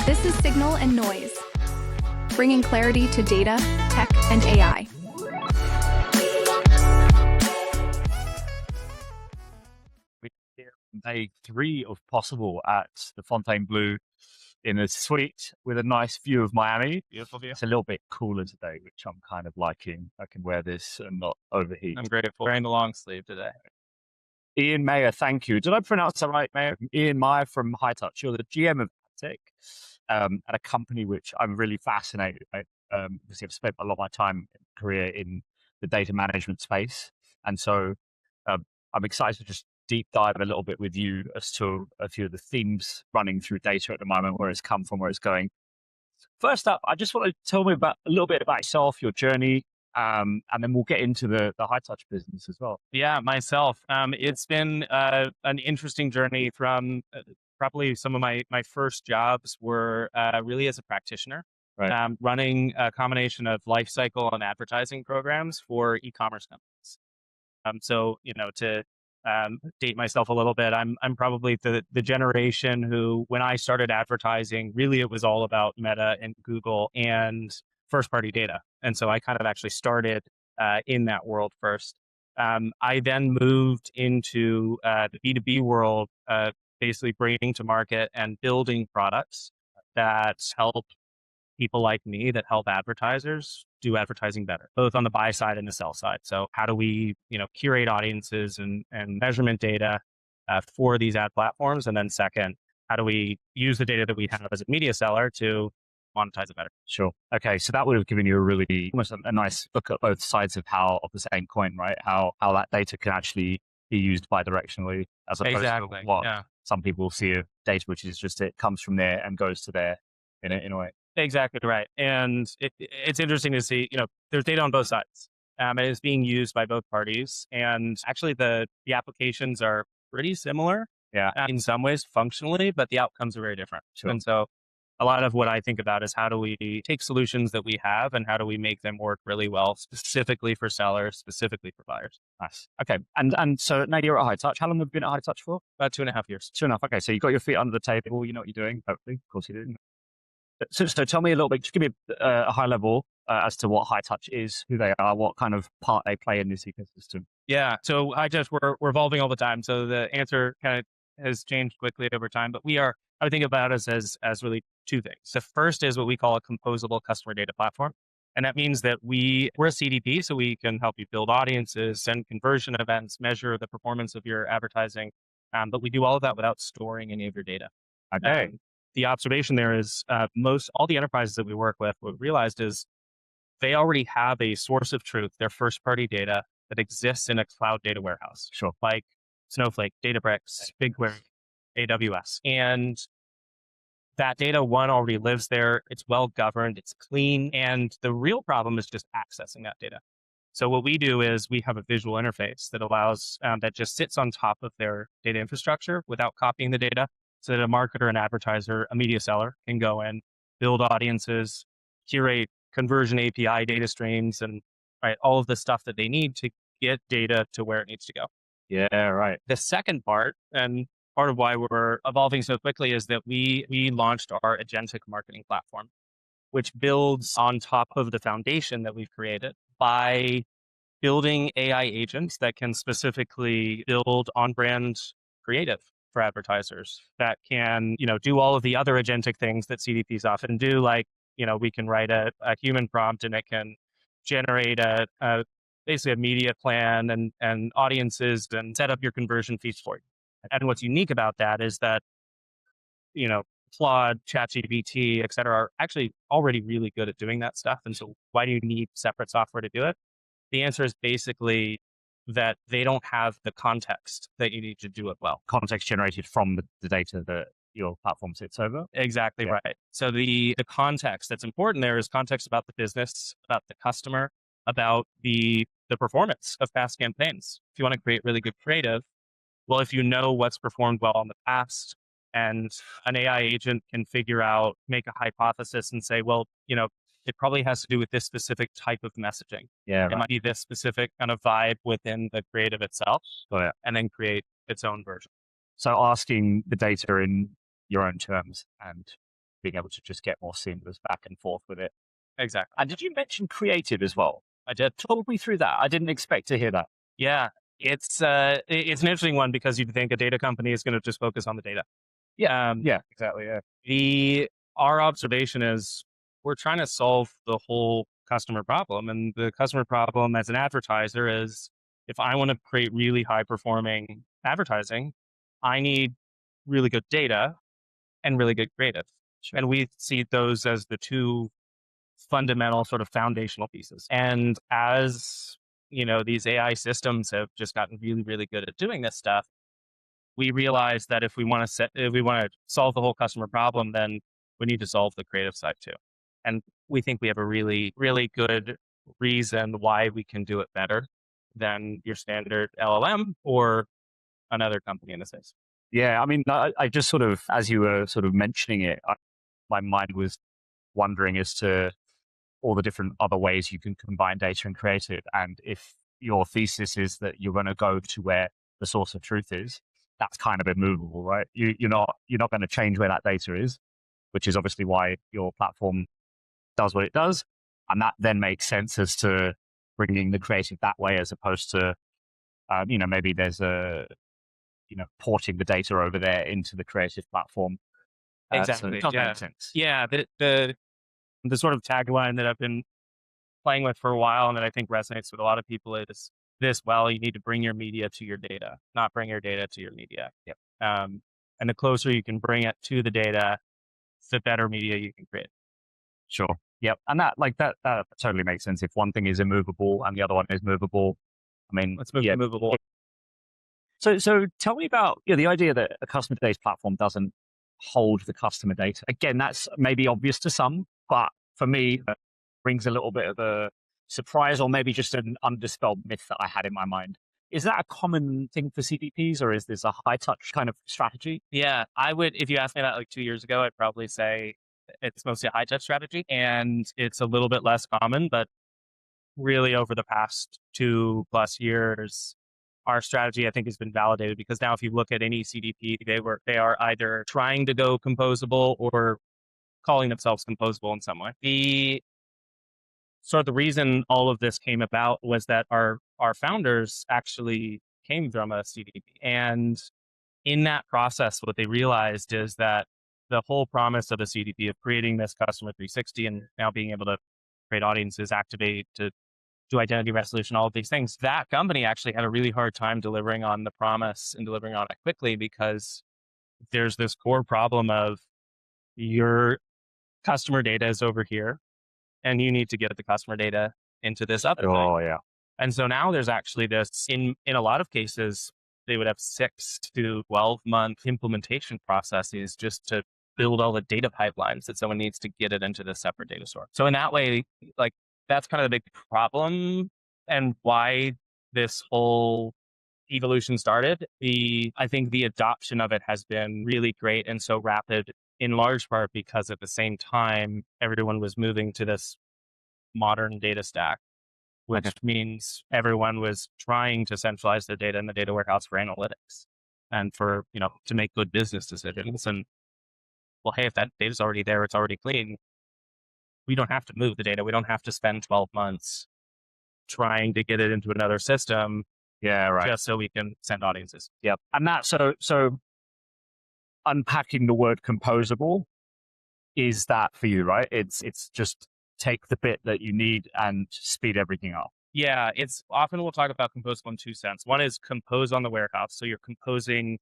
This is Signal and Noise, bringing clarity to data, tech, and AI. We're here on day 3 of Possible at the Fontainebleau in a suite with a nice view of Miami. Beautiful view. It's a little bit cooler today, which I'm kind of liking. I can wear this and not overheat. I'm grateful. Wearing the long sleeve today. Ian Maier, thank you. Did I pronounce that right, Maier? Ian Maier from Hightouch. You're the GM of AdTech at a company which I'm really fascinated by. Obviously, I've spent a lot of my time in career in the data management space. And so I'm excited to just deep dive a little bit with you as to a few of the themes running through data at the moment, where it's come from, where it's going. First up, I just want to tell me about a little bit about yourself, your journey, and then we'll get into the Hightouch business as well. Yeah, myself. It's been an interesting journey from probably some of my first jobs were really as a practitioner, Right. running a combination of life cycle and advertising programs for e-commerce companies. So, to date myself a little bit, I'm probably the generation who, when I started advertising, really it was all about Meta and Google and first-party data. And so I kind of actually started in that world first. I then moved into the B2B world, basically bringing to market and building products that help people like me, that help advertisers do advertising better, both on the buy side and the sell side. So how do we, curate audiences and measurement data for these ad platforms? And then second, how do we use the data that we have as a media seller to monetize it better? Sure. Okay. So that would have given you a really, almost a nice look at both sides of the same coin, right? How that data can actually be used bidirectionally, as opposed to what some people see of data, which is just, it comes from there and goes to there in a way. Exactly right. And it's interesting to see, there's data on both sides. And it's being used by both parties. And actually the applications are pretty similar in some ways functionally, but the outcomes are very different. Sure. And so a lot of what I think about is how do we take solutions that we have and how do we make them work really well, specifically for sellers, specifically for buyers. Nice. Okay. And so now you're at Hightouch. How long have you been at Hightouch for? About 2.5 years. 2.5. Okay. So you got your feet under the table. You know what you're doing. Hopefully. Of course you do. So tell me a little bit, just give me a high level as to what Hightouch is, who they are, what kind of part they play in this ecosystem. Yeah. So Hightouch, we're evolving all the time. So the answer kind of has changed quickly over time, but I would think about us as really two things. The first is what we call a composable customer data platform. And that means that we're a CDP, so we can help you build audiences, send conversion events, measure the performance of your advertising. But we do all of that without storing any of your data. Okay. The observation there is all the enterprises that we work with, what we realized is they already have a source of truth, their first party data that exists in a cloud data warehouse. Sure. Like Snowflake, Databricks, BigQuery, AWS. And that data, already lives there. It's well governed, it's clean. And the real problem is just accessing that data. So what we do is we have a visual interface that allows, that just sits on top of their data infrastructure without copying the data, so that a marketer, an advertiser, a media seller can go in, build audiences, curate conversion API data streams, and all of the stuff that they need to get data to where it needs to go. Yeah, right. The second part, and part of why we're evolving so quickly, is that we launched our Agentic marketing platform, which builds on top of the foundation that we've created by building AI agents that can specifically build on-brand creative for advertisers that can, do all of the other agentic things that CDPs often do. Like, we can write a human prompt and it can generate basically a media plan and audiences and set up your conversion feeds for you. And what's unique about that is that, Claude, ChatGPT, et cetera, are actually already really good at doing that stuff. And so why do you need separate software to do it? The answer is basically that they don't have the context that you need to do it well. Context generated from the data that your platform sits over. Exactly right. So the context that's important there is context about the business, about the customer, about the performance of past campaigns. If you want to create really good creative, well, if you know what's performed well in the past, and an AI agent can make a hypothesis and say, well, it probably has to do with this specific type of messaging. Yeah, It might be this specific kind of vibe within the creative itself, Got it. and then create its own version. So asking the data in your own terms and being able to just get more seamless back and forth with it. Exactly. And did you mention creative as well? I did. Talk me through that. I didn't expect to hear that. Yeah. It's an interesting one because you'd think a data company is going to just focus on the data. Yeah. Exactly. Yeah. Our observation is we're trying to solve the whole customer problem. And the customer problem as an advertiser is if I want to create really high performing advertising, I need really good data and really good creative. Sure. And we see those as the two fundamental sort of foundational pieces. And as these AI systems have just gotten really, really good at doing this stuff, we realize that if we want to solve the whole customer problem, then we need to solve the creative side too. And we think we have a really, really good reason why we can do it better than your standard LLM or another company in this space. Yeah. I mean, I just sort of, as you were sort of mentioning it, my mind was wondering as to all the different other ways you can combine data and creative. And if your thesis is that you're going to go to where the source of truth is, that's kind of immovable, right? You're not going to change where that data is, which is obviously why your platform does what it does. And that then makes sense as to bringing the creative that way, as opposed to, maybe there's porting the data over there into the creative platform. Exactly. So it does make sense. Yeah. The sort of tagline that I've been playing with for a while and that I think resonates with a lot of people is this: you need to bring your media to your data, not bring your data to your media. Yep. And the closer you can bring it to the data, the better media you can create. Sure. Yep. And that totally makes sense. If one thing is immovable and the other one is movable, I mean, Let's move to movable. So tell me about the idea that a customer data platform doesn't hold the customer data. Again, that's maybe obvious to some, but for me, it brings a little bit of a surprise, or maybe just an undispelled myth that I had in my mind. Is that a common thing for CDPs, or is this a high touch kind of strategy? Yeah, I would. If you asked me that like 2 years ago, I'd probably say it's mostly a high touch strategy, and it's a little bit less common. But really, over the past 2+ years, our strategy, I think, has been validated, because now if you look at any CDP, they are either trying to go composable or calling themselves composable in some way. The reason all of this came about was that our founders actually came from a CDP. And in that process, what they realized is that the whole promise of a CDP, of creating this customer 360 and now being able to create audiences, activate, to do identity resolution, all of these things, that company actually had a really hard time delivering on the promise and delivering on it quickly, because there's this core problem of your customer data is over here and you need to get the customer data into this other thing. Oh, yeah. And so now there's actually this, in a lot of cases, they would have 6 to 12-month implementation processes just to build all the data pipelines that someone needs to get it into this separate data store. So in that way, like, that's kind of the big problem and why this whole evolution started. I think the adoption of it has been really great and so rapid, in large part because at the same time, everyone was moving to this modern data stack, which means everyone was trying to centralize their data in the data warehouse for analytics and for, to make good business decisions. And well, hey, if that data's already there, it's already clean, we don't have to move the data. We don't have to spend 12 months trying to get it into another system. Yeah, right. Just so we can send audiences. Yep. And that, so unpacking the word composable, is that for you, right? It's just take the bit that you need and speed everything up. Yeah, it's often we'll talk about composable in two senses. One is compose on the warehouse. So you're composing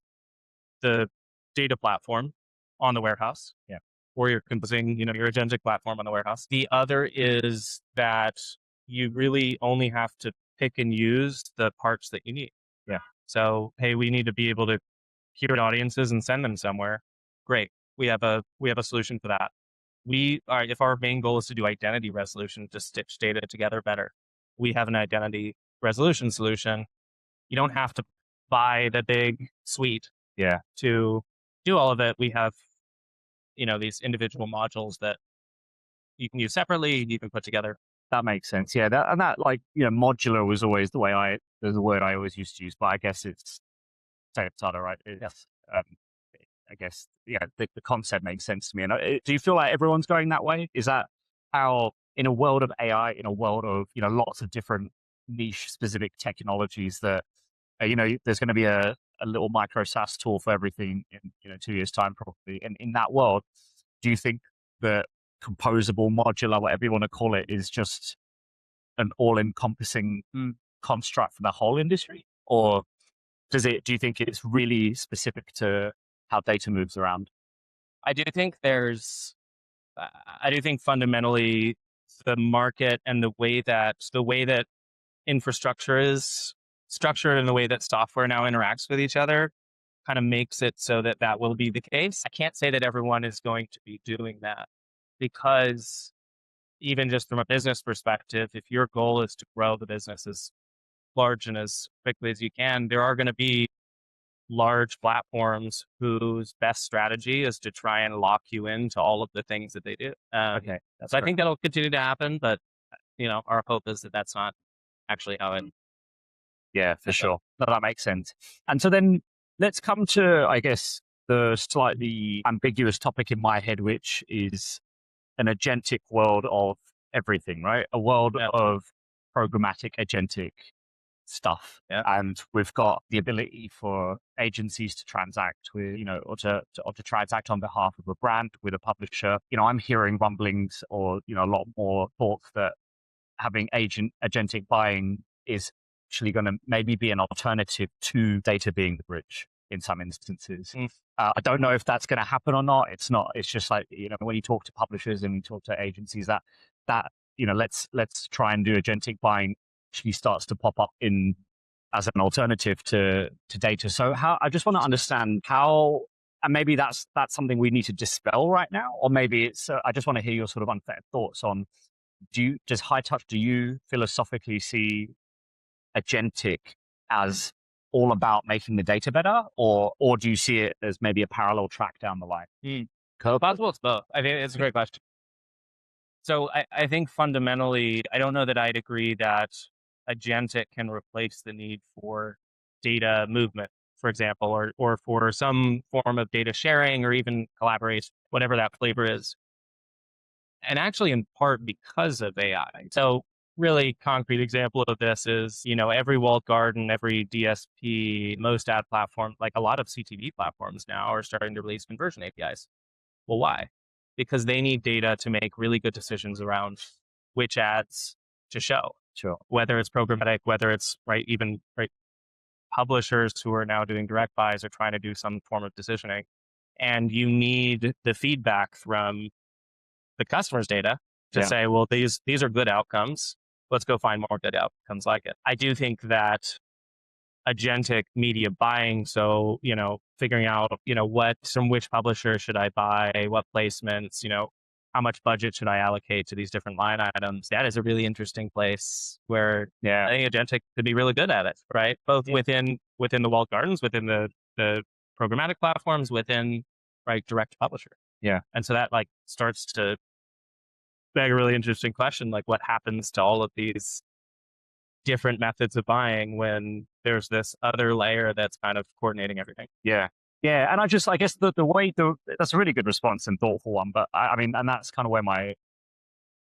the data platform on the warehouse. Yeah. Or you're composing, your agentic platform on the warehouse. The other is that you really only have to pick and use the parts that you need. Yeah. So, hey, we need to be able to curate audiences and send them somewhere. Great. We have a solution for that. If our main goal is to do identity resolution, to stitch data together better, we have an identity resolution solution. You don't have to buy the big suite to do all of it. We have, these individual modules that you can use separately, you can put together. That makes sense. Yeah. Modular was always there's a word I always used to use, but I guess it's same right? Yes. guess, yeah, the concept makes sense to me. And do you feel like everyone's going that way? Is that how, in a world of AI, in a world of, lots of different niche specific technologies that, there's going to be a little micro SaaS tool for everything in, 2 years time, probably. And in that world, do you think that composable, modular, whatever you want to call it, is just an all-encompassing construct for the whole industry? Or do you think it's really specific to how data moves around? I do think fundamentally the market and the way that infrastructure is structured and the way that software now interacts with each other kind of makes it so that that will be the case. I can't say that everyone is going to be doing that, because even just from a business perspective, if your goal is to grow the business as large and as quickly as you can, there are going to be large platforms whose best strategy is to try and lock you into all of the things that they do. Okay. So I think that'll continue to happen, but our hope is that that's not actually how it. Yeah, for sure. No, that makes sense. And so then let's come to, I guess, the slightly ambiguous topic in my head, which is an agentic world of everything, right? A world of programmatic agentic stuff. Yeah. And we've got the ability for agencies to transact with, or to transact on behalf of a brand with a publisher. I'm hearing rumblings or, a lot more thoughts that having agentic buying is actually going to maybe be an alternative to data being the bridge in some instances. I don't know if that's going to happen or not. It's not. It's just like, when you talk to publishers and you talk to agencies, that let's try and do agentic buying actually starts to pop up in as an alternative to data. So I just want to understand how, and maybe that's something we need to dispel right now, or maybe it's. I just want to hear your sort of unfair thoughts on. Does Hightouch? Do you philosophically see agentic as all about making the data better, or do you see it as maybe a parallel track down the line? Possible it's both. I think it's a great question. So I think fundamentally, I don't know that I'd agree that agentic can replace the need for data movement, for example, or for some form of data sharing or even collaboration, whatever that flavor is. And actually in part because of AI. So really concrete example of this is, every walled garden, every DSP, most ad platform, like a lot of CTV platforms now are starting to release conversion APIs. Well, why? Because they need data to make really good decisions around which ads to show. Sure. Whether it's programmatic, whether it's publishers who are now doing direct buys are trying to do some form of decisioning. And you need the feedback from the customer's data to say, well, these are good outcomes. Let's go find more good outcomes like it. I do think that agentic media buying, so, figuring out, from which publisher should I buy, what placements, how much budget should I allocate to these different line items? That is a really interesting place where I think agentic could be really good at it, right? Both within the walled gardens, within the programmatic platforms, within direct publisher. Yeah. And so that starts to beg a really interesting question, like what happens to all of these different methods of buying when there's this other layer that's kind of coordinating everything. Yeah. Yeah. And I guess the way, that's a really good response and thoughtful one, but I mean, and that's kind of where I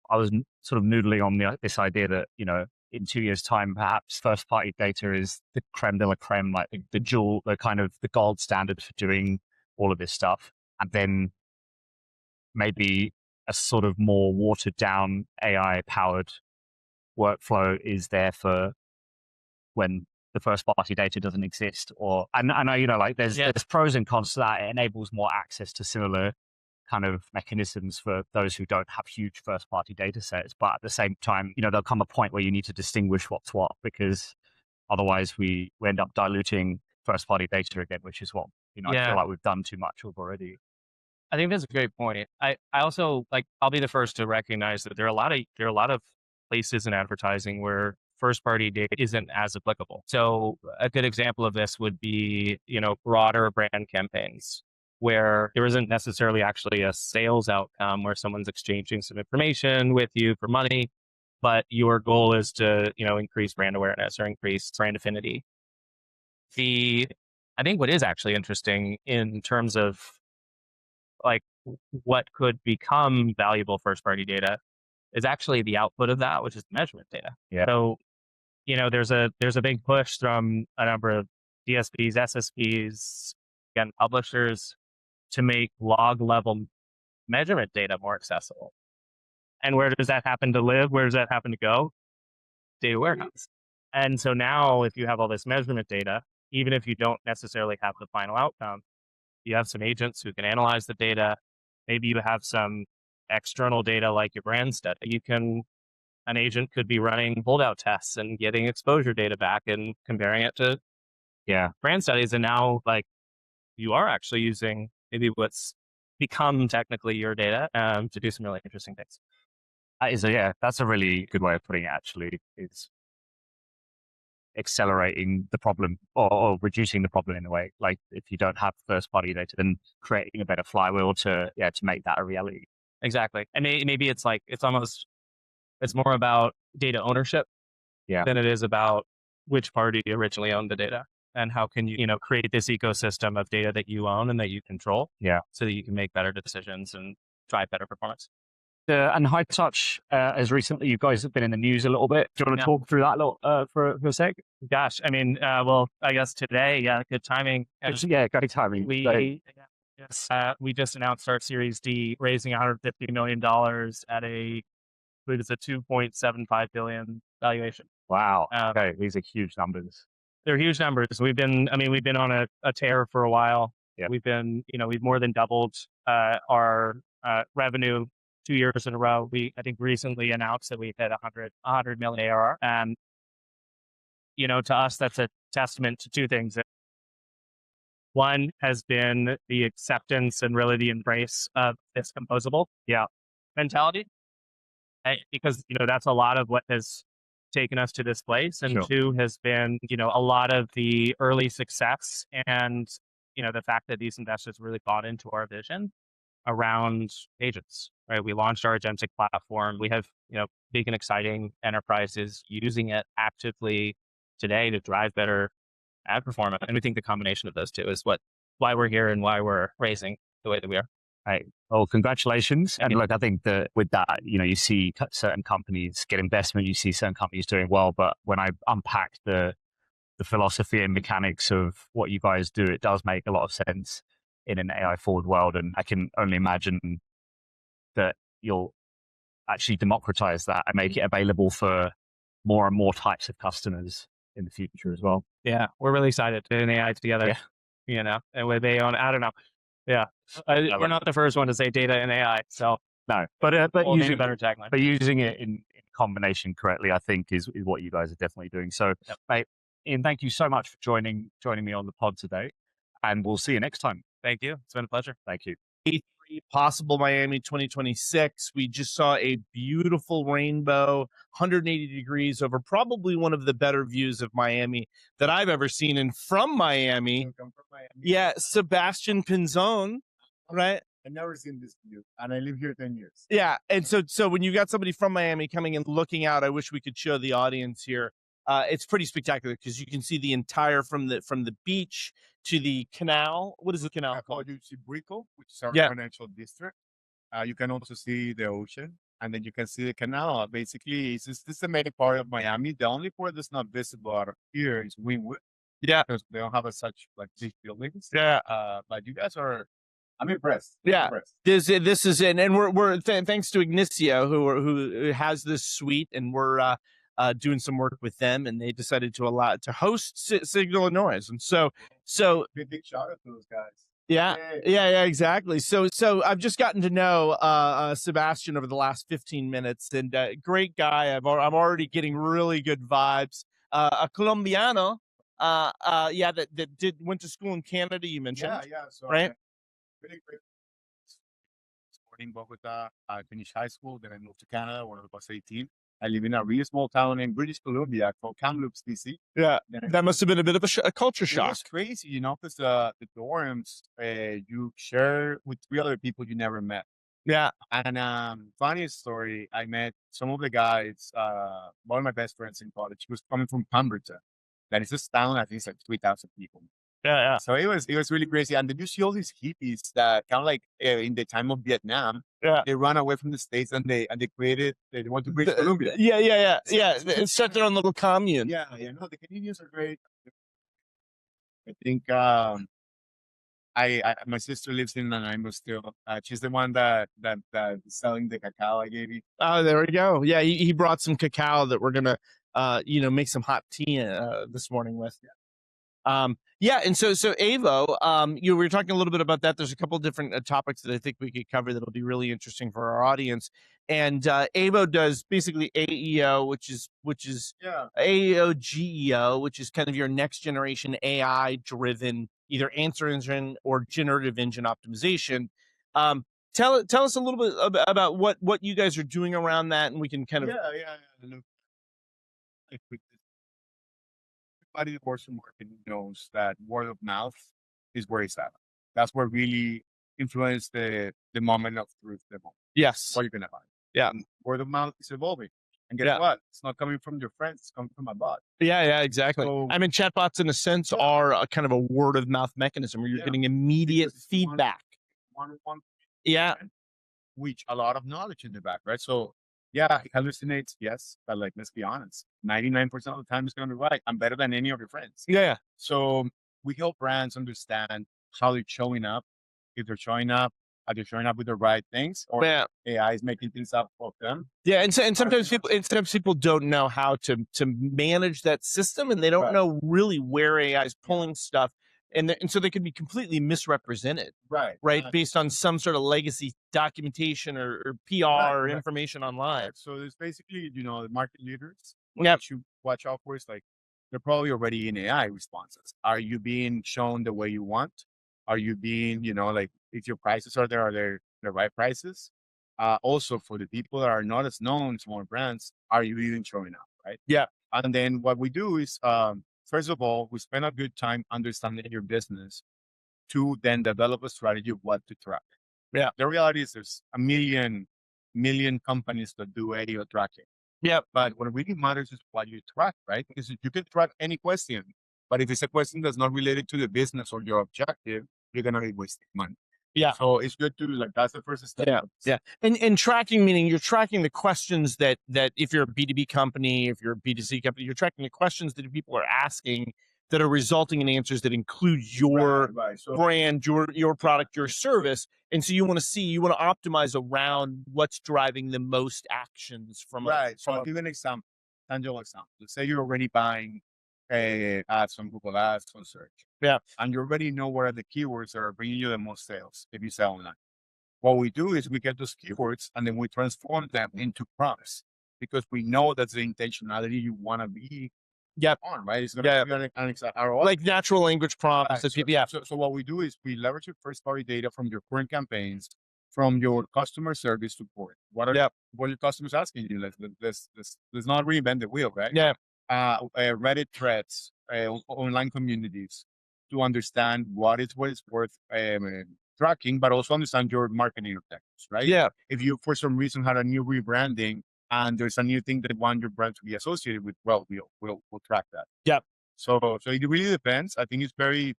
was sort of noodling on this idea that, in 2 years time, perhaps first party data is the creme de la creme, like the kind of the gold standard for doing all of this stuff. And then maybe a sort of more watered down AI powered workflow is there for when the first party data doesn't exist. And I know, there's pros and cons to that. It enables more access to similar kind of mechanisms for those who don't have huge first party data sets. But at the same time, there'll come a point where you need to distinguish what's what, because otherwise we end up diluting first party data again, which is what, I feel like we've done too much of already. I think that's a great point. I also I'll be the first to recognize that there are a lot of places in advertising where first party data isn't as applicable. So a good example of this would be, broader brand campaigns where there isn't necessarily actually a sales outcome where someone's exchanging some information with you for money, but your goal is to, increase brand awareness or increase brand affinity. The I think what is actually interesting in terms of like what could become valuable first party data is actually the output of that, which is the measurement data. Yeah. So, there's a big push from a number of DSPs, SSPs, again, publishers to make log level measurement data more accessible. And where does that happen to live? Where does that happen to go? Data warehouse. And so now if you have all this measurement data, even if you don't necessarily have the final outcome, you have some agents who can analyze the data. Maybe you have some external data like your brand study. An agent could be running holdout tests and getting exposure data back and comparing it to brand studies. And now like you are actually using maybe what's become technically your data to do some really interesting things. That's a really good way of putting it, actually. It's accelerating the problem or reducing the problem in a way. Like if you don't have first party data, then creating a better flywheel to make that a reality. Exactly. And maybe it's like, it's more about data ownership than it is about which party originally owned the data. And how can you, create this ecosystem of data that you own and that you control so that you can make better decisions and drive better performance. And Hightouch, as recently, you guys have been in the news a little bit. Do you want to talk through that a little, for a sec? Gosh, I mean, well, I guess today, good timing. Great timing. We just announced our Series D, raising $150 million at I believe it's a $2.75 billion valuation. Wow. Okay, these are huge numbers. They're huge numbers. We've been on a tear for a while. Yeah. We've more than doubled our revenue 2 years in a row. I think recently announced that we hit 100 million ARR. And, to us, that's a testament to two things. One has been the acceptance and really the embrace of this composable mentality. Because, that's a lot of what has taken us to this place. And two has been, a lot of the early success and, the fact that these investors really bought into our vision around agents, right? We launched our Agentic platform. We have, big and exciting enterprises using it actively today to drive better ad performance. And we think the combination of those two is why we're here and why we're raising the way that we are. Right. Well, congratulations. And look, I think that with that, you see certain companies get investment, you see certain companies doing well. But when I unpack the philosophy and mechanics of what you guys do, it does make a lot of sense in an AI forward world. And I can only imagine that you'll actually democratize that and make it available for more and more types of customers in the future as well. Yeah, we're really excited to do AI together, and with they own, I don't know. Yeah. We're not the first one to say data and AI. So no, but we'll using better tagline. But using it in combination correctly, I think is what you guys are definitely doing. So, mate, Ian, thank you so much for joining me on the pod today, and we'll see you next time. Thank you. It's been a pleasure. Thank you. Possible Miami 2026. We just saw a beautiful rainbow, 180 degrees over probably one of the better views of Miami that I've ever seen. And from Miami, Sebastian Pinzon, right? I've never seen this view, and I live here 10 years. Yeah, and so when you got somebody from Miami coming and looking out, I wish we could show the audience here. It's pretty spectacular because you can see the entire from the beach to the canal. What is the canal called? You see Brickell, which is our financial district. You can also see the ocean, and then you can see the canal. Basically, this is the main part of Miami. The only part that's not visible out of here is Wynwood. Yeah, because they don't have such like big buildings. Yeah, but you guys are. I'm impressed. This is and we're thanks to Ignicio who has this suite, and we're doing some work with them, and they decided to host Signal and Noise, and so big shout out to those guys. Yeah, exactly. So I've just gotten to know Sebastian over the last 15 minutes, and great guy. I'm already getting really good vibes. A Colombiano, that went to school in Canada. You mentioned, so right? Really great. Sporting Bogota. I finished high school, then I moved to Canada when I was 18. I live in a really small town in British Columbia called Kamloops, BC. Yeah, that must have been a bit of a culture shock. It was crazy, because the dorms you share with 3 other people you never met. Yeah, and funniest story, I met some of the guys. One of my best friends in college, he was coming from Pemberton. That is this town, I think it's like 3,000 people. Yeah. So it was really crazy. And then you see all these hippies that kind of like in the time of Vietnam, Yeah. they ran away from the States and they want to bridge Colombia. Yeah. It's start their own little commune. Yeah. No, the Canadians are great. I think my sister lives in Nanaimo still. She's the one that is selling the cacao I gave you. Oh, there we go. Yeah, he brought some cacao that we're gonna make some hot tea this morning with. Yeah, and so Avo, we were talking a little bit about that. There's a couple of different topics that I think we could cover that'll be really interesting for our audience. And Avo does basically AEO, which is AEO GEO, which is kind of your next generation AI driven either answer engine or generative engine optimization. Tell us a little bit about what you guys are doing around that, and we can kind of Look, everybody that works in marketing knows that word of mouth is where it's at. That's what really influenced the moment of truth. The moment. Yes. What you're gonna find. Yeah. And word of mouth is evolving. And guess what? It's not coming from your friends. It's coming from a bot. Yeah, exactly. So, I mean, chatbots in a sense are a kind of a word of mouth mechanism where you're getting immediate feedback. One, yeah. Which a lot of knowledge in the back, right? So yeah, it hallucinates, yes, but like, let's be honest, 99% of the time it's going to be right. I'm better than any of your friends. Yeah. So we help brands understand how they're showing up. If they're showing up, are they showing up with the right things, or AI is making things up for them? Yeah, and sometimes people don't know how to manage that system, and they don't know really where AI is pulling stuff, and so they can be completely misrepresented, right, based on some sort of legacy documentation or PR or information online. So there's basically, the market leaders. Yeah, what you watch out for is like they're probably already in AI responses. Are you being shown the way you want? Are you being, like, if your prices are the right prices? Also, for the people that are not as known, small brands, are you even showing up, right? Yeah. And then what we do is, first of all, we spend a good time understanding your business to then develop a strategy of what to track. Yeah. The reality is there's a million companies that do AEO tracking. Yeah. But what really matters is what you track, right? Because you can track any question, but if it's a question that's not related to the business or your objective, you're going to be wasting money. Yeah. So it's good to that's the first step. Yeah. And tracking, meaning you're tracking the questions that if you're a B2B company, if you're a B2C company, you're tracking the questions that people are asking that are resulting in answers that include your brand, your product, your service. And so you want to optimize around what's driving the most actions from So I'll give an example, tangible example. Let's say you're already buying ads on Google Ads on search. Yeah. And you already know what are the keywords that are bringing you the most sales if you sell online. What we do is we get those keywords and then we transform them into prompts because we know that's the intentionality you want to be on, right? It's going to be an exact ROI. Like natural language prompts. So what we do is we leverage your first party data from your current campaigns, from your customer service support. What are your customers asking you? Let's not reinvent the wheel, right? Yeah. Reddit threads, online communities to understand what it's worth tracking, but also understand your marketing objectives, right? Yeah. If you, for some reason, had a new rebranding and there's a new thing that want your brand to be associated with, well, we'll track that. Yeah. So it really depends. I think it's very,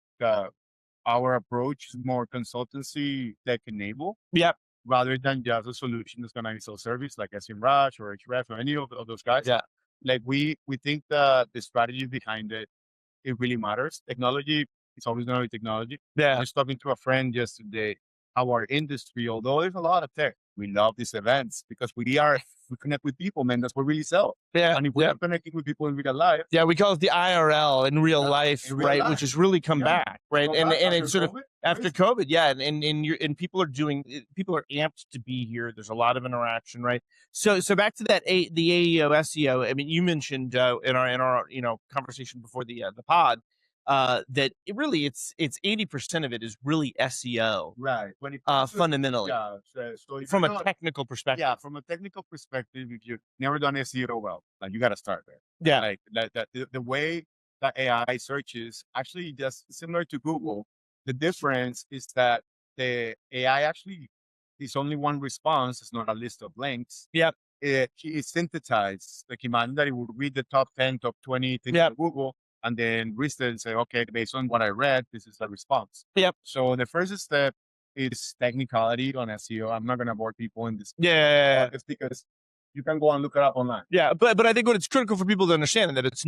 our approach is more consultancy tech enabled. Yeah. Rather than just a solution that's going to install service like SEMrush or Href or any of those guys. Yeah. Like we think that the strategy behind it really matters. Technology is always going to be technology. Yeah. I was talking to a friend yesterday how our industry, although there's a lot of tech, we love these events because we connect with people, man. That's what really sell. Yeah. And if we're connecting with people in real life. Yeah, we call it the IRL in real life, right? Which has really come back, right? And it's sort of after COVID, and people are amped to be here. There's a lot of interaction, right? So back to that the AEO SEO. I mean, you mentioned in our conversation before the pod that it's 80% of it is really SEO, right? Fundamentally, So from a technical perspective. Yeah, from a technical perspective, if you've never done SEO well, like you got to start there. Yeah, like the way that AI searches actually just similar to Google. The difference is that the AI actually is only one response. It's not a list of links. Yeah. It synthesized. Like imagine that it would read the top 10, top 20 things on Google and then reset and say, okay, based on what I read, this is the response. Yep. So the first step is technicality on SEO. I'm not going to bore people in this. Yeah. It's because you can go and look it up online. Yeah, but I think what it's critical for people to understand that it's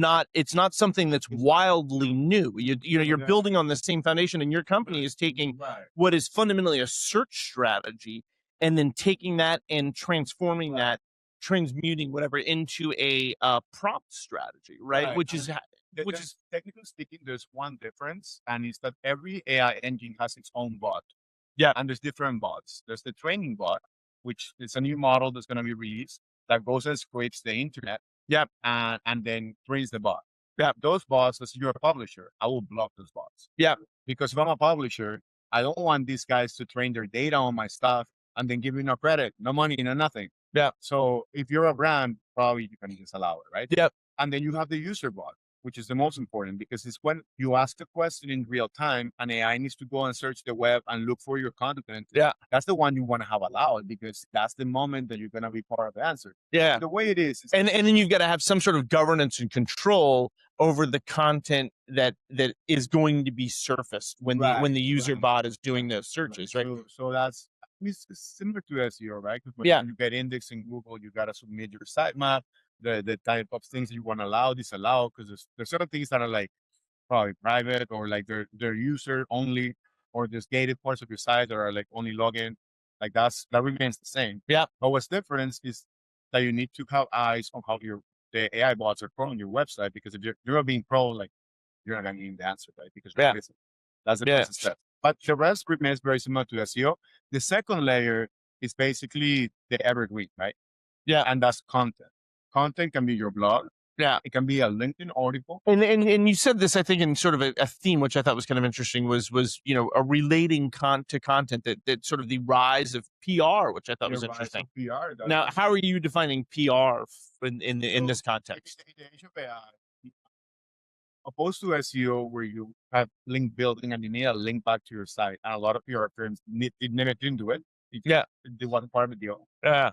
not something that's wildly new. You're building on the same foundation, and your company is taking what is fundamentally a search strategy and then taking that and transforming that, transmuting whatever into a prompt strategy, right? Which is technically speaking, there's one difference, and it's that every AI engine has its own bot. Yeah, and there's different bots. There's the training bot, which is a new model that's going to be released that goes and scrapes the internet. Yep. And then trains the bot. Yeah. Those bots, as you're a publisher, I will block those bots. Yeah. Because if I'm a publisher, I don't want these guys to train their data on my stuff and then give me no credit, no money, no nothing. Yeah. So if you're a brand, probably you can just allow it, right? Yep. And then you have the user bot, which is the most important, because it's when you ask a question in real time and AI needs to go and search the web and look for your content. Yeah. That's the one you want to have allowed, because that's the moment that you're going to be part of the answer. Yeah. The way it is. And then you've got to have some sort of governance and control over the content that is going to be surfaced when the user bot is doing those searches, right? So that's, it's similar to SEO, right? Because when you get indexed in Google, you got to submit your sitemap, the type of things you want to allow, disallow, because there's certain things that are like probably private, or like they're user only, or there's gated parts of your site that are like only login. Like that remains the same. Yeah. But what's different is that you need to have eyes on how the AI bots are crawling your website, because if you're not being crawled, like you're not gonna get the answer, right? Because that's the first step. But the rest remains very similar to SEO. The second layer is basically the evergreen, right? Yeah. And that's content. Content can be your blog. Yeah. It can be a LinkedIn article. And you said this, I think, in sort of a theme, which I thought was kind of interesting, was a relating to content, that sort of the rise of PR, which I thought was interesting. PR. Now, how are you defining PR in this context? In the age of AI, opposed to SEO, where you have link building and you need a link back to your site, and a lot of PR firms didn't do it. It wasn't part of the deal. Yeah.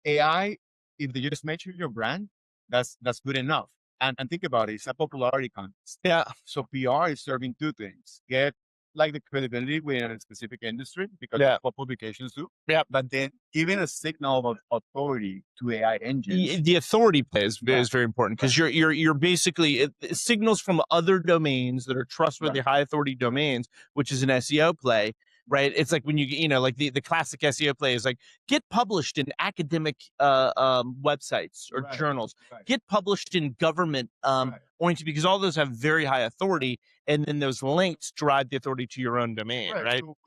AI, if they just mention your brand, that's good enough. And think about it, it's a popularity contest. Yeah. So PR is serving two things: get like the credibility within a specific industry, because that's what publications do. Yeah. But then giving a signal of authority to AI engines. The authority play is very important, because you're basically, it signals from other domains that are trustworthy, high authority domains, which is an SEO play. Right. It's like when like the classic SEO play is like, get published in academic websites or journals, get published in government oriented, because all those have very high authority. And then those links drive the authority to your own domain. Right. So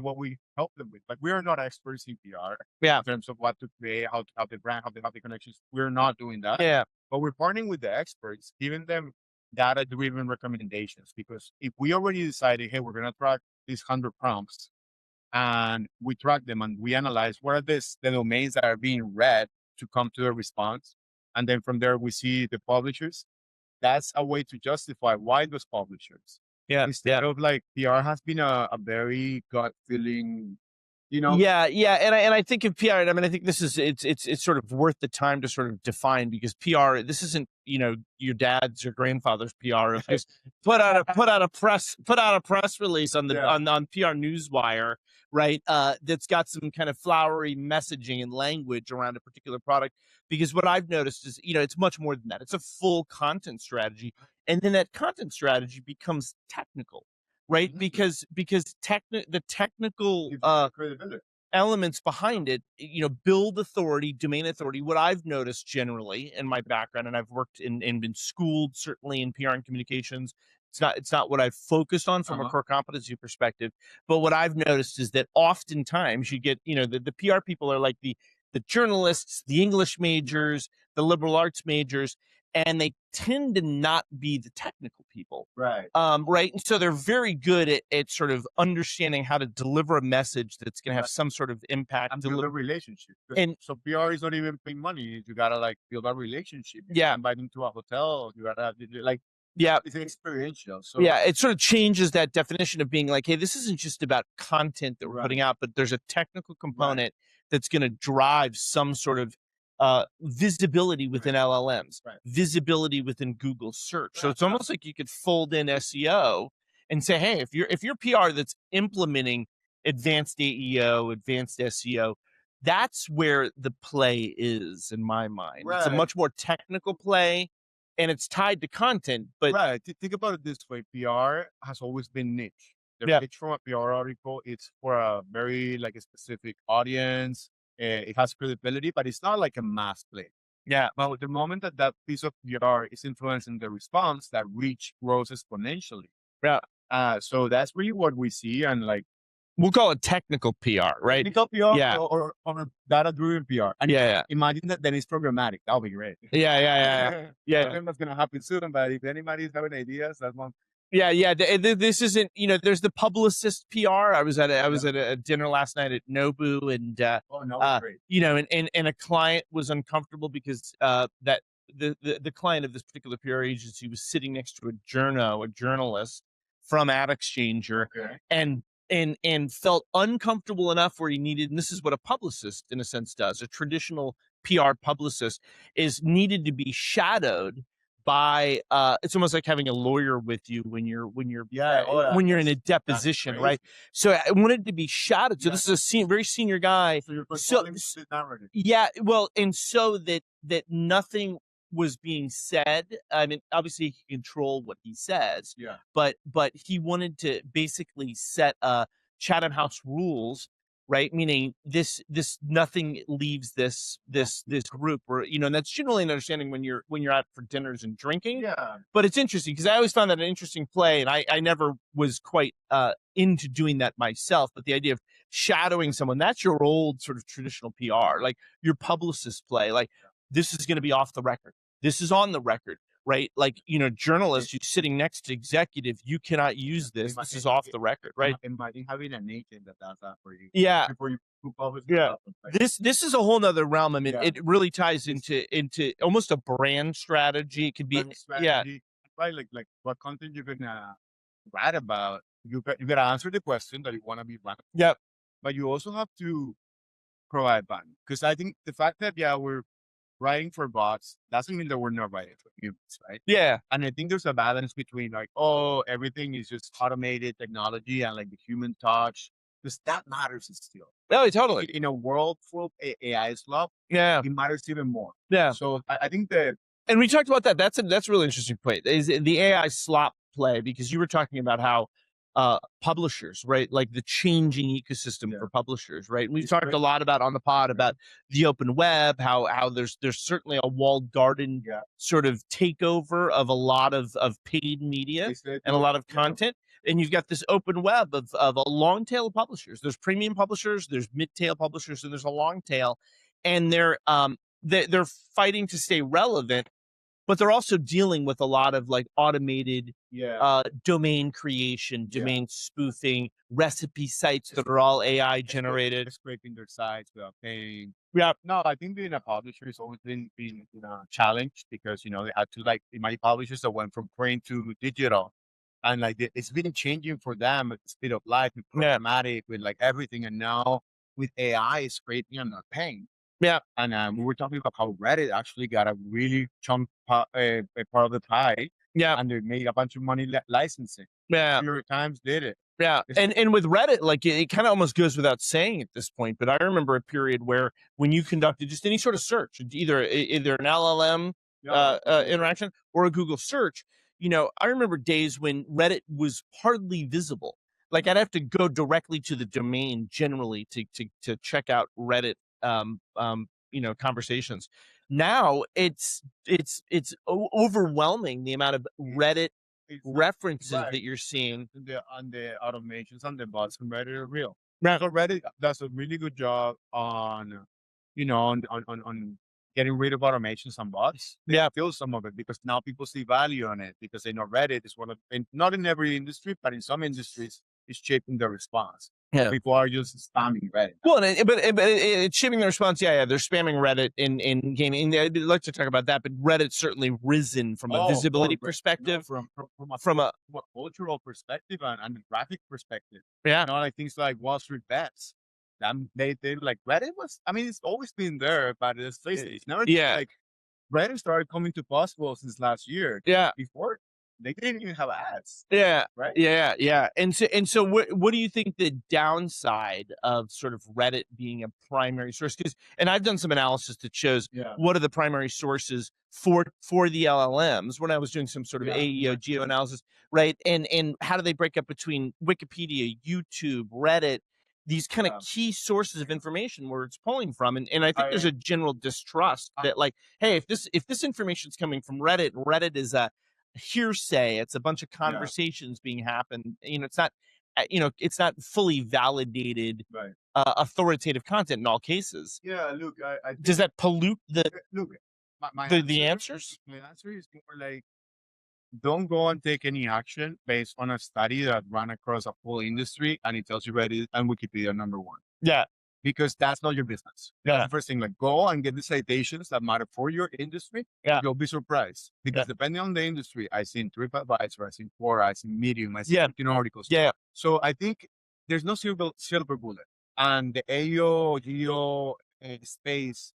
what we help them with, like, we are not experts in PR. Yeah. In terms of what to create, how to have the brand, how to have the connections. We're not doing that. Yeah. But we're partnering with the experts, giving them data-driven recommendations, because if we already decided, hey, we're going to track these 100 prompts, and we track them and we analyze what are the domains that are being read to come to a response, and then from there we see the publishers, that's a way to justify why those publishers. Yeah. Instead of like, PR has been a very gut feeling, Yeah. And I think of PR, I mean, I think this is, it's sort of worth the time to sort of define, because PR, this isn't, your dad's or grandfather's PR. Of just put out a press release on the on PR Newswire, right? That's got some kind of flowery messaging and language around a particular product. Because what I've noticed is, it's much more than that. It's a full content strategy, and then that content strategy becomes technical. Right, because the technical elements behind it, build authority, domain authority. What I've noticed generally in my background, and I've worked and been schooled certainly in PR and communications. It's not what I've focused on from a core competency perspective. But what I've noticed is that oftentimes you get, the PR people are like the journalists, the English majors, the liberal arts majors, and they tend to not be the technical people. Right. Right. And so they're very good at sort of understanding how to deliver a message that's going to have some sort of impact. And build a relationship. And so PR is not even paying money. You got to like build a relationship. You invite them to a hotel. You got to like, it's experiential. So it sort of changes that definition of being like, hey, this isn't just about content that we're putting out, but there's a technical component that's going to drive some sort of visibility within LLMs, Right. visibility within Google search. So it's almost like you could fold in SEO and say, hey, if you're PR that's implementing advanced AEO, advanced SEO, that's where the play is in my mind. It's a Right. much more technical play, and it's tied to content. But Right. Think about it this way. PR has always been niche. The Yeah. pitch from a PR article, it's for a very like a specific audience. It has credibility, but it's not like a mass play. yeah, But the moment that that piece of PR is influencing the response, that reach grows exponentially. yeah, So that's really what we see. And like we'll call it technical PR, right? technical PR Yeah. or data-driven PR. And Yeah, imagine that then it's programmatic. That'll be great. yeah. I think that's gonna happen soon. But if anybody's having ideas, that's one. Yeah. This isn't, there's the publicist PR. I was at a dinner last night at Nobu, and Oh no, great. and a client was uncomfortable because that the client of this particular PR agency was sitting next to a journalist from AdExchanger, Okay. and felt uncomfortable enough where he needed, and this is what a publicist in a sense does, a traditional PR publicist is needed to be shadowed by it's almost like having a lawyer with you when you're when you're in a deposition, right? So I wanted to be shadowed. So this is a very senior guy. So you're So- controlling the narrative. Yeah, well, and so that nothing was being said. I mean, obviously he can control what he says, Yeah. but he wanted to basically set Chatham House rules, right? Meaning this nothing leaves this group, or and that's generally an understanding when you're out for dinners and drinking. Yeah. But it's interesting because I always found that an interesting play, and I never was quite into doing that myself. But the idea of shadowing someone, that's your old sort of traditional PR, like your publicist play, like this is going to be off the record. This is on the record, right? Like, journalists, you're sitting next to executive, you cannot use this. This is off the record, right? Imagine having an agent that does that for you. Yeah. Before you publish. Yeah. This is a whole nother realm. I mean, Yeah. it really ties into almost a brand strategy. It could be, Strategy, right? Like what content you're gonna write about. You gotta answer the question that you want to be writing. Yep. But you also have to provide value, because I think the fact that we're writing for bots doesn't mean that we're not writing for humans, right? Yeah. And I think there's a balance between like, everything is just automated technology and like the human touch, because that matters still. Oh, totally. In a world full of AI stuff, Yeah. it matters even more. Yeah. So I think that And we talked about that. That's a really interesting point. Is the AI slop play, because you were talking about how publishers, right? Like the changing ecosystem for publishers, right? We've talked a lot about on the pod about the open web, how there's certainly a walled garden sort of takeover of a lot of paid media and a lot of content. And you've got this open web of a long tail of publishers. There's premium publishers, there's mid-tail publishers, and there's a long tail. And they're fighting to stay relevant, but they're also dealing with a lot of like automated domain creation, domain spoofing, recipe sites that are all AI generated. Scraping their sites without paying. Yeah. No, I think being a publisher has always been challenged, because they had to, like, my publishers that went from print to digital, and like it's been changing for them at the speed of light, with programmatic, with like everything, and now with AI scraping and not paying. Yeah. And we were talking about how Reddit actually got a really chunk a part of the pie. Yeah. And they made a bunch of money licensing. Yeah. New York Times did it. Yeah. And with Reddit, like it kind of almost goes without saying at this point, but I remember a period where when you conducted just any sort of search, either an LLM interaction or a Google search, I remember days when Reddit was hardly visible. Like I'd have to go directly to the domain generally to check out Reddit conversations. Now it's overwhelming the amount of Reddit references that you're seeing. On the automations and the bots from Reddit are real. Right. So Reddit does a really good job on getting rid of automations and bots. They kill some of it because now people see value on it, because they know Reddit is one of, and not in every industry, but in some industries, it's shaping the response. Yeah. People are just spamming Reddit. Well, but it's shipping the response. Yeah, they're spamming Reddit in gaming. I'd like to talk about that, but Reddit's certainly risen from a visibility perspective, from a cultural perspective and a graphic perspective. Yeah, like things like Wall Street Bets. They like Reddit was. I mean, it's always been there, but it's never Yeah. like Reddit started coming to possible since last year. Yeah. Before they didn't even have ads. Yeah. Right. Yeah. And so what do you think the downside of sort of Reddit being a primary source? And I've done some analysis that shows what are the primary sources for the LLMs when I was doing some sort of AEO geo analysis, right? And how do they break up between Wikipedia, YouTube, Reddit, these kind of key sources of information where it's pulling from? And I think there's a general distrust that, like, hey, if this information is coming from Reddit, and Reddit is a hearsay, it's a bunch of conversations being happened, it's not it's not fully validated authoritative content in all cases. Look, I Does that pollute the look the answers? My answer is more like, don't go and take any action based on a study that ran across a whole industry and it tells you Reddit and Wikipedia number one. Yeah. Because that's not your business. That's the first thing. Like, go and get the citations that matter for your industry. Yeah. You'll be surprised. Because depending on the industry, I've seen TripAdvisor, I've seen Quora, I've seen Medium, I've seen articles. Yeah. So I think there's no silver bullet. And the AO, GEO space,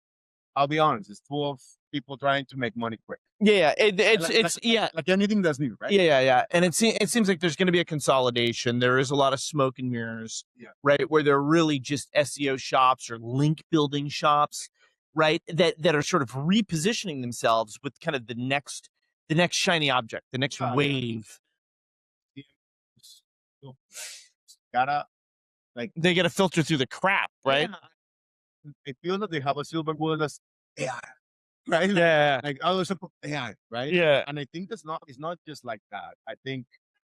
I'll be honest, it's full of people trying to make money quick. It's like anything that's new, right? Yeah. And it seems like there's going to be a consolidation. There is a lot of smoke and mirrors, right? Where they're really just SEO shops or link building shops, right? That are sort of repositioning themselves with kind of the next shiny object, the next wave. They gotta filter through the crap, right? I feel that they have a silver bullet that's AI. Right? Like, oh, it's AI, right? Yeah. And I think it's not just like that. I think,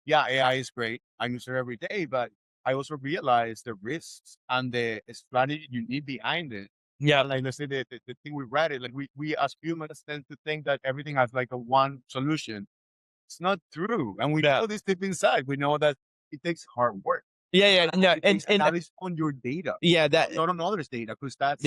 AI is great. I use it every day, but I also realize the risks and the strategy you need behind it. Yeah. Like, let's say the thing we read it, like we as humans tend to think that everything has like a one solution. It's not true. And we know this deep inside. We know that it takes hard work. Yeah. No, and that is on your data. Yeah. That not on others' data, because that's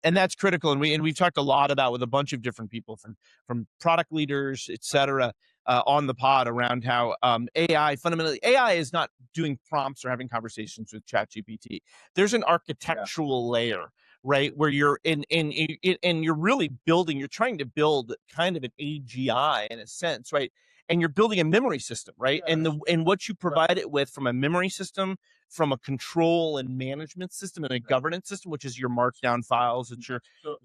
and that's critical. And we've talked a lot about with a bunch of different people from product leaders, et cetera, on the pod around how AI is not doing prompts or having conversations with ChatGPT. There's an architectural layer, right, where you're and you're really building. You're trying to build kind of an AGI in a sense, right? And you're building a memory system, right? And what you provide it with from a memory system, from a control and management system, and a governance system, which is your markdown files, and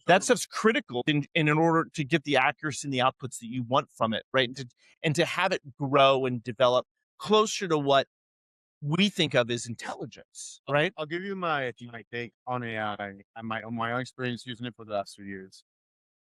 that stuff's critical in order to get the accuracy and the outputs that you want from it, right? And to have it grow and develop closer to what we think of as intelligence, right? I'll give you my take on AI and my own experience using it for the last 2 years.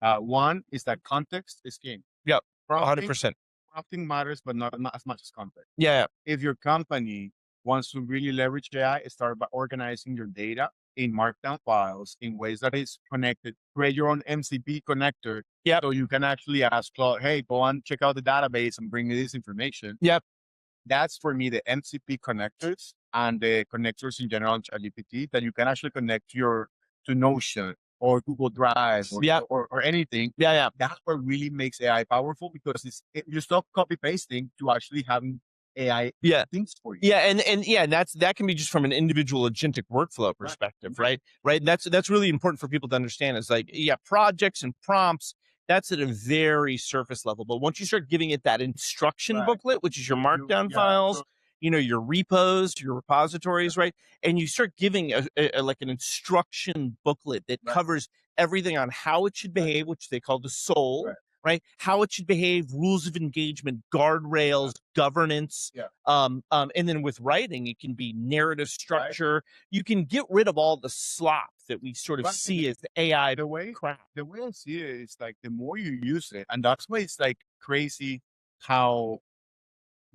One is that context is king. Yep, 100%. Prompting matters, but not as much as context. Yeah. If your company wants to really leverage AI, start by organizing your data in markdown files in ways that is connected. Create your own MCP connector. Yep. So you can actually ask Claude, hey, go and check out the database and bring me this information. Yep. That's for me the MCP connectors and the connectors in general on ChatGPT that you can actually connect to Notion or Google Drive or anything. Yeah. That's what really makes AI powerful, because you stop copy pasting to actually having AI things for you. Yeah, and that can be just from an individual agentic workflow perspective, right? And that's really important for people to understand. Is like, projects and prompts, that's at a very surface level. But once you start giving it that instruction booklet, which is your markdown files, your repos, your repositories, right? And you start giving like an instruction booklet that covers everything on how it should behave, which they call the soul, right? How it should behave, rules of engagement, guardrails, governance. And then with writing, it can be narrative structure. You can get rid of all the slop that we sort of see as the AI crap. The way I see it is like, the more you use it, and that's why it's like crazy how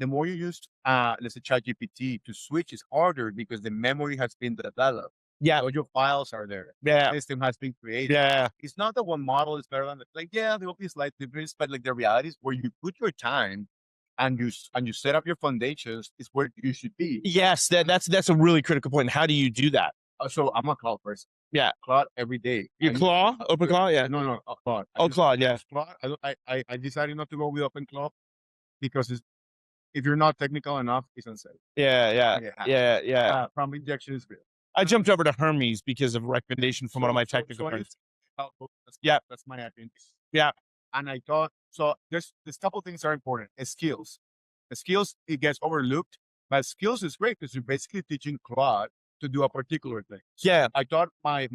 the more you use, let's say ChatGPT, to switch is harder because the memory has been developed. Yeah. So your files are there. Yeah. The system has been created. Yeah. It's not that one model is better than there will be slight difference, but like the reality is where you put your time and you set up your foundations is where you should be. Yes, that's a really critical point. How do you do that? So I'm a Claude person. Yeah. Claude every day. Open Claude? Yeah. No, Claude. Claude, yeah. Claude, I decided not to go with Open Claude because if you're not technical enough, it's unsafe. Yeah. Prompt injection is real. I jumped over to Hermes because of a recommendation from one of my technical friends. Yeah. That's my opinion. Yeah. And I thought, so there's couple things are important. Skills. The skills, it gets overlooked, but skills is great because you're basically teaching Claude to do a particular thing. So Yeah. I taught my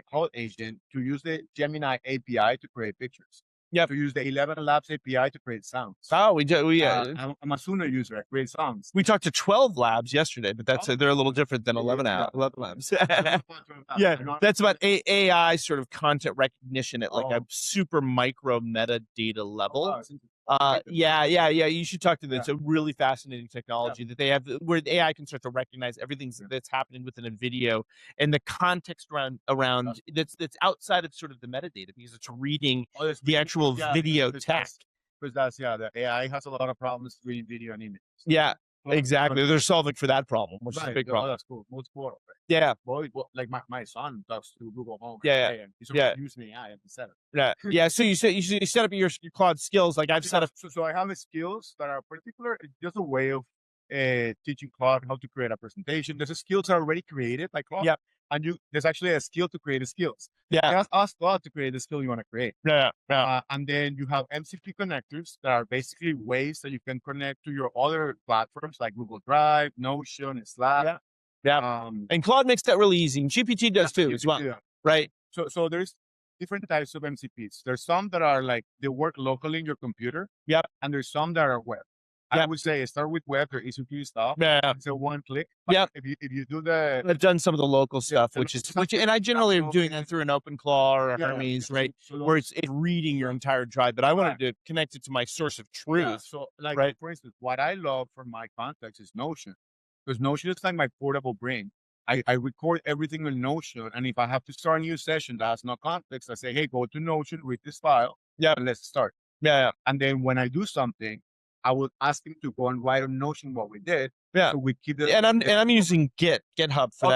Claude agent to use the Gemini API to create pictures. Yeah. To use the 11 Labs API to create sounds. Oh, we do. I'm a Sooner user. I create sounds. We talked to 12 labs yesterday, but they're a little different than 11 labs. Yeah, that's about AI sort of content recognition at like a super micro metadata level. Yeah. You should talk to them. It's a really fascinating technology that they have, where the AI can start to recognize everything that's happening within a video and the context around that's outside of sort of the metadata, because it's reading the actual video text. Because the AI has a lot of problems reading video and images. Yeah, exactly. They're solving for that problem, which is a big problem. That's cool. Most cool. Yeah. Boy, like my son talks to Google Home. Yeah. And he's using AI at the setup. Yeah. So you set up your Claude skills. Like I've set up. So I have skills that are particular. It's just a way of teaching Claude how to create a presentation. There's skills that are already created by Claude. Yep. And there's actually a skill to create the skills. Yeah. Ask Claude to create the skill you want to create. Yeah. And then you have MCP connectors that are basically ways that you can connect to your other platforms like Google Drive, Notion, and Slack. Yeah. And Claude makes that really easy. And GPT does too as well. Right. So there's different types of MCPs. There's some that are like they work locally in your computer. Yep. And there's some that are web. I would say start with web. They're easy to use stuff. Yeah. It's a one click. Yeah. If you do the, I've done some of the local stuff, and I generally am doing that through an OpenClaw or a Hermes, right? Where it's reading your entire drive. But I wanted to connect it to my source of truth. Yeah. So for instance, what I love for my context is Notion, because Notion is like my portable brain. I record everything in Notion, and if I have to start a new session that has no context, I say, hey, go to Notion, read this file, and let's start. Yeah. And then when I do something, I would ask him to go and write on Notion what we did. Yeah. So we keep it. And I'm using GitHub for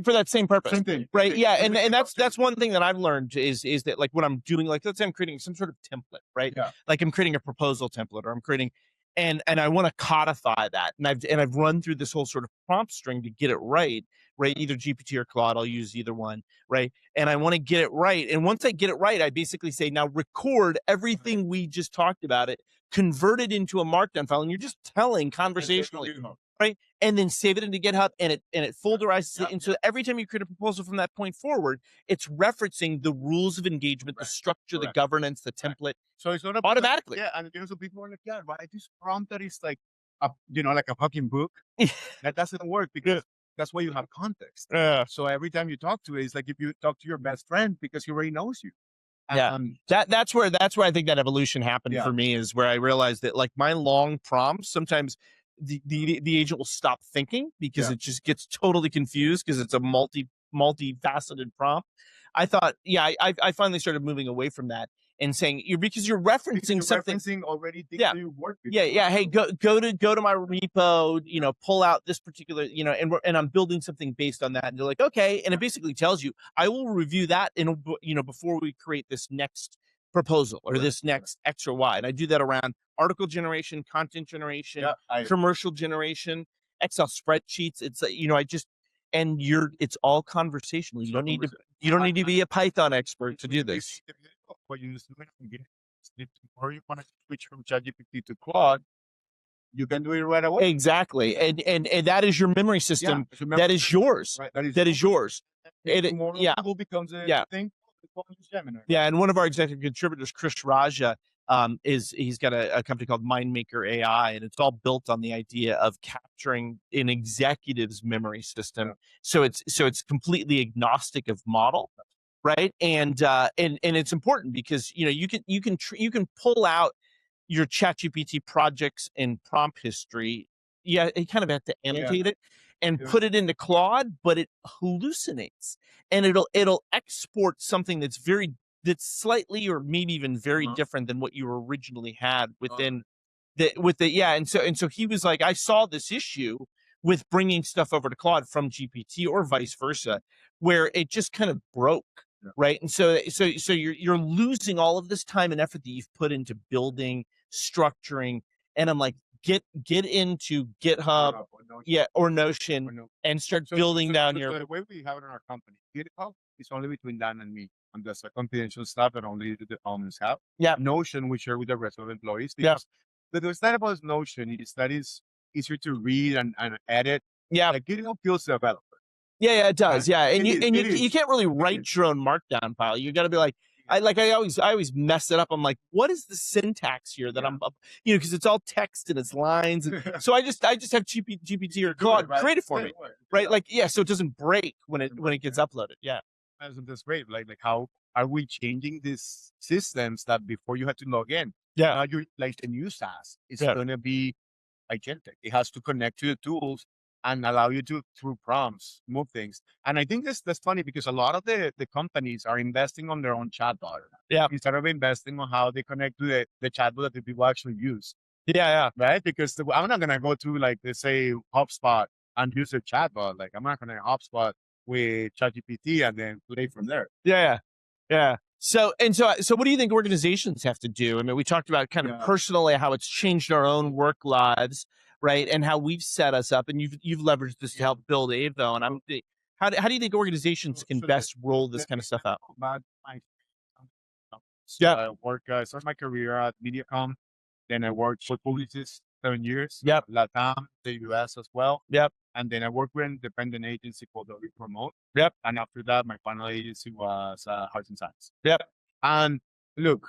for that same purpose. Same thing. Right. Yeah. And that's one thing that I've learned is that like when I'm doing, like, let's say I'm creating some sort of template, right? Yeah. Like I'm creating a proposal template, or I'm creating, and I want to codify that. And I've run through this whole sort of prompt string to get it right. Either GPT or Claude, I'll use either one. Right. And I want to get it right. And once I get it right, I basically say, now record everything we just talked about it, convert it into a markdown file, and you're just telling conversationally, right? And then save it into GitHub, and it folderizes it. And so every time you create a proposal from that point forward, it's referencing the rules of engagement, the structure, the governance, the template. So it's not automatically. Yeah, and so people are like, yeah, right, this prompt that is like like a fucking book. That doesn't work because that's why you have context. So every time you talk to it, it's like if you talk to your best friend because he already knows you. Yeah, that's where I think that evolution happened for me, is where I realized that like my long prompts, sometimes the agent will stop thinking because it just gets totally confused because it's a multifaceted prompt. I thought, I finally started moving away from that and saying because you're referencing something. Referencing already things that you work with. Hey, go to my repo, pull out this particular, and I'm building something based on that. And they're like, okay. And it basically tells you, I will review that before we create this next proposal or this next X or Y. And I do that around article generation, content generation, commercial generation, Excel spreadsheets. It's, it's all conversational. You don't need to be a Python expert to do this. What you use, or you want to switch from ChatGPT to Claude, you can do it right away. Exactly, and that is your memory system. That is yours. Right. That is yours. Google becomes a thing. Yeah, and one of our executive contributors, Chris Raja, he's got a company called MindMaker AI, and it's all built on the idea of capturing an executive's memory system. So it's completely agnostic of model. Right. And it's important because, you can pull out your ChatGPT projects and prompt history. Yeah. You kind of have to annotate it and put it into Claude, but it hallucinates, and it'll export something that's slightly, or maybe even very different than what you originally had within And so he was like, I saw this issue with bringing stuff over to Claude from GPT or vice versa, where it just kind of broke. Right. And so you're losing all of this time and effort that you've put into building, structuring. And I'm like, get into GitHub, or Notion, and start building down your. The way we have it in our company, GitHub is only between Dan and me, and that's a confidential stuff that only the owners have. Yeah. Notion we share with the rest of the employees. Yeah. Because the thing about Notion is that it's easier to read and edit. Yeah. Like GitHub feels developer. Yeah, it does. Yeah, and It you can't really write your own markdown file. You got to be like, I always mess it up. I'm like, what is the syntax here that I'm, because it's all text and it's lines. And so I just have GPT or Claude create it for me, right? Like, so it doesn't break when it gets uploaded. Yeah, that's great. Like how are we changing these systems that before you had to log in? Yeah, now you're like the new SaaS. It's going to be Agentic. It has to connect to the tools and allow you to, through prompts, move things. And I think that's funny because a lot of the companies are investing on their own chatbot. Yeah. Instead of investing on how they connect to the chatbot that the people actually use. Yeah. Right? Because I'm not going to go to, like, they say HubSpot and use a chatbot. Like, I'm not going to HubSpot with ChatGPT and then play from there. Yeah. So what do you think organizations have to do? I mean, we talked about kind of personally how it's changed our own work lives, right? And how we've set us up, and you've leveraged this to help build Avo. And how do you think organizations can best roll this kind of stuff out? I started my career at Mediacom. Then I worked for Publicis 7 years. Yep. Latam, the US as well. Yep. And then I worked with an independent agency called Promote. Yep. And after that, my final agency was Hearts and Science. Yep. And look,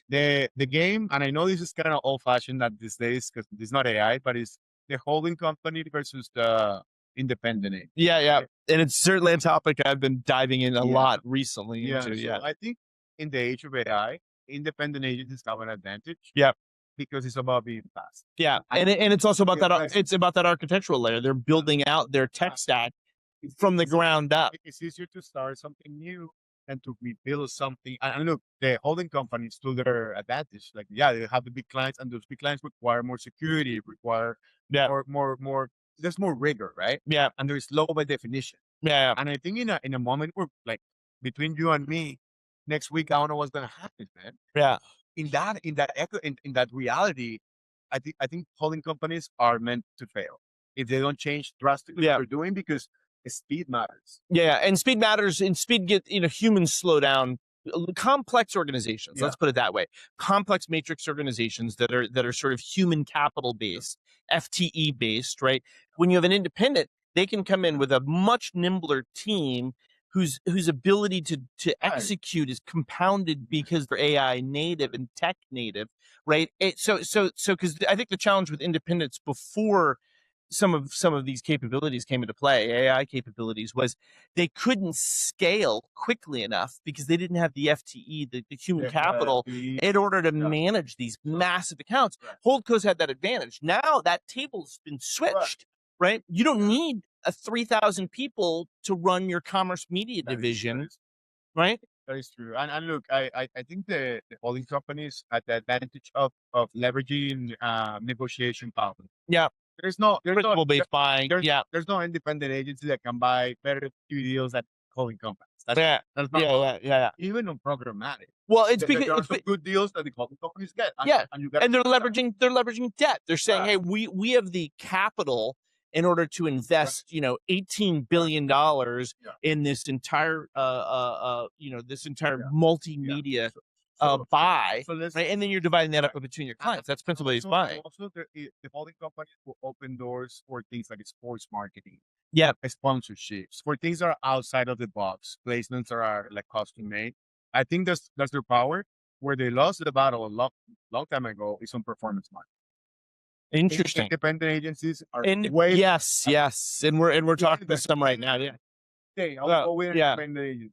the game, and I know this is kind of old fashioned at these days because it's not AI, but it's the holding company versus the independent agency. Yeah. And it's certainly a topic I've been diving in a lot recently. So I think in the age of AI, independent agencies have an advantage. Yep. Because it's about being fast. Yeah. And it's also about that. It's about that architectural layer. They're building out their tech stack from the ground up. It's easier to start something new than to rebuild something. And look, the holding companies to their advantage. Like, they have the big clients, and those big clients require more security, require more. There's more rigor, right? Yeah. And there's law by definition. Yeah. And I think in a moment where, like, between you and me, next week I don't know what's gonna happen, man. Yeah. In that reality, I think holding companies are meant to fail if they don't change drastically what they're doing, because speed matters. Yeah, and speed matters, and speed humans slow down. Complex organizations, let's put it that way. Complex matrix organizations that are sort of human capital based, FTE based, right? When you have an independent, they can come in with a much nimbler team whose ability to execute is compounded because they're AI native and tech native, right? So because I think the challenge with independence before some of these capabilities came into play, AI capabilities, was they couldn't scale quickly enough because they didn't have the FTE, the human capital, in order to manage these massive accounts. Holdcos had that advantage. Now that table's been switched, right? You don't need 3,000 people to run your commerce media division, right? That is true. And look, I think the holding companies had the advantage of leveraging negotiation power. Yeah. There's no principle-based buying. There's no independent agency that can buy better deals than holding companies. That's not even on programmatic. Well, it's there because are some good deals that the holding companies get. And they're leveraging debt. They're saying, hey, we have the capital in order to invest, $18 billion in this entire, multimedia buy, right? And then you're dividing that up between your clients. That's principle-based buying. Also, the holding companies will open doors for things like sports marketing, sponsorships, for things that are outside of the box, placements that are like custom made. I think that's their power. Where they lost the battle a long time ago is on performance marketing. Interesting. Independent agencies are yes, and we're talking to some right now.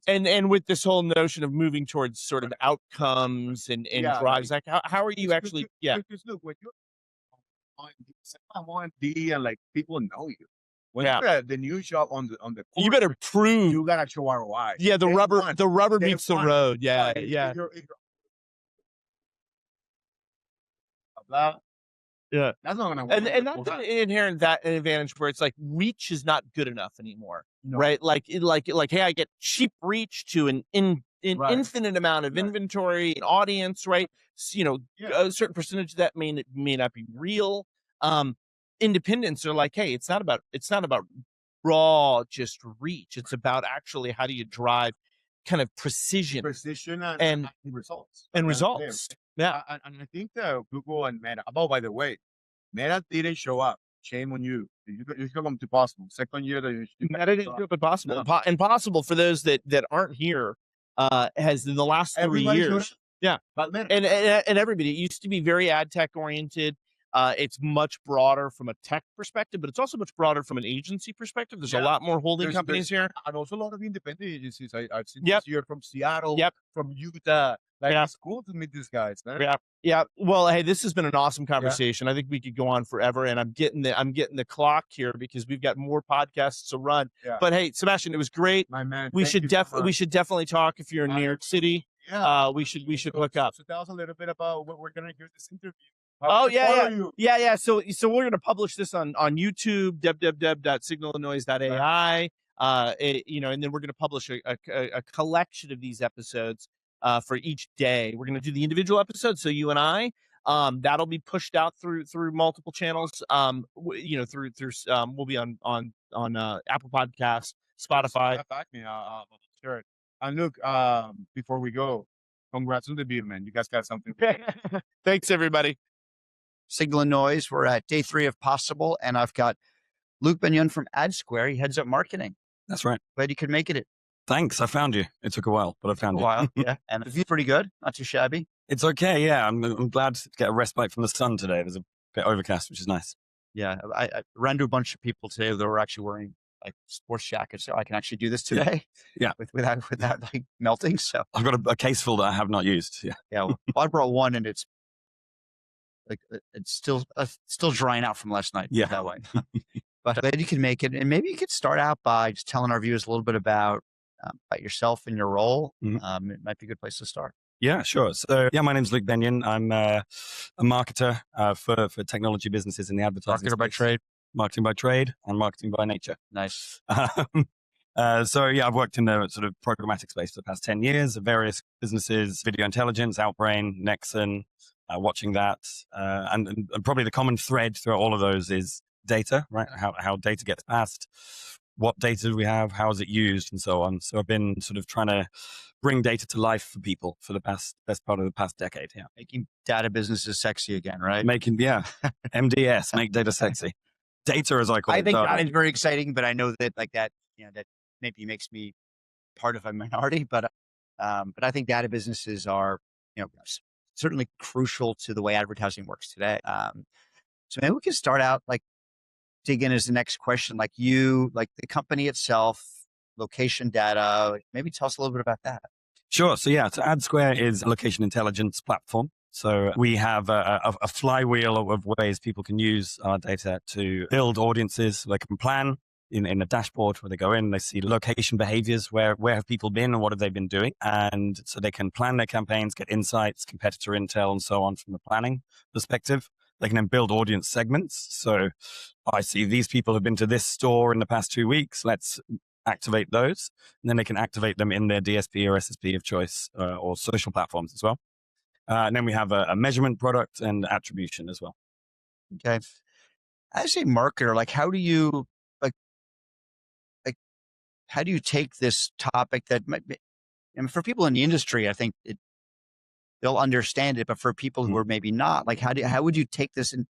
And with this whole notion of moving towards sort of outcomes and drives, like how are you actually? Because look, when you're on D and like people know you. When you're at the new job on the corner, you better prove you gotta show ROI. Yeah, the rubber meets the road. Yeah. That's not gonna work. And that's an inherent advantage where it's like reach is not good enough anymore, right? Like, hey, I get cheap reach to an infinite amount of inventory and audience, right? A certain percentage of that may not be real. Independents are like, hey, it's not about raw just reach. It's about actually how do you drive kind of precision and results. and results. Yeah. And I think that Google and Meta, oh, by the way, Meta didn't show up. Shame on you. You come to possible. Second year that you Meta didn't show up Impossible. No. Impossible for those that aren't here, has in the last 3 Everybody showed years. up. Yeah. But Meta. And everybody, it used to be very ad tech oriented. It's much broader from a tech perspective, but it's also much broader from an agency perspective. There's a lot more holding companies here. And also a lot of independent agencies. I've seen Yep. this year from Seattle, Yep. from Utah. Like, Yeah. it's cool to meet these guys, man. Yeah. Yeah. Well, hey, this has been an awesome conversation. I think we could go on forever, and I'm getting the clock here because we've got more podcasts to run. Yeah. But hey, Sebastian, it was great. My man. We thank should you so much. we should definitely talk if you're in New York City. Yeah. We should hook up. So tell us a little bit about what we're gonna hear this interview. Oh, yeah, Follow yeah. you. Yeah. So we're gonna publish this on YouTube, www.signalandnoise.ai. And then we're gonna publish a collection of these episodes for each day. We're gonna do the individual episodes. So you and I, that'll be pushed out through multiple channels. We'll be on Apple Podcasts, Spotify. Back me. I'll share it. And look, before we go, congrats on the deal, man. You guys got something. Thanks, everybody. Signal and Noise. We're at day 3 of Possible, and I've got Luke Benyon from AdSquare. He heads up marketing. That's right. Glad you could make it. Thanks. I found you. It took a while, but I found you. A while, yeah. And the view's pretty good. Not too shabby. It's okay. Yeah. I'm glad to get a respite from the sun today. There's a bit overcast, which is nice. Yeah. I ran into a bunch of people today that were actually wearing like sports jackets, so I can actually do this today. Yeah. Without like melting. So I've got a case full that I have not used. Yeah. yeah. Well, I brought one, and it's like it's still drying out from last night. Yeah. That way. But glad you can make it, and maybe you could start out by just telling our viewers a little bit about yourself and your role. Mhm. It might be a good place to start. Yeah, sure. So yeah, my name's Luke Benyon. I'm a marketer for technology businesses in the advertising Marketer by space. trade. Marketing by trade and marketing by nature. Nice. So yeah, I've worked in the sort of programmatic space for the past 10 years of various businesses, video intelligence, Outbrain, Nexon, watching that. And probably the common thread through all of those is data, right? How data gets passed, what data do we have, how is it used, and so on. So I've been sort of trying to bring data to life for people for the best part of the past decade. Yeah. Making data businesses sexy again, right? MDS, make data sexy. Data, as I call it. I think that is very exciting, but I know that that maybe makes me part of a minority, but I think data businesses are, certainly crucial to the way advertising works today. So maybe we can start out, dig in as the next question, the company itself, location data, maybe tell us a little bit about that. Sure. So AdSquare is a location intelligence platform. So we have a flywheel of ways people can use our data to build audiences. They can plan in a dashboard where they go in, they see location behaviors, where have people been and what have they been doing. And so they can plan their campaigns, get insights, competitor intel, and so on from a planning perspective. They can then build audience segments. So I see these people have been to this store in the past 2 weeks. Let's activate those. And then they can activate them in their DSP or SSP of choice, or social platforms as well. And then we have a measurement product and attribution as well. Okay. As a marketer, how do you how do you take this topic that might be, and for people in the industry, I think they'll understand it, but for people who are maybe not, how would you take this? And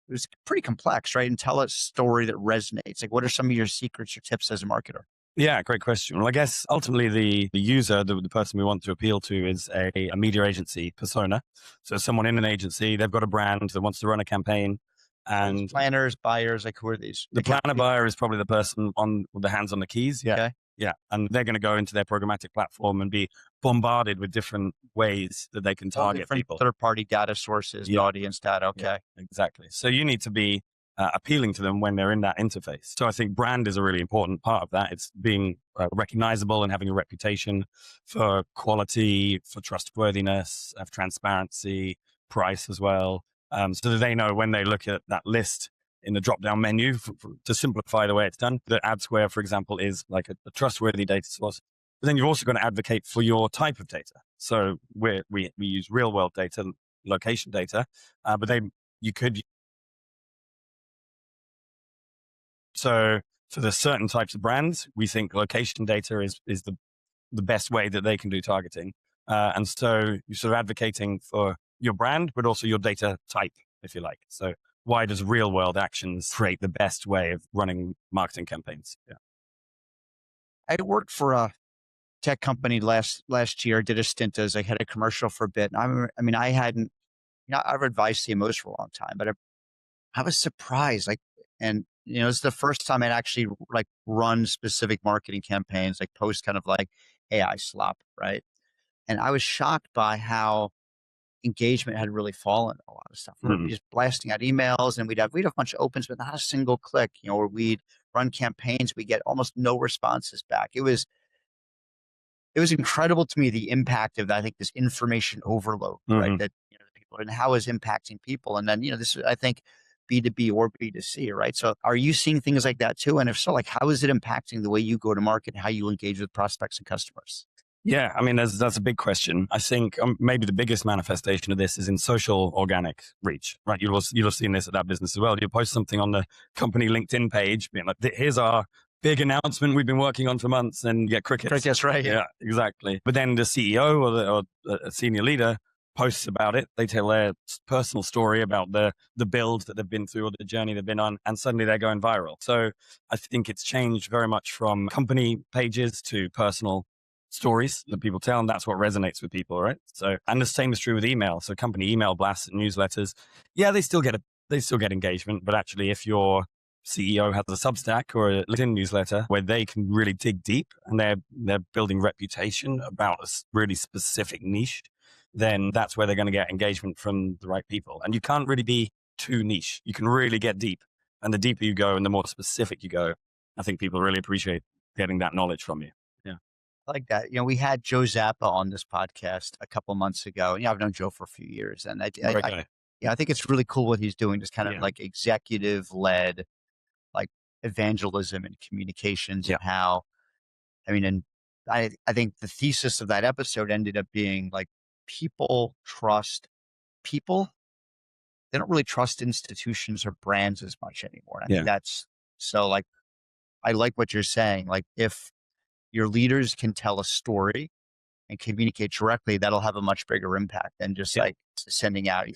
it was pretty complex, right? And tell a story that resonates. What are some of your secrets or tips as a marketer? Yeah, great question. Well, I guess ultimately the user, the person we want to appeal to is a media agency persona. So someone in an agency, they've got a brand that wants to run a campaign. And planners, buyers, who are these? The planner buyer is probably the person with the hands on the keys. Yeah. Okay. Yeah. And they're going to go into their programmatic platform and be bombarded with different ways that they can target people. Third-party data sources, the audience data. Okay. Yeah, exactly. So you need to be appealing to them when they're in that interface. So I think brand is a really important part of that. It's being recognizable and having a reputation for quality, for trustworthiness, of transparency, price as well. So that they know when they look at that list in the drop-down menu, to simplify the way it's done, that AdSquare, for example, is like a trustworthy data source. But then you've also got to advocate for your type of data. So we use real-world data, location data, but you could So for the certain types of brands, we think location data is the best way that they can do targeting. And so you're sort of advocating for your brand, but also your data type, if you like. So why does real world actions create the best way of running marketing campaigns? Yeah. I worked for a tech company last year, did a stint as I had a commercial for a bit. And I hadn't, I've advised CMOs for a long time, but I was surprised. And it's the first time I'd actually run specific marketing campaigns, like post kind of like AI slop, right? And I was shocked by how engagement had really fallen a lot of stuff. We were just blasting out emails, and we'd have a bunch of opens, but not a single click, or we'd run campaigns, we get almost no responses back. It was incredible to me, the impact of, I think, this information overload, right? That, people, and how is impacting people. And then, this is, I think, B2B or B2C, right? So are you seeing things like that too? And if so, how is it impacting the way you go to market, how you engage with prospects and customers? Yeah, I mean, that's a big question. I think maybe the biggest manifestation of this is in social organic reach, right? You'll have seen this at that business as well. You post something on the company LinkedIn page, being like, here's our big announcement we've been working on for months, and you get crickets. Crickets, right? Yeah, exactly. But then the CEO or a senior leader posts about it. They tell their personal story about the build that they've been through or the journey they've been on, and suddenly they're going viral. So I think it's changed very much from company pages to personal stories that people tell, and that's what resonates with people, right? So, and the same is true with email. So company email blasts and newsletters, yeah, they still get engagement, but actually if your CEO has a Substack or a LinkedIn newsletter where they can really dig deep and they're building reputation about a really specific niche, then that's where they're going to get engagement from the right people. And you can't really be too niche. You can really get deep, and the deeper you go and the more specific you go, I think people really appreciate getting that knowledge from you. Yeah. I like that. We had Joe Zappa on this podcast a couple months ago. I've known Joe for a few years, and I think it's really cool what he's doing, just kind of like executive led, like evangelism and communications, and how, and I think the thesis of that episode ended up being like, people trust people. They don't really trust institutions or brands as much anymore. I think that's so, like, I like what you're saying. Like, if your leaders can tell a story and communicate directly, that'll have a much bigger impact than just like sending out.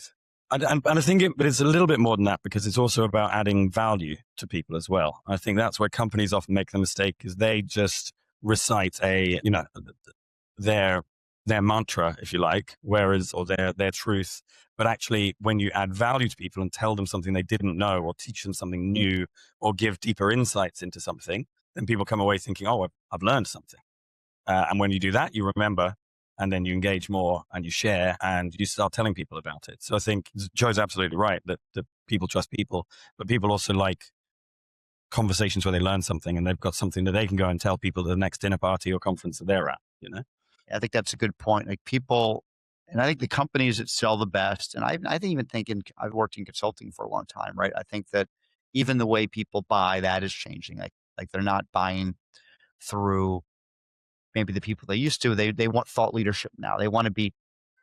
And I think it's a little bit more than that, because it's also about adding value to people as well. I think that's where companies often make the mistake, is they just recite their mantra, if you like, or their truth. But actually, when you add value to people and tell them something they didn't know, or teach them something new, or give deeper insights into something, then people come away thinking, oh, I've learned something. And when you do that, you remember, and then you engage more and you share and you start telling people about it. So I think Joe's absolutely right that people trust people, but people also like conversations where they learn something and they've got something that they can go and tell people at the next dinner party or conference that they're at, I think that's a good point. Like, people, and I think the companies that sell the best, and I even think I've worked in consulting for a long time, right? I think that even the way people buy, that is changing. Like they're not buying through maybe the people they used to. They want thought leadership now. They want to be,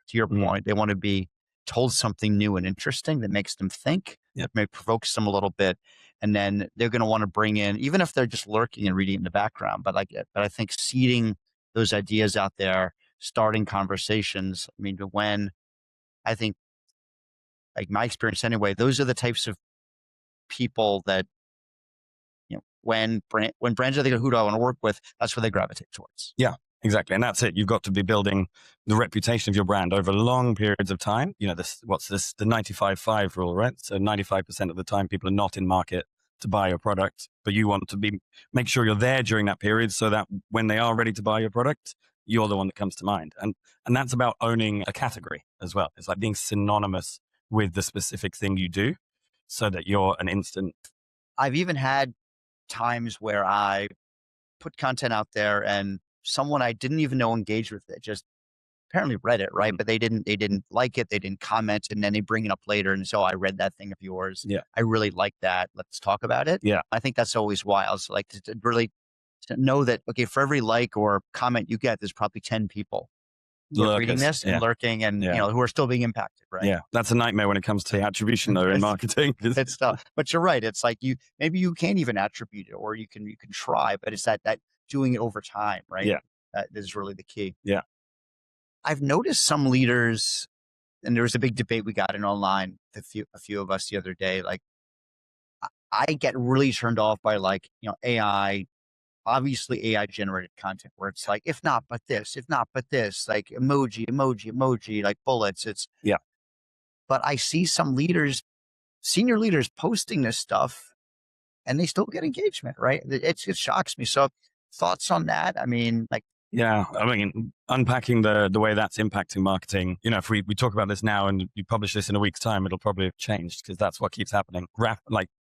to your point, they want to be told something new and interesting that makes them think, that may provoke them a little bit. And then they're going to want to bring in, even if they're just lurking and reading in the background, but I think seeding those ideas out there, starting conversations. When I think, like, my experience anyway, those are the types of people that, when brands are thinking, who do I want to work with? That's what they gravitate towards. Yeah, exactly. And that's it. You've got to be building the reputation of your brand over long periods of time. The 95-5 rule, right? So 95% of the time people are not in market to buy your product, but you want to make sure you're there during that period, so that when they are ready to buy your product, you're the one that comes to mind. And that's about owning a category as well. It's like being synonymous with the specific thing you do, so that you're an instant. I've even had times where I put content out there and someone I didn't even know engaged with it, just apparently read it, right? But they didn't like it, they didn't comment, and then they bring it up later and so, I read that thing of yours. Yeah. I really like that. Let's talk about it. Yeah. I think that's always wild. So, like, to really to know that, okay, for every like or comment you get, there's probably 10 people who are reading Lurkers, this and lurking and, Yeah. who are still being impacted, right? Yeah, that's a nightmare when it comes to attribution though in marketing. It's tough. But you're right. It's like maybe you can't even attribute it, or you can try, but it's that doing it over time, right? Yeah. That is really the key. Yeah. I've noticed some leaders, and there was a big debate we got in online, a few of us the other day. Like, I get really turned off by AI, obviously AI generated content where it's like, if not, but this, like emoji, like bullets. But I see some leaders, senior leaders posting this stuff and they still get engagement, right? It shocks me. So thoughts on that? I mean, Yeah, I mean, unpacking the way that's impacting marketing, if we talk about this now and you publish this in a week's time, it'll probably have changed because that's what keeps happening.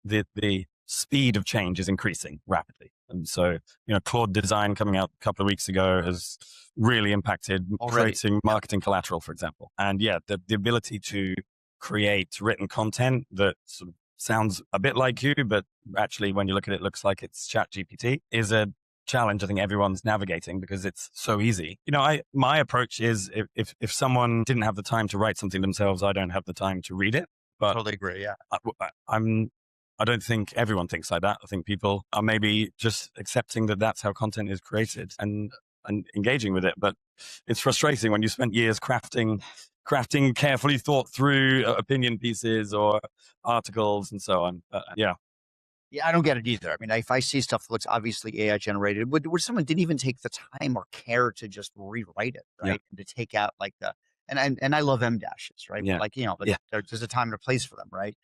The speed of change is increasing rapidly. And so, Claude Design coming out a couple of weeks ago has really impacted creating marketing collateral, for example. And the ability to create written content that sort of sounds a bit like you, but actually when you look at it, looks like it's ChatGPT is a challenge I think everyone's navigating because it's so easy. My approach is if someone didn't have the time to write something themselves, I don't have the time to read it. But totally agree. Yeah. I don't think everyone thinks like that. I think people are maybe just accepting that that's how content is created and engaging with it. But it's frustrating when you spent years crafting carefully thought through opinion pieces or articles and so on. Yeah, I don't get it either. I mean, if I see stuff that looks obviously AI generated, where someone didn't even take the time or care to just rewrite it, right? And to take out and I love M dashes, right? Yeah. There's a time and a place for them, right?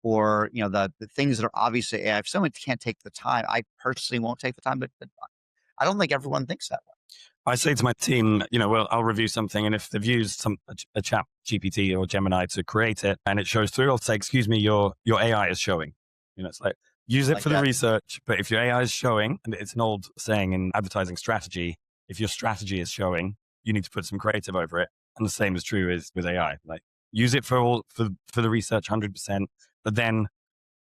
Or, the things that are obviously AI. If someone can't take the time, I personally won't take the time, but I don't think everyone thinks that way. I say to my team, I'll review something, and if they've used a chat GPT or Gemini to create it and it shows through, I'll say, excuse me, your AI is showing. It's like, use it for the research, but if your AI is showing, and it's an old saying in advertising strategy, if your strategy is showing, you need to put some creative over it. And the same is true with AI. Like, use it for the research 100%, but then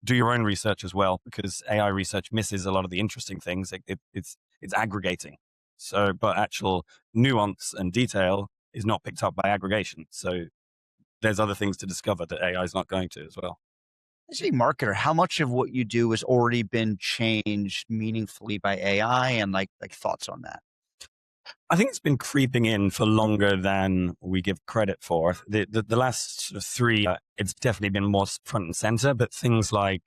do your own research as well, because AI research misses a lot of the interesting things. It's aggregating. So, but actual nuance and detail is not picked up by aggregation. So there's other things to discover that AI is not going to as well. As a marketer, how much of what you do has already been changed meaningfully by AI, and like thoughts on that? I think it's been creeping in for longer than we give credit for. The last sort of 3, it's definitely been more front and center, but things like,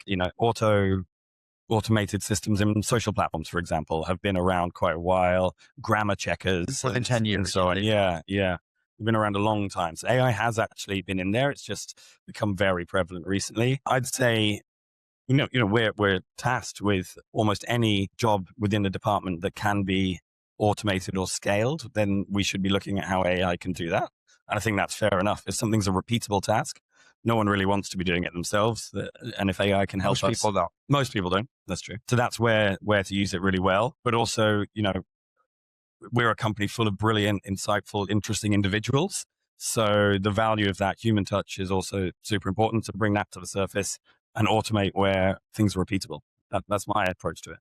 automated systems in social platforms, for example, have been around quite a while. Grammar checkers. More than 10 years. And so on. Yeah. They've been around a long time. So AI has actually been in there. It's just become very prevalent recently. I'd say, we're tasked with almost any job within the department that can be automated or scaled, then we should be looking at how AI can do that. And I think that's fair enough. If something's a repeatable task, no one really wants to be doing it themselves. And if AI can help Most people don't. Most people don't. That's true. So that's where to use it really well. But also, we're a company full of brilliant, insightful, interesting individuals. So the value of that human touch is also super important to bring that to the surface and automate where things are repeatable. That's my approach to it.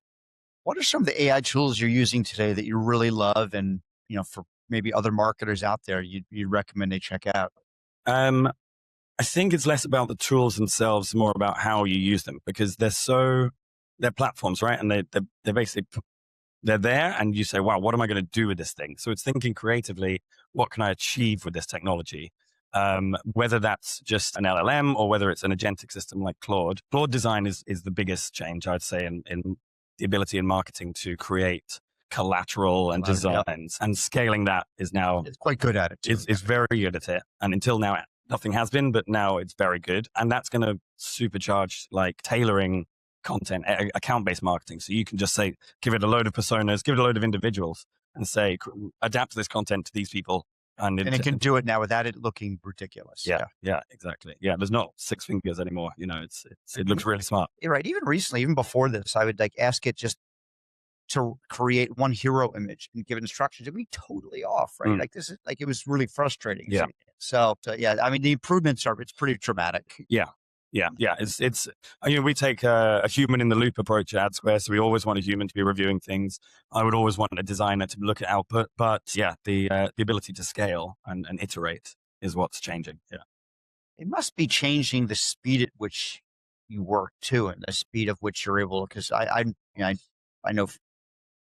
What are some of the AI tools you're using today that you really love, and for maybe other marketers out there, you'd recommend they check out? I think it's less about the tools themselves, more about how you use them, because they're platforms, right? And they're basically, they're there and you say, wow, what am I going to do with this thing? So it's thinking creatively, what can I achieve with this technology? Whether that's just an LLM or whether it's an agentic system like Claude. Claude Design is the biggest change, I'd say, in the ability in marketing to create collateral and designs, and scaling that is now, it's quite good at it. It's very good at it. And until now, nothing has been, but now it's very good. And that's going to supercharge tailoring content, account-based marketing. So you can just say, give it a load of personas, give it a load of individuals and say, adapt this content to these people. And it can do it now without it looking ridiculous. Yeah, exactly. Yeah, there's not 6 fingers anymore. It looks really smart. You're right. Even recently, even before this, I would ask it just to create one hero image and give it instructions. It'd be totally off, right? This is it was really frustrating. Yeah. So I mean, the improvements it's pretty dramatic. Yeah. Yeah. We take a human in the loop approach at AdSquare, so we always want a human to be reviewing things. I would always want a designer to look at output, but yeah, the ability to scale and iterate is what's changing. Yeah. It must be changing the speed at which you work too, and the speed of which you're able. Because I know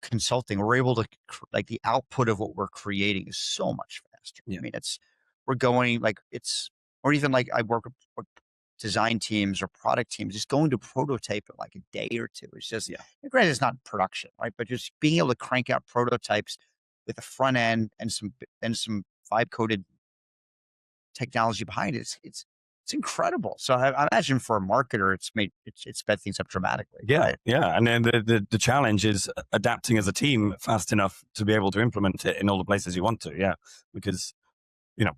consulting, we're able to like the output of what we're creating is so much faster. Yeah. I mean, we're going like or even like I work with design teams or product teams, just going to prototype in like a day or two. It's just, granted, it's not production, right? But just being able to crank out prototypes with a front end and some vibe coded technology behind it, it's incredible. So I imagine for a marketer, it's sped things up dramatically. Yeah, right? yeah. And then the challenge is adapting as a team fast enough to be able to implement it in all the places you want to. Yeah, because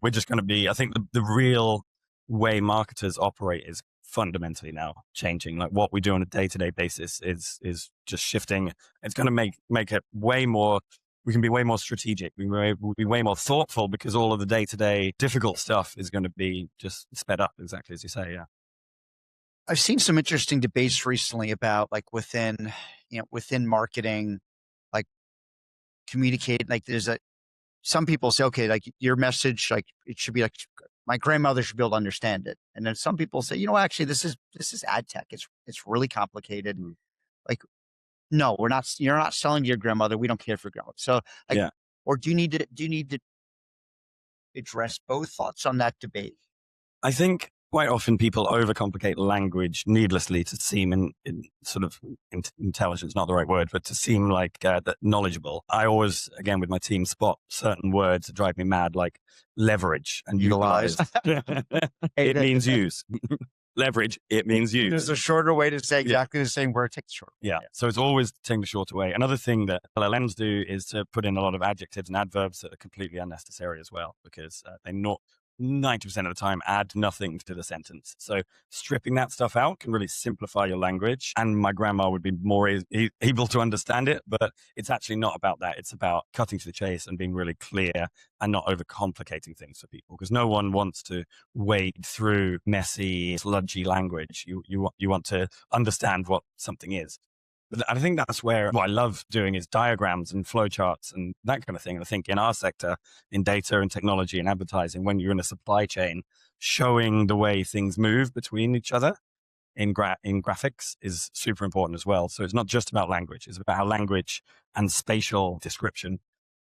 we're just going to be. I think the real way marketers operate is fundamentally now changing. Like what we do on a day-to-day basis is just shifting. It's going to make it way more. We can be way more strategic. We'll be way more thoughtful because all of the day-to-day difficult stuff is going to be just sped up, exactly as you say. Yeah. I've seen some interesting debates recently about like within marketing, like communicate, like some people say, okay, like your message, like it should be like my grandmother should be able to understand it. And then some people say, actually this is AdTech. It's really complicated. Like, no, you're not selling to your grandmother. We don't care for grandmother. So or do you need to address both thoughts on that debate? I think quite often people overcomplicate language needlessly to seem intelligence, not the right word, but to seem like that knowledgeable. I always, again, with my team, spot certain words that drive me mad, like leverage and utilize. It means use. Leverage, it means use. There's a shorter way to say exactly the same word. Take the short. Yeah. So it's always taking the shorter way. Another thing that LLMs do is to put in a lot of adjectives and adverbs that are completely unnecessary as well, because they not 90% of the time add nothing to the sentence. So stripping that stuff out can really simplify your language. And my grandma would be more able to understand it, but it's actually not about that. It's about cutting to the chase and being really clear and not overcomplicating things for people, because no one wants to wade through messy, sludgy language. You want to understand what something is. But I think that's where what I love doing is diagrams and flowcharts and that kind of thing. And I think in our sector, in data and technology and advertising, when you're in a supply chain, showing the way things move between each other in graphics is super important as well. So it's not just about language. It's about how language and spatial description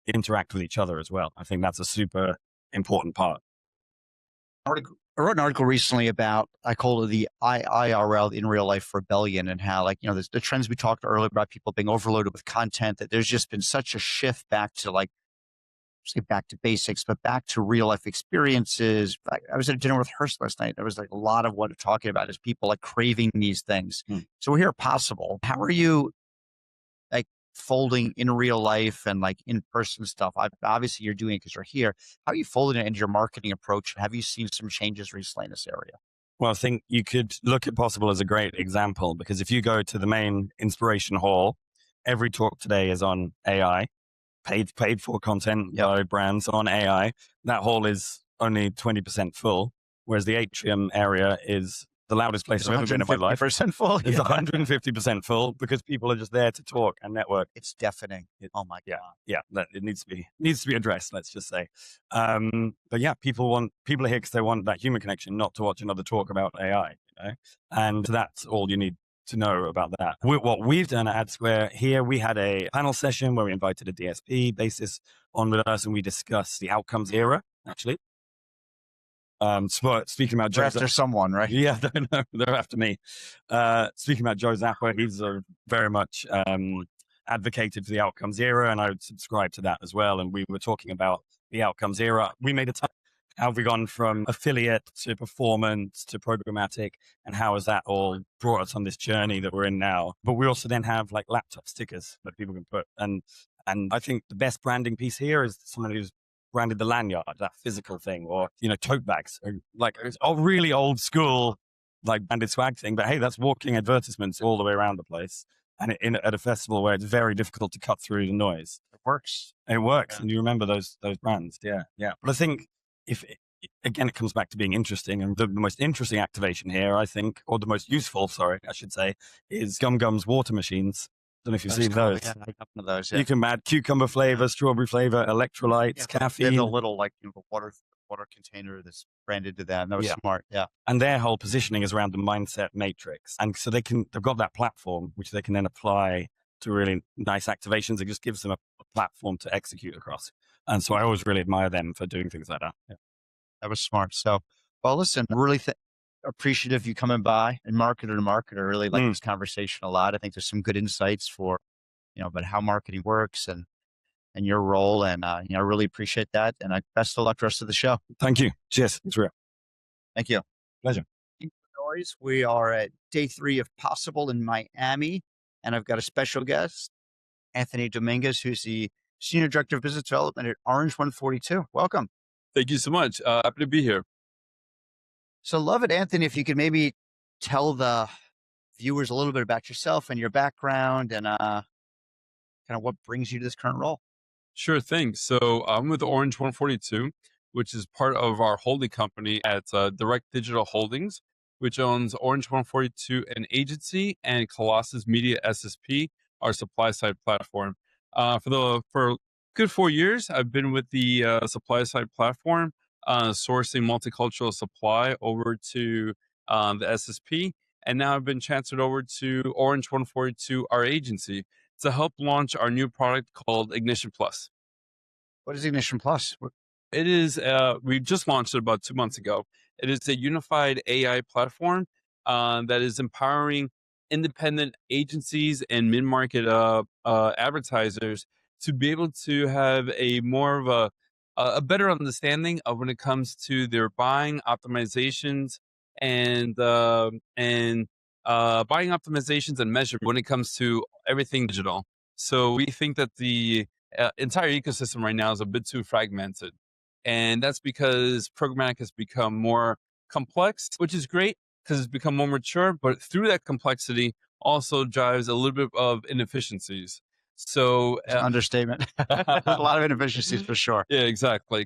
interact with each other as well. I think that's a super important part. I wrote an article recently about, I call it the IRL, in real life rebellion, and how the trends we talked earlier about people being overloaded with content, that there's just been such a shift back to back to basics, but back to real life experiences. I was at a dinner with Hearst last night. There was like a lot of what we're talking about is people like craving these things. So we're here possible. How are you like folding in real life and like in-person stuff? Obviously you're doing it because you're here. How are you folding it into your marketing approach? Have you seen some changes recently in this area? Well, I think you could look at Possible as a great example, because if you go to the main inspiration hall, every talk today is on AI, paid for content by brands on AI. That hall is only 20% full, whereas the atrium area is the loudest place I've ever been in my life. 150% full. It's 150% full because people are just there to talk and network. It's deafening. Oh my God. Yeah. It needs to be addressed, let's just say. But yeah, people are here because they want that human connection, not to watch another talk about AI, and that's all you need to know about that. What we've done at AdSquare here, we had a panel session where we invited a DSP basis on with us, and we discussed the outcomes era, actually. Speaking about Joe, after someone, right? Yeah, they're after me. Speaking about Joe Zappa, he's very much advocated for the outcomes era, and I would subscribe to that as well. And we were talking about the outcomes era. We made a time. How have we gone from affiliate to performance to programmatic, and how has that all brought us on this journey that we're in now? But we also then have like laptop stickers that people can put, and I think the best branding piece here is someone who's branded the lanyard, that physical thing, or tote bags, like it's a really old school like branded swag thing. But hey, that's walking advertisements all the way around the place, and at a festival where it's very difficult to cut through the noise. It works, and you remember those brands. Yeah. But I think again, it comes back to being interesting. And the most interesting activation here, I think, or the most useful, sorry, I should say, is Gum Gum's water machines. Don't know if you've seen those. Yeah, I got one of those. You can add cucumber flavor, strawberry flavor, electrolytes, They have caffeine. the little water container that's branded to them. That was smart. Yeah. And their whole positioning is around the mindset matrix. And so they've got that platform, which they can then apply to really nice activations. It just gives them a platform to execute across. And so I always really admire them for doing things like that. Yeah. That was smart. So, well, listen, really appreciative you coming by, and marketer to marketer. I really like this conversation a lot. I think there's some good insights for, about how marketing works and your role. And, I really appreciate that. And best of luck the rest of the show. Thank you. Cheers. It's real. Thank you. Pleasure. Noise. We are at day 3 of Possible in Miami. And I've got a special guest, Anthony Dominguez, who's the Senior Director of Business Development at Orange 142. Welcome. Thank you so much. Happy to be here. So love it, Anthony, if you could maybe tell the viewers a little bit about yourself and your background and kind of what brings you to this current role. Sure thing. So I'm with Orange 142, which is part of our holding company at Direct Digital Holdings, which owns Orange 142, an agency, and Colossus Media SSP, our supply side platform. For a good 4 years, I've been with the supply side platform, sourcing multicultural supply over to the SSP. And now I've been transferred over to Orange 142, our agency, to help launch our new product called Ignition Plus. What is Ignition Plus? It is, we just launched it about 2 months ago. It is a unified AI platform that is empowering independent agencies and mid-market advertisers to be able to have a more of a better understanding of when it comes to their buying optimizations and buying optimizations and measurement when it comes to everything digital. So we think that the entire ecosystem right now is a bit too fragmented. And that's because programmatic has become more complex, which is great because it's become more mature, but through that complexity also drives a little bit of inefficiencies. So understatement. There's a lot of inefficiencies for sure. Yeah, exactly.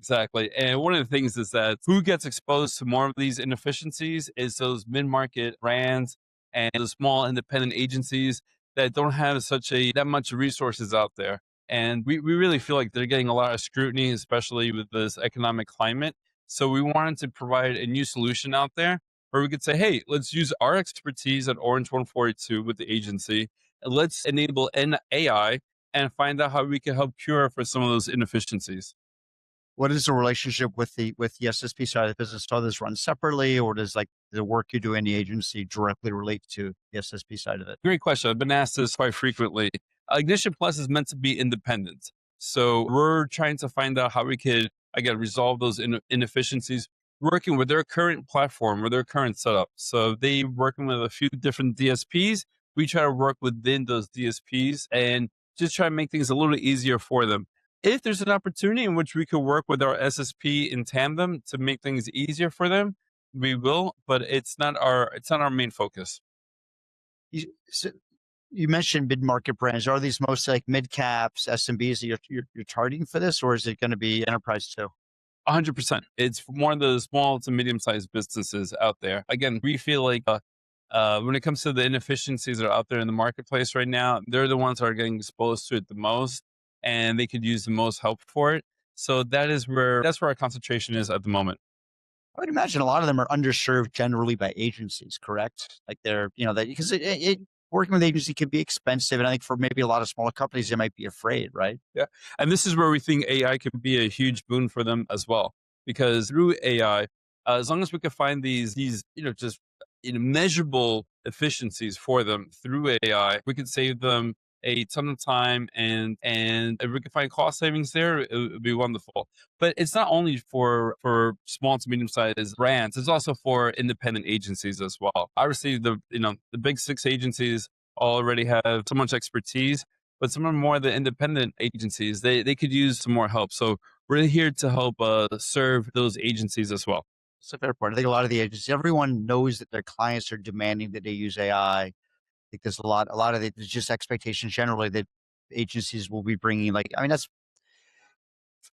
And one of the things is that who gets exposed to more of these inefficiencies is those mid-market brands and the small independent agencies that don't have that much resources out there. And we really feel like they're getting a lot of scrutiny, especially with this economic climate. So we wanted to provide a new solution out there where we could say, hey, let's use our expertise at Orange 142 with the agency, and let's enable an AI and find out how we can help cure for some of those inefficiencies. What is the relationship with the SSP side of the business? Are those run separately, or does the work you do in the agency directly relate to the SSP side of it? Great question. I've been asked this quite frequently. Ignition Plus is meant to be independent. So we're trying to find out how we could, again, resolve those inefficiencies working with their current platform or their current setup. So they working with a few different DSPs. We try to work within those DSPs and just try to make things a little easier for them. If there's an opportunity in which we could work with our SSP in tandem to make things easier for them, we will, but it's not our main focus. You mentioned mid-market brands. Are these mostly like mid-caps, SMBs that you're targeting for this, or is it going to be enterprise too? 100%. It's more of the small to medium-sized businesses out there. Again, we feel like when it comes to the inefficiencies that are out there in the marketplace right now, they're the ones that are getting exposed to it the most, and they could use the most help for it. So that's where our concentration is at the moment. I would imagine a lot of them are underserved generally by agencies, correct? Like they're, because working with agency can be expensive. And I think for maybe a lot of smaller companies, they might be afraid, right? Yeah. And this is where we think AI can be a huge boon for them as well. Because through AI, as long as we can find these just measurable efficiencies for them through AI, we can save them a ton of time, and if we can find cost savings there, it would be wonderful. But it's not only for small to medium sized brands; it's also for independent agencies as well. Obviously, the big 6 agencies already have so much expertise, but some of more the independent agencies they could use some more help. So we're here to help serve those agencies as well. That's a fair point. I think a lot of the agencies, everyone knows that their clients are demanding that they use AI. I think there's a lot of it, there's just expectations generally that agencies will be bringing, that's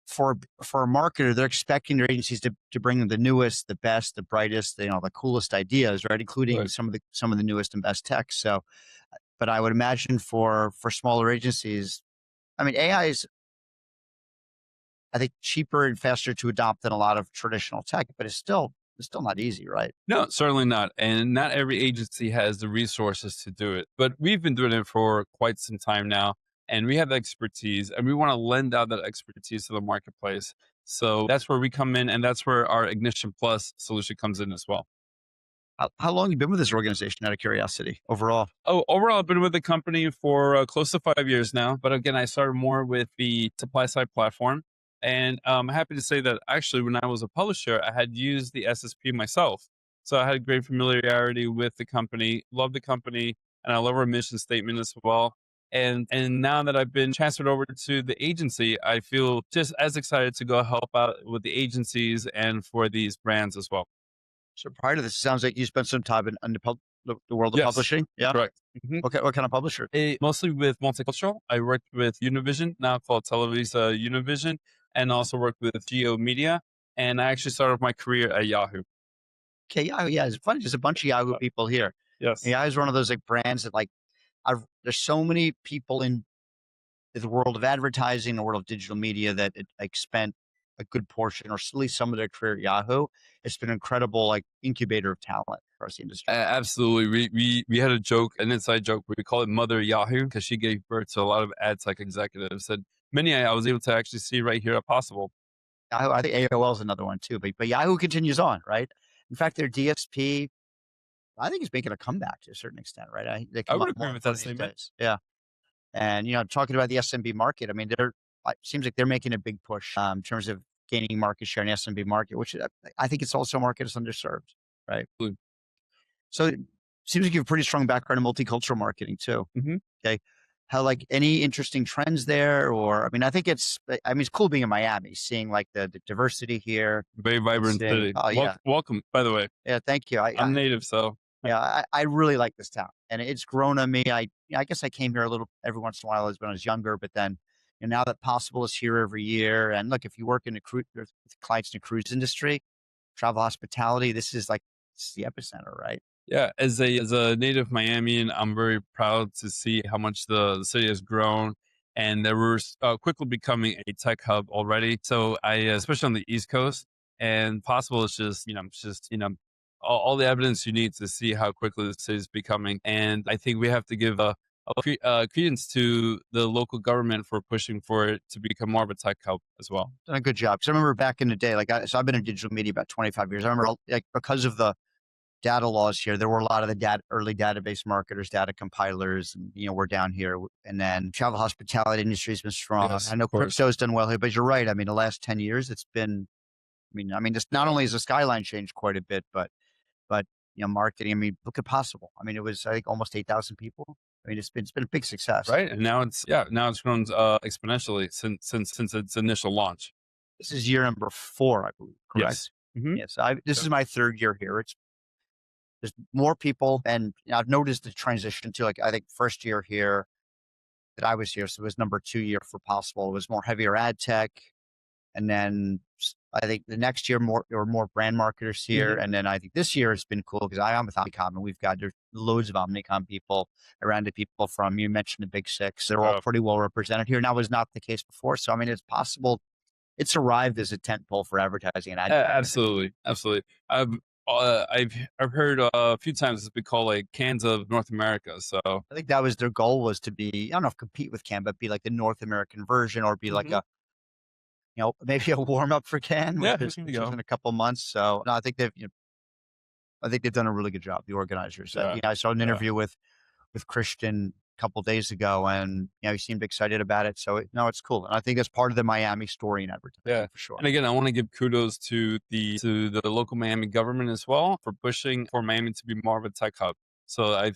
for a marketer, they're expecting their agencies to bring them the newest, the best, the brightest, the coolest ideas, right? Including Right. some of the newest and best tech. So, but I would imagine for smaller agencies, I mean, AI is, I think, cheaper and faster to adopt than a lot of traditional tech, but it's still not easy, right? No, certainly not. And not every agency has the resources to do it. But we've been doing it for quite some time now. And we have the expertise and we want to lend out that expertise to the marketplace. So that's where we come in. And that's where our Ignition Plus solution comes in as well. How long have you been with this organization, out of curiosity, overall? Oh, overall, I've been with the company for close to 5 years now. But again, I started more with the supply side platform. And I'm happy to say that actually, when I was a publisher, I had used the SSP myself. So I had great familiarity with the company, love the company, and I love our mission statement as well. And now that I've been transferred over to the agency, I feel just as excited to go help out with the agencies and for these brands as well. So prior to this, it sounds like you spent some time in the world of Yes, publishing. Yeah. correct. Mhm. What kind of publisher? Mostly with Multicultural. I worked with Univision, now called Televisa Univision, and also worked with Geo Media. And I actually started my career at Yahoo. Okay, Yahoo. Yeah, it's funny. There's a bunch of Yahoo people here. Yes. And Yahoo is one of those like brands that there's so many people in the world of advertising, the world of digital media that spent a good portion or at least some of their career at Yahoo. It's been an incredible incubator of talent across the industry. Absolutely. We had a joke, an inside joke. We call it Mother Yahoo because she gave birth to a lot of ad tech executives. And many I was able to actually see right here at Possible. Yahoo, I think AOL is another one too, but Yahoo continues on, right? In fact, their DSP, I think, is making a comeback to a certain extent, right? They come would up agree more with these that statement. days. Yeah. And, talking about the SMB market, I mean, it seems like they're making a big push in terms of gaining market share in the SMB market, which I think it's also a market that's underserved, right? Absolutely. So it seems like you have a pretty strong background in multicultural marketing too. Mm-hmm. Okay. How, any interesting trends there? Or, I mean, it's cool being in Miami, seeing the diversity here. Very vibrant Seeing, city. oh, yeah. Welcome, by the way. Yeah. Thank you. I'm native, so. Yeah, I really like this town, and it's grown on me. I guess I came here a little every once in a while when I was younger, but then now that Possible is here every year, and look, if you work in with clients in the cruise industry, travel hospitality, this is the epicenter, right? Yeah, as a native Miamian, I'm very proud to see how much the city has grown, and that we're quickly becoming a tech hub already. So especially on the East Coast, and Possible is just all the evidence you need to see how quickly the city is becoming. And I think we have to give a credence to the local government for pushing for it to become more of a tech hub as well. Done a good job. Because I remember back in the day, so I've been in digital media about 25 years. I remember because of the data laws here, there were a lot of the early database marketers, data compilers, and we're down here. And then travel hospitality industry has been strong. Yes, I know crypto's done well here, but you're right. I mean, the last 10 years, it's been, just not only has the skyline changed quite a bit, but marketing. I mean, look at Possible. I mean, it was, I think, almost 8,000 people. I mean, it's been a big success, right? And now it's grown exponentially since its initial launch. This is year number 4, I believe. Correct? Yes. Mm-hmm. Yes. This is my 3rd year here. There's more people, and I've noticed the transition to I think first year here that I was here, so it was number 2 year for Possible. It was more heavier ad tech, and then I think the next year there were more brand marketers here, and then I think this year it's been cool because I am with Omnicom, and there's loads of Omnicom people around. The people from, you mentioned the Big Six, they're all pretty well represented here. Now was not the case before, so I mean, it's possible. It's arrived as a tentpole for advertising and ad tech. Absolutely. I've heard a few times it's been called Cannes of North America. So I think that was their goal, was to be, I don't know if compete with Cannes, but be like the North American version, or be like a, maybe a warm up for Cannes, which is in a couple months. So no, I think they've done a really good job, the organizers. I saw an interview with Christian a couple of days ago, and he seemed excited about it. So it's cool, and I think that's part of the Miami story in advertising, for sure. And again, I want to give kudos to the local Miami government as well for pushing for Miami to be more of a tech hub. So I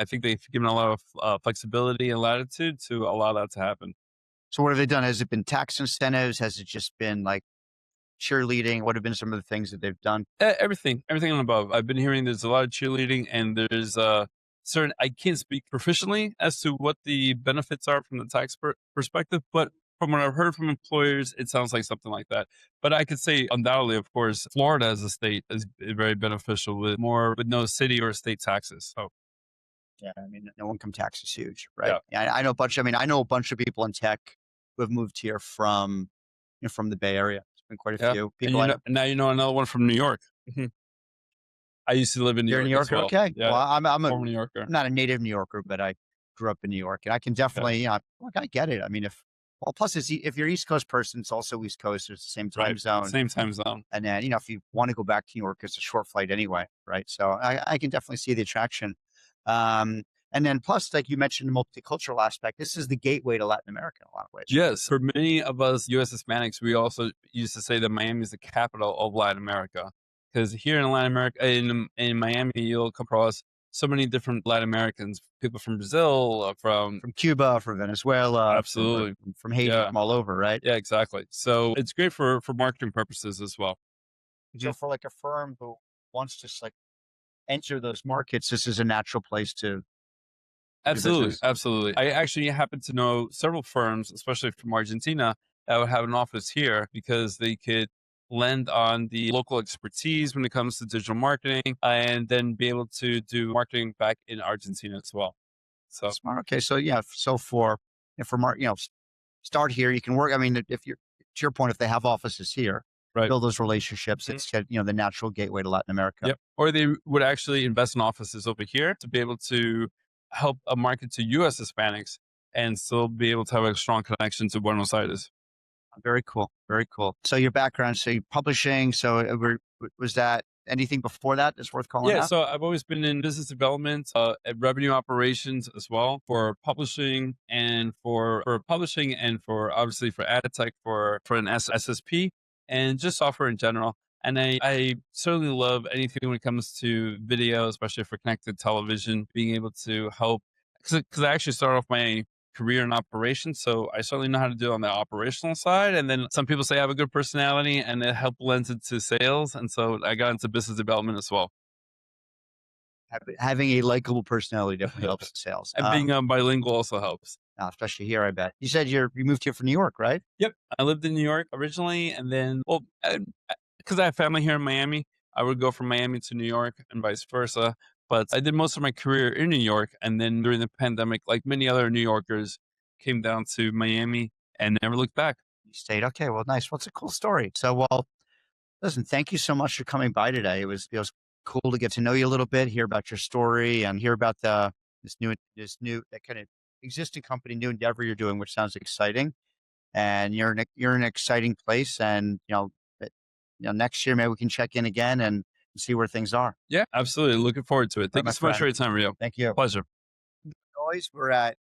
think they've given a lot of flexibility and latitude to allow that to happen. So what have they done? Has it been tax incentives? Has it just been cheerleading? What have been some of the things that they've done? Everything and above. I've been hearing there's a lot of cheerleading, and there's certain, I can't speak proficiently as to what the benefits are from the tax perspective, but from what I've heard from employers, it sounds like something like that. But I could say undoubtedly, of course, Florida as a state is very beneficial with no city or state taxes. So Yeah, I mean, no income tax is huge, right? yeah, Yeah, I know a bunch. I mean, I know a bunch of people in tech who have moved here from from the Bay Area. It's been quite a yeah. few And people. now you know another one from New York. I used to live in New You're a York New as Yorker, well. okay? Yeah, Well, I'm former New Yorker. I'm not a native New Yorker, but I grew up in New York, and I can definitely, look, I get it. I mean, plus, if you're East Coast person, it's also East Coast. It's the same time Right, zone. same time zone. And then, if you want to go back to New York, it's a short flight anyway, right? So I can definitely see the attraction. And then plus, like you mentioned, the multicultural aspect, this is the gateway to Latin America in a lot of ways. Yes, for many of us U.S. Hispanics, we also used to say that Miami is the capital of Latin America, because here in Latin America, in Miami, you'll come across so many different Latin Americans, people from Brazil, from From Cuba, from Venezuela, absolutely, from Haiti, yeah, from all over, right? yeah, exactly. So it's great for marketing purposes as well. So for like a firm who wants to like enter those markets, this is a natural place to do Absolutely, business. absolutely. I actually happen to know several firms, especially from Argentina, that would have an office here because they could lend on the local expertise when it comes to digital marketing and then be able to do marketing back in Argentina as well. So Smart. Okay, so yeah, so for start here. You can work. I mean, if you're to your point, if they have offices here, right. build those relationships. It's the natural gateway to Latin America. Yep. Or they would actually invest in offices over here to be able to help a market to U.S. Hispanics and still be able to have a strong connection to Buenos Aires. Very cool. Very cool. So your background, so you're publishing. So was that anything before that that's worth calling Yeah, out? so I've always been in business development, at revenue operations as well for publishing and for publishing and for obviously for AdTech for an SSP and just software in general. And I certainly love anything when it comes to video, especially for connected television, being able to help because I actually started off my career in operations. So I certainly know how to do it on the operational side. And then some people say I have a good personality and it helped lends into sales. And so I got into business development as well. Having a likable personality definitely helps in sales. And being bilingual also helps. Especially here, I bet. You said you moved here from New York, right? Yep. I lived in New York originally. And then, because I have family here in Miami, I would go from Miami to New York and vice versa. But I did most of my career in New York. And then during the pandemic, like many other New Yorkers, came down to Miami and never looked back. You stayed. Okay, well, nice. Well, it's a cool story. So, well, listen, thank you so much for coming by today. It was cool to get to know you a little bit, hear about your story, and hear about this new that kind of existing company, new endeavor you're doing, which sounds exciting. And you're in an exciting place. And next year maybe we can check in again and see where things are. Yeah, absolutely. Looking forward to it. Thank you so much for your time, Rio. Thank you. Pleasure. Always, we're at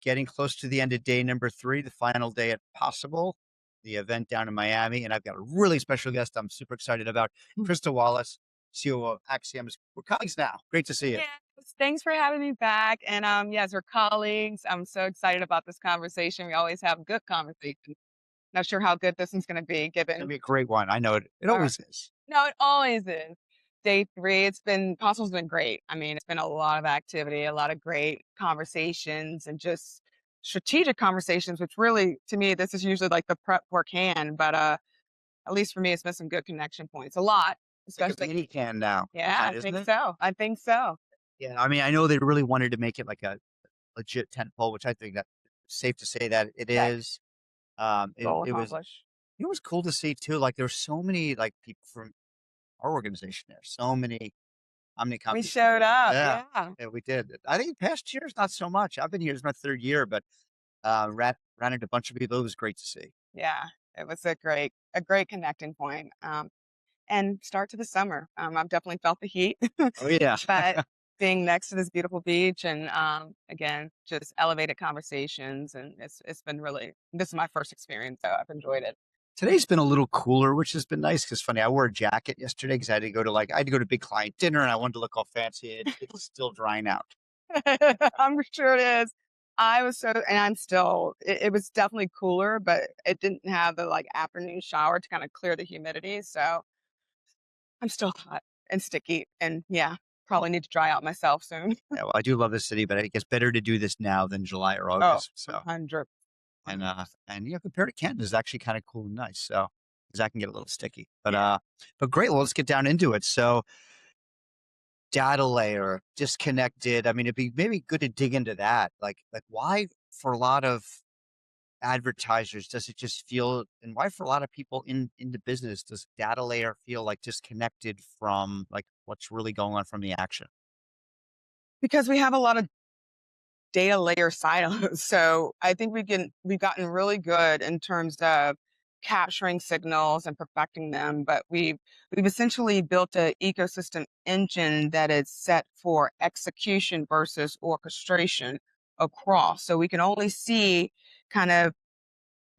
getting close to the end of day number 3, the final day at Possible, the event down in Miami. And I've got a really special guest I'm super excited about, Krista Wallace, CEO of Axiom. We're colleagues now. Great to see you. Yes, thanks for having me back. And yes, we're colleagues. I'm so excited about this conversation. We always have good conversations. Not sure how good this one's going to be, given. It's going to be a great one. I know it. It always is. No, it always is. Day 3, Possible's been great. I mean, it's been a lot of activity, a lot of great conversations and just strategic conversations, which really, to me, this is usually like the prep workhand, but at least for me, it's been some good connection points. A lot, especially. Like a can now. Yeah, I think so. I think so. Yeah, I mean, I know they really wanted to make it like a legit tentpole, which I think that's safe to say that it is. It was cool to see too. Like there's so many like people from our organization there. So many. How many companies? We showed up. Yeah, we did. I think past years not so much. I've been here. It's my 3rd year, but ran into a bunch of people. It was great to see. Yeah, it was a great connecting point. And start to the summer. I've definitely felt the heat. Oh yeah. But being next to this beautiful beach and again, just elevated conversations, and it's been really. This is my first experience, so I've enjoyed it. Today's been a little cooler, which has been nice. Because funny, I wore a jacket yesterday because I had to go to big client dinner, and I wanted to look all fancy. It's still drying out. I'm sure it is. I'm still. It was definitely cooler, but it didn't have the afternoon shower to kind of clear the humidity. So I'm still hot and sticky, and yeah, probably need to dry out myself soon. Yeah, well, I do love this city, but I think it's better to do this now than July or August. So 100%. And compared to Canton is actually kind of cool and nice. So, because that can get a little sticky, but great. Well, let's get down into it. So, data layer disconnected. I mean, it'd be maybe good to dig into that. Like why for a lot of advertisers does it just feel, and why for a lot of people in the business does data layer feel like disconnected from like what's really going on from the action? Because we have a lot of data layer silos. So I think we've gotten really good in terms of capturing signals and perfecting them, but we've essentially built an ecosystem engine that is set for execution versus orchestration across. So we can only see kind of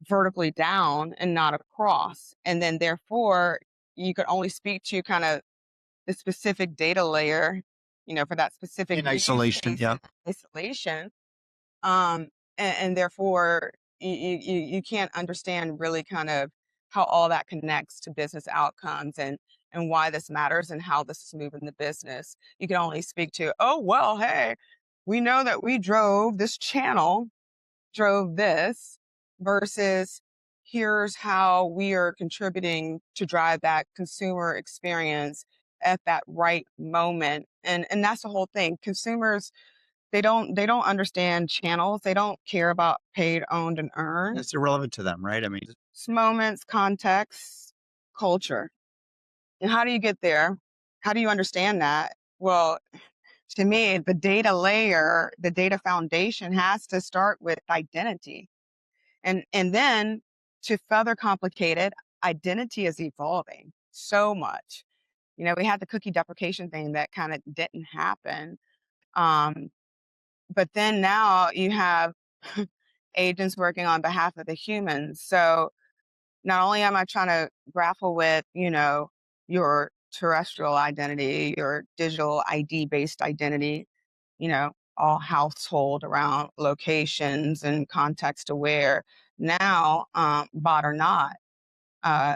vertically down and not across. And then therefore you could only speak to kind of the specific data layer, for that specific In isolation. Yeah. isolation. And therefore you can't understand really kind of how all that connects to business outcomes and why this matters and how this is moving the business. You can only speak to, oh, well, hey, we know that we drove this channel, drove this, versus here's how we are contributing to drive that consumer experience at that right moment. And that's the whole thing. Consumers, they don't understand channels. They don't care about paid, owned, and earned. It's irrelevant to them, right? I mean, It's moments, context, culture. And how do you get there? How do you understand that? Well, to me, the data layer, the data foundation has to start with identity. And then to further complicate it, identity is evolving so much. We had the cookie deprecation thing that kind of didn't happen. But then now you have agents working on behalf of the humans. So not only am I trying to grapple with, your terrestrial identity, your digital ID based identity, all household around locations and context aware. Now, bot or not, uh,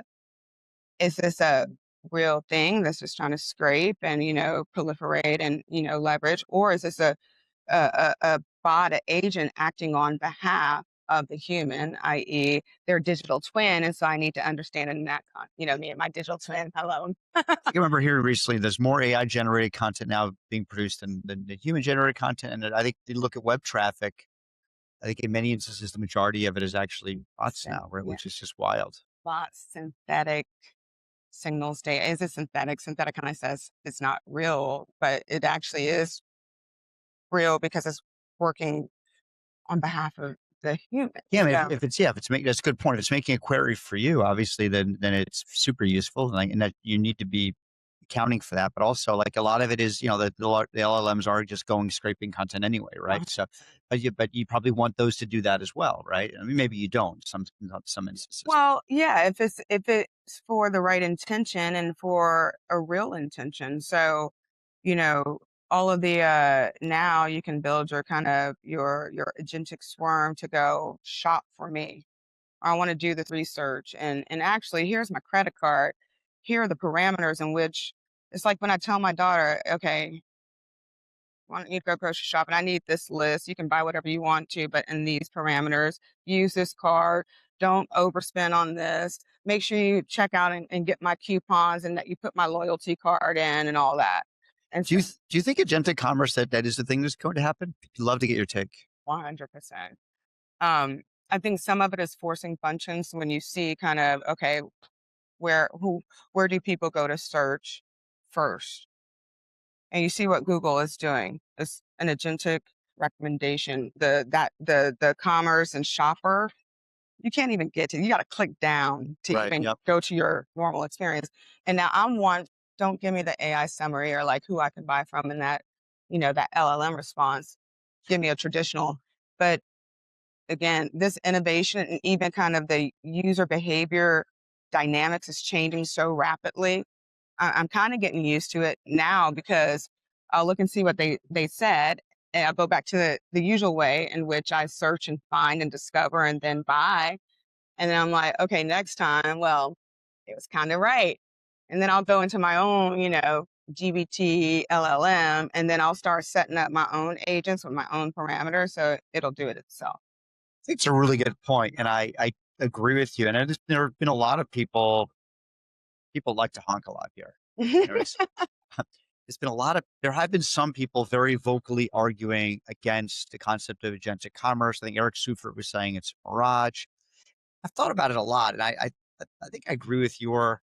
is this a real thing that's just trying to scrape and, proliferate and, leverage? Or is this a bot, an agent acting on behalf of the human, i.e., their digital twin? And so I need to understand in that, me and my digital twin. Hello. I remember hearing recently there's more AI generated content now being produced than the human generated content. And I think you look at web traffic, I think in many instances, the majority of it is actually bots now, right? Yeah. Which is just wild. Bots, synthetic signals data. Is it synthetic? Synthetic kind of says it's not real, but it actually is real because it's working on behalf of the human. Yeah, I mean, if it's making, that's a good point. If it's making a query for you, obviously, then it's super useful, and that you need to be accounting for that. But also, like a lot of it is, the LLMs are just going scraping content anyway, right? So, but you probably want those to do that as well, right? I mean, maybe you don't. Some instances. Well, yeah, if it's for the right intention and for a real intention. So, all of the now you can build your kind of your agentic swarm to go shop for me. I want to do this research and actually here's my credit card. Here are the parameters in which it's like when I tell my daughter, okay, why don't you go grocery shopping? I need this list. You can buy whatever you want to, but in these parameters, use this card. Don't overspend on this. Make sure you check out and get my coupons and that you put my loyalty card in and all that. And do you think agentic commerce that is the thing that's going to happen? I'd love to get your take. 100%. I think some of it is forcing functions when you see kind of, okay, where do people go to search first? And you see what Google is doing. It's an agentic recommendation. The commerce and shopper, you can't even get to. You got to click down to even go to your normal experience. And now don't give me the AI summary or like who I can buy from in that, that LLM response. Give me a traditional. But again, this innovation and even kind of the user behavior dynamics is changing so rapidly. I'm kind of getting used to it now because I'll look and see what they said. And I'll go back to the usual way in which I search and find and discover and then buy. And then I'm like, okay, next time, well, it was kind of right. And then I'll go into my own, GBT, LLM, and then I'll start setting up my own agents with my own parameters. So it'll do it itself. think it's a really good point, and I agree with you. And there have been a lot of people like to honk a lot here. You know, it's been there have been some people very vocally arguing against the concept of agentic commerce. I think Eric Seufert was saying it's a mirage. I've thought about it a lot, and I think I agree with your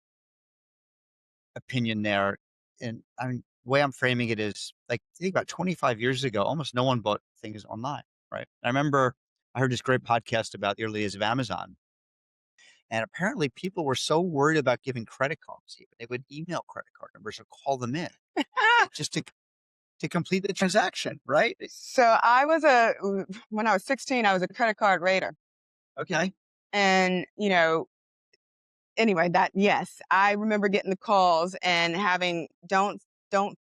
opinion there. And I mean, the way I'm framing it is like, think about 25 years ago, almost no one bought things online, right? I remember I heard this great podcast about the early days of Amazon. And apparently people were so worried about giving credit cards, even they would email credit card numbers or call them in just to complete the transaction, right? So when I was 16, I was a credit card raider. Okay. And, anyway, yes, I remember getting the calls and having, don't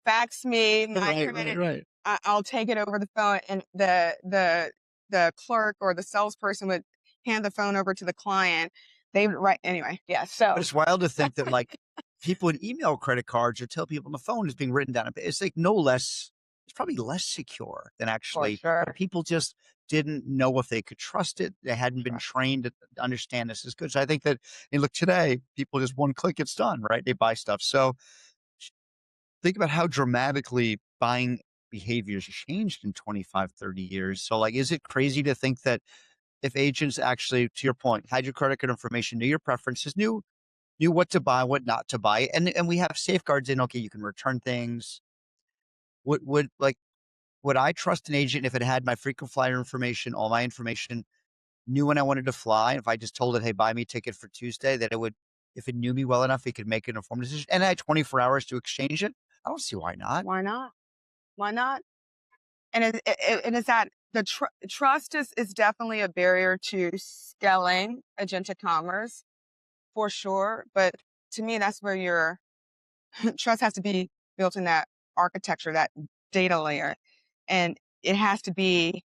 fax me my credit. Right. I'll take it over the phone. And the clerk or the salesperson would hand the phone over to the client. They would write anyway. Yeah. So But it's wild to think that like people would email credit cards or tell people on the phone is being written down. It's like it's probably less secure than actually. sure. People just didn't know if they could trust it. They hadn't been trained to understand this is good. So I think that, look, today, people just one click, it's done, right? They buy stuff. So think about how dramatically buying behaviors changed in 25, 30 years. So like, is it crazy to think that if agents actually, to your point, had your credit card information, knew your preferences, knew what to buy, what not to buy, and we have safeguards in, okay, you can return things. Would I trust an agent if it had my frequent flyer information, all my information, knew when I wanted to fly? If I just told it, hey, buy me a ticket for Tuesday, that it would, if it knew me well enough, it could make an informed decision. And I had 24 hours to exchange it. I don't see why not. Why not? Why not? And it's that the trust is definitely a barrier to scaling agentic commerce for sure. But to me, that's where your trust has to be built in that architecture, that data layer. And it has to be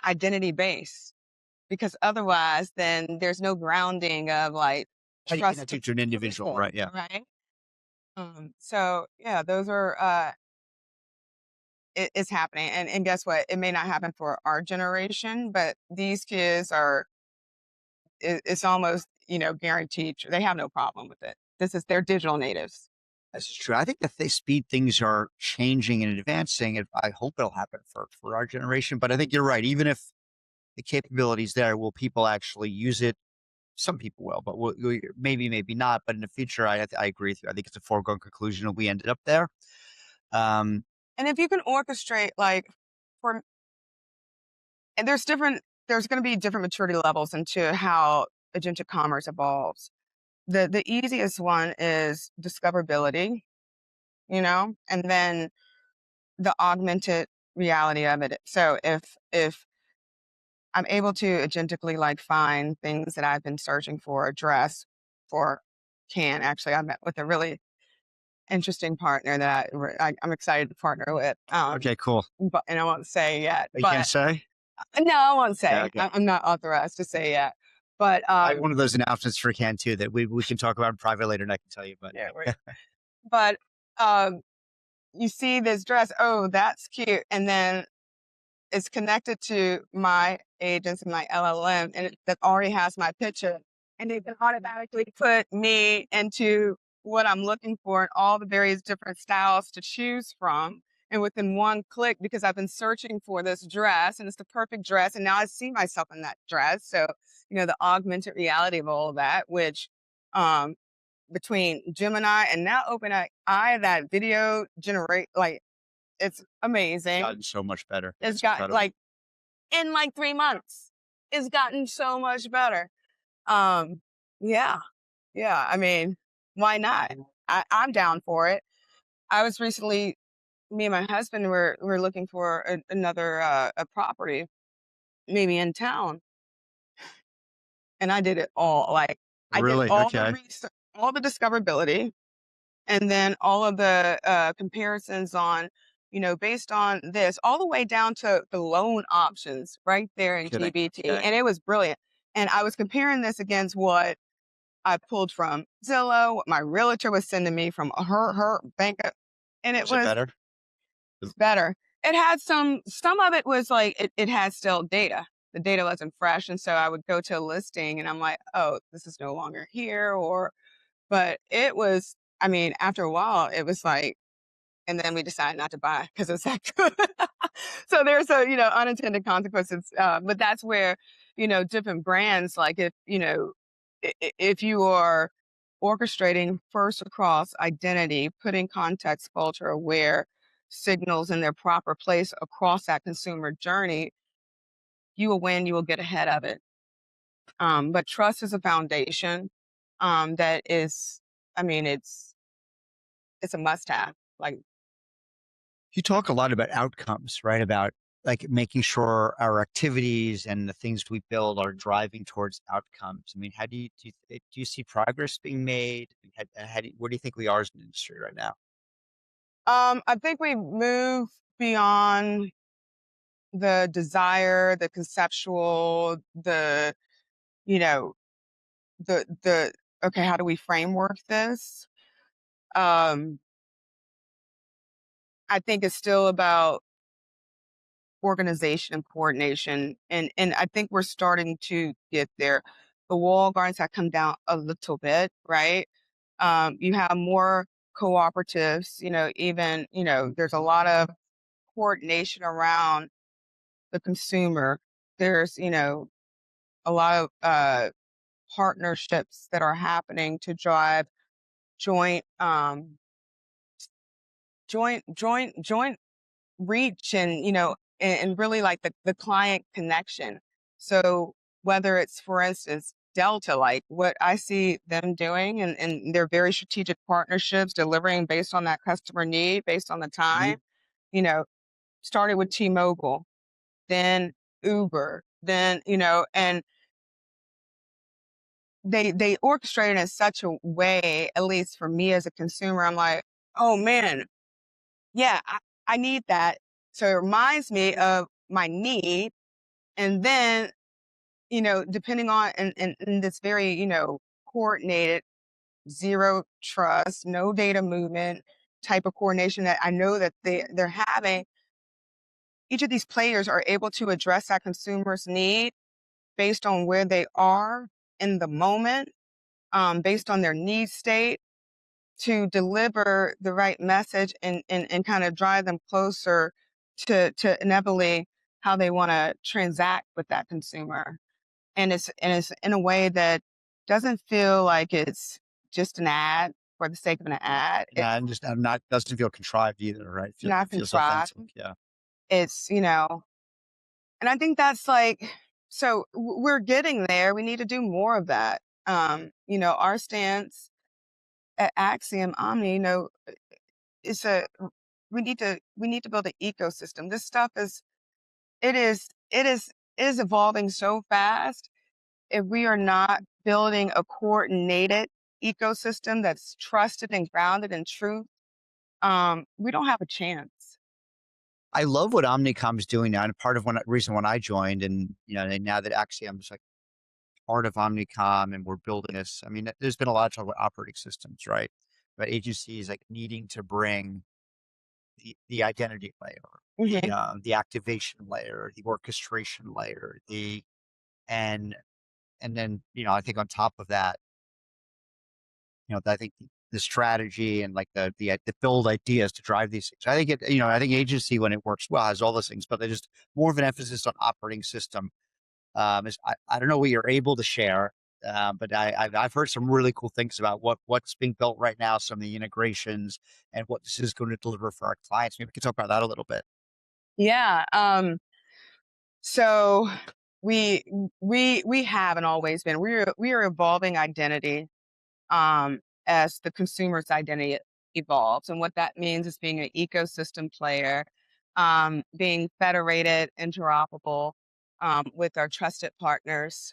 identity based, because otherwise then there's no grounding of like trust to an individual, right? Yeah. Right. So yeah, those are it's happening. And guess what? It may not happen for our generation, but these kids it's almost, guaranteed. They have no problem with it. They're digital natives. This is true. I think that the speed things are changing and advancing, I hope it'll happen for our generation. But I think you're right. Even if the capabilities there, will people actually use it? Some people will, but maybe not. But in the future, I agree with you. I think it's a foregone conclusion that we ended up there. And if you can orchestrate, and there's going to be different maturity levels into how agentic commerce evolves. The easiest one is discoverability, and then the augmented reality of it. So if I'm able to agentically find things that I've been searching for, address for, actually, I met with a really interesting partner that I'm excited to partner with. Okay, cool. And I won't say yet. You can't say? No, I won't say. Yeah, okay. I'm not authorized to say yet. But I have one of those announcements for Can too that we can talk about in private later, and I can tell you. But yeah, but you see this dress. Oh, that's cute, and then it's connected to my agents and my LLM, and that already has my picture, and they can automatically put me into what I'm looking for and all the various different styles to choose from. And within one click, because I've been searching for this dress and it's the perfect dress, and now I see myself in that dress. So, the augmented reality of all of that, which between Gemini and now OpenAI, that video generate, it's amazing. It's gotten so much better. It's got in 3 months, it's gotten so much better. Yeah. I mean, why not? I'm down for it. I was recently, me and my husband were looking for another a property, maybe in town, and I did it all. I Really? did all Okay. the research, all the discoverability, and then all of the comparisons on, based on this, all the way down to the loan options right there in GBT, Okay. and it was brilliant. And I was comparing this against what I pulled from Zillow, what my realtor was sending me from her bank, and it was better. better. It had some of it was it had still data. the data wasn't fresh. And so I would go to a listing and I'm like, oh, this is no longer here. But it was, I mean, after a while, it was like, and then we decided not to buy because it's that good. So there's unintended consequences. But that's where, different brands, like if you are orchestrating first across identity, putting context filter aware signals in their proper place across that consumer journey, you will win, you will get ahead of it. But trust is a foundation that is, I mean, it's a must have. Like, You talk a lot about outcomes, right? About like making sure our activities and the things we build are driving towards outcomes. I mean, how do you see progress being made? Where do you think we are as an industry right now? I think we move beyond the desire, the conceptual, you know, the okay, how do we framework this? Um, I think it's still about organization and coordination, and I think we're starting to get there. The wall gardens have come down a little bit, right? You have more cooperatives, even, there's a lot of coordination around the consumer. There's, a lot of partnerships that are happening to drive joint joint reach and and really like the client connection. So whether it's, for instance, Delta, like what I see them doing, and they're very strategic partnerships, delivering based on that customer need, based on the time, you know started with T-Mobile, then Uber, then and they orchestrate it in such a way, at least for me as a consumer, I'm like, oh man, yeah, I need that. So it reminds me of my need. And then, depending on, and this very, coordinated, zero trust, no data movement type of coordination that I know that they're having, each of these players are able to address that consumer's need based on where they are in the moment, based on their need state, to deliver the right message and kind of drive them closer to inevitably how they want to transact with that consumer. And it's in a way that doesn't feel like it's just an ad for the sake of an ad. Yeah, I'm not doesn't feel contrived either, right? Not Feels contrived. authentic. Yeah. It's, and I think that's like, so we're getting there. We need to do more of that. Our stance at Axiom Omni, it's we need to build an ecosystem. This stuff is evolving so fast. If we are not building a coordinated ecosystem that's trusted and grounded in truth, we don't have a chance. I love what Omnicom is doing now, and part of reason when I joined, and now that Axiom's like part of Omnicom, and we're building this. I mean, there's been a lot of talk about operating systems, right? But agencies like needing to bring the identity layer, the activation layer, the orchestration layer, and then I think on top of that, I think the strategy and like the build ideas to drive these things. I think I think agency, when it works well, has all those things, but there's just more of an emphasis on operating system. I don't know what you're able to share, but I've heard some really cool things about what's being built right now, some of the integrations, and what this is going to deliver for our clients. Maybe we can talk about that a little bit. Yeah. So we have and always been, we are evolving identity as the consumer's identity evolves. And what that means is being an ecosystem player, being federated, interoperable with our trusted partners,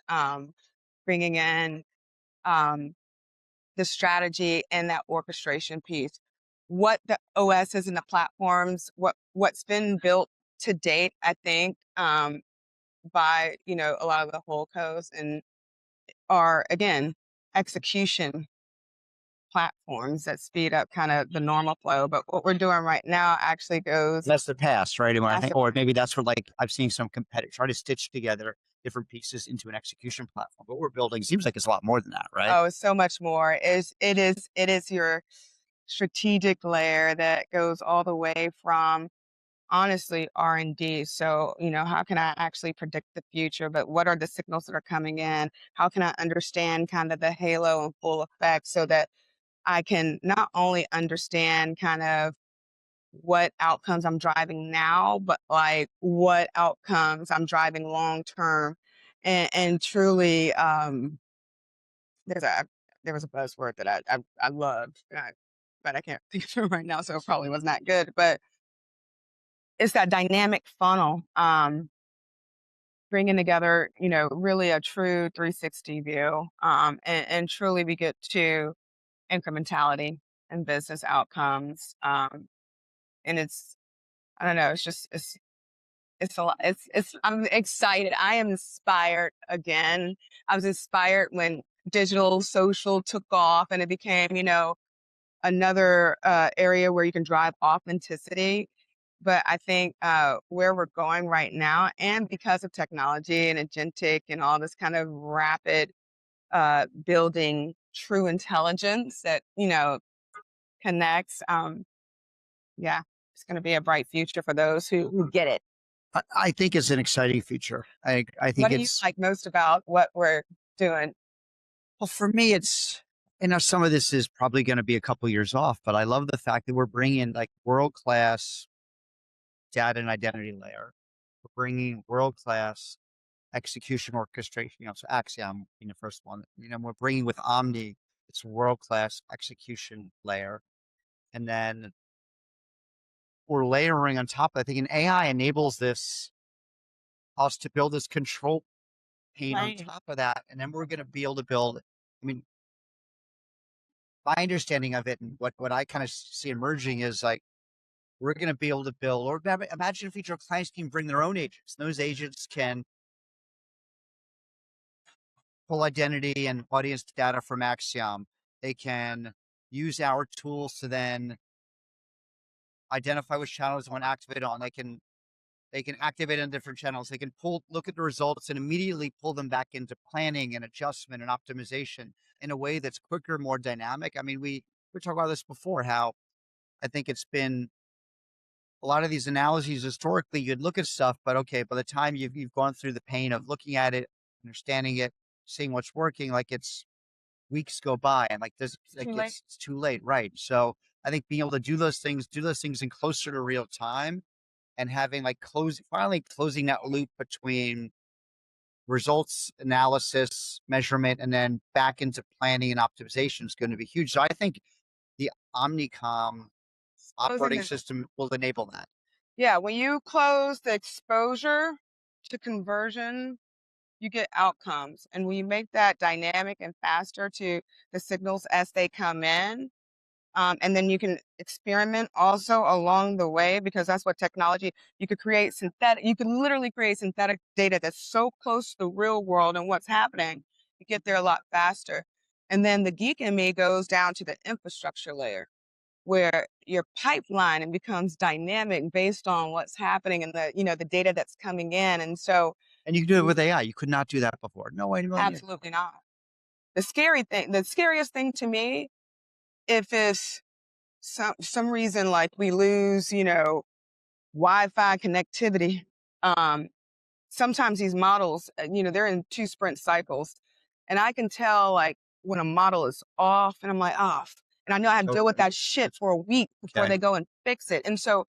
bringing in the strategy and that orchestration piece. What the OSs and the platforms, what's been built to date, I think, by a lot of the holdcos, and are, again, execution platforms that speed up kind of the normal flow. But what we're doing right now actually goes That's the past, right? And I That's think, the or maybe that's what like I've seen some competitors try to stitch together different pieces into an execution platform. What we're building seems like it's a lot more than that, right? Oh, it's so much more. It is your strategic layer that goes all the way from honestly R&D. So, how can I actually predict the future? But what are the signals that are coming in? How can I understand kind of the halo and full effect so that I can not only understand kind of what outcomes I'm driving now, but like what outcomes I'm driving long term. And truly, there's a there was a buzzword that I loved, but I can't think of it right now, so it probably was not good. But it's that dynamic funnel, bringing together, really a true 360 view, and truly we get to incrementality and business outcomes, and it's I don't know, it's just it's a lot. I'm excited. I am inspired again. I was inspired when digital social took off and it became, another area where you can drive authenticity. But I think where we're going right now, and because of technology and agentic and all this kind of rapid building true intelligence that, connects, yeah, it's going to be a bright future for those who get it. I think it's an exciting future. I think What do you it's like most about what we're doing? well for me. It's some of this is probably going to be a couple years off, but I love the fact that we're bringing like world class data and identity layer. We're bringing world class execution orchestration. So Axiom being the first one. We're bringing with Omni. It's world class execution layer, and then we're layering on top. I think an AI enables us to build this control pane on Right. top of that, and then we're going to be able to build. I mean, my understanding of it and what I kind of see emerging is like we're going to be able to build, or imagine a future of clients can bring their own agents. Those agents can pull identity and audience data from Axiom. They can use our tools to then identify which channels they want to activate on. They can activate on different channels. They can look at the results and immediately pull them back into planning and adjustment and optimization in a way that's quicker, more dynamic. I mean, we were talking about this before, how I think it's been a lot of these analogies historically, you'd look at stuff, but okay, by the time you've gone through the pain of looking at it, understanding it, seeing what's working, like it's weeks go by and like this, like Too late. it's too late. Right. So I think being able to do those things in closer to real time and having like finally closing that loop between results analysis, measurement, and then back into planning and optimization is going to be huge. So I think the Omnicom operating the- system will enable that. Yeah, when you close the exposure to conversion, you get outcomes. And when you make that dynamic and faster to the signals as they come in, and then you can experiment also along the way, because that's what technology, you can literally create synthetic data that's so close to the real world and what's happening. You get there a lot faster. And then the geek in me goes down to the infrastructure layer, where your pipeline and becomes dynamic based on what's happening and the data that's coming in. And so And you can do it with AI. You could not do that before. No way in a million years. absolutely not. The scariest thing to me, if it's some reason like we lose, Wi-Fi connectivity. Sometimes these models, they're in 2 sprint cycles, and I can tell like when a model is off, and I'm like off, and I know I have to deal with that shit for a week before Okay. they go and fix it. And so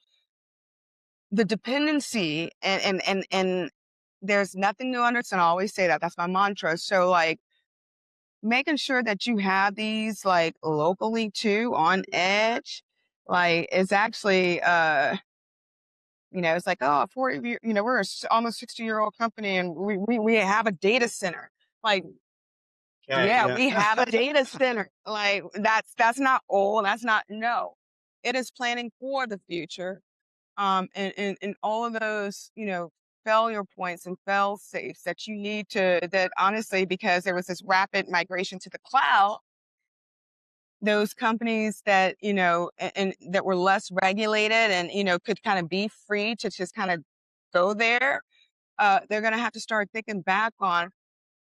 the dependency and there's nothing new under the sun. I always say that. That's my mantra. So like making sure that you have these like locally too on edge, like it's actually it's like, oh, 40 year, we're almost 60-year-old company and we have a data center. Like, Okay, yeah, yeah. we have a data center. Like that's not old. That's not no. It is planning for the future. And all of those, failure points and fail safes that you need that honestly, because there was this rapid migration to the cloud, those companies that, and that were less regulated and, could kind of be free to just kind of go there, they're going to have to start thinking back on,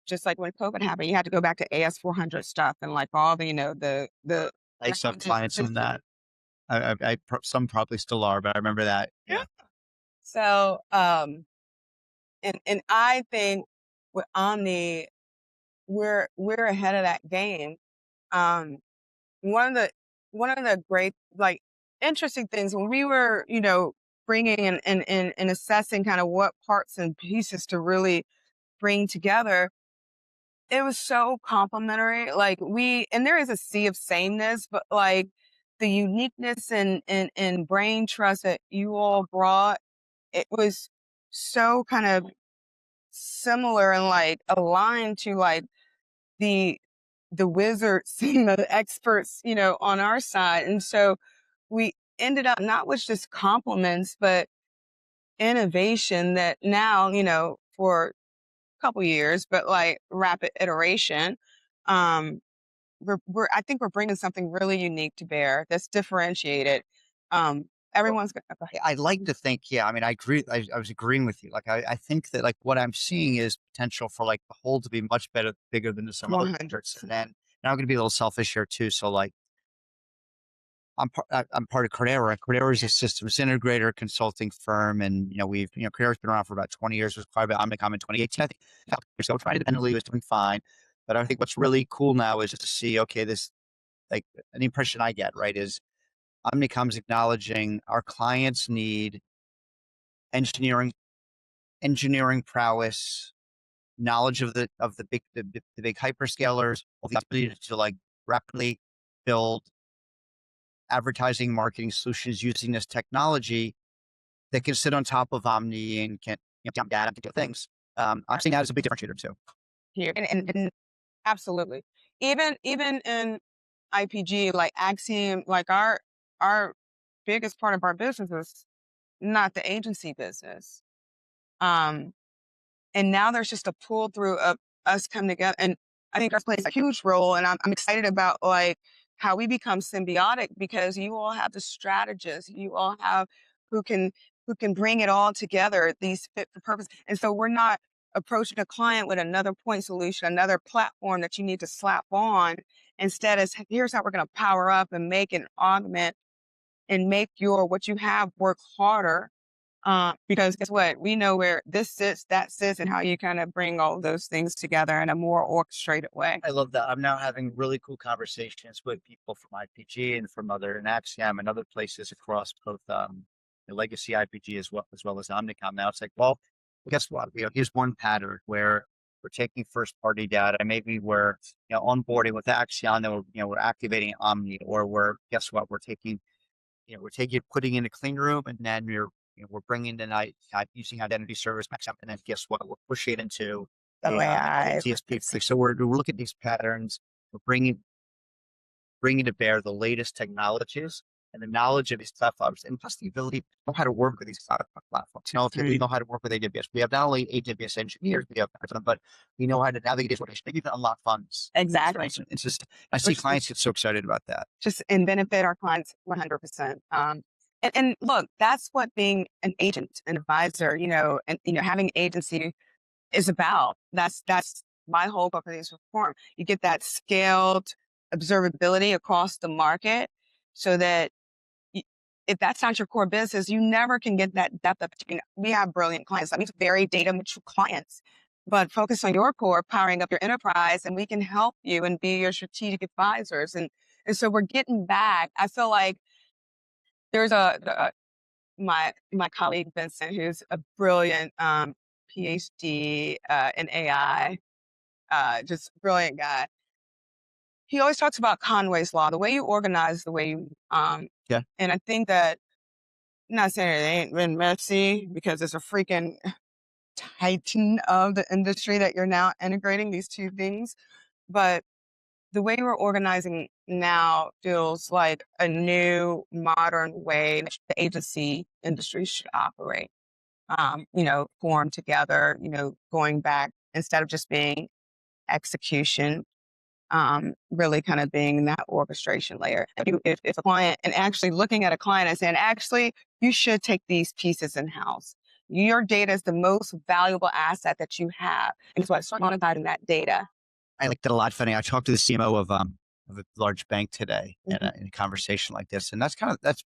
just like when COVID happened, you had to go back to AS400 stuff and like all the, the I used to have clients on that. Some probably still are, but I remember that. Yeah. So, and I think with Omni, we're ahead of that game. One of the great, like, interesting things when we were, bringing and assessing kind of what parts and pieces to really bring together, it was so complimentary. Like and there is a sea of sameness, but like the uniqueness and brain trust that you all brought, it was so kind of similar and like aligned to like the wizards and the experts, on our side. And so we ended up not with just compliments, but innovation that now, for a couple years, but like rapid iteration. I think we're bringing something really unique to bear that's differentiated. Everyone's going to. I'd like to think, yeah, I mean, I agree. I was agreeing with you. Like, I think that like what I'm seeing is potential for like the whole to be much bigger than the sum of the parts. And then now I'm going to be a little selfish here too. So like, I'm part of Cordero. Cordero is a systems integrator consulting firm. And, Cordero's been around for about 20 years. It was acquired by Omnicom in 2018. I think so trying independently was doing fine. But I think what's really cool now is just to see, okay, this, like an impression I get, right, is Omnicom's acknowledging our clients need engineering prowess, knowledge of the big hyperscalers, the ability to like rapidly build advertising marketing solutions using this technology that can sit on top of Omni and can dump data and do things. I'm seeing that as a big differentiator too. Here and absolutely, even in IPG, like Axiom, like our biggest part of our business is not the agency business. And now there's just a pull through of us coming together. And I think that plays a huge role. And I'm excited about like how we become symbiotic because you all have the strategists, you all have who can bring it all together, these fit for purpose. And so we're not approaching a client with another point solution, another platform that you need to slap on. Instead, is here's how we're going to power up and make an augment and make what you have work harder. Because guess what? We know where this sits, that sits, and how you kind of bring all those things together in a more orchestrated way. I love that. I'm now having really cool conversations with people from IPG and from and Axiom and other places across both the legacy IPG as well as Omnicom. Now it's like, well, guess what? Here's one pattern where we're taking first party data. Maybe we're onboarding with Axiom, and we're activating Omni, or we're taking putting in a clean room, and then we're bringing the using identity service max up, and then guess what? We're pushing it into TSP. So we're looking at these patterns. We're bringing to bear the latest technologies and the knowledge of these platforms, and plus the ability to know how to work with these platforms. If you know how to work with AWS, we have not only AWS engineers, but we know how to navigate this, maybe even unlock funds. Exactly. It's just, I see clients get so excited about that. Just and benefit our clients 100%. And look, that's what being an agent, an advisor, and having agency is about. That's my whole goal for these reform. You get that scaled observability across the market, so that if that's not your core business, you never can get that depth of. We have brilliant clients. That means very data mature clients. But focus on your core, powering up your enterprise, and we can help you and be your strategic advisors. And so we're getting back. I feel like there's my colleague Vincent, who's a brilliant PhD in AI, just brilliant guy. He always talks about Conway's law, the way you organize, the way you Yeah. And I think that, I'm not saying it ain't been messy, because it's a freaking titan of the industry that you're now integrating these two things, but the way we're organizing now feels like a new, modern way that the agency industry should operate. Formed together, going back, instead of just being execution, really kind of being that orchestration layer. If a client, and actually looking at a client and saying, actually, you should take these pieces in-house. Your data is the most valuable asset that you have. And so I start monetizing that data. I liked it a lot. Funny. I talked to the CMO of a large bank today in a conversation like this. And that's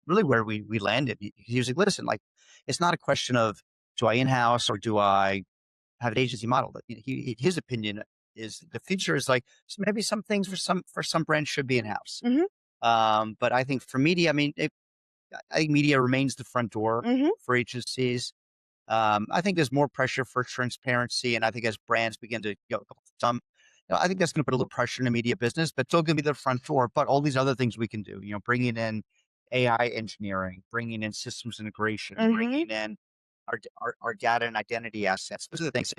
really where we landed. He was like, listen, like, it's not a question of, do I in-house or do I have an agency model? His opinion is the future is like, so maybe some things for some brands should be in-house. But I think for media, I mean, I think media remains the front door for agencies. I think there's more pressure for transparency. And I think as brands begin to, I think that's going to put a little pressure in the media business, but still going to be the front door. But all these other things we can do, bringing in AI engineering, bringing in systems integration, bringing in our data and identity assets. Those are the things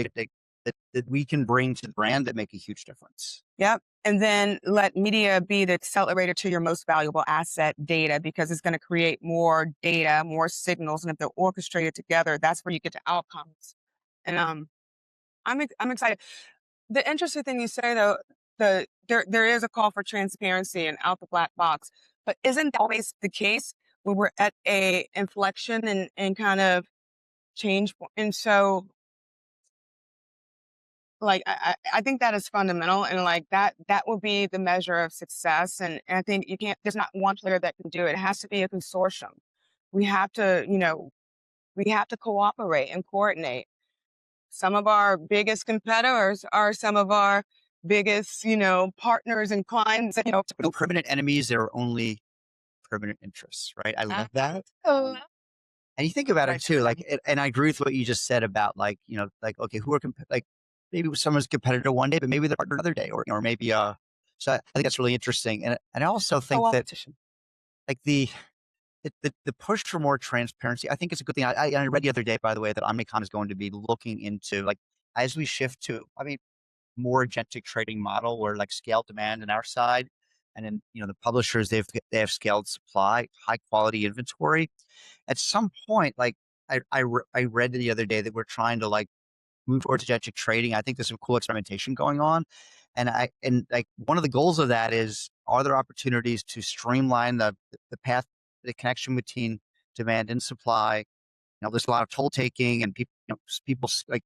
that we can bring to the brand that make a huge difference. Yep. And then let media be the accelerator to your most valuable asset, data, because it's going to create more data, more signals. And if they're orchestrated together, that's where you get to outcomes. And I'm excited. The interesting thing you say, though, there is a call for transparency and out the black box, but isn't that always the case when we're at a inflection and kind of change? And so, like, I think that is fundamental, and like that will be the measure of success. And I think there's not one player that can do it. It has to be a consortium. We have to, we have to cooperate and coordinate. Some of our biggest competitors are some of our biggest, partners and clients. No permanent enemies, there are only permanent interests, right? I love that. And you think about it too, like, and I agree with what you just said about like, like, okay, who are, like, maybe someone's competitor one day, but maybe they're partner another day, or maybe, so I think that's really interesting. And I also think that like the push for more transparency, I think it's a good thing. I read the other day, by the way, that Omnicom is going to be looking into, like, as we shift to, more agentic trading model where like scale demand on our side, and then, the publishers, they have scaled supply, high quality inventory. At some point, like I read the other day that we're trying to like move towards agentic trading. I think there's some cool experimentation going on. And like one of the goals of that is, are there opportunities to streamline the path, the connection between demand and supply? There's a lot of toll taking and people like,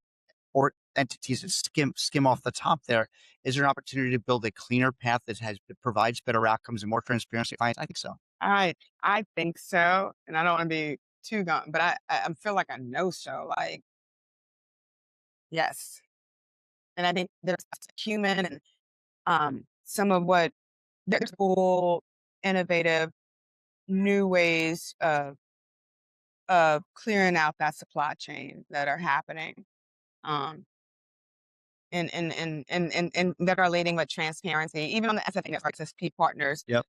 or entities that skim off the top there. Is there an opportunity to build a cleaner path that provides better outcomes and more transparency? I think so. I think so. And I don't want to be too gone, but I feel like I know so. Like, yes. And I think there's human and some of what there's cool, innovative, new ways of clearing out that supply chain that are happening. And that are leading with transparency, even on the SFA SSP partners. Yep.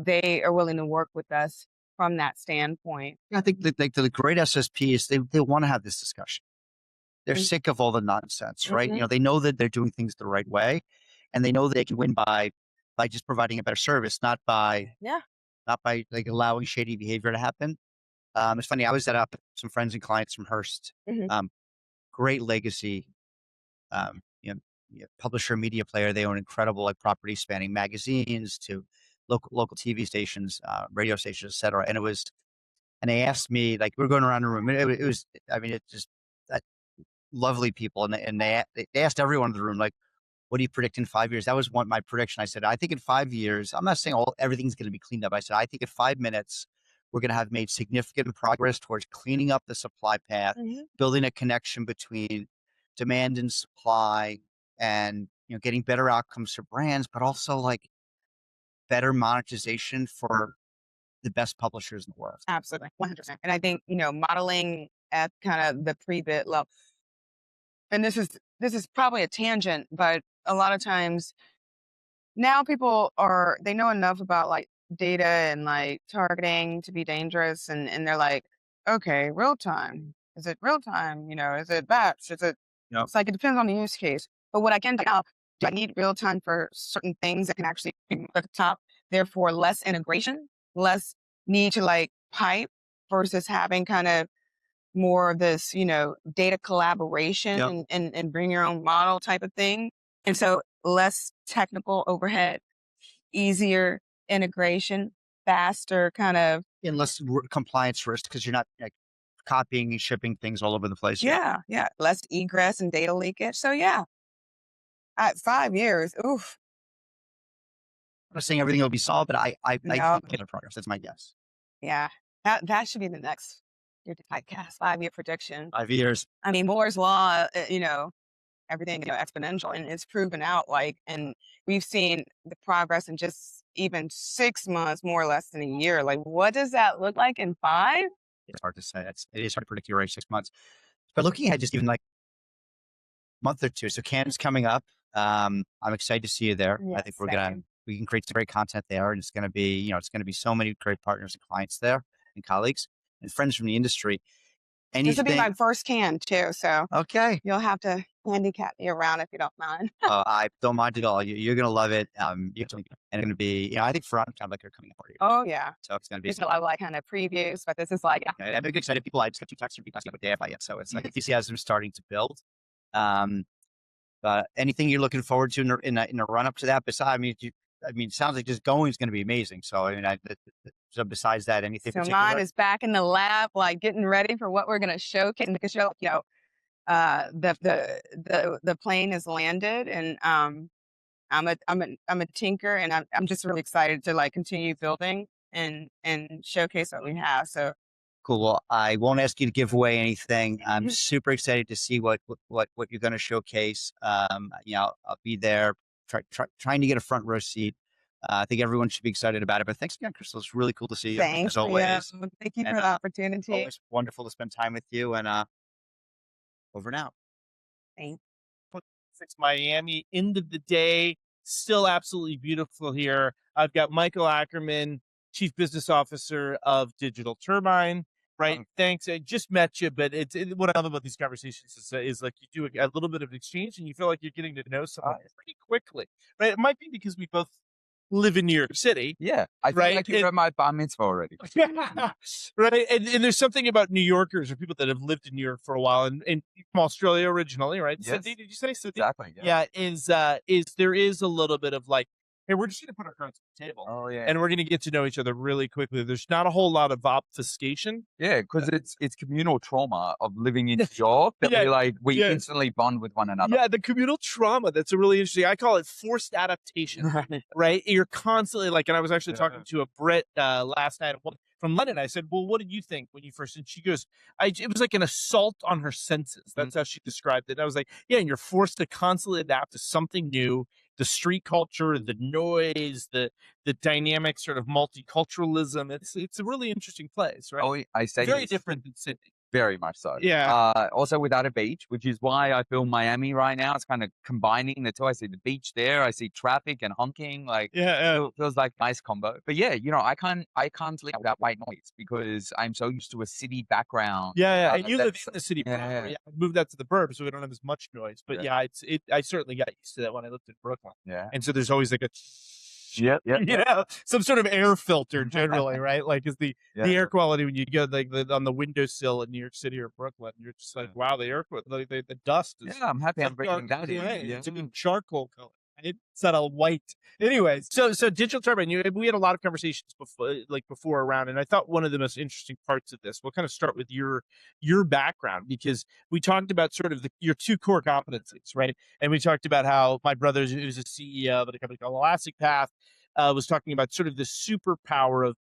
They are willing to work with us from that standpoint. I think that like the great SSPs, they want to have this discussion. They're sick of all the nonsense, right? They know that they're doing things the right way, and they know they can win by just providing a better service, not by like allowing shady behavior to happen. It's funny. I was at some friends and clients from Hearst, great legacy, publisher, media player. They own incredible like properties spanning magazines to local TV stations, radio stations, et cetera. And they asked me, like, we're going around the room. It was, it's just lovely people. And they asked everyone in the room, like, what do you predict in 5 years? That was my prediction. I said, I think in 5 years, I'm not saying everything's going to be cleaned up. I said, I think in 5 minutes, we're going to have made significant progress towards cleaning up the supply path, building a connection between demand and supply, and getting better outcomes for brands, but also like better monetization for the best publishers in the world. Absolutely, 100%. And I think modeling at kind of the pre-bid level. And this is probably a tangent, but a lot of times now people they know enough about like data and like targeting to be dangerous, and they're like, okay, real time. Is it real time? Is it batch? Is it? It's like it depends on the use case. But what I can do now, do I need real time for certain things that can actually be at the top? Therefore, less integration, less need to like pipe versus having kind of more of this, data collaboration and bring your own model type of thing. And so less technical overhead, easier integration, faster kind of. And less compliance risk because you're not like copying and shipping things all over the place. Yeah. Less egress and data leakage. So yeah, at 5 years, oof. I'm not saying everything will be solved, but I No. think it'll progress. That's my guess. Yeah. That should be the next your podcast 5-year prediction. 5 years. I mean, Moore's law, everything, exponential, and it's proven out, and we've seen the progress in just even 6 months, more or less than a year. Like, what does that look like in 5? It's hard to say. It is hard to predict your age 6 months. But looking at just even like a month or two. So Cannes coming up. I'm excited to see you there. I think we can create some great content there, and it's going to be, it's going to be so many great partners and clients there, and colleagues and friends from the industry. This will be my first Cannes too, so okay, you'll have to handicap me around if you don't mind. I don't mind at all. You're going to love it. And it's going to be, I think for kind of like you're coming up for you. Oh yeah. So it's going to be. There's a lot of like kind of previews, but this is like. I'm excited. People, I just got 2 texts from people asking about the AFI yet, so it's like enthusiasm starting to build. But anything you're looking forward to in a run up to that? Besides, it sounds like just going is going to be amazing. So so besides that, anything? So particular? mine is back in the lab, like getting ready for what we're going to showcase. Because the plane has landed, and I'm a tinker, and I'm just really excited to like continue building and showcase what we have. So. Cool. Well, I won't ask you to give away anything. I'm super excited to see what you're going to showcase. I'll be there, trying to get a front row seat. I think everyone should be excited about it. But thanks again, Crystal. It's really cool to see you. Thanks, as always. Thank you for the opportunity. Always wonderful to spend time with you. And over now. Thanks. It's Miami. End of the day, still absolutely beautiful here. I've got Michael Ackerman, Chief Business Officer of Digital Turbine. Right. Thanks. I just met you, but what I love about these conversations is like you do a little bit of exchange and you feel like you're getting to know someone pretty quickly. Right. It might be because we both live in New York City. Yeah. I feel like you read my bar mitzvah already. Right. And there's something about New Yorkers or people that have lived in New York for a while and from Australia originally, right? Yes. Sydney, did you say Sydney? Exactly. Yeah. There is a little bit of like, hey, we're just going to put our cards on the table. Oh, yeah. And we're going to get to know each other really quickly. There's not a whole lot of obfuscation. Yeah, because it's communal trauma of living in New York that we instantly bond with one another. Yeah, the communal trauma. That's a really interesting. I call it forced adaptation. Right? You're constantly like, and I was actually talking to a Brit last night from London. I said, well, what did you think when you first, and she goes, it was like an assault on her senses. That's how she described it. And I was like, yeah, and you're forced to constantly adapt to something new. The street culture, the noise, the dynamic sort of multiculturalism. It's a really interesting place, right? Oh, I say very different than Sydney. Very much so. Yeah. Also without a beach, which is why I feel Miami right now. It's kind of combining the two. I see the beach there. I see traffic and honking. Like, it feels like a nice combo. But yeah, I can't live without white noise because I'm so used to a city background. Yeah. And you live in the city proper. Yeah. I moved out to the burbs, so we don't have as much noise. But I certainly got used to that when I lived in Brooklyn. Yeah. And so there's always like a yeah. Some sort of air filter generally, right? Like is the air quality when you go like on the windowsill in New York City or Brooklyn, you're just like, wow, the air the dust is. Yeah, I'm happy I'm bringing that in. Yeah. It's a good charcoal color. It's not a white. Anyways, so Digital Turbine, we had a lot of conversations before around, and I thought one of the most interesting parts of this, we'll kind of start with your background, because we talked about sort of your 2 core competencies, right? And we talked about how my brother, who's a CEO of a company called Elastic Path, was talking about sort of the superpower of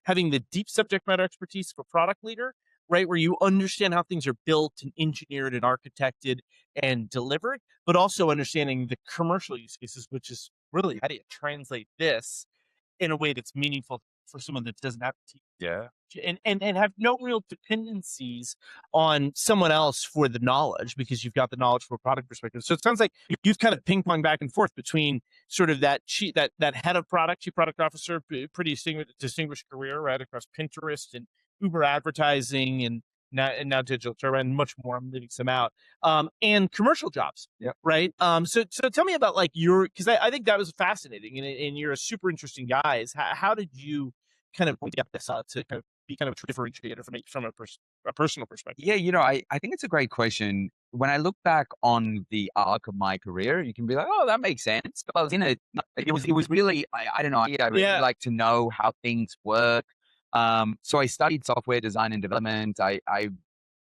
having the deep subject matter expertise of a product leader, right? Where you understand how things are built and engineered and architected and delivered, but also understanding the commercial use cases, which is really how do you translate this in a way that's meaningful for someone that doesn't have to teach. Yeah. And have no real dependencies on someone else for the knowledge, because you've got the knowledge from a product perspective. So it sounds like you've kind of ping pong back and forth between sort of that head of product, chief product officer, pretty distinguished career, right, across Pinterest and Uber advertising and now Digital Turbine, and much more. I'm leaving some out. And commercial jobs. Yeah. Right. So tell me about like because I think that was fascinating, and you're a super interesting guy. How did you kind of get this out to kind of be kind of a differentiator from a personal perspective? Yeah, I think it's a great question. when I look back on the arc of my career, you can be like, oh, that makes sense. But I was in it. It was really, I don't know. I really like to know how things work. So I studied software design and development. I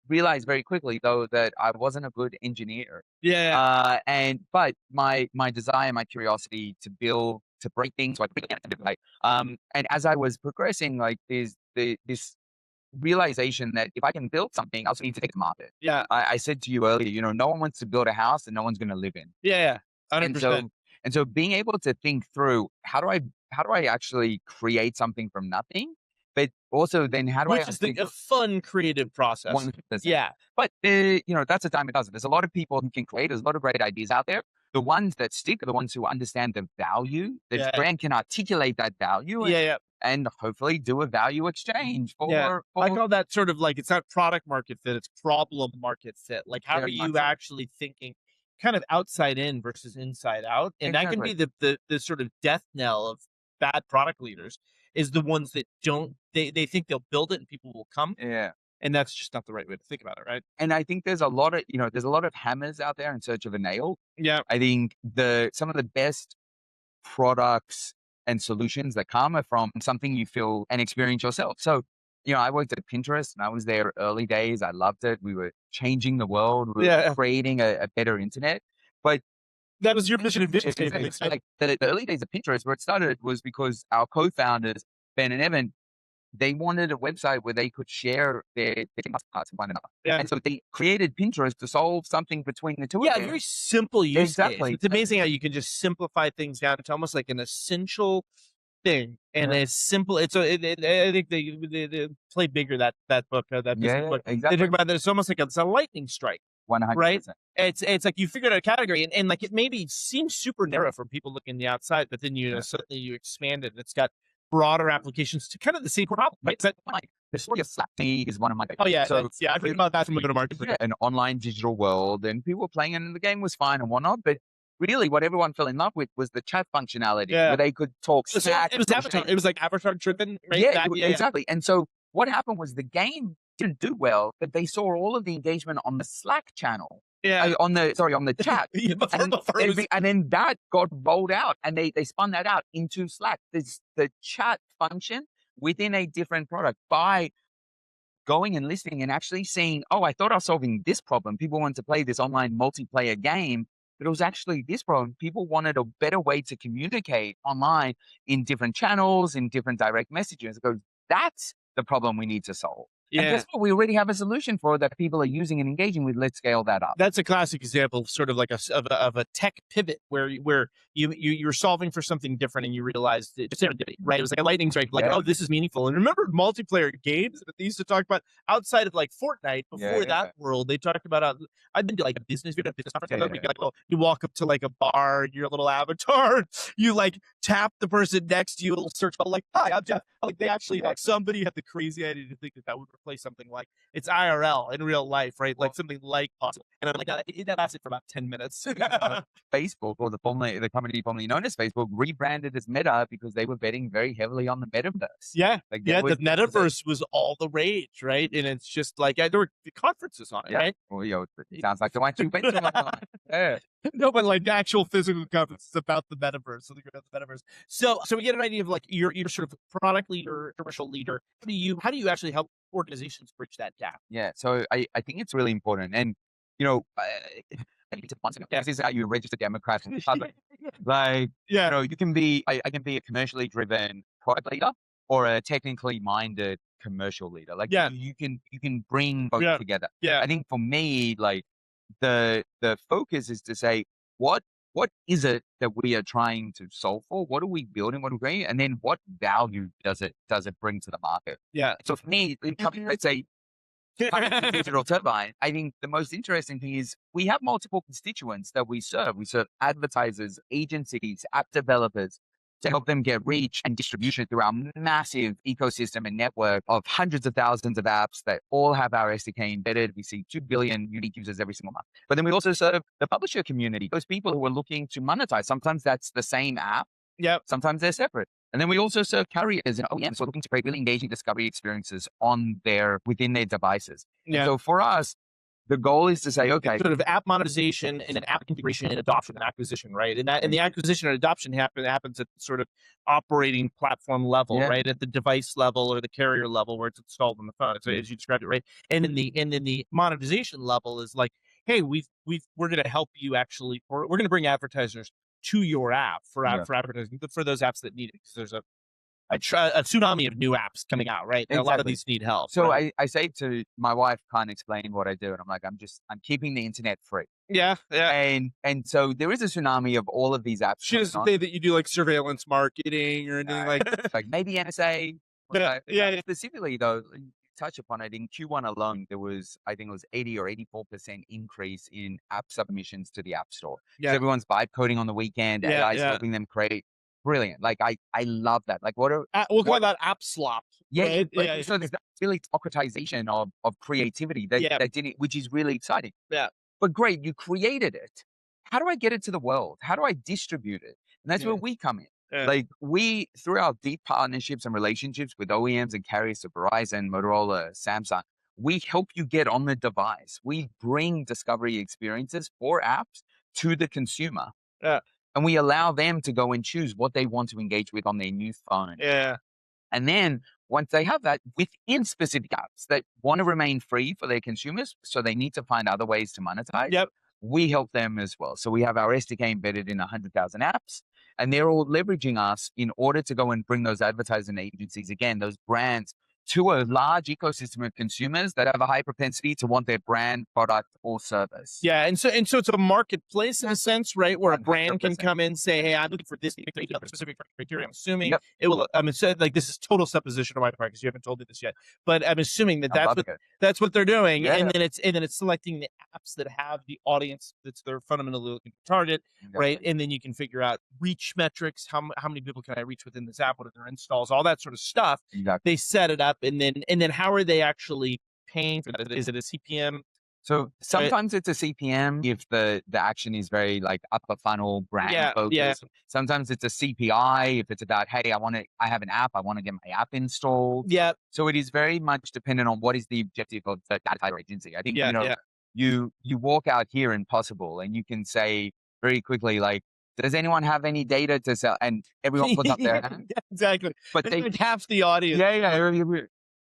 realized very quickly though that I wasn't a good engineer. But my desire, my curiosity to build, to break things, like and as I was progressing, like there's this realization that if I can build something, I also need to take it to market. I said to you earlier, no one wants to build a house that no one's going to live in. 100%. And so being able to think through how do I actually create something from nothing, but also then how do Which is a fun creative process. 100%. But that's a dime a dozen. There's a lot of people who can create. There's a lot of great ideas out there. The ones that stick are the ones who understand the value. The brand can articulate that value. And hopefully do a value exchange for I call that sort of like, it's not product market fit, it's problem market fit. Like, how are you actually thinking kind of outside in versus inside out? And that can be the sort of death knell of bad product leaders, is the ones that don't, they think they'll build it and people will come. And that's just not the right way to think about it, right? And I think there's a lot of hammers out there in search of a nail. I think some of the best products and solutions that come are from something you feel and experience yourself. So, I worked at Pinterest and I was there early days. I loved it. We were changing the world. We were creating a better internet. But that was your mission and vision. Like the early days of Pinterest, where it started was because our co-founders, Ben and Evan, they wanted a website where they could share their parts with one another. And so they created Pinterest to solve something betwing the two of them. Very simple use case. It's amazing how you can just simplify things down to almost like an essential thing. And it's simple. I think they play bigger, that book. Book. Exactly. They talk about that. It's almost like it's a lightning strike. 100%. Right? It's like you figured out a category and like it maybe seems super narrow from people looking on the outside, but then suddenly you expand it and it's got broader applications to kind of the same problem. Right? The story of Slack is one of my favorites. I read about that from a go-to-market. An online digital world, and people were playing, and the game was fine and whatnot, but really what everyone fell in love with was the chat functionality where they could talk Slack. It was avatar. It was like avatar driven, right? Exactly. And so what happened was the game didn't do well, but they saw all of the engagement on the Slack channel. On the chat. And then that got rolled out and they spun that out into Slack. There's the chat function within a different product by going and listening and actually seeing, oh, I thought I was solving this problem. People wanted to play this online multiplayer game, but it was actually this problem. People wanted a better way to communicate online in different channels, in different direct messages. It goes, that's the problem we need to solve. And guess what? We already have a solution for that people are using and engaging with. Let's scale that up. That's a classic example of sort of like of a tech pivot where you're solving for something different and you realized it just serendipity, right? It was like a lightning strike, like, oh, this is meaningful. And remember multiplayer games that they used to talk about outside of like Fortnite before that world, they talked about, I've been to like a business conference. You walk up to like a bar, your little avatar, you like tap the person next to you, a little search button, like, hi, I'm Jeff. Like they actually, like somebody had the crazy idea to think that would replace something like it's IRL in real life, right? Like something like possible. And I'm like, that lasted for about 10 minutes. Facebook, or the company formerly known as Facebook, rebranded as Meta because they were betting very heavily on the metaverse. The metaverse was all the rage, right? And it's just like there were conferences on it, right? Well, it sounds like the one you went to. No, but like actual physical conferences about the metaverse, something about the metaverse. So we get an idea of like you're sort of product leader, commercial leader. How do you actually help organizations bridge that gap? So I think it's really important. And this is how you register Democrats. Like, you can be, I can be a commercially driven product leader or a technically minded commercial leader. Like you can bring both together. I think for me, like the focus is to say, what is it that we are trying to solve for? What are we building? What are we creating? And then what value does it bring to the market? So for me, let's say digital turbine, I think the most interesting thing is we have multiple constituents that we serve. We serve advertisers, agencies, app developers to help them get reach and distribution through our massive ecosystem and network of hundreds of thousands of apps that all have our SDK embedded. We see 2 billion unique users every single month. But then we also serve the publisher community, those people who are looking to monetize. Sometimes that's the same app. Sometimes they're separate. And then we also serve carriers and OEMs who are looking to create really engaging discovery experiences within their devices. So for us, the goal is to say, okay, sort of app monetization and an app integration and adoption and acquisition, right? And the acquisition and adoption happens at sort of operating platform level, right? At the device level or the carrier level where it's installed on the phone, so as you described it, right? And then the monetization level is like, hey, we're going to help you actually, or we're going to bring advertisers to your app for advertising for those apps that need it, because there's a tsunami of new apps coming out, right? And a lot of these need help. So right? I say to my wife, can't explain what I do, and I'm like, I'm keeping the internet free. Yeah. And so there is a tsunami of all of these apps. She doesn't say that you do like surveillance marketing or anything like maybe NSA. Yeah. Specifically though, you touch upon it, in Q1 alone, there was, I think it was 80 or 84% increase in app submissions to the App Store. Yeah. So everyone's vibe coding on the weekend, AI is helping them create. Brilliant. Like I love that. Like we'll call that app slop. Yeah. Right? So there's that really democratization of creativity that didn't, which is really exciting. Yeah. But great, you created it. How do I get it to the world? How do I distribute it? And that's where we come in. Yeah. Like we, through our deep partnerships and relationships with OEMs and carriers, so Verizon, Motorola, Samsung, we help you get on the device. We bring discovery experiences for apps to the consumer. Yeah. And we allow them to go and choose what they want to engage with on their new phone. Yeah. And then once they have that, within specific apps that want to remain free for their consumers, so they need to find other ways to monetize, we help them as well. So we have our SDK embedded in 100,000 apps, and they're all leveraging us in order to go and bring those advertising agencies, again, those brands, to a large ecosystem of consumers that have a high propensity to want their brand, product, or service. Yeah, and so it's a marketplace in a sense, right? Where a brand can come in and say, "Hey, I'm looking for this specific criteria." I'm assuming it will. I'm saying like this is total supposition on my part because you haven't told me this yet, but I'm assuming that's what they're doing, and then it's selecting the apps that have the audience that's they're fundamentally looking to target, right? And then you can figure out reach metrics, how many people can I reach within this app, what are their installs, all that sort of stuff. They set it up. And then how are they actually paying for that? Is it a CPM? So sometimes it's a CPM if the action is very like upper funnel brand focused. Yeah. Sometimes it's a CPI if it's about, hey, I have an app, I want to get my app installed. Yeah. So it is very much dependent on what is the objective of the advertiser agency. I think you walk out here in Possible and you can say very quickly like, does anyone have any data to sell? And everyone puts up their hand. Yeah, exactly. But they like half the audience.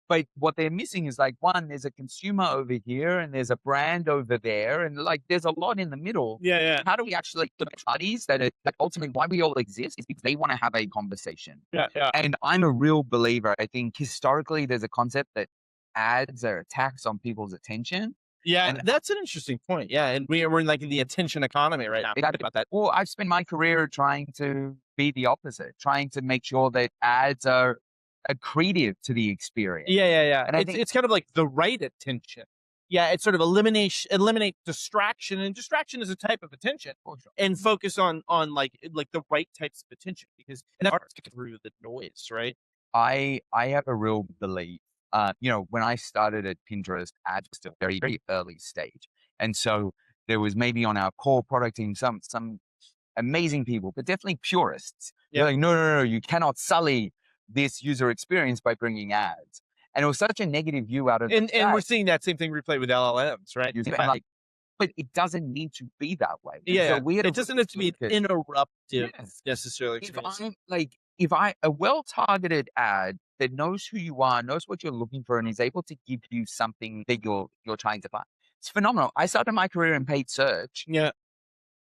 But what they're missing is like, one, there's a consumer over here and there's a brand over there. And like, there's a lot in the middle. Yeah. How do we actually the parties that ultimately why we all exist is because they want to have a conversation. Yeah. And I'm a real believer. I think historically there's a concept that ads are attacks on people's attention. Yeah, and that's an interesting point. Yeah, and we're in like the attention economy right now. Think about that. Well, I've spent my career trying to be the opposite, trying to make sure that ads are accretive to the experience. Yeah. And it's kind of like the right attention. Yeah, it's sort of eliminate distraction, and distraction is a type of attention, and focus on like the right types of attention because and that's through the noise, right? I have a real belief. When I started at Pinterest, ads were still very, very early stage. And so there was maybe on our core product team, some amazing people, but definitely purists. They're like, no, you cannot sully this user experience by bringing ads. And it was such a negative view out of and we're seeing that same thing replay with LLMs, right? But it doesn't need to be that way. Yeah, so it doesn't have to be interruptive necessarily. If a well-targeted ad that knows who you are, knows what you're looking for, and is able to give you something that you're trying to find, it's phenomenal. I started my career in paid search. Yeah,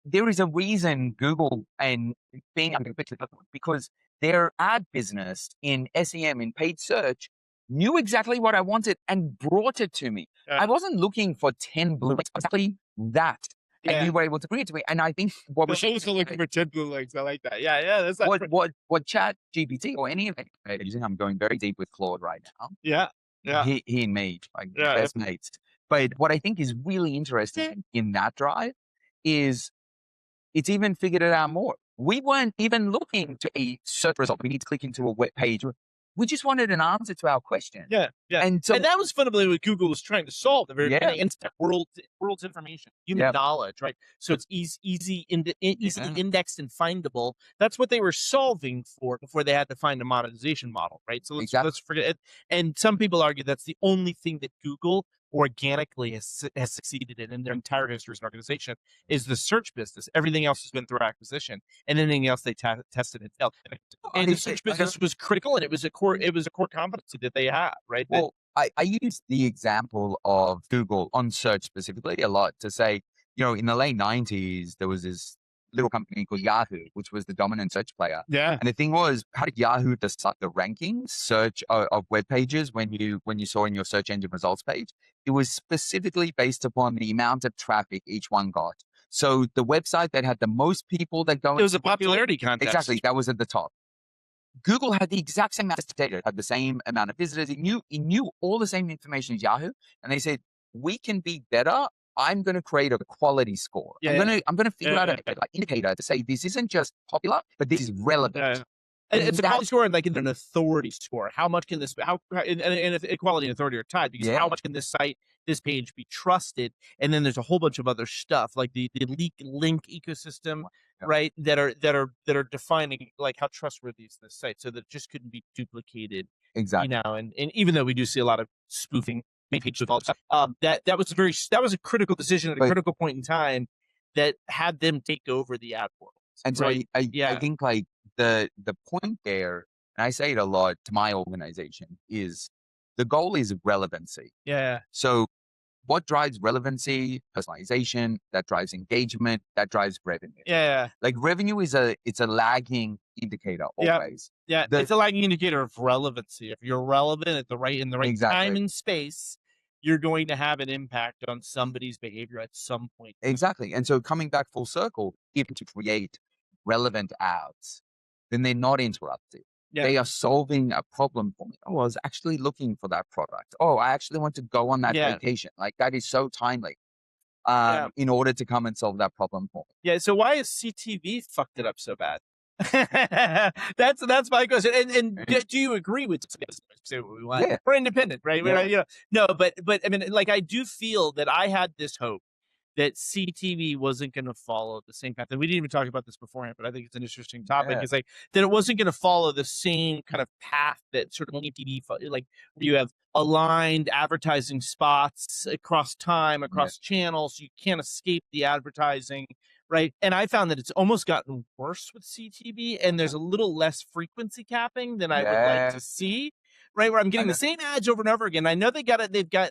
there is a reason Google and Bing, because their ad business in SEM in paid search knew exactly what I wanted and brought it to me. I wasn't looking for 10 blue links, exactly that. And you were able to bring it to me. And I think what we're also looking for 10 blue links. I like that. Yeah. That's what Chat GPT or any of it using. I'm going very deep with Claude right now. Yeah. He and me, like best mates. But what I think is really interesting in that drive is it's even figured it out more. We weren't even looking to a search result. We need to click into a web page. We just wanted an answer to our question. Yeah. And that was fundamentally what Google was trying to solve. The very beginning, instant world's information, human knowledge, right? So it's easily indexed and findable. That's what they were solving for before they had to find a monetization model, right? So let's forget it. And some people argue that's the only thing that Google organically has succeeded in their entire history as an organization is the search business. Everything else has been through acquisition, and anything else they tested and failed. And the search business was critical, and it was a core competency that they had, right? Well, I use the example of Google on search specifically a lot to say, in the late 90s, there was this little company called Yahoo, which was the dominant search player. Yeah. And the thing was, how did Yahoo decide the rankings search of web pages when you saw in your search engine results page? It was specifically based upon the amount of traffic each one got. So the website that had the most people that go, it was a popularity contest. Exactly, that was at the top. Google had the exact same amount of data, had the same amount of visitors. It knew all the same information as Yahoo, and they said, we can be better. I'm going to create a quality score. I'm going to figure out an indicator to say this isn't just popular, but this is relevant. And it's a quality score and like an authority score. How much can this? And if equality and authority are tied, because how much can this page be trusted? And then there's a whole bunch of other stuff like the link ecosystem, right? That are defining like how trustworthy is this site, so that it just couldn't be duplicated. Exactly. And even though we do see a lot of spoofing. That was a critical decision at a critical point in time that had them take over the ad world. And so I think like the point there, and I say it a lot to my organization, is the goal is relevancy. Yeah. So what drives relevancy? Personalization, that drives engagement, that drives revenue. Yeah. Like revenue is a lagging indicator always. Yeah. It's a lagging indicator of relevancy. If you're relevant in the right time and space, you're going to have an impact on somebody's behavior at some point. Exactly. And so coming back full circle, even to create relevant ads, then they're not interrupted. Yeah. They are solving a problem for me. Oh, I was actually looking for that product. Oh, I actually want to go on that vacation. Like that is so timely in order to come and solve that problem for me. Yeah. So why has CTV fucked it up so bad? That's my question. And do you agree with this? We're independent, right? Yeah. No, but I mean, like I do feel that I had this hope that CTV wasn't going to follow the same path. And we didn't even talk about this beforehand, but I think it's an interesting topic. It's like that it wasn't going to follow the same kind of path that sort of TV, like you have aligned advertising spots across time, across channels. You can't escape the advertising, right? And I found that it's almost gotten worse with CTV, and there's a little less frequency capping than I would like to see. Right, where I'm getting the same ads over and over again. I know they've got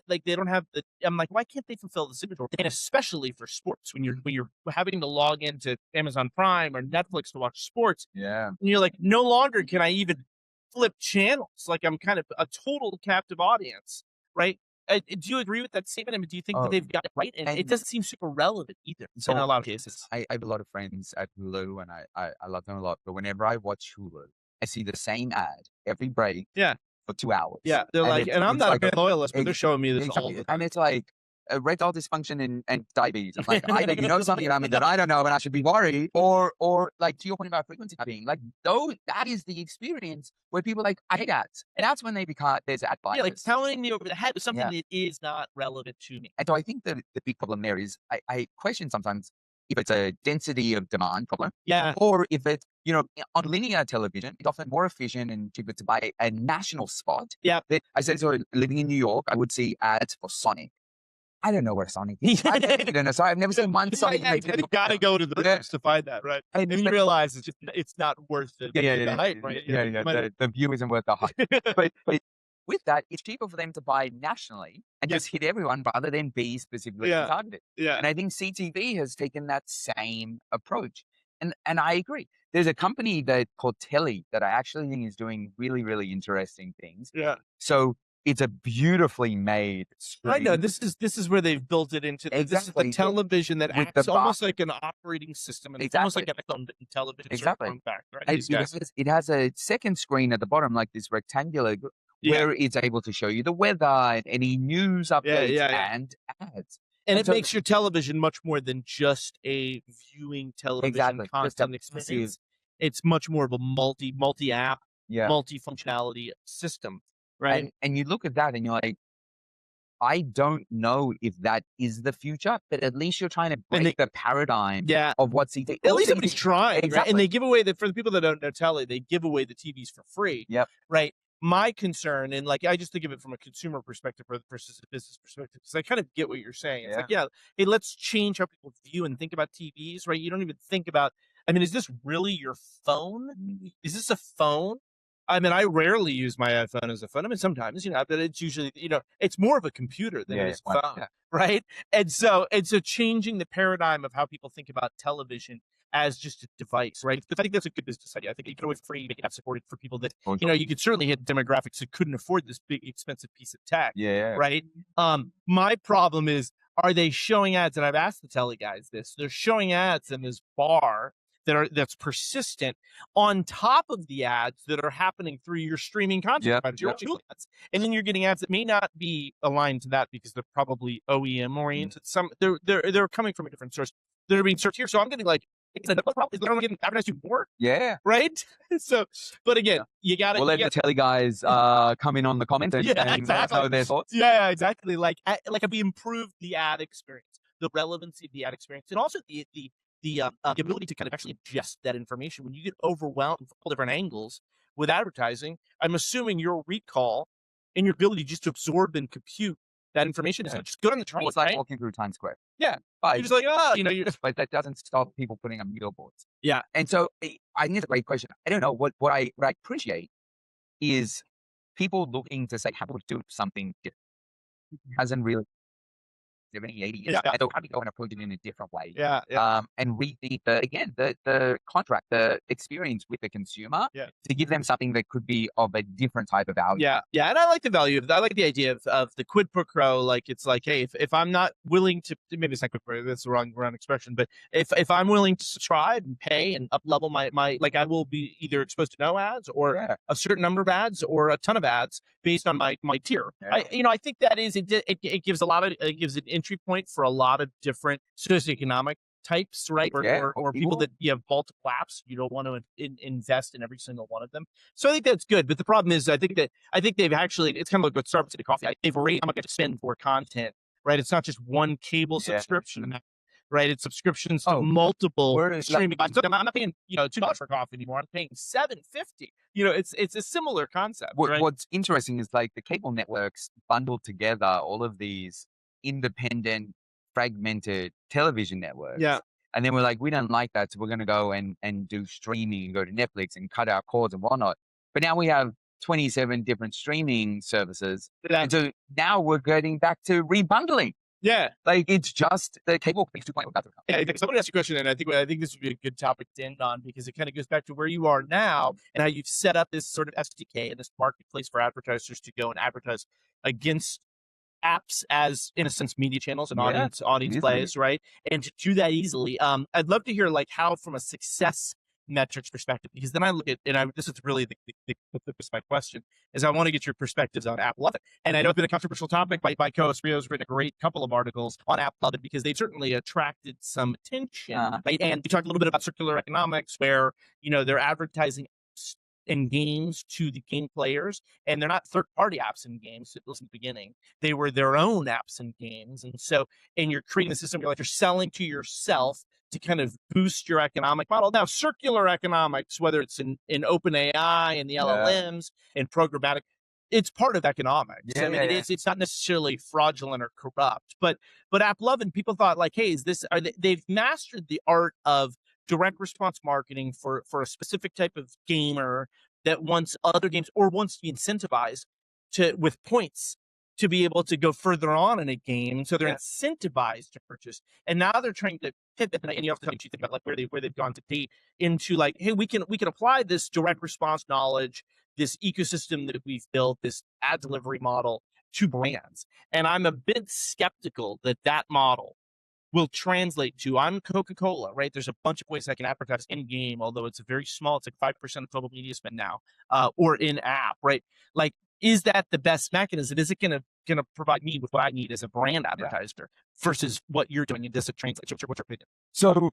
like they don't have the. I'm like, why can't they fulfill this inventory? And especially for sports, when you're having to log into Amazon Prime or Netflix to watch sports. Yeah, and you're like, no longer can I even flip channels. Like I'm kind of a total captive audience, right? Do you agree with that statement? I mean, do you think that they've got it right? And it doesn't seem super relevant either in a lot of cases. I have a lot of friends at Hulu, and I love them a lot. But whenever I watch Hulu, I see the same ad every break. Yeah. For 2 hours. Yeah, they're like, and I'm not a loyalist, but they're showing me this all the time. And it's like erectile dysfunction and diabetes. I'm like, either you know something about me that I don't know and I should be worried, or like to your point about frequency capping, like that is the experience where people are like, I hate ads. And that's when they become, there's ad bias. Yeah, like telling me over the head is something that is not relevant to me. And so I think the big problem there is I question sometimes if it's a density of demand problem, or if it's, on linear television, it's often more efficient and cheaper to buy a national spot. Yeah. I said, so living in New York, I would see ads for Sonic. I don't know where Sonic is. I've never seen one Sonic. You got to go to the links to find that, right? And you realize it's not worth the hype, right? The view isn't worth the hype. but with that, it's cheaper for them to buy nationally and just hit everyone rather than be specifically targeted. Yeah. And I think CTV has taken that same approach. And I agree. There's a company called Telly that I actually think is doing really, really interesting things. Yeah. So it's a beautifully made screen. I know this is where they've built it into. This is the television that acts almost like an operating system, and it's almost like a television. Exactly. Back, right? It has a second screen at the bottom, like this rectangular, where it's able to show you the weather and any news updates and ads. And it makes your television much more than just a viewing television content experience. It's much more of a multi-app, multi-functionality system, right? And you look at that and you're like, I don't know if that is the future, but at least you're trying to break the paradigm of what CTV. At least somebody's trying, right? And they give away for the people that don't know Telly, they give away the TVs for free, right? my concern, and like, I just think of it from a consumer perspective versus a business perspective, because I kind of get what you're saying. It's like, hey, let's change how people view and think about TVs, right? You don't even think about, I mean, is this really your phone? Is this a phone? I mean, I rarely use my iPhone as a phone. I mean, sometimes, but it's usually, it's more of a computer than it is a phone, right? And so changing the paradigm of how people think about television as just a device, right? I think that's a good business idea. I think you could always make it supported for people that, you could certainly hit demographics that couldn't afford this big, expensive piece of tech, right? My problem is, are they showing ads? And I've asked the tele guys this. They're showing ads in this bar that's persistent on top of the ads that are happening through your streaming content. Ads. And then you're getting ads that may not be aligned to that because they're probably OEM oriented. Some they're coming from a different source. They're being searched here. So I'm getting like, the problem is they're only getting advertised to more. Right? So, but again, you got to. We'll let the tele guys come in on the comments and know their thoughts. Yeah, exactly. Like have we improved the ad experience, the relevancy of the ad experience, and also the ability to kind of actually ingest that information when you get overwhelmed from all different angles with advertising. I'm assuming your recall and your ability just to absorb and compute that information is just good on the train. It's like walking through Times Square. You're just like, but that doesn't stop people putting up billboards. Yeah. And so I think it's a great question. I don't know what I appreciate is people looking to say, how do we do something different? Hasn't really 70, 80 years. I don't have to go and approach it in a different way. And rethink the contract, the experience with the consumer to give them something that could be of a different type of value. Yeah. And I like the value of that. I like the idea of the quid pro quo. Like, it's like, hey, if I'm not willing to, maybe it's not quid pro, that's the wrong expression, but if I'm willing to subscribe and pay and up level my, like, I will be either exposed to no ads or a certain number of ads or a ton of ads based on my tier. I think that is, it gives it gives an entry point for a lot of different socioeconomic types, right? Or people that you have multiple apps, you don't want to invest in every single one of them. So I think that's good. But the problem is, I think they've actually, it's kind of like what Starbucks did to coffee. They've raised how much to spend for content, right? It's not just one cable subscription, right? It's subscriptions to multiple streaming. So I'm not paying $2 for coffee anymore. I'm paying $7.50. It's a similar concept. What's interesting is like the cable networks bundled together all of these independent, fragmented television networks. And then we're like, we don't like that. So we're going to go and do streaming and go to Netflix and cut our cords and whatnot. But now we have 27 different streaming services. And so now we're getting back to rebundling. Like it's just the cable piece 2.0. Somebody asked you a question, and I think this would be a good topic to end on because it kind of goes back to where you are now and how you've set up this sort of SDK and this marketplace for advertisers to go and advertise against apps as, in a sense, media channels and audience plays, right? And to do that easily, I'd love to hear like how, from a success metrics perspective, because then I look at, and this is really the my question, is I want to get your perspectives on AppLovin. And I know it's been a controversial topic. My co-host Rio's written a great couple of articles on AppLovin because they've certainly attracted some attention, right? And we talked a little bit about circular economics where, they're advertising in games to the game players, and they're not third-party apps in games. It was in the beginning; they were their own apps in games, and you're creating a system where, like, you're selling to yourself to kind of boost your economic model. Now, circular economics, whether it's in OpenAI and the LLMs and programmatic, it's part of economics. It's not necessarily fraudulent or corrupt, but AppLovin, people thought like, hey, they've mastered the art of direct response marketing for a specific type of gamer that wants other games or wants to be incentivized with points to be able to go further on in a game. So they're incentivized to purchase. And now they're trying to pivot, and you have to think about like where they've gone to date into like, hey, we can apply this direct response knowledge, this ecosystem that we've built, this ad delivery model to brands. And I'm a bit skeptical that model will translate to, I'm Coca-Cola, right? There's a bunch of ways I can advertise in game, although it's very small. It's like 5% of total media spend now, or in app, right? Like, is that the best mechanism? Is it going to provide me with what I need as a brand advertiser versus what you're doing? And does it translate? What's your opinion?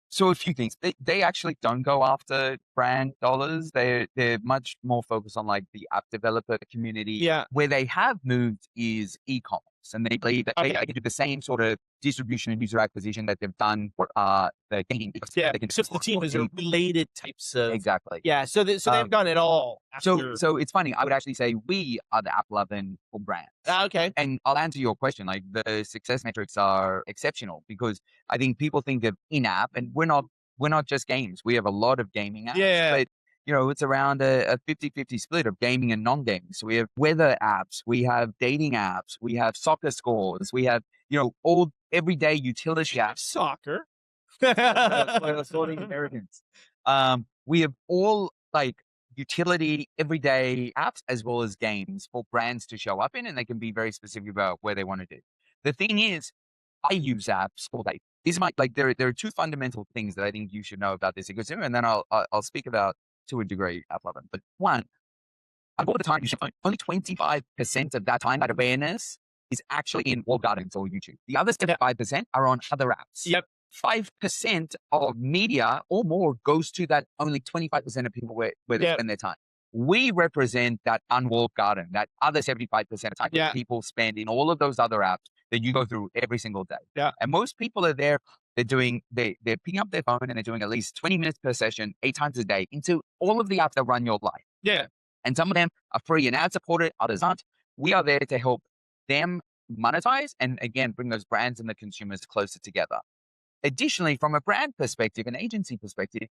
So a few things. They actually don't go after brand dollars. They're much more focused on like the app developer community. Where they have moved is e-commerce. and they believe that they can do the same sort of distribution and user acquisition that they've done for the gaming. Yeah, they can so the team is related types of exactly. Yeah, so they've done it all. So it's funny. I would actually say we are the App Lovin' for brands. Okay. And I'll answer your question. Like the success metrics are exceptional because I think people think of in-app, and we're not just games. We have a lot of gaming apps. Yeah. But it's around a 50-50 split of gaming and non-gaming. So we have weather apps, we have dating apps, we have soccer scores, we have, all everyday utility apps. Soccer. Sorting Americans. We have all like utility everyday apps as well as games for brands to show up in, and they can be very specific about where they want to do. The thing is, I use apps all day. These are there are two fundamental things that I think you should know about this ecosystem, and then I'll speak about to a degree App Lovin'. But one, all the time, only 25% of that time, that awareness is actually in walled gardens or YouTube. The other 75% are on other apps. Yep. 5% of media or more goes to that only 25% of people where they spend their time. We represent that unwalled garden, that other 75% of time that people spend in all of those other apps that you go through every single day. Yeah. And most people are there, they're picking up their phone and they're doing at least 20 minutes per session, 8 times a day into all of the apps that run your life. Yeah. And some of them are free and ad supported, others aren't. We are there to help them monetize and again, bring those brands and the consumers closer together. Additionally, from a brand perspective, an agency perspective,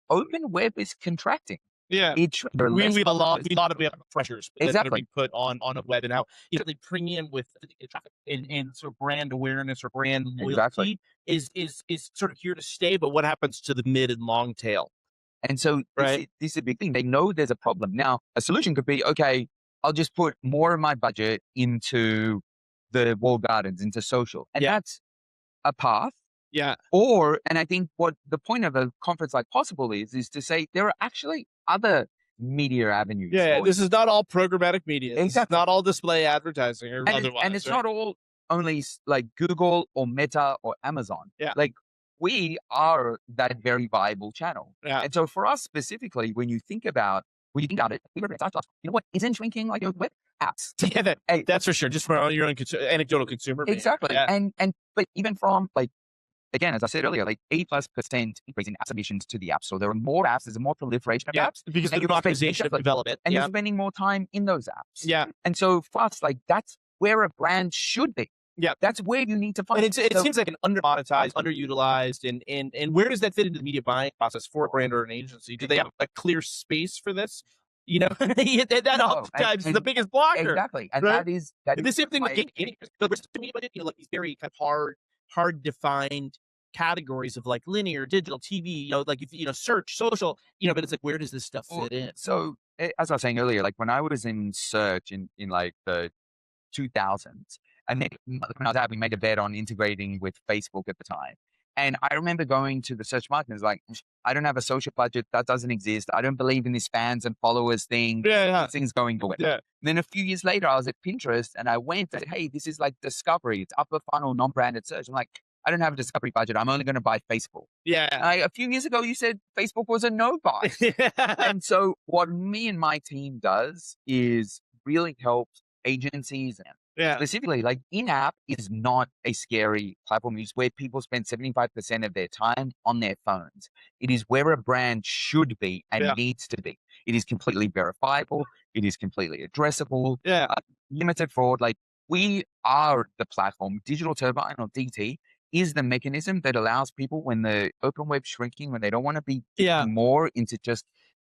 open web is contracting. Yeah, we have a lot of pressures that are being put on a web, and how the premium with traffic and sort of brand awareness or brand loyalty is sort of here to stay. But what happens to the mid and long tail? And so this is a big thing. They know there's a problem. Now, a solution could be, okay, I'll just put more of my budget into the walled gardens, into social, and that's a path. Yeah. And I think what the point of a conference like Possible is to say there are actually other media avenues. Yeah, this is not all programmatic media. Exactly. It's not all display advertising or otherwise. And it's not all only like Google or Meta or Amazon. Yeah. Like we are that very viable channel. Yeah. And so for us specifically, when you think about it, what isn't shrinking like web apps? Yeah, that's for sure. Just from your own anecdotal consumer. Exactly. Yeah. But even from again, as I said earlier, 80+% increase in app submissions to the App Store. There are more apps. There's a more proliferation of apps. Because the democratization of development. And you're spending more time in those apps. Yeah. And so for us, that's where a brand should be. Yeah. That's where you need to find it. It seems like an undermonetized, underutilized, and where does that fit into the media buying process for a brand or an agency? Do they have a clear space for this? That oftentimes is the biggest blocker. Exactly. And right? that is the same thing with gaming. To me, these very kind of hard defined categories of linear, digital, TV, search, social, but it's like, where does this stuff fit in? So as I was saying earlier, when I was in search in the 2000s, and then when I was out, we made a bet on integrating with Facebook at the time. And I remember going to the search market and it's like, I don't have a social budget. That doesn't exist. I don't believe in this fans and followers thing. This thing's going away. Yeah. Then a few years later, I was at Pinterest and I went and, hey, this is like discovery. It's upper funnel, non-branded search. I'm like, I don't have a discovery budget. I'm only going to buy Facebook. Yeah. A few years ago, you said Facebook was a no buy. And so what me and my team does is really help agencies specifically, in-app is not a scary platform. It's where people spend 75% of their time on their phones. It is where a brand should be and needs to be. It is completely verifiable. It is completely addressable. Limited fraud. We are the platform. Digital Turbine or DT is the mechanism that allows people, when the open web's shrinking, when they don't want to be more into just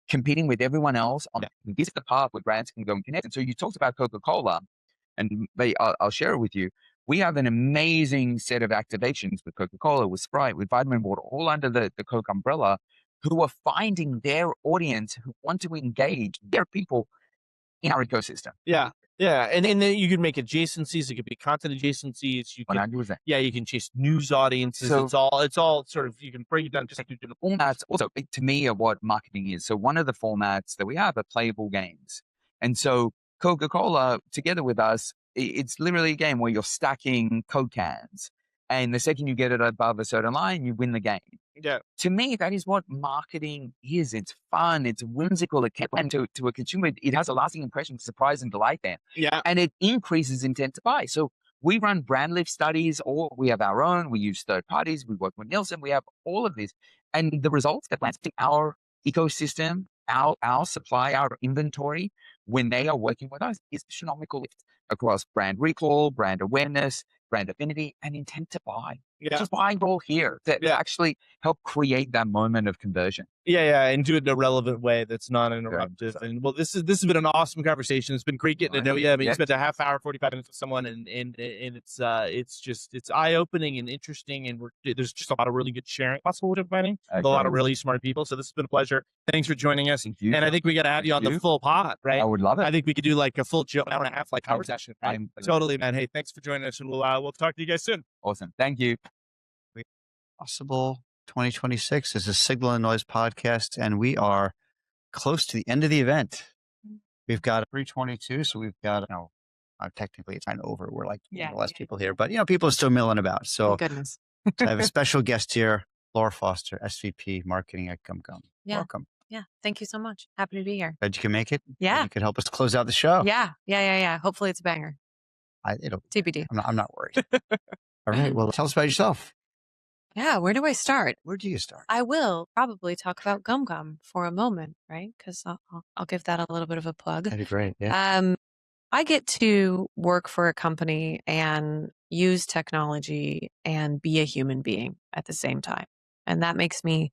competing with everyone else, this is the path where brands can go and connect. And so you talked about Coca-Cola. And I'll share it with you. We have an amazing set of activations with Coca-Cola, with Sprite, with Vitamin Water, all under the Coke umbrella, who are finding their audience who want to engage their people in our ecosystem. Yeah. Yeah. And then you can make adjacencies. It could be content adjacencies. You can, 100%. Yeah, you can chase news audiences. So, it's all sort of, you can break it down just like you do. Formats also, to me, are what marketing is. So one of the formats that we have are playable games. And so Coca-Cola, together with us, it's literally a game where you're stacking Coke cans. And the second you get it above a certain line, you win the game. Yeah. To me, that is what marketing is. It's fun. It's whimsical. And to a consumer, it has a lasting impression, surprise and delight there. Yeah. And it increases intent to buy. So We run brand lift studies, or we have our own. We use third parties. We work with Nielsen. We have all of this, and the results that lands in our ecosystem, our supply, our inventory, when they are working with us, is astronomical lift across brand recall, brand awareness, brand affinity, and intent to buy. Yeah. Just why we're all here to actually help create that moment of conversion. Yeah, and do it in a relevant way that's non-interruptive. Right. And well, this has been an awesome conversation. It's been great getting to know you. I mean, you spent a half hour, 45 minutes with someone, and it's eye-opening and interesting, and there's just a lot of really good sharing possible with everybody. A lot of really smart people. So this has been a pleasure. Thanks for joining us. Thank you. And I think we got to have you on the full pod, right? I would love it. I think we could do like a full hour and a half, like hour session. Right? Totally, man. Hey, thanks for joining us, and we'll talk to you guys soon. Awesome. Thank you. Possible 2026 this is Signal and Noise podcast, and we are close to the end of the event. We've got 3:22, so we've got technically it's kind of over. We're like less people here, but people are still milling about. So goodness. I have a special guest here, Laura Foster, SVP Marketing at GumGum. Yeah. Welcome. Yeah. Thank you so much. Happy to be here. Glad you can make it. Yeah. Glad you could help us close out the show. Yeah. Hopefully it's a banger. It'll TBD. I'm not worried. All right. Well, tell us about yourself. Yeah. Where do I start? Where do you start? I will probably talk about GumGum for a moment, right? Because I'll give that a little bit of a plug. That'd be great. Yeah. I get to work for a company and use technology and be a human being at the same time. And that makes me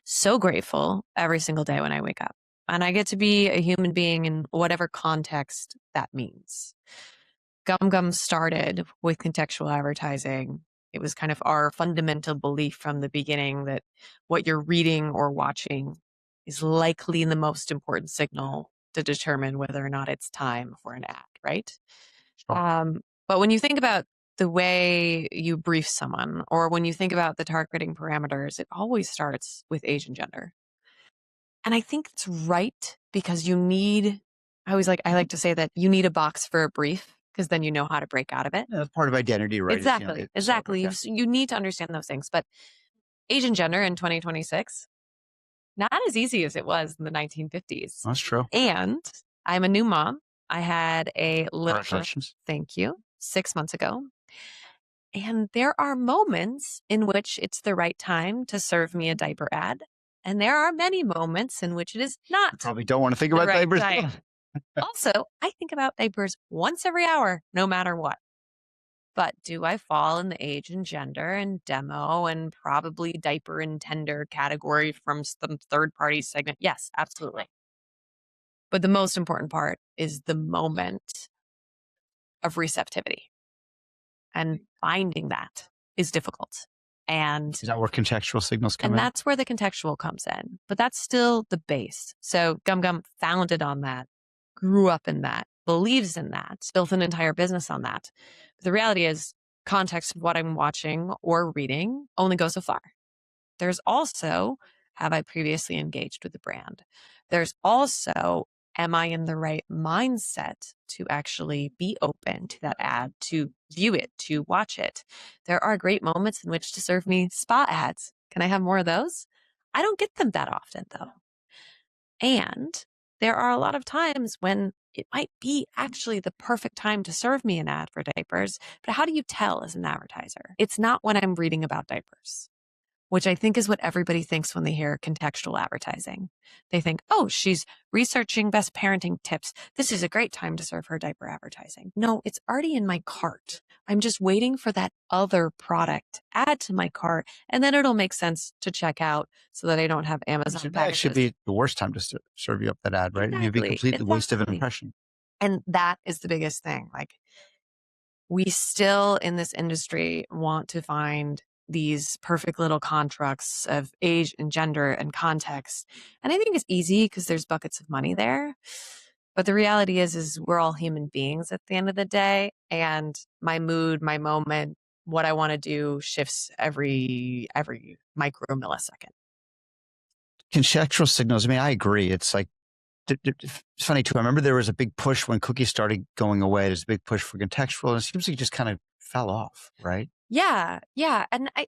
so grateful every single day when I wake up. And I get to be a human being in whatever context that means. GumGum started with contextual advertising. It was kind of our fundamental belief from the beginning that what you're reading or watching is likely the most important signal to determine whether or not it's time for an ad, right? Sure. But when you think about the way you brief someone, or when you think about the targeting parameters, it always starts with age and gender. And I think it's right because I like to say that you need a box for a brief, because then you know how to break out of it. That's part of identity, right? Exactly. You need to understand those things. But age and gender in 2026, not as easy as it was in the 1950s. That's true. And I'm a new mom. I had a little, Congratulations. thank you, 6 months ago. And there are moments in which it's the right time to serve me a diaper ad. And there are many moments in which it is not. You probably don't want to think about diapers. Also, I think about diapers once every hour, no matter what. But do I fall in the age and gender and demo and probably diaper intender category from some third-party segment? Yes, absolutely. But the most important part is the moment of receptivity. And finding that is difficult. And is that where contextual signals come in? And that's where the contextual comes in. But that's still the base. So GumGum founded on that, grew up in that, believes in that, built an entire business on that. But the reality is, context of what I'm watching or reading only goes so far. There's also, have I previously engaged with the brand? There's also, am I in the right mindset to actually be open to that ad, to view it, to watch it? There are great moments in which to serve me spa ads. Can I have more of those? I don't get them that often, though. And there are a lot of times when it might be actually the perfect time to serve me an ad for diapers. But how do you tell as an advertiser? It's not when I'm reading about diapers, which I think is what everybody thinks when they hear contextual advertising. They think, oh, she's researching best parenting tips. This is a great time to serve her diaper advertising. No, it's already in my cart. I'm just waiting for that other product add to my cart, and then it'll make sense to check out so that I don't have Amazon That should be the worst time to serve you up that ad, right? Exactly. You'd be completely waste of an impression. And that is the biggest thing. Like, we still in this industry want to find these perfect little constructs of age and gender and context. And I think it's easy because there's buckets of money there. But the reality is we're all human beings at the end of the day. And my mood, my moment, what I want to do shifts every micro millisecond. Contextual signals. I mean, I agree. It's like, it's funny too. I remember there was a big push when cookies started going away. There's a big push for contextual, and it seems like it just kind of fell off, right? Yeah. And I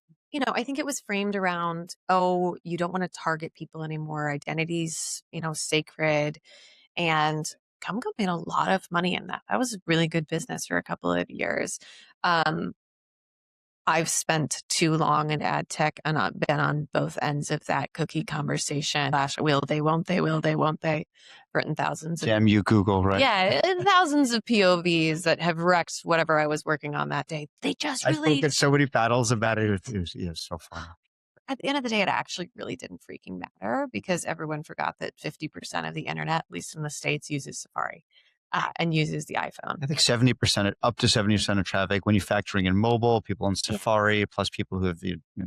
think it was framed around, oh, you don't want to target people anymore. Identity's, sacred. And GumGum made a lot of money in that. That was a really good business for a couple of years. I've spent too long in AdTech and I've been on both ends of that cookie conversation. Will they, won't they, will they, won't they? Written thousands. Damn you, Google, right? Yeah, thousands of POVs that have wrecked whatever I was working on that day. They just I really... spoke at so many battles about it. It was so fun. At the end of the day, it actually really didn't freaking matter because everyone forgot that 50% of the internet, at least in the States, uses Safari and uses the iPhone. I think 70%, up to 70% of traffic, when you factoring in mobile, people on Safari, plus people who have,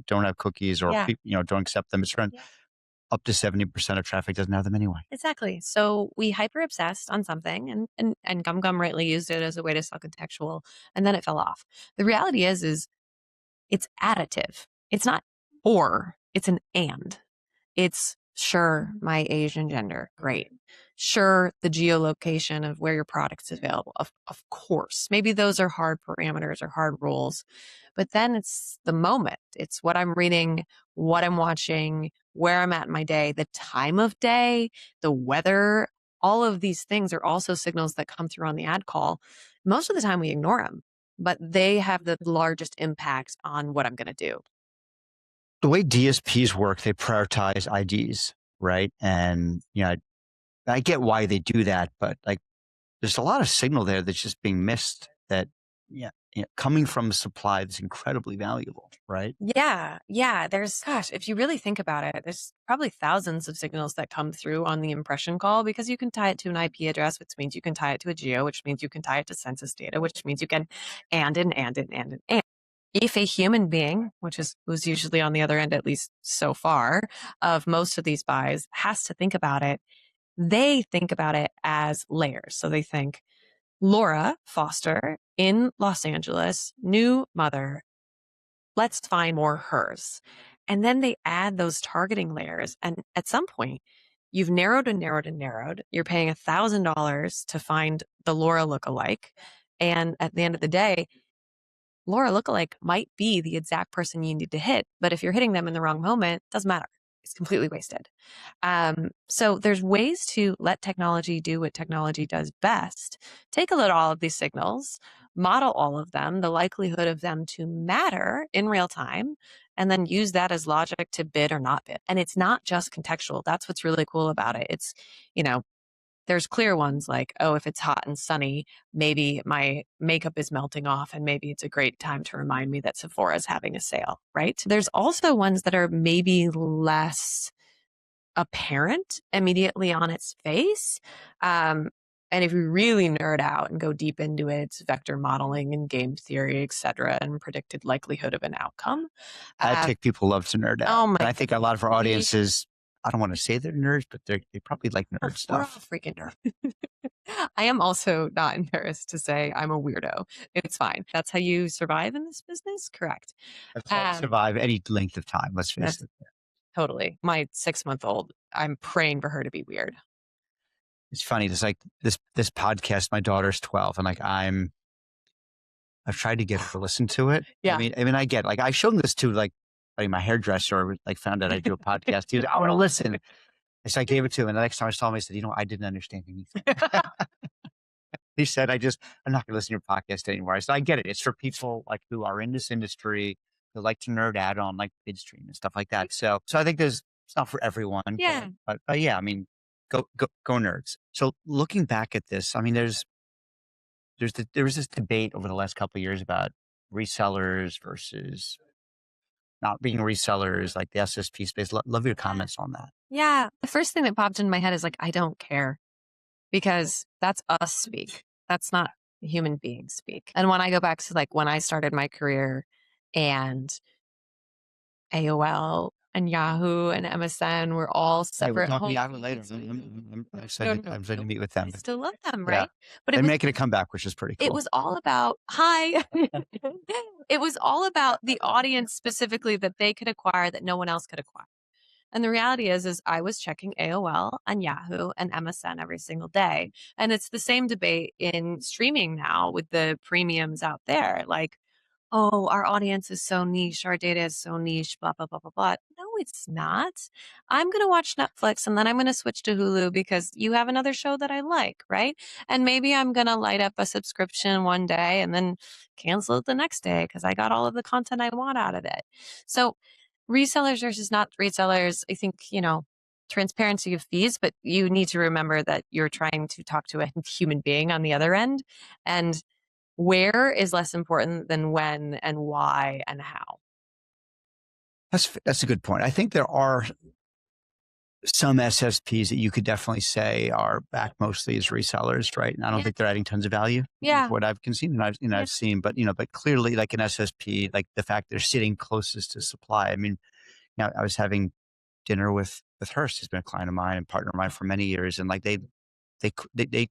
don't have cookies or don't accept them, it's around up to 70% of traffic doesn't have them anyway. Exactly. So we hyper obsessed on something and GumGum rightly used it as a way to sell contextual, and then it fell off. The reality is it's additive. It's not or, it's an and. It's sure, my age and gender, great. Sure, the geolocation of where your product is available, of course. Maybe those are hard parameters or hard rules, but then it's the moment. It's what I'm reading, what I'm watching, where I'm at in my day, the time of day, the weather. All of these things are also signals that come through on the ad call. Most of the time we ignore them, but they have the largest impact on what I'm going to do. The way DSPs work, they prioritize IDs, right? And, I get why they do that, but like, there's a lot of signal there that's just being missed that, coming from a supply that's incredibly valuable, right? Yeah. If you really think about it, there's probably thousands of signals that come through on the impression call because you can tie it to an IP address, which means you can tie it to a geo, which means you can tie it to census data, which means you can and. If a human being, which is who's usually on the other end, at least so far, of most of these buys, has to think about it, they think about it as layers. So they think, Laura Foster in Los Angeles, new mother, let's find more hers. And then they add those targeting layers. And at some point, you've narrowed and narrowed and narrowed. You're paying $1,000 to find the Laura lookalike. And at the end of the day, Laura lookalike might be the exact person you need to hit, but if you're hitting them in the wrong moment, it doesn't matter. It's completely wasted. So there's ways to let technology do what technology does best. Take a look at all of these signals, model all of them, the likelihood of them to matter in real time, and then use that as logic to bid or not bid. And it's not just contextual. That's what's really cool about it. It's, there's clear ones like, oh, if it's hot and sunny, maybe my makeup is melting off and maybe it's a great time to remind me that Sephora is having a sale, right? There's also ones that are maybe less apparent immediately on its face. And if you really nerd out and go deep into it, it's vector modeling and game theory, et cetera, and predicted likelihood of an outcome. AdTech people love to nerd out. Oh my and I think a lot of our audiences, I don't want to say they're nerds, but they probably like nerd stuff. We're all freaking nerd. I am also not embarrassed to say I'm a weirdo. It's fine. That's how you survive in this business? Correct. That's how you survive any length of time, let's face it. Totally. My 6-month-old, I'm praying for her to be weird. It's funny. It's like this podcast, my daughter's 12 and like I've tried to get her to listen to it. Yeah. I mean, I get I showed this to like my hairdresser, found out I do a podcast. He was, I want to listen. And so I gave it to him. And the next time I saw him, I said, I didn't understand anything. He said, I'm not going to listen to your podcast anymore. I said, I get it. It's for people who are in this industry who like to nerd out on bidstream and stuff like that. So I think it's not for everyone. Yeah. But yeah, I mean, go nerds. So looking back at this, I mean, there was this debate over the last couple of years about resellers versus not being resellers, like the SSP space. Love your comments on that. Yeah. The first thing that popped in my head is I don't care because that's us speak. That's not human beings speak. And when I go back to when I started my career and AOL and Yahoo and MSN were all separate. We'll talk Yahoo later. I'm excited to meet with them. I still love them, right? Yeah. But they're making a comeback, which is pretty cool. It was all about It was all about the audience specifically that they could acquire that no one else could acquire. And the reality is I was checking AOL and Yahoo and MSN every single day. And it's the same debate in streaming now with the premiums out there. Oh, our audience is so niche, our data is so niche, blah, blah, blah, blah, blah. No, it's not. I'm going to watch Netflix and then I'm going to switch to Hulu because you have another show that I like, right? And maybe I'm going to light up a subscription one day and then cancel it the next day because I got all of the content I want out of it. So resellers versus not resellers, I think, transparency of fees, but you need to remember that you're trying to talk to a human being on the other end. And where is less important than when and why and how. That's a good point. I think there are some SSPs that you could definitely say are back mostly as resellers, right? And I don't think they're adding tons of value. Yeah. What I've seen and I've seen, but but clearly like an SSP, like the fact they're sitting closest to supply. I mean, I was having dinner with Hearst, who's been a client of mine and partner of mine for many years, and like they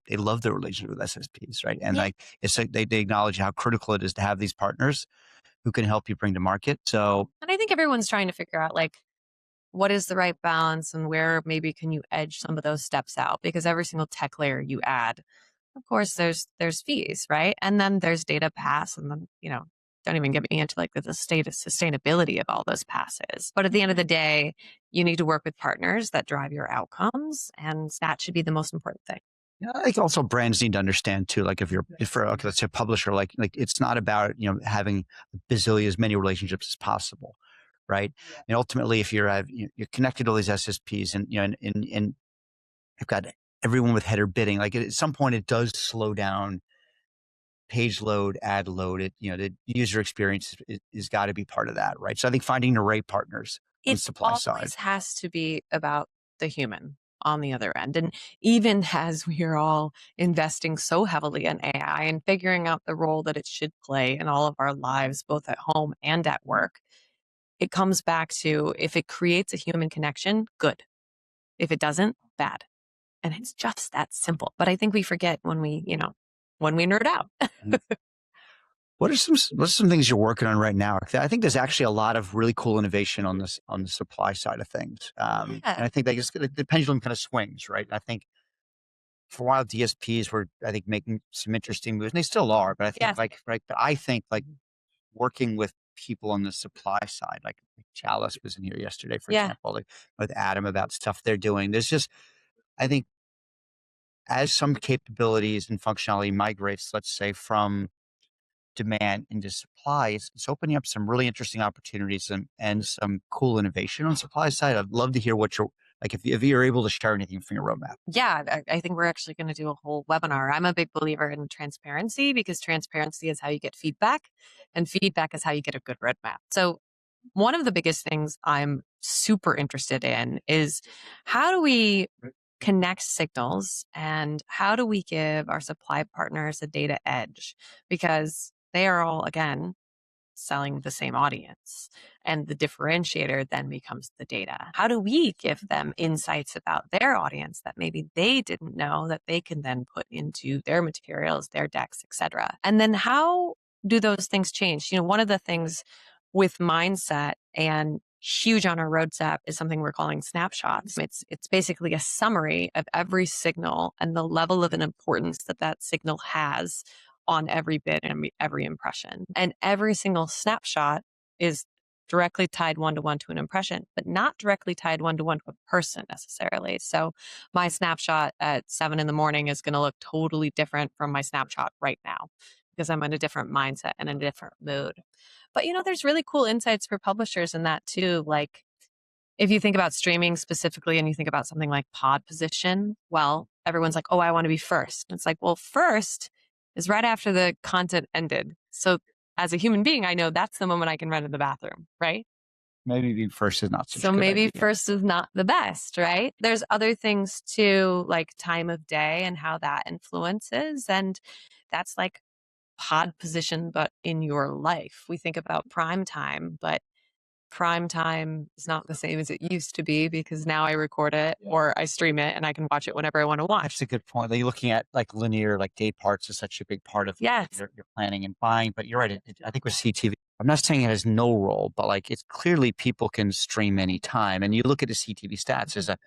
love their relationship with SSPs, right? And like it's like they acknowledge how critical it is to have these partners who can help you bring to market. So, and I think everyone's trying to figure out like what is the right balance and where maybe can you edge some of those steps out, because every single tech layer you add, of course, there's fees, right? And then there's data pass, and then don't even get me into like the state of sustainability of all those passes. But at the end of the day, you need to work with partners that drive your outcomes, and that should be the most important thing. I think also brands need to understand too, like if for let's say a publisher, like it's not about having as many relationships as possible, right? And ultimately, if you're connected to all these SSPs and and you've got everyone with header bidding, like at some point it does slow down page load, ad load. The user experience is got to be part of that, right? So I think finding the right partners on the supply side. It always has to be about the human on the other end. And even as we are all investing so heavily in AI and figuring out the role that it should play in all of our lives, both at home and at work, it comes back to if it creates a human connection, good. If it doesn't, bad. And it's just that simple. But I think we forget when we nerd out. What are some things you're working on right now? I think there's actually a lot of really cool innovation on the supply side of things. And I think the pendulum kind of swings, right? And I think for a while DSPs were, I think, making some interesting moves, and they still are. But I think I think working with people on the supply side, like Chalice was in here yesterday, for example, like with Adam about stuff they're doing. There's just, I think, as some capabilities and functionality migrates, let's say, from demand into supply, it's opening up some really interesting opportunities and some cool innovation on supply side. I'd love to hear what you're like, if you're able to share anything from your roadmap. Yeah, I think we're actually going to do a whole webinar. I'm a big believer in transparency, because transparency is how you get feedback, and feedback is how you get a good roadmap. So one of the biggest things I'm super interested in is how do we connect signals, and how do we give our supply partners a data edge? Because they are all, again, selling the same audience, and the differentiator then becomes the data. How do we give them insights about their audience that maybe they didn't know that they can then put into their materials, their decks, etc.? And then how do those things change? One of the things with mindset and huge on our roadmap is something we're calling snapshots. It's basically a summary of every signal and the level of an importance that signal has on every bid and every impression. And every single snapshot is directly tied one-to-one to an impression, but not directly tied one-to-one to a person necessarily. So my snapshot at 7 a.m. is going to look totally different from my snapshot right now, because I'm in a different mindset and in a different mood. But there's really cool insights for publishers in that too. Like if you think about streaming specifically and you think about something like pod position, well, everyone's like, oh, I want to be first. And it's like, well, first is right after the content ended. So as a human being, I know that's the moment I can run to the bathroom, right? Maybe being first is not so maybe first is not the best, right? There's other things too, like time of day and how that influences. And that's like pod position, but in your life. We think about prime time, but prime time is not the same as it used to be, because now I record it or I stream it and I can watch it whenever I want to watch. That's a good point. Like looking at like linear, like day parts is such a big part of your planning and buying. But you're right. I think with CTV, I'm not saying it has no role, but like it's clearly people can stream anytime. And you look at the CTV stats, there's a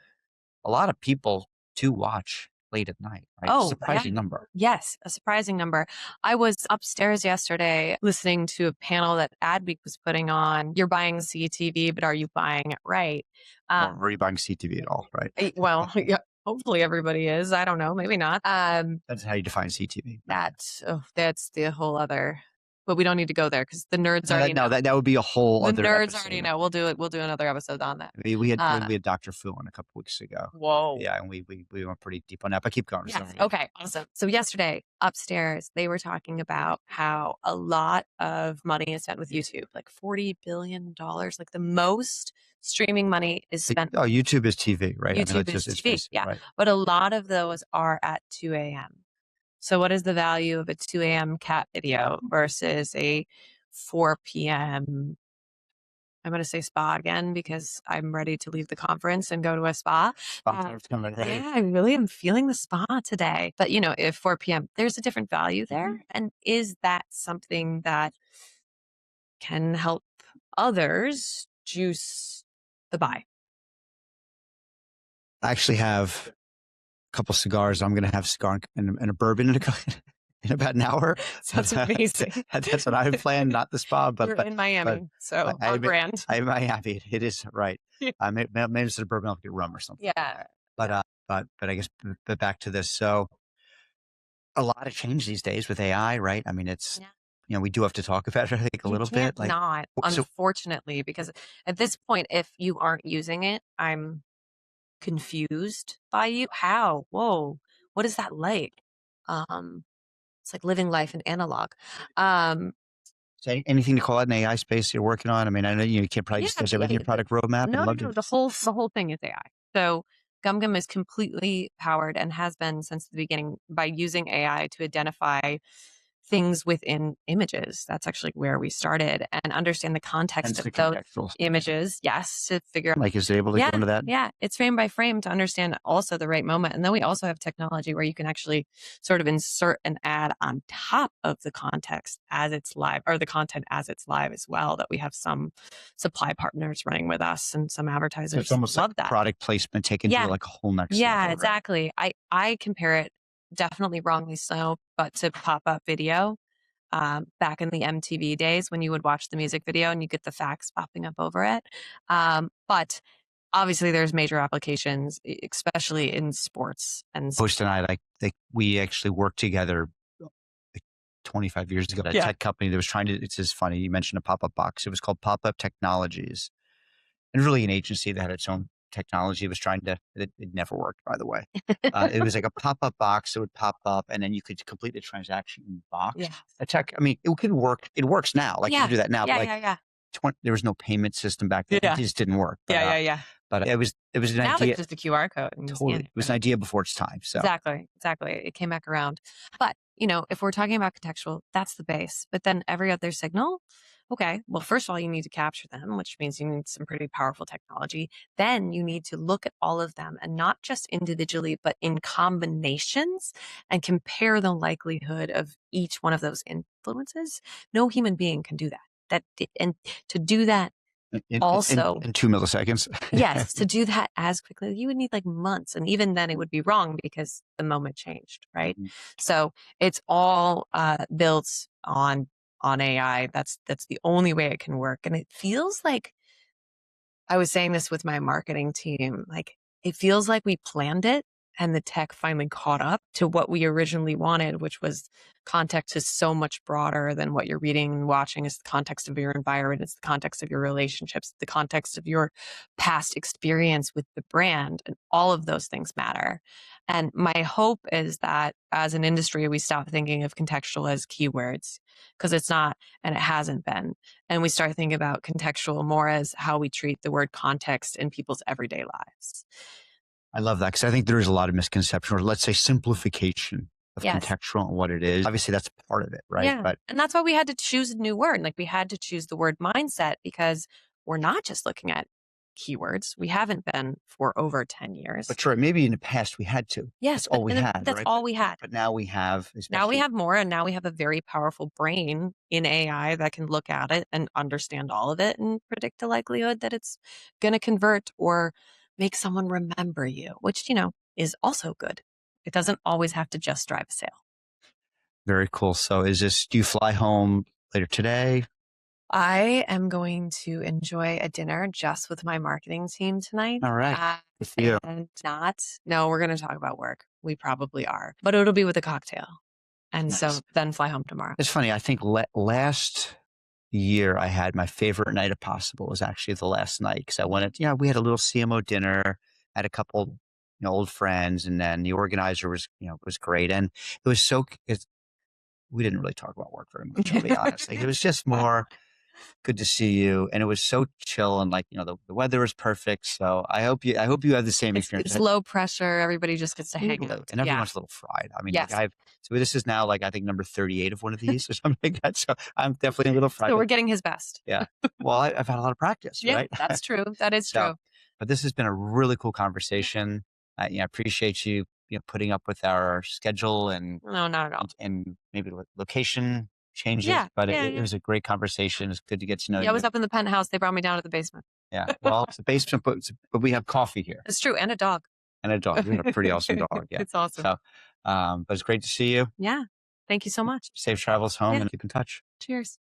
lot of people to watch late at night, right? Oh, Surprising yeah. number. Yes, a surprising number. I was upstairs yesterday listening to a panel that Adweek was putting on. You're buying CTV, but are you buying it right? Or are you buying CTV at all, right? Well, yeah, hopefully everybody is. I don't know, maybe not. That's how you define CTV. That's the whole other. But we don't need to go there because the nerds already know. That would be a whole The other nerds episode. already know. We'll do it. We'll do another episode on that. We had Dr. Fu on a couple weeks ago. Whoa. Yeah, and we went pretty deep on that. But keep going. Yes. Sorry. Okay. Awesome. So yesterday upstairs, they were talking about how a lot of money is spent with YouTube, like $40 billion, like the most streaming money is spent. Oh, YouTube is TV, right? YouTube is it's TV, basic, yeah. right. But a lot of those are at 2 a.m. So what is the value of a 2 a.m. cat video versus a 4 p.m. I'm going to say spa again because I'm ready to leave the conference and go to a spa. Yeah, I really am feeling the spa today. But, if 4 p.m., there's a different value there. And is that something that can help others juice the buy? I actually have a couple cigars. I'm going to have a cigar and a bourbon in about an hour. Sounds amazing. That's what I planned, not the spa. But We're in Miami, so on brand. I'm Miami. It is right. Maybe instead of bourbon, I'll get rum or something. Yeah. But I guess back to this. So a lot of change these days with AI, right? I mean, it's we do have to talk about it. I think a little bit. Not unfortunately, because at this point, if you aren't using it, I'm confused by you. How? Whoa, what is that like? It's like living life in analog. So anything to call out in AI space you're working on? I mean, I know you can't probably discuss everything in your product roadmap. No, the whole thing is AI. So GumGum is completely powered and has been since the beginning by using AI to identify things within images. That's actually where we started and understand the context of those images. Yes, to figure out. Is it able to go into that? Yeah, it's frame by frame to understand also the right moment. And then we also have technology where you can actually sort of insert an ad on top of the context as it's live, or the content as it's live as well, that we have some supply partners running with us and some advertisers. It's almost love like that. Product placement taken to like a whole next level. Right? Exactly. I compare it, definitely wrongly so, but to pop-up video back in the MTV days when you would watch the music video and you get the facts popping up over it. But obviously there's major applications, especially in sports. And Post and I, we actually worked together 25 years ago at a tech company that was trying to, it's just funny, you mentioned a pop-up box. It was called Pop-Up Technologies. And really an agency that had its own technology. It was trying to, it never worked, by the way. It was like a pop-up box that would pop up and then you could complete the transaction in the box. Yeah. A tech, I mean, it could work. It works now. You can do that now. There was no payment system back then. It just didn't work. But, But it was an now idea. it's just a QR code. Totally. It was an idea before its time. So Exactly. It came back around. But, if we're talking about contextual, that's the base. But then every other signal, okay, well, first of all, you need to capture them, which means you need some pretty powerful technology. Then you need to look at all of them and not just individually, but in combinations and compare the likelihood of each one of those influences. No human being can do that. And to do that in 2 milliseconds. Yes, to do that as quickly, you would need like months. And even then it would be wrong because the moment changed, right? Mm-hmm. So it's all built on AI. That's the only way it can work. And it feels like, I was saying this with my marketing team, like it feels like we planned it and the tech finally caught up to what we originally wanted, which was context is so much broader than what you're reading and watching. Is the context of your environment. It's the context of your relationships, the context of your past experience with the brand, and all of those things matter. And my hope is that as an industry, we stop thinking of contextual as keywords, because it's not, and it hasn't been. And we start thinking about contextual more as how we treat the word context in people's everyday lives. I love that because I think there's a lot of misconception, or let's say simplification of contextual and what it is. Obviously, that's part of it, right? Yeah. And that's why we had to choose a new word. Like we had to choose the word mindset because we're not just looking at keywords. We haven't been for over 10 years. But sure, maybe in the past we had to. Yes. That's all we had. That's all we had. But now we have. Now we have more, and now we have a very powerful brain in AI that can look at it and understand all of it and predict the likelihood that it's going to convert or make someone remember you, which, is also good. It doesn't always have to just drive a sale. Very cool. So do you fly home later today? I am going to enjoy a dinner just with my marketing team tonight. All right. Good for you. And no, we're going to talk about work. We probably are, but it'll be with a cocktail. And Nice. so then fly home tomorrow. It's funny. I think last year I had my favorite night of possible was actually the last night because I went, we had a little CMO dinner, had a couple, old friends, and then the organizer was great. And it was we didn't really talk about work very much, I'll be honest. Like, it was just more good to see you. And it was so chill and the weather was perfect. So I hope you have the same experience. It's low pressure. Everybody just gets to hang out. And everyone's a little fried. I mean, Yes. so this is now I think number 38 of one of these or something like that. So I'm definitely a little fried. So we're getting his best. Yeah. Well, I've had a lot of practice, Yeah, right? that's true. That is true. But this has been a really cool conversation. I appreciate you, putting up with our schedule and No, not at all. and maybe location changes. Yeah, But yeah, it was a great conversation. It's good to get to know you. I was up in the penthouse. They brought me down to the basement. Yeah. Well, it's a basement, but we have coffee here It's true. And a dog. and a dog. We have a pretty awesome dog. Yeah. It's awesome. So, but it's great to see you. Yeah. Thank you so much. Safe travels home Yeah. and keep in touch. Cheers.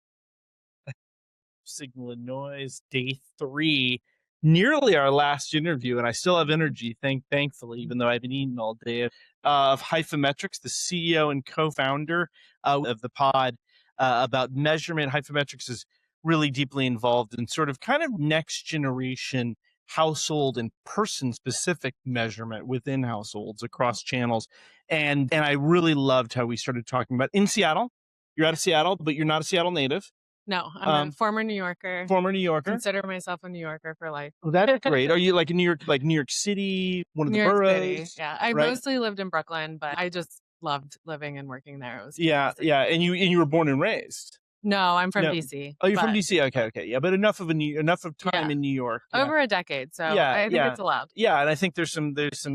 Signal and Noise, day 3, nearly our last interview, and I still have energy, thankfully, even though I've been eating all day, of HyperMindZ, the CEO and co-founder of the pod, about measurement. HyperMindZ is really deeply involved in sort of kind of next generation household and person-specific measurement within households across channels. And I really loved how we started talking about in Seattle. You're out of Seattle, but you're not a Seattle native. No, I'm a former New Yorker. Former New Yorker. Consider myself a New Yorker for life. Oh, that's great. Are you like in New York City, one of New the York boroughs? City. Yeah, I right? mostly lived in Brooklyn, but I just loved living and working there. It was Yeah. And you were born and raised. No, I'm from No. DC. Oh, you're from but DC. Okay. Yeah, but enough of time in New York. Yeah. Over a decade, so Yeah, I think it's allowed. Yeah, and I think there's some.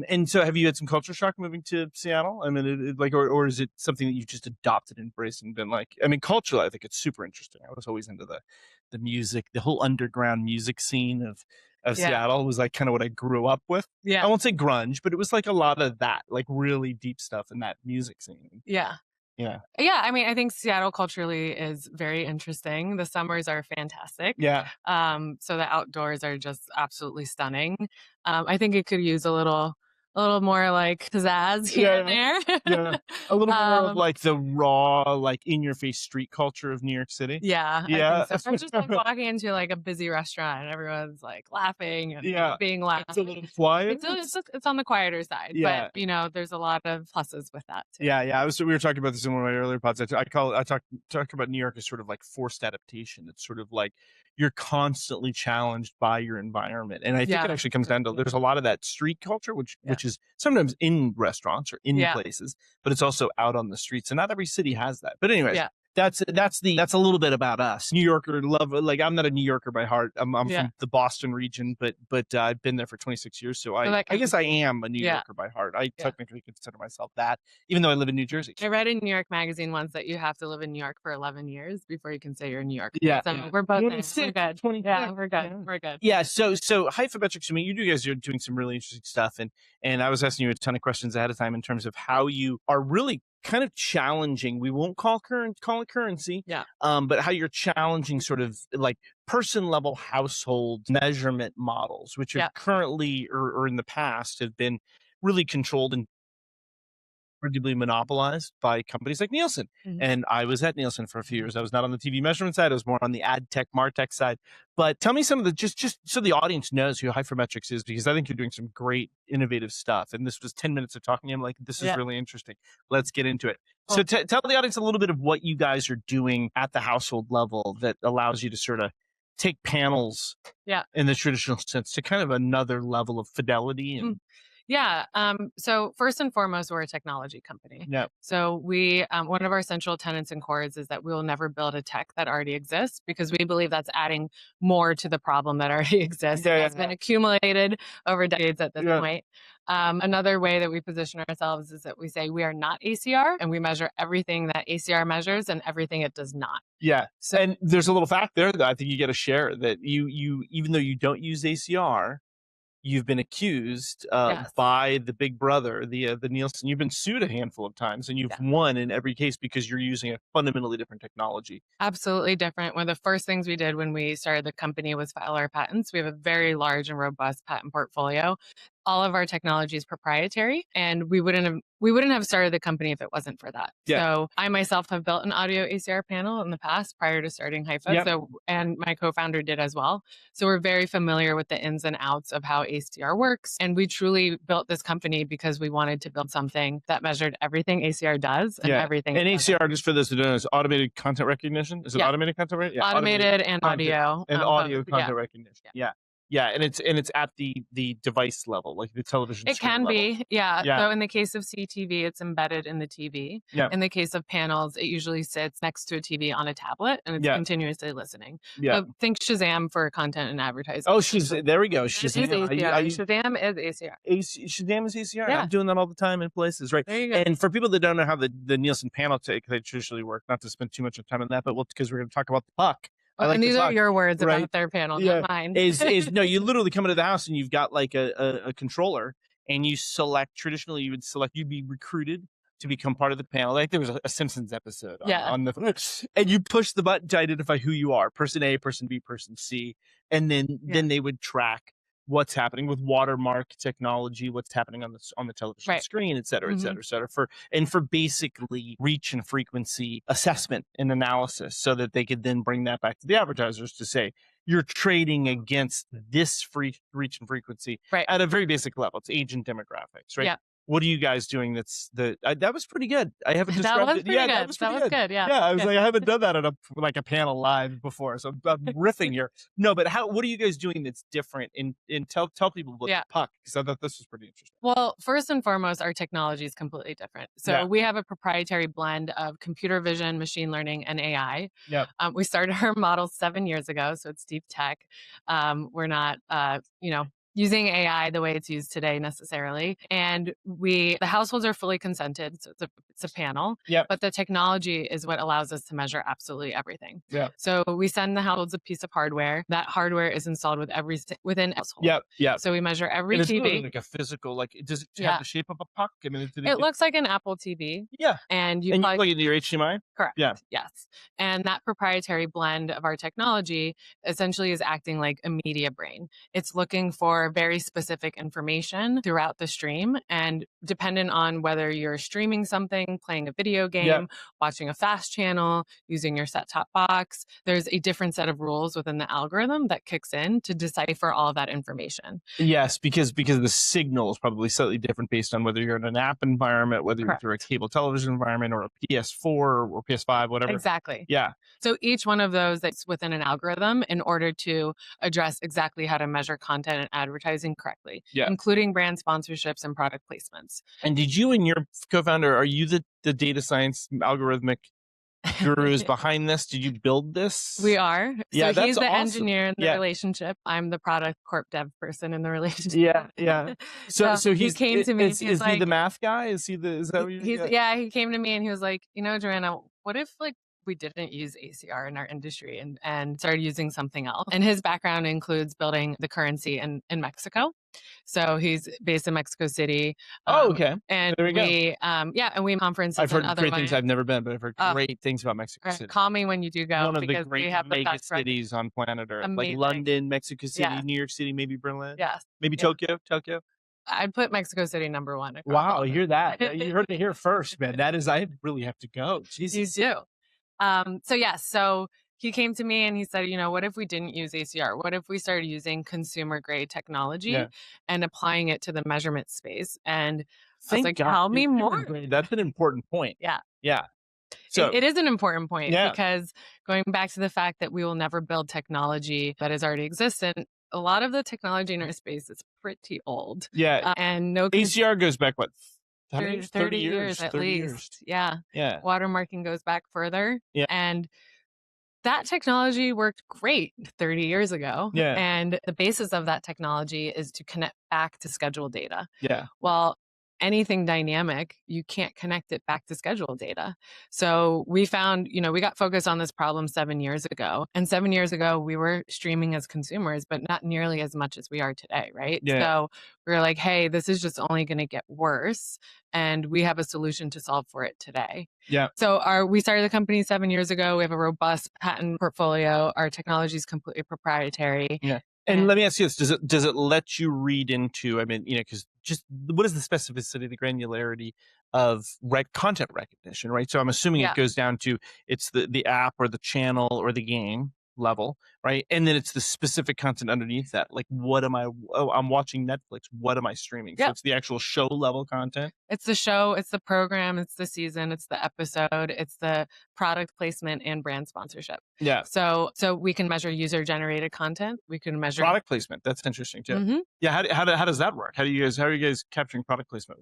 And so, have you had some culture shock moving to Seattle? I mean, or is it something that you've just adopted, embraced, and been like? I mean, culturally, I think it's super interesting. I was always into the music, the whole underground music scene of Seattle was like kind of what I grew up with. Yeah, I won't say grunge, but it was like a lot of that, like really deep stuff in that music scene. yeah. Yeah. Yeah, I mean, I think Seattle culturally is very interesting. The summers are fantastic. Yeah. So the outdoors are just absolutely stunning. I think it could use a little more like pizzazz here and there. Yeah. A little more of like the raw, like in your face street culture of New York City. Yeah. Yeah. I think so. I'm just like walking into like a busy restaurant and everyone's like laughing and being loud. It's a little quiet. It's on the quieter side. Yeah. But there's a lot of pluses with that too. Yeah. We were talking about this in one of my earlier pods. I talk about New York as sort of like forced adaptation. It's sort of like you're constantly challenged by your environment. And I think it actually comes down to there's a lot of that street culture, which is sometimes in restaurants or in places, but it's also out on the streets. And not every city has that. But anyways, that's a little bit about us. New Yorker love, like I'm not a New Yorker by heart. I'm from the Boston region, but I've been there for 26 years. So I guess I am a New Yorker by heart. I technically consider myself that, even though I live in New Jersey. I read in New York Magazine once that you have to live in New York for 11 years before you can say you're a New Yorker. Yeah. So we're both we're good. 20, yeah, we're good. Yeah. We're good. Yeah. So HyperMindZ, I mean, you guys are doing some really interesting stuff. And I was asking you a ton of questions ahead of time in terms of how you are really kind of challenging, we won't call it currency, but how you're challenging sort of like person level household measurement models, which are currently or in the past have been really controlled and arguably monopolized by companies like Nielsen. Mm-hmm. And I was at Nielsen for a few years. I was not on the TV measurement side. I was more on the AdTech, MarTech side. But tell me some of the, just so the audience knows who HyperMindZ is, because I think you're doing some great innovative stuff. And this was 10 minutes of talking to him. Like, this is really interesting. Let's get into it. So tell the audience a little bit of what you guys are doing at the household level that allows you to sort of take panels in the traditional sense to kind of another level of fidelity and Yeah. So first and foremost, we're a technology company. Yeah. So we, one of our central tenets and cores is that we will never build a tech that already exists, because we believe that's adding more to the problem that already exists. It's been accumulated over decades at this point. Another way that we position ourselves is that we say we are not ACR, and we measure everything that ACR measures and everything it does not. Yeah. So, and there's a little fact there that I think you got to share, that you even though you don't use ACR, you've been accused Yes. by the big brother, the Nielsen. You've been sued a handful of times, and you've won in every case because you're using a fundamentally different technology. Absolutely different. One of the first things we did when we started the company was file our patents. We have a very large and robust patent portfolio. All of our technology is proprietary, and we wouldn't have started the company if it wasn't for that. Yeah. So I myself have built an audio ACR panel in the past prior to starting Haifa. Yep. So, and my co-founder did as well. So we're very familiar with the ins and outs of how ACR works. And we truly built this company because we wanted to build something that measured everything ACR does and everything. And it doesn't. ACR, just for those who don't know, is automated content recognition. Is it automated content recognition? Yeah, Automated and content, audio. and audio content yeah. recognition. Yeah. Yeah, and it's at the device level, like the television. It can level. be, yeah. Yeah. So in the case of CTV, it's embedded in the TV. Yeah. In the case of panels, it usually sits next to a TV on a tablet, and it's continuously listening. Yeah. So think Shazam for content and advertising. Oh, there we go. Shazam is ACR. Shazam is ACR. Shazam is ACR. Yeah. I'm doing that all the time in places, right? There you go. And for people that don't know how the Nielsen panel they traditionally work, not to spend too much time on that, but because we're going to talk about the puck. And these are your words about their panel, not mine. No, you literally come into the house and you've got like a controller, and you select. Traditionally, you'd be recruited to become part of the panel. Like there was a Simpsons episode on the, and you push the button to identify who you are, person A, person B, person C, and then they would track what's happening with watermark technology, what's happening on the television screen, et cetera, et cetera, et cetera, for basically reach and frequency assessment and analysis, so that they could then bring that back to the advertisers to say, you're trading against this reach and frequency at a very basic level. It's age and demographics, right? Yeah. What are you guys doing? That was pretty good. I haven't described that was it. Pretty good. That was good. Yeah. Yeah, I was like, I haven't done that on a panel live before, so I'm riffing here. No, but what are you guys doing that's different? And tell people about the puck, because I thought this was pretty interesting. Well, first and foremost, our technology is completely different. So we have a proprietary blend of computer vision, machine learning, and AI. Yeah. We started our model 7 years ago, so it's deep tech. We're not, using AI the way it's used today necessarily. And the households are fully consented. So it's a panel, but the technology is what allows us to measure absolutely everything. Yeah. So we send the households a piece of hardware. That hardware is installed within household. Yeah. So we measure every and it's TV. Really like a physical, does it have the shape of a puck? I mean, it looks like an Apple TV. Yeah. And you plug it into your HDMI? Correct. Yeah. Yes. And that proprietary blend of our technology essentially is acting like a media brain. It's looking for very specific information throughout the stream, and dependent on whether you're streaming something, playing a video game, watching a fast channel, using your set-top box, there's a different set of rules within the algorithm that kicks in to decipher all of that information. Yes, because the signal is probably slightly different based on whether you're in an app environment, whether you're through a cable television environment, or a PS4 or PS5, whatever. Exactly. Yeah. So each one of those that's within an algorithm in order to address exactly how to measure content and advertising correctly, including brand sponsorships and product placements. And did you and your co-founder, are you the data science algorithmic gurus behind this? Did you build this? We are. So he's the awesome. engineer in the relationship. I'm the product corp dev person in the relationship. Yeah. So he came to me. Is he the math guy? Is that what you? He came to me and he was like, Joanna, what if we didn't use ACR in our industry and started using something else? And his background includes building the currency in Mexico. So he's based in Mexico City. Okay. And there we go. And we have conferences. I've heard great things. I've never been, but I've heard great things about Mexico City. Call me when you do go. One of the because great we have mega cities on planet Earth, like London, Mexico City, New York City, maybe Berlin. Yes. Maybe Tokyo. I'd put Mexico City number one. Wow, you hear that? You heard it here first, man. I really have to go. Jesus. You do. So he came to me and he said, what if we didn't use ACR? What if we started using consumer grade technology and applying it to the measurement space? And I was like, tell me more. That's an important point. Yeah. So it is an important point because going back to the fact that we will never build technology that is already existent, a lot of the technology in our space is pretty old. Yeah. And ACR goes back, what? 30 years at least. Yeah. Watermarking goes back further. Yeah. And that technology worked great 30 years ago. Yeah. And the basis of that technology is to connect back to scheduled data. Yeah. Well, anything dynamic, you can't connect it back to schedule data. So we found, we got focused on this problem 7 years ago. And 7 years ago, we were streaming as consumers, but not nearly as much as we are today, right? Yeah. So we were like, hey, this is just only going to get worse. And we have a solution to solve for it today. Yeah. So we started the company 7 years ago. We have a robust patent portfolio. Our technology is completely proprietary. Yeah. And let me ask you this: does it let you read into? I mean, because just what is the specificity, the granularity of content recognition, right? So I'm assuming it goes down to it's the app or the channel or the game level, right? And then it's the specific content underneath that. Like, what am I? Oh, I'm watching Netflix. What am I streaming? So it's the actual show level content. It's the show, it's the program, it's the season, it's the episode, it's the product placement and brand sponsorship. Yeah. So we can measure user generated content. We can measure product placement. That's interesting too. Yeah. How does that work? How are you guys capturing product placement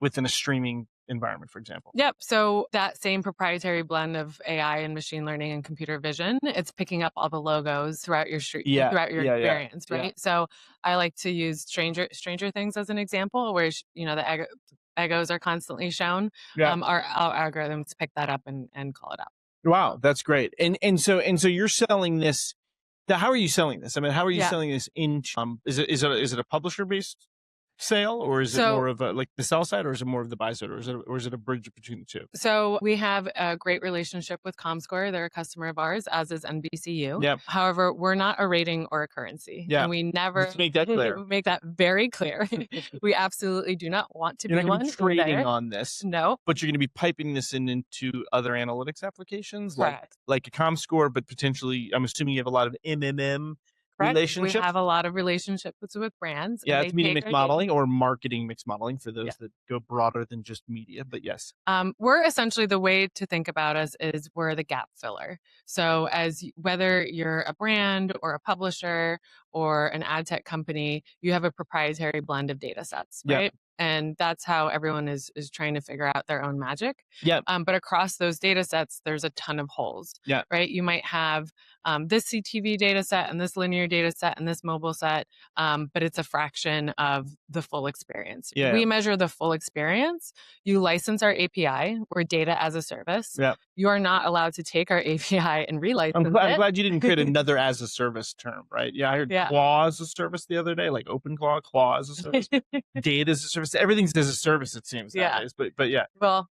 within a streaming environment, for example? Yep. So that same proprietary blend of AI and machine learning and computer vision, it's picking up all the logos throughout your throughout your experience, right? Yeah. So I like to use Stranger Things as an example, where the Eggos are constantly shown. Yeah. Our algorithms pick that up and call it out. Wow, that's great. And so you're selling this. How are you selling this? I mean, how are you selling this into? Is it a publisher based sale, or is it more of a, like the sell side, or is it more of the buy side, or is it a bridge between the two? So we have a great relationship with Comscore. They're a customer of ours, as is NBCU. Yep. However, we're not a rating or a currency. Yeah. And we never make that clear. make that very clear. We absolutely do not want to You're be not one. going to be trading on this. No. But you're going to be piping this into other analytics applications, Correct. like a Comscore, but potentially, I'm assuming you have a lot of MMM relationships. We have a lot of relationships with brands. Yeah, it's media mix modeling or marketing mix modeling for those that go broader than just media, but yes. We're essentially, the way to think about us is we're the gap filler. So whether you're a brand or a publisher or an ad tech company, you have a proprietary blend of data sets, right? And that's how everyone is trying to figure out their own magic. Yeah. But across those data sets, there's a ton of holes. Yeah. Right. You might have this CTV data set and this linear data set and this mobile set, but it's a fraction of the full experience. Yeah. We measure the full experience. You license our API or data as a service. Yeah. You are not allowed to take our API and relicense I'm it. glad you didn't create another as a service term, right? Yeah, I heard Claw as a service the other day, like OpenClaw, Claw as a service, data as a service. Everything's as a service, it seems nowadays. But yeah. Well,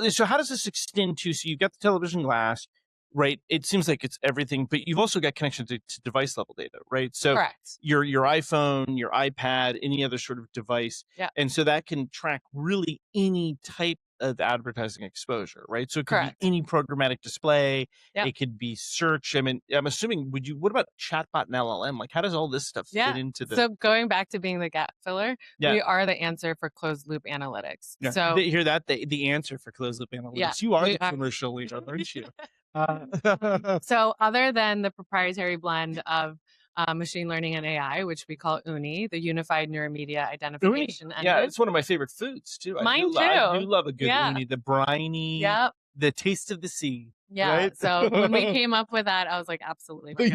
so how does this extend to? So you've got the television glass, right? It seems like it's everything, but you've also got connection to device level data, right? So correct. Your iPhone, your iPad, any other sort of device, and so that can track really any type of advertising exposure, right? So it could be any programmatic display. It could be search. I mean, I'm assuming, what about chatbot and LLM? Like, how does all this stuff fit into the? So going back to being the gap filler, we are the answer for closed loop analytics. Yeah. So you hear that? The answer for closed loop analytics. Yeah, You are the commercial leader, aren't you? So other than the proprietary blend of machine learning and AI, which we call UNI, the Unified Neuromedia Identification Engine. Yeah, it's one of my favorite foods too. Mine too. I do love a good UNI, the briny, the taste of the sea. Yeah. Right? So when we came up with that, I was like, absolutely. No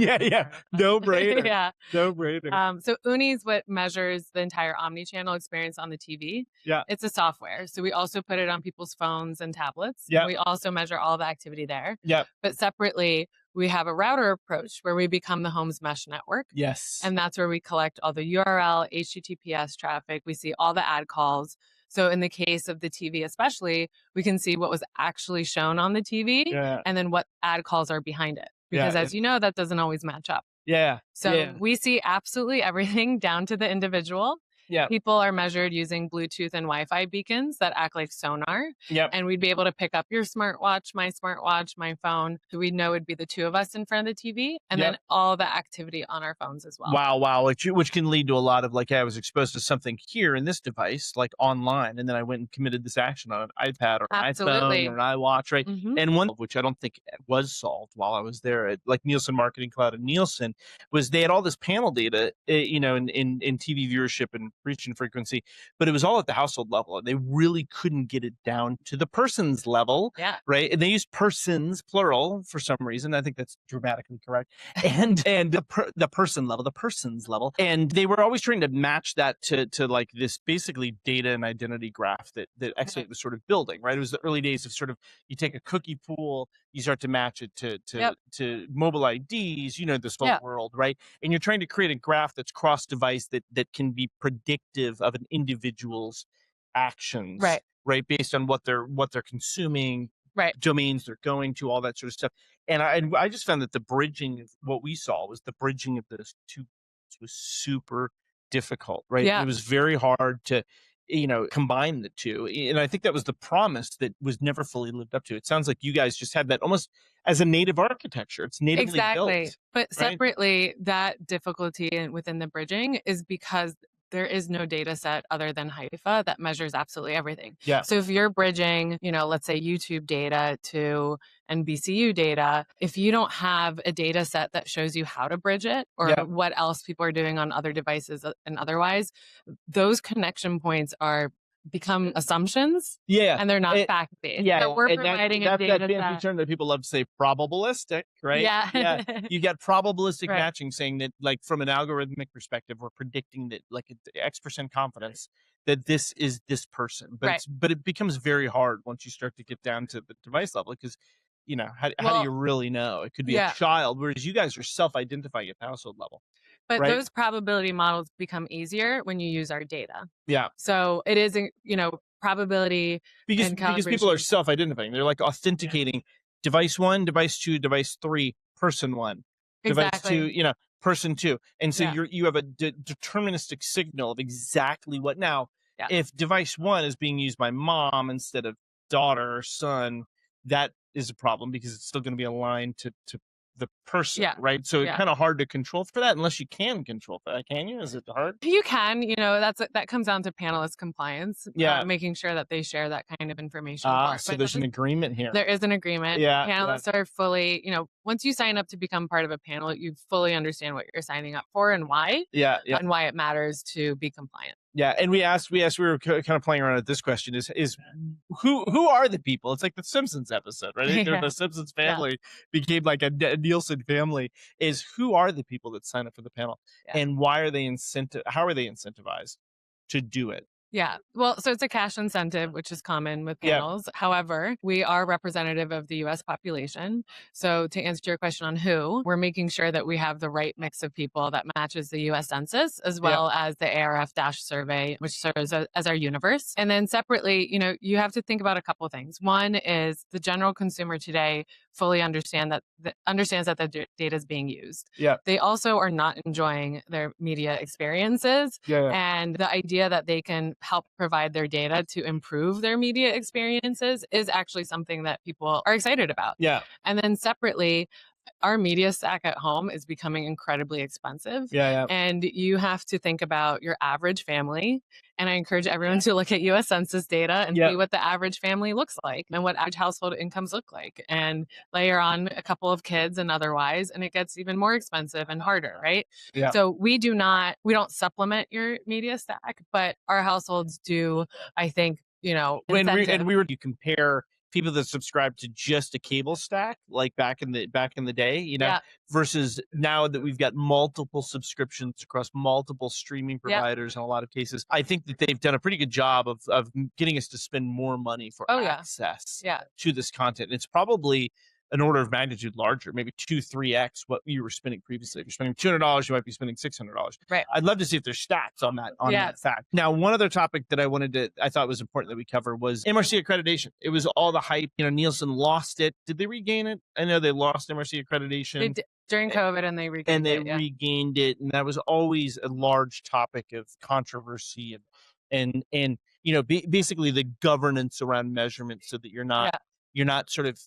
brainer. Yeah. No brainer. So UNI is what measures the entire omni-channel experience on the TV. Yeah. It's a software. So we also put it on people's phones and tablets. Yeah. We also measure all the activity there. Yeah. But separately, we have a router approach where we become the home's mesh network. Yes. And that's where we collect all the URL, HTTPS traffic. We see all the ad calls. So in the case of the TV especially, we can see what was actually shown on the TV and then what ad calls are behind it. Because as you know, that doesn't always match up. Yeah. So we see absolutely everything down to the individual. Yeah. People are measured using Bluetooth and Wi-Fi beacons that act like sonar. Yep. And we'd be able to pick up your smartwatch, my phone. So we'd know it'd be the two of us in front of the TV and then all the activity on our phones as well. Wow. Which can lead to a lot of like, I was exposed to something here in this device, like online, and then I went and committed this action on an iPad or an iPhone or an iWatch, right? And one of which I don't think was solved while I was there at like Nielsen Marketing Cloud and Nielsen was they had all this panel data, in TV viewership and completion frequency, but it was all at the household level. And they really couldn't get it down to the person's level. Yeah. Right. And they use persons, plural, for some reason. I think that's grammatically correct. And the person's level. And they were always trying to match that to like this basically data and identity graph that X8 was sort of building, right? It was the early days of sort of, you take a cookie pool, you start to match it to mobile IDs, this whole world, right? And you're trying to create a graph that's cross-device that can be predictive of an individual's actions, right? Based on what they're consuming, domains they're going to, all that sort of stuff. And I just found that the bridging of what we saw was the bridging of those two was super difficult, right? Yeah. It was very hard to combine the two. And I think that was the promise that was never fully lived up to. It sounds like you guys just had that almost as a native architecture. It's natively built. But separately, that difficulty within the bridging is because there is no data set other than Haifa that measures absolutely everything. Yeah. So if you're bridging, let's say YouTube data to NBCU data, if you don't have a data set that shows you how to bridge it or what else people are doing on other devices and otherwise, those connection points become assumptions, and they're not fact-based. So we're providing a data that fancy term that people love to say, probabilistic, right? Yeah. You get probabilistic matching, saying that, like, from an algorithmic perspective, we're predicting that, like, X% confidence that this is this person. But but it becomes very hard once you start to get down to the device level, because how do you really know? It could be a child, whereas you guys are self-identifying at the household level. But those probability models become easier when you use our data. Yeah. So it is, probability because people are self-identifying. They're like authenticating device 1, device 2, device 3, person 1, device 2, person 2. And so you have a deterministic signal of exactly what. Now, if device 1 is being used by mom instead of daughter or son, that is a problem because it's still going to be aligned to the person, right? So it's kind of hard to control for that unless you can control for that. Can you? Is it hard? You can, that comes down to panelist compliance, making sure that they share that kind of information. So there's an agreement here. There is an agreement. Panelists are fully, once you sign up to become part of a panel, you fully understand what you're signing up for and why, and why it matters to be compliant. Yeah, and we were kind of playing around with this question: is who are the people? It's like the Simpsons episode, right? The Simpsons family became like a Nielsen family. Is who are the people that sign up for the panel, and why are they how are they incentivized to do it? Yeah. Well, so it's a cash incentive, which is common with panels. However, we are representative of the U.S. population. So to answer your question on who, we're making sure that we have the right mix of people that matches the U.S. Census, as well as the ARF-Dash survey, which serves as our universe. And then separately, you have to think about a couple of things. One is the general consumer today fully understands that the data is being used. They also are not enjoying their media experiences. And the idea that they can help provide their data to improve their media experiences is actually something that people are excited about. And then separately, our media stack at home is becoming incredibly expensive. And you have to think about your average family. And I encourage everyone to look at US Census data and see what the average family looks like and what average household incomes look like, and layer on a couple of kids and otherwise, and it gets even more expensive and harder, right? So we don't supplement your media stack, but our households do, I think, you compare people that subscribe to just a cable stack, like back in the day, versus now that we've got multiple subscriptions across multiple streaming providers in a lot of cases. I think that they've done a pretty good job of getting us to spend more money for access to this content. And it's probably an order of magnitude larger, maybe 2-3x what you were spending previously. If you're spending $200, you might be spending $600. Right. I'd love to see if there's stats on that fact. Now, one other topic that I thought was important that we cover was MRC accreditation. It was all the hype. Nielsen lost it. Did they regain it? I know they lost MRC accreditation. They did during COVID, and they regained regained it, and that was always a large topic of controversy and basically the governance around measurement, so that you're not sort of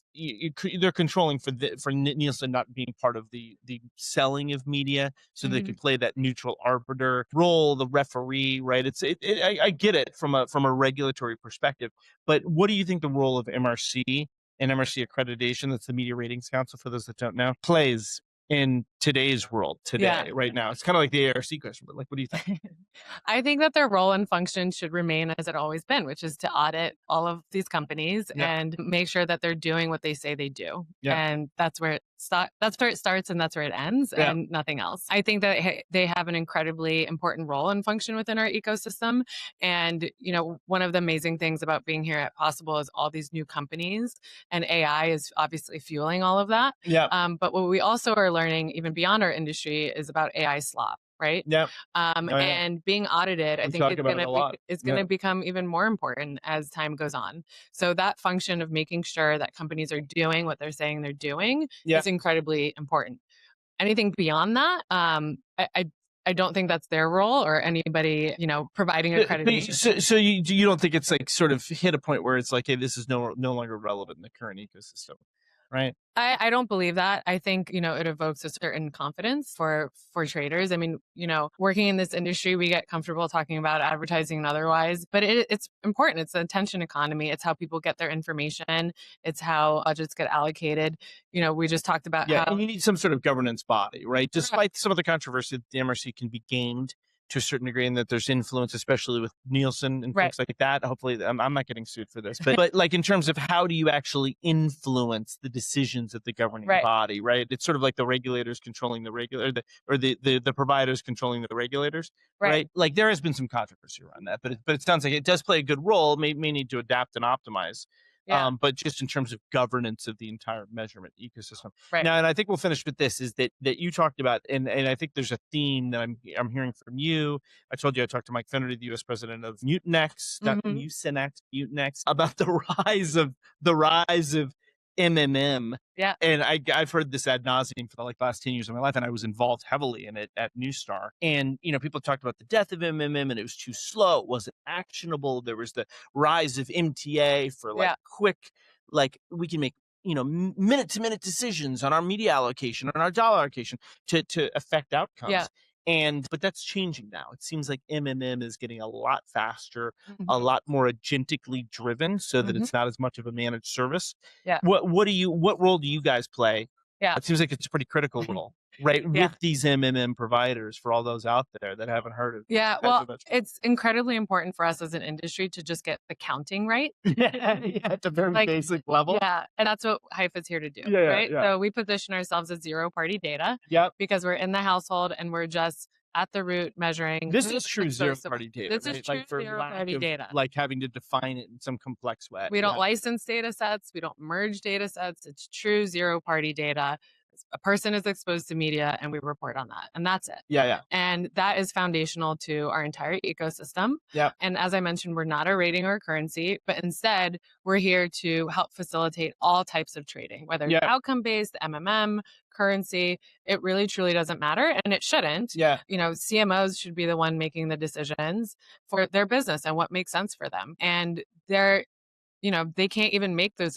they're controlling for Nielsen not being part of the selling of media, so they can play that neutral arbiter role, the referee, right? I get it from a regulatory perspective, but what do you think the role of MRC and MRC accreditation, that's the Media Ratings Council for those that don't know, plays in today's world today, right now? It's kind of like the ARC question, but like, what do you think? I think that their role and function should remain as it always been, which is to audit all of these companies and make sure that they're doing what they say they do. And that's where it starts and that's where it ends and nothing else. I think that they have an incredibly important role and function within our ecosystem. And, you know, one of the amazing things about being here at Possible is all these new companies, and AI is obviously fueling all of that. But what we also are learning, even beyond our industry, is about AI slop. Right. And being audited, I think it's going to become even more important as time goes on. So that function of making sure that companies are doing what they're saying they're doing is incredibly important. Anything beyond that, I don't think that's their role or anybody, you know, providing accreditation. So you don't think it's like sort of hit a point where it's like, hey, this is no longer relevant in the current ecosystem, right? I don't believe that. I think, you know, it evokes a certain confidence for traders. I mean, you know, working in this industry, we get comfortable talking about advertising and otherwise, but it's important. It's the attention economy. It's how people get their information. It's how budgets get allocated. You know, we just talked about how... and you need some sort of governance body, right? Despite some of the controversy, the MRC can be gamed to a certain degree, and that there's influence, especially with Nielsen and folks like that. Hopefully, I'm not getting sued for this, but like in terms of how do you actually influence the decisions of the governing body, right? It's sort of like the regulators controlling the regulator, or the providers controlling the regulators, right? Like there has been some controversy around that, but it sounds like it does play a good role. May need to adapt and optimize. But just in terms of governance of the entire measurement ecosystem. Now, and I think we'll finish with this, is that you talked about, and I think there's a theme that I'm hearing from you. I told you I talked to Mike Finnerty, the U.S. president of Mutinex, Mutinex, about the rise of MMM. And I've heard this ad nauseum for the last 10 years of my life, and I was involved heavily in it at Newstar. And, you know, people talked about the death of MMM, and it was too slow. It wasn't actionable. There was the rise of MTA for quick, like we can make, you know, minute to minute decisions on our media allocation, on our dollar allocation to affect outcomes. But that's changing now. It seems like MMM is getting a lot faster, a lot more agentically driven, so that it's not as much of a managed service. What role do you guys play? It seems like it's a pretty critical role, right? With these MMM providers, for all those out there that haven't heard of. Well, it's incredibly important for us as an industry to just get the counting right. At a very basic level. And that's what Hype is here to do, right? So we position ourselves as zero-party data because we're in the household and we're just at the root measuring. This is true zero-party data. This is true zero-party data. Like having to define it in some complex way. We don't license data sets. We don't merge data sets. It's true zero-party data. A person is exposed to media and we report on that. And that's it. And that is foundational to our entire ecosystem. And as I mentioned, we're not a rating or a currency, but instead we're here to help facilitate all types of trading, whether it's outcome-based, MMM, currency. It really truly doesn't matter, and it shouldn't. You know, CMOs should be the one making the decisions for their business and what makes sense for them. And they're, you know, they can't even make those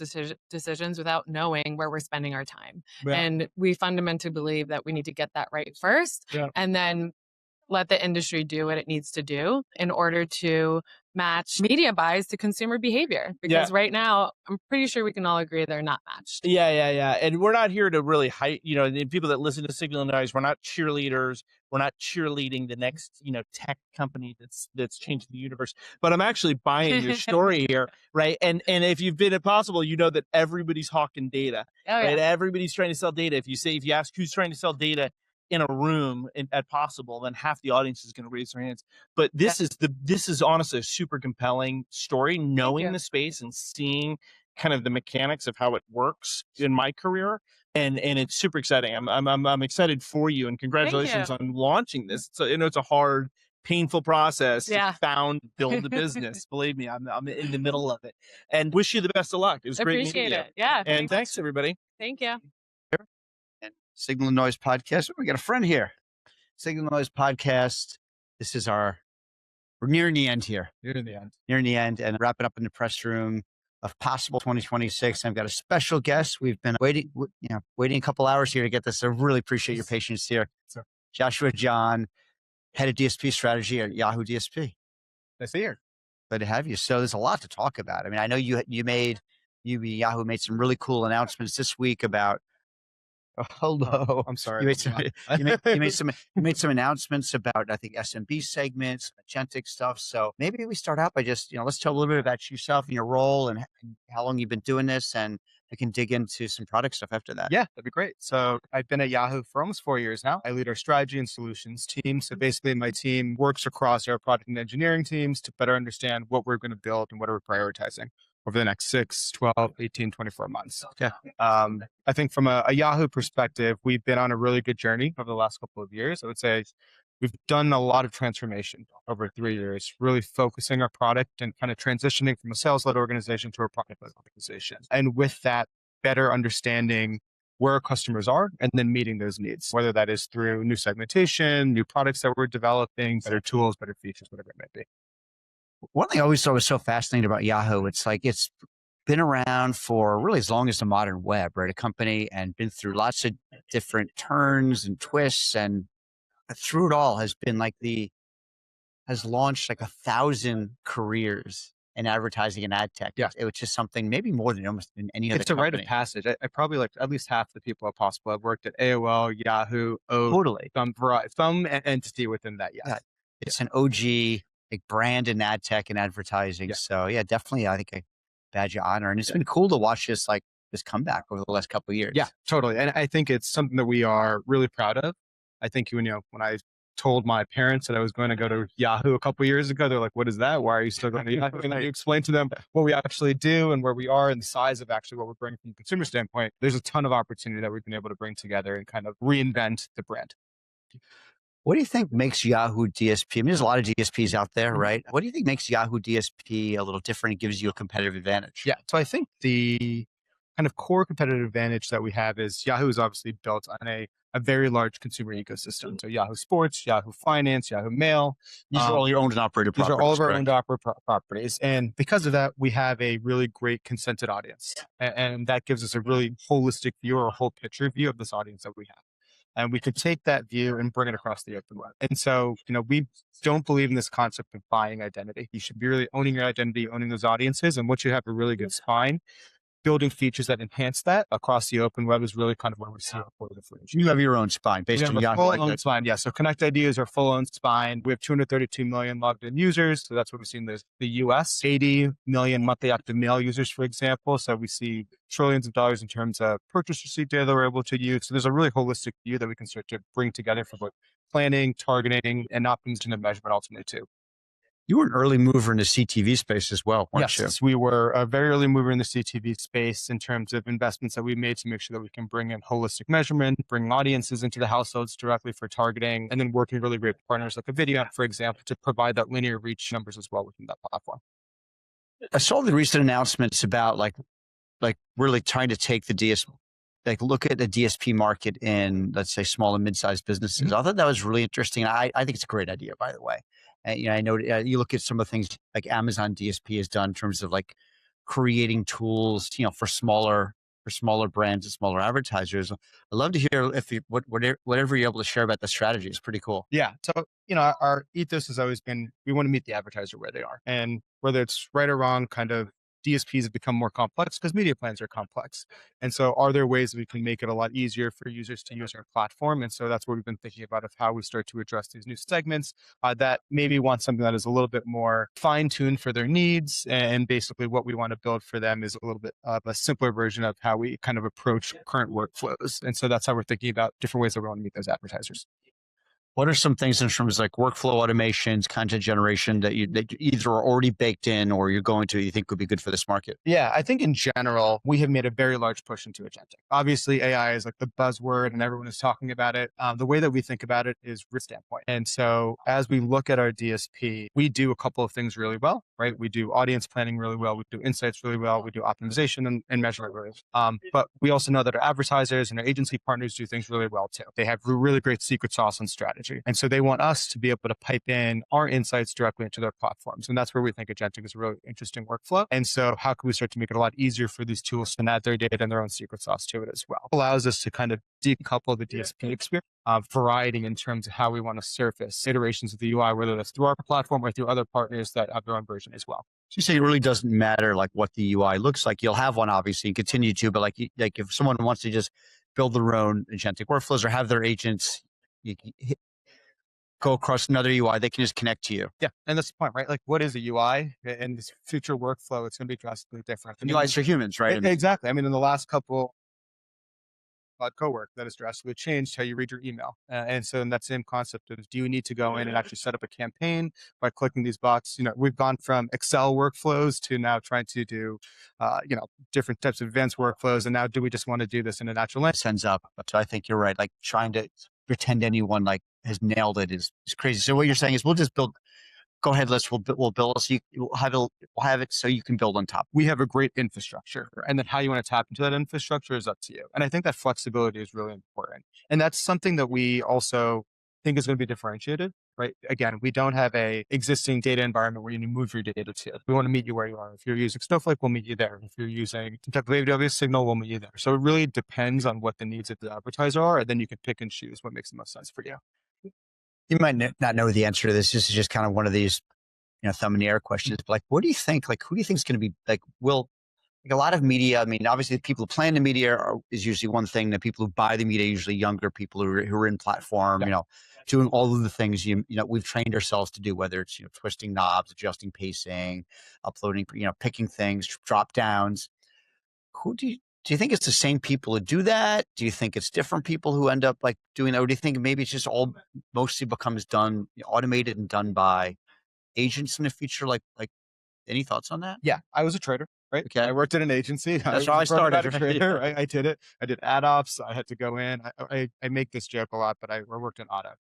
decisions without knowing where we're spending our time. And we fundamentally believe that we need to get that right first, and then let the industry do what it needs to do in order to match media buys to consumer behavior. Because right now, I'm pretty sure we can all agree they're not matched. And we're not here to really hype, you know, the people that listen to Signal and Noise, we're not cheerleaders. We're not cheerleading the next, you know, tech company that's changing the universe. But I'm actually buying your story here, right? And if you've been at Possible, you know that everybody's hawking data, right? Everybody's trying to sell data. If you ask who's trying to sell data in a room at Possible, then half the audience is going to raise their hands. But this is honestly a super compelling story, knowing the space and seeing kind of the mechanics of how it works in my career. And it's super exciting. I'm excited for you, and congratulations on launching this. So, you know, it's a hard, painful process to build a business. Believe me, I'm in the middle of it, and wish you the best of luck. It was great meeting you. And thanks everybody. Thank you. And Signal and Noise podcast. We got a friend here. Signal and Noise podcast. This is we're nearing the end here. Nearing the end, and wrapping up in the press room of Possible 2026. I've got a special guest. We've been waiting a couple hours here to get this. I really appreciate your patience here. Joshua John, head of DSP strategy at Yahoo DSP. Nice to hear. Glad to have you. So there's a lot to talk about. I mean, I know Yahoo made some really cool announcements this week about Hello. I'm sorry. You made some, you made some announcements about, I think, SMB segments, agentic stuff. So maybe we start out by just, let's tell a little bit about yourself and your role and how long you've been doing this, and we can dig into some product stuff after that. Yeah, that'd be great. So I've been at Yahoo for almost 4 years now. I lead our strategy and solutions team. So basically my team works across our product and engineering teams to better understand what we're going to build and what are we prioritizing over the next 6, 12, 18, 24 months. Okay. I think from a Yahoo perspective, we've been on a really good journey over the last couple of years. I would say we've done a lot of transformation over 3 years, really focusing our product and kind of transitioning from a sales-led organization to a product-led organization. And with that, better understanding where our customers are and then meeting those needs, whether that is through new segmentation, new products that we're developing, better tools, better features, whatever it may be. One thing I always thought was so fascinating about Yahoo, it's like it's been around for really as long as the modern web, right? A company, and been through lots of different turns and twists, and through it all has been like has launched like 1,000 careers in advertising and ad tech. Yeah. Which is something maybe more than almost in any other It's a rite of company. passage. I probably like at least half the people at Possible have worked at AOL, Yahoo, Totally. some entity within that. Yes. Yeah. It's an OG like brand in ad tech and advertising. Yeah. So yeah, definitely I think a badge of honor. And it's been cool to watch this comeback over the last couple of years. Yeah, totally. And I think it's something that we are really proud of. I think when I told my parents that I was going to go to Yahoo a couple of years ago, they're like, "What is that? Why are you still going to Yahoo?" And I explained to them what we actually do and where we are and the size of actually what we're bringing from a consumer standpoint. There's a ton of opportunity that we've been able to bring together and kind of reinvent the brand. What do you think makes Yahoo DSP? I mean, there's a lot of DSPs out there, right? What do you think makes Yahoo DSP a little different and gives you a competitive advantage? Yeah. So I think the kind of core competitive advantage that we have is Yahoo is obviously built on a very large consumer ecosystem. So Yahoo Sports, Yahoo Finance, Yahoo Mail. These are all your owned and operated properties. These are all of our correct? owned operated properties. And because of that, we have a really great consented audience. And that gives us a really holistic view or a whole picture view of this audience that we have. And we could take that view and bring it across the open web. And so, we don't believe in this concept of buying identity. You should be really owning your identity, owning those audiences. And once you have a really good spine, building features that enhance that across the open web is really kind of where we see our core differentiation. You have your own spine based on Yahoo. Full own spine, yeah. So Connect ID is our full own spine. We have 232 million logged in users. So that's what we see in the US. 80 million monthly active mail users, for example. So we see trillions of dollars in terms of purchase receipt data that we're able to use. So there's a really holistic view that we can start to bring together for both planning, targeting, and optimization and measurement ultimately too. You were an early mover in the CTV space as well, weren't you? Yes, we were a very early mover in the CTV space in terms of investments that we made to make sure that we can bring in holistic measurement, bring audiences into the households directly for targeting, and then working with really great partners like a video, for example, to provide that linear reach numbers as well within that platform. I saw the recent announcements about like really trying to take the look at the DSP market in, let's say, small and mid-sized businesses. I thought that was really interesting. I think it's a great idea, by the way. And, I know you look at some of the things like Amazon DSP has done in terms of like creating tools, for smaller brands and smaller advertisers. I'd love to hear whatever you're able to share about the strategy. It's pretty cool. Yeah. So, our ethos has always been, we want to meet the advertiser where they are. And whether it's right or wrong, kind of DSPs have become more complex because media plans are complex. And so are there ways that we can make it a lot easier for users to use our platform? And so that's what we've been thinking about, of how we start to address these new segments that maybe want something that is a little bit more fine-tuned for their needs. And basically what we want to build for them is a little bit of a simpler version of how we kind of approach current workflows. And so that's how we're thinking about different ways that we want to meet those advertisers. What are some things in terms of like workflow automations, content generation that you either are already baked in or you think would be good for this market? Yeah, I think in general, we have made a very large push into agentic. Obviously, AI is like the buzzword and everyone is talking about it. The way that we think about it is risk standpoint. And so as we look at our DSP, we do a couple of things really well, right? We do audience planning really well. We do insights really well. We do optimization and measurement really well. But we also know that our advertisers and our agency partners do things really well too. They have really great secret sauce and strategy. And so they want us to be able to pipe in our insights directly into their platforms. And that's where we think Agentic is a really interesting workflow. And so how can we start to make it a lot easier for these tools to add their data and their own secret sauce to it as well? It allows us to kind of decouple the DSP experience, variety in terms of how we want to surface iterations of the UI, whether that's through our platform or through other partners that have their own version as well. So you say it really doesn't matter like what the UI looks like. You'll have one obviously and continue to, but like if someone wants to just build their own agentic workflows or have their agents go across another UI, they can just connect to you. Yeah. And that's the point, right? Like, what is a UI? And this future workflow, it's going to be drastically different. And UIs for humans, right? Exactly. I mean, in the last couple co-work that has drastically changed how you read your email. And so in that same concept of, do you need to go in and actually set up a campaign by clicking these boxes? You know, we've gone from Excel workflows to now trying to do, different types of advanced workflows. And now do we just want to do this in a natural language? Sends up. So I think you're right. Like trying to pretend anyone like has nailed it is crazy. So what you're saying is we'll just build, go ahead, we'll build it so we'll have it so you can build on top. We have a great infrastructure, and then how you want to tap into that infrastructure is up to you. And I think that flexibility is really important. And that's something that we also think is going to be differentiated, right? Again, we don't have a existing data environment where you move your data to. We want to meet you where you are. If you're using Snowflake, we'll meet you there. If you're using some type of AWS signal, we'll meet you there. So it really depends on what the needs of the advertiser are, and then you can pick and choose what makes the most sense for you. You might not know the answer to this. This is just kind of one of these, thumb in the air questions. But like, what do you think? Like, who do you think is going to be like? A lot of media? I mean, obviously, the people who plan the media is usually one thing. The people who buy the media, usually younger people who are in platform. Yeah. Doing all of the things we've trained ourselves to do. Whether it's twisting knobs, adjusting pacing, uploading, picking things, drop downs. Who do you think it's the same people who do that? Do you think it's different people who end up like doing that? Or do you think maybe it's just all mostly becomes done, automated and done by agents in the future? Like any thoughts on that? Yeah, I was a trader, right? Okay. I worked at an agency. That's how I started. A trader, right? I did it. I did ad ops. I had to go in. I make this joke a lot, but I worked in auto.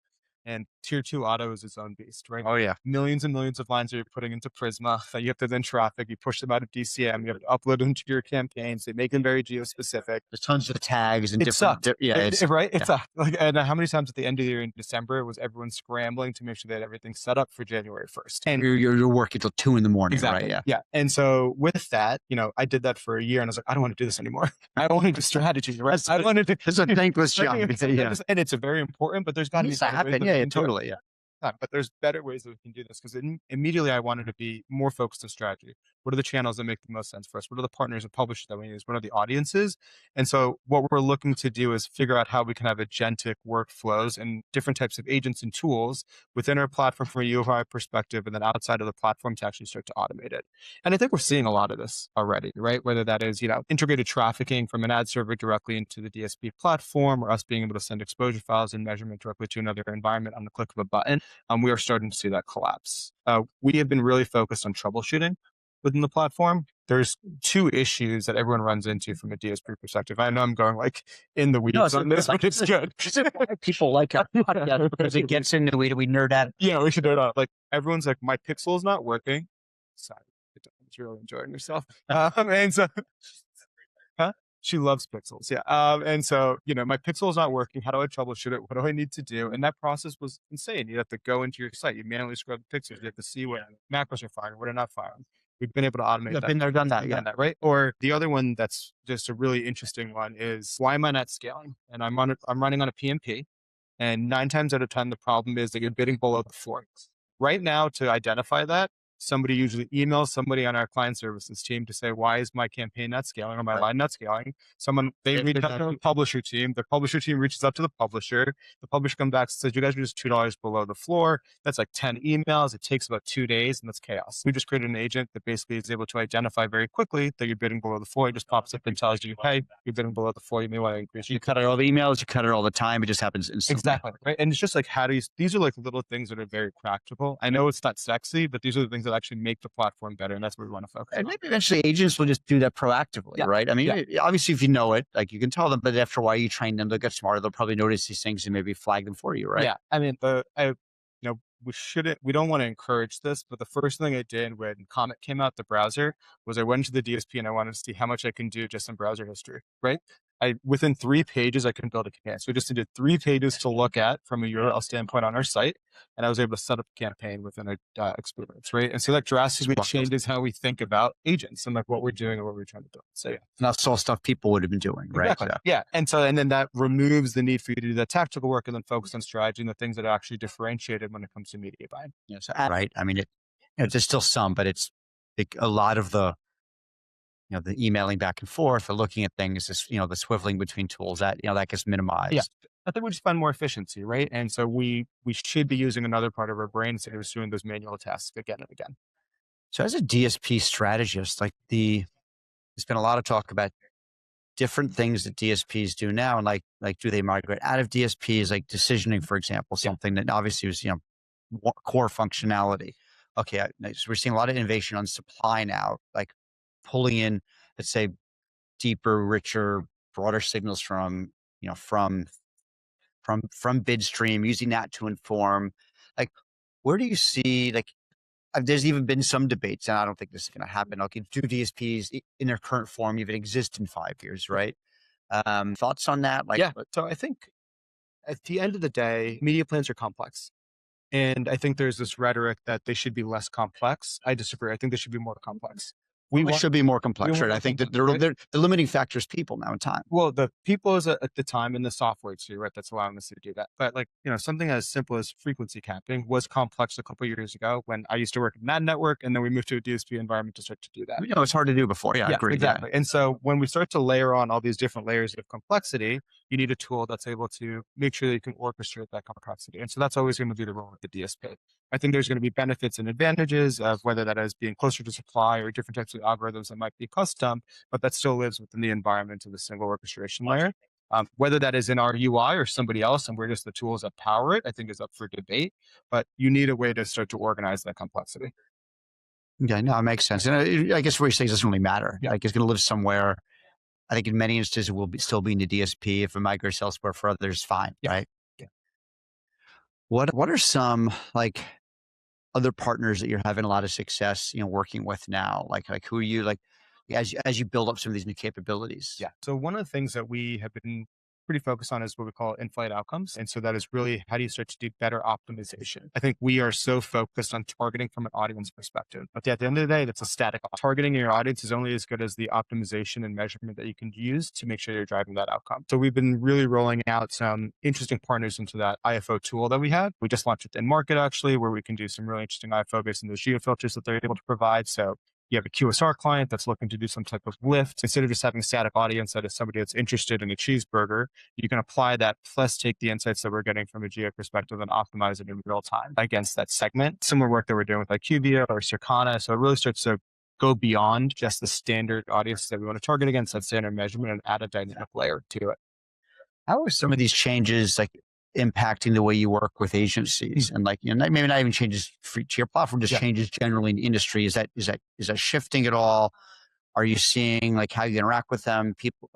And tier 2 auto is its own beast, right? Oh yeah. Millions and millions of lines that you're putting into Prisma that you have to then traffic. You push them out of DCM. You have to upload them to your campaigns. They make them very geo-specific. There's tons of tags and It sucked. Right? It yeah. sucked. Like, and how many times at the end of the year in December was everyone scrambling to make sure they had everything set up for January 1st? And you're working till 2 in the morning, exactly, right? Yeah. And so with that, I did that for a year, and I was like, I don't want to do this anymore. I want to do strategy. Right? I want to do. It's a thankless job. And it's a very important, but there's got to be happen. Yeah, totally. Yeah. But there's better ways that we can do this, because immediately I wanted to be more focused on strategy. What are the channels that make the most sense for us? What are the partners and publishers that we use? What are the audiences? And so what we're looking to do is figure out how we can have agentic workflows and different types of agents and tools within our platform from a UI perspective, and then outside of the platform to actually start to automate it. And I think we're seeing a lot of this already, right? Whether that is, integrated trafficking from an ad server directly into the DSP platform, or us being able to send exposure files and measurement directly to another environment on the click of a button. We are starting to see that collapse. We have been really focused on troubleshooting within the platform. There's 2 issues that everyone runs into from a DSP perspective. I know I'm going like in the weeds on this, but it's good. People like it because it gets into we nerd out. Yeah, we should nerd out. Like everyone's like, my pixel is not working. Sorry, it's really enjoying yourself. And so, she loves pixels. Yeah. And so, my pixel is not working. How do I troubleshoot it? What do I need to do? And that process was insane. You have to go into your site. You manually scrub the pixels. You have to see what macros are firing, what are not firing. We've been able to automate that. Been there, done that. Yeah. Right. Or the other one that's just a really interesting one is, why am I not scaling? And I'm running on a PMP. And 9 times out of 10, the problem is that you're bidding below the floor. Right now, to identify that, somebody usually emails somebody on our client services team to say, why is my campaign not scaling or my line not scaling? They reach out to the publisher team. The publisher team reaches out to the publisher. The publisher comes back and says, you guys are just $2 below the floor. That's like 10 emails. It takes about 2 days, and that's chaos. We just created an agent that basically is able to identify very quickly that you're bidding below the floor. It just pops up and tells you, hey, you're bidding below the floor. You may want to increase. You cut out all the emails. You cut it all the time. It just happens instantly. Exactly. Right. And it's just like, these are like little things that are very practical. I know it's not sexy, but these are the things that actually make the platform better, and that's what we want to focus on. And maybe eventually agents will just do that proactively, right? I mean, obviously, if you know it, like you can tell them, but after a while you train them, they'll get smarter. They'll probably notice these things and maybe flag them for you, right? Yeah. I mean, we don't want to encourage this, but the first thing I did when Comet came out, the browser, was I went to the DSP and I wanted to see how much I can do just in browser history, right? Within 3 pages, I can build a campaign. So we just needed 3 pages to look at from a URL standpoint on our site. And I was able to set up a campaign within our experience, right? And so that drastically changes how we think about agents and like what we're doing and what we're trying to do. So yeah. And that's all stuff people would have been doing, right? Exactly. So. Yeah. And then that removes the need for you to do that tactical work and then focus on strategy and the things that are actually differentiated when it comes to media buying. Yeah. So, right. I mean, there's still some, but it's a lot of the the emailing back and forth, the looking at things, this, the swiveling between tools that, that gets minimized. Yeah. I think we just find more efficiency, right? And so we should be using another part of our brain instead of just doing those manual tasks again and again. So as a DSP strategist, there's been a lot of talk about different things that DSPs do now. And like do they migrate out of DSPs, like decisioning, for example, something that obviously was, core functionality. Okay. So we're seeing a lot of innovation on supply now, like pulling in, let's say, deeper, richer, broader signals from bid stream, using that to inform. Like, where do you see, there's even been some debates, and I don't think this is going to happen. Okay, do DSPs in their current form even exist in 5 years, right? Thoughts on that? So I think at the end of the day, media plans are complex. And I think there's this rhetoric that they should be less complex. I disagree. I think they should be more complex. We should be more complex, right? I think that the limiting factor is people now in time. Well, the people is at the time in the software too, right? That's allowing us to do that. But something as simple as frequency capping was complex a couple of years ago when I used to work at Mad Network, and then we moved to a DSP environment to start to do that. It's hard to do before. Yeah, I agree. Exactly. Yeah. And so when we start to layer on all these different layers of complexity, you need a tool that's able to make sure that you can orchestrate that complexity. And so that's always going to be the role of the DSP. I think there's going to be benefits and advantages of whether that is being closer to supply or different types of algorithms that might be custom, but that still lives within the environment of the single orchestration layer. Whether that is in our UI or somebody else, and we're just the tools that power it, I think is up for debate, but you need a way to start to organize that complexity. Okay, no, it makes sense. And I guess what you're saying doesn't really matter. Yeah. Like it's going to live somewhere. I think in many instances it will still be in the DSP. If it migrates elsewhere for others, fine, right? Yeah. What are some other partners that you're having a lot of success, working with now? Like who are you as you build up some of these new capabilities? Yeah. So one of the things that we have been pretty focused on is what we call in-flight outcomes. And so that is really, how do you start to do better optimization? I think we are so focused on targeting from an audience perspective. But at the end of the day, that's a static. Targeting your audience is only as good as the optimization and measurement that you can use to make sure you're driving that outcome. So we've been really rolling out some interesting partners into that IFO tool that we had. We just launched it in market actually, where we can do some really interesting IFO based on those geo filters that they're able to provide. So you have a QSR client that's looking to do some type of lift. Instead of just having a static audience that is somebody that's interested in a cheeseburger, you can apply that plus take the insights that we're getting from a geo perspective and optimize it in real time against that segment. Similar work that we're doing with IQVIA or Circana. So it really starts to go beyond just the standard audience that we want to target against that standard measurement and add a dynamic layer to it. How are some of these changes impacting the way you work with agencies and maybe not even changes to your platform, just changes generally in the industry? Is that shifting at all? Are you seeing how you interact with them? People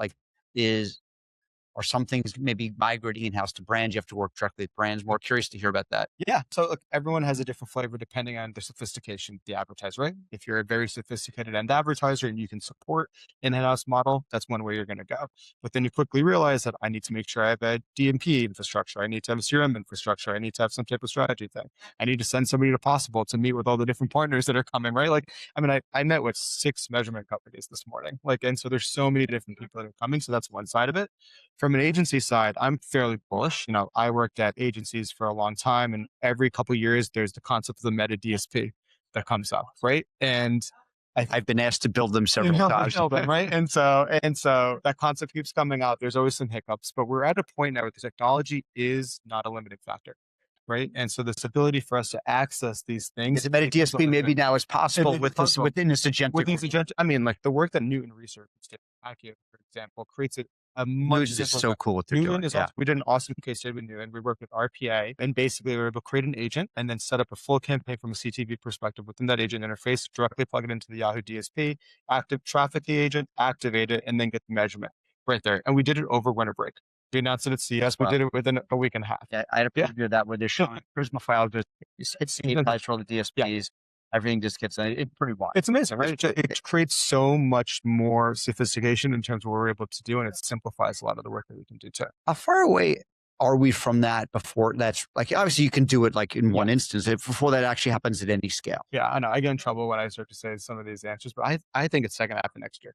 or some things maybe migrating in-house to brands? You have to work directly with brands. More curious to hear about that. Yeah. So everyone has a different flavor depending on the sophistication of the advertiser, right? If you're a very sophisticated end advertiser and you can support an in-house model, that's one way you're going to go. But then you quickly realize that I need to make sure I have a DMP infrastructure. I need to have a CRM infrastructure. I need to have some type of strategy thing. I need to send somebody to Possible to meet with all the different partners that are coming, right? I met with 6 measurement companies this morning. And so there's so many different people that are coming. So that's one side of it. From an agency side, I'm fairly bullish. I worked at agencies for a long time, and every couple of years, there's the concept of the meta DSP that comes up, right? And I've been asked to build them several times, right? And so that concept keeps coming out. There's always some hiccups, but we're at a point now where the technology is not a limiting factor, right? And so this ability for us to access these things. The meta DSP maybe now is possible within this agentic. I mean, the work that Newton Research did, for example, creates a much is so cool what they're doing. We did an awesome case study with Newton. We worked with RPA, and basically we were able to create an agent and then set up a full campaign from a CTV perspective within that agent interface, directly plug it into the Yahoo DSP, traffic the agent, activate it, and then get the measurement right there. And we did it over winter break. We announced it at CS. We did it within a week and a half. Yeah, I had a preview of that where they're showing Prisma file. It's applies for all the DSPs. Yeah. Everything just gets pretty wide. It's amazing, right? It creates so much more sophistication in terms of what we're able to do, and it simplifies a lot of the work that we can do too. How far away are we from that before that's obviously you can do it in one instance before that actually happens at any scale? Yeah, I know. I get in trouble when I start to say some of these answers, but I think it's second half of next year.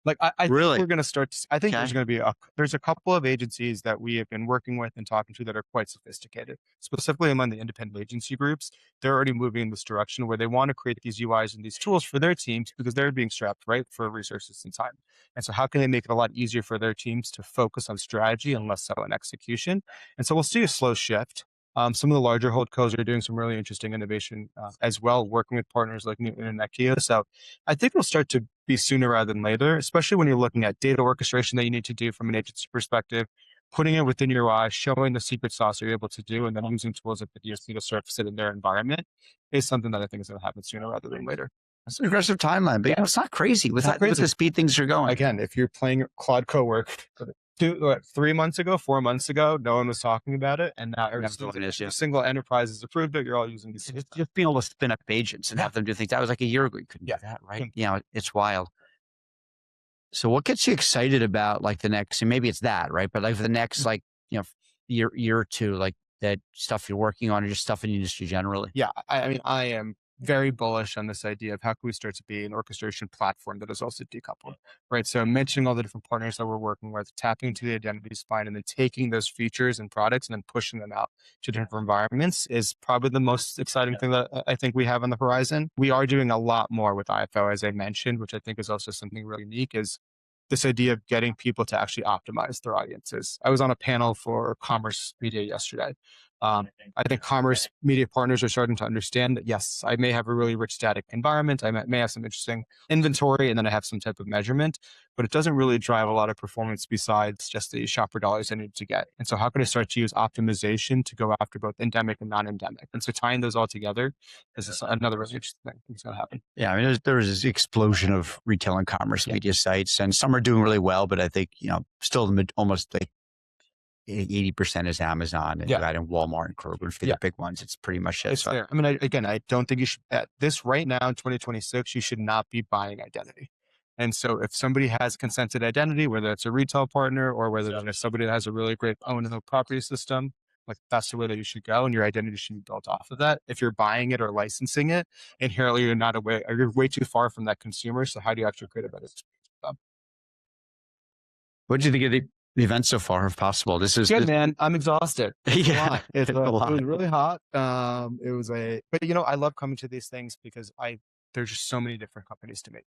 Like I think Really? we're going to start. I think there's Okay. going to be there's a couple of agencies that we have been working with and talking to that are quite sophisticated, specifically among the independent agency groups. They're already moving in this direction where they want to create these UIs and these tools for their teams because they're being strapped, right, for resources and time. And so how can they make it a lot easier for their teams to focus on strategy and less so on execution? And so we'll see a slow shift. Some of the larger holdcos are doing some really interesting innovation as well, working with partners like Newton and Nekio. So I think it'll start to be sooner rather than later, especially when you're looking at data orchestration that you need to do from an agency perspective, putting it within your UI, showing the secret sauce you're able to do, and then using tools like the DSP to surface it in their environment is something that I think is going to happen sooner rather than later. That's an aggressive timeline, but you know, it's not crazy with with the speed things are going. Again, if you're playing Claude Cowork 3 months ago, 4 months ago, no one was talking about it, and now every single enterprise has approved it. You're all using these. Just being able to spin up agents and have them do things. That was like a year ago. You couldn't do that, right? You know, it's wild. So what gets you excited about like the next, and maybe it's that, right? But like for the next, like, you know, year or two, like that stuff you're working on or just stuff in the industry generally? Yeah. I mean, I am very bullish on this idea of how can we start to be an orchestration platform that is also decoupled, right? So mentioning all the different partners that we're working with, tapping into the identity spine and then taking those features and products and then pushing them out to different environments is probably the most exciting thing that I think we have on the horizon. We are doing a lot more with IFO, as I mentioned, which I think is also something really unique, is this idea of getting people to actually optimize their audiences. I was on a panel for commerce media yesterday. I think commerce media partners are starting to understand that, yes, I may have a really rich static environment. I may have some interesting inventory, and then I have some type of measurement, but it doesn't really drive a lot of performance besides just the shopper dollars I need to get. And so how can I start to use optimization to go after both endemic and non-endemic? And so tying those all together is another really interesting thing that's going to happen. Yeah, I mean, there was this explosion of retail and commerce media sites, and some are doing really well, but I think, you know, still almost like 80% is Amazon and Walmart and Kroger for the big ones. It's pretty much it. It's there. I mean, I don't think you should, at this right now in 2026, you should not be buying identity. And so if somebody has consented identity, whether it's a retail partner or whether it's somebody that has a really great owned property system, like that's the way that you should go. And your identity should be built off of that. If you're buying it or licensing it, inherently you're not away, or you're way too far from that consumer. So how do you actually create a better experience? What did you think of the event so far, if possible? This is good, man. I'm exhausted. It's a lot. It's a lot. It was really hot. But you know, I love coming to these things because there's just so many different companies to meet.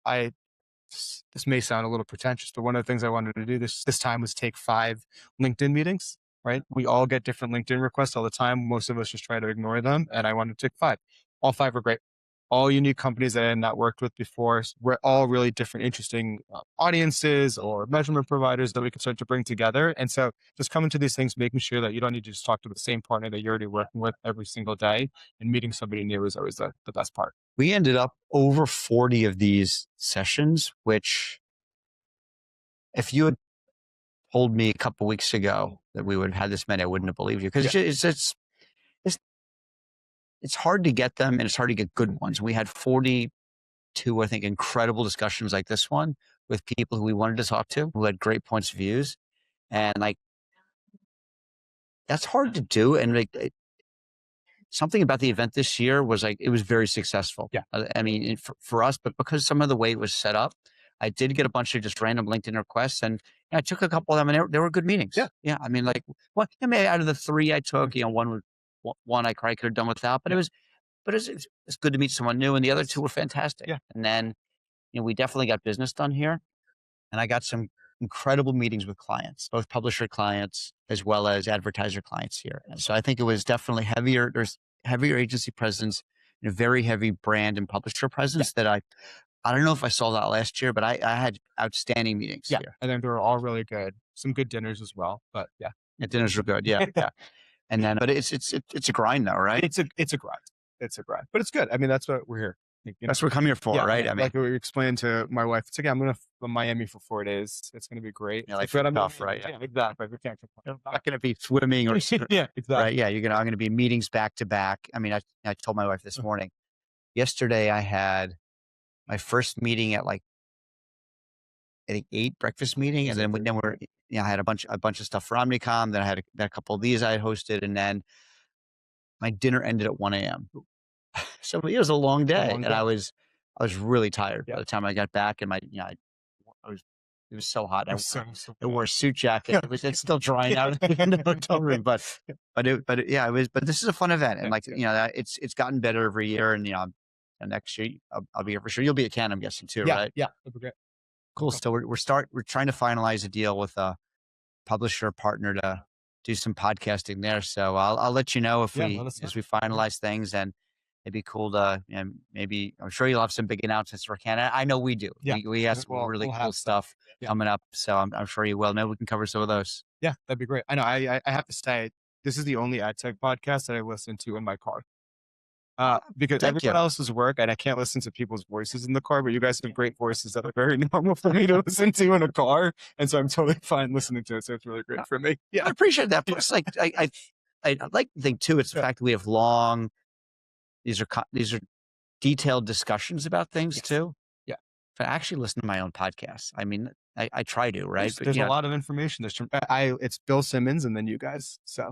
This may sound a little pretentious, but one of the things I wanted to do this time was take 5 LinkedIn meetings, right? We all get different LinkedIn requests all the time. Most of us just try to ignore them. And I wanted to take 5. All 5 were great. All unique companies that I had not worked with before. We're all really different, interesting audiences or measurement providers that we can start to bring together. And so just coming to these things, making sure that you don't need to just talk to the same partner that you're already working with every single day, and meeting somebody new is always the best part. We ended up over 40 of these sessions, which if you had told me a couple weeks ago that we would have had this many, I wouldn't have believed you, because it's hard to get them and it's hard to get good ones. We had 42, I think, incredible discussions like this one with people who we wanted to talk to, who had great points of views. And like, that's hard to do. And like, something about the event this year was like, it was very successful. Yeah. I mean, for us, but because some of the way it was set up, I did get a bunch of just random LinkedIn requests, and I took a couple of them, and they were good meetings. Yeah. Yeah. I mean, like, out of the 3 I took, you know, one I probably could have done without, but it's good to meet someone new, and the other 2 were fantastic. Yeah. And then, you know, we definitely got business done here, and I got some incredible meetings with clients, both publisher clients as well as advertiser clients here. And so I think it was definitely heavier. There's heavier agency presence and a very heavy brand and publisher presence that I don't know if I saw that last year, but I had outstanding meetings here. And then they were all really good. Some good dinners as well, but yeah. Dinners were good. Yeah. Yeah. And then, but it's a grind though, right? It's a grind. It's a grind, but it's good. I mean, that's what we're here. You know? That's what we're coming here for, right? I mean, like we explained to my wife, it's like, I'm going to Miami for 4 days. It's going to be great. Yeah, like tough, right? Yeah, exactly. We can't complain. I'm not going to be swimming or yeah, exactly. Right? Yeah, I'm going to be meetings back to back. I mean, I told my wife this morning. Yesterday, I had my first meeting at like I think 8 breakfast meeting, and then I had a bunch of stuff for Omnicom. Then I had a couple of these I had hosted, and then my dinner ended at 1 a.m. So it was a long day, and I was really tired by the time I got back, and I was it was so hot. So I wore a suit jacket. It's still drying out in the hotel room, but yeah, it was. But this is a fun event, and like it's gotten better every year. And and next year I'll be here for sure. You'll be at Cannes, I'm guessing too, right? Yeah, that'd be great. Cool. So we're trying to finalize a deal with a publisher partner to do some podcasting there. So I'll let you know if as we finalize things, and it'd be cool to, maybe, I'm sure you'll have some big announcements for Canada. I know we do. Yeah. We have some really cool stuff coming up. So I'm sure you will. Maybe we can cover some of those. Yeah, that'd be great. I know. I have to say, this is the only AdTech podcast that I listen to in my car. Because everyone else's work, and I can't listen to people's voices in the car, but you guys have great voices that are very normal for me to listen to in a car. And so I'm totally fine listening to it. So it's really great for me. Yeah. I appreciate that. Plus, like, I like to think too, it's the fact that we have these are detailed discussions about things too. Yeah. If I actually listen to my own podcasts, I mean, I try to, right? There's a lot of information. It's Bill Simmons and then you guys. So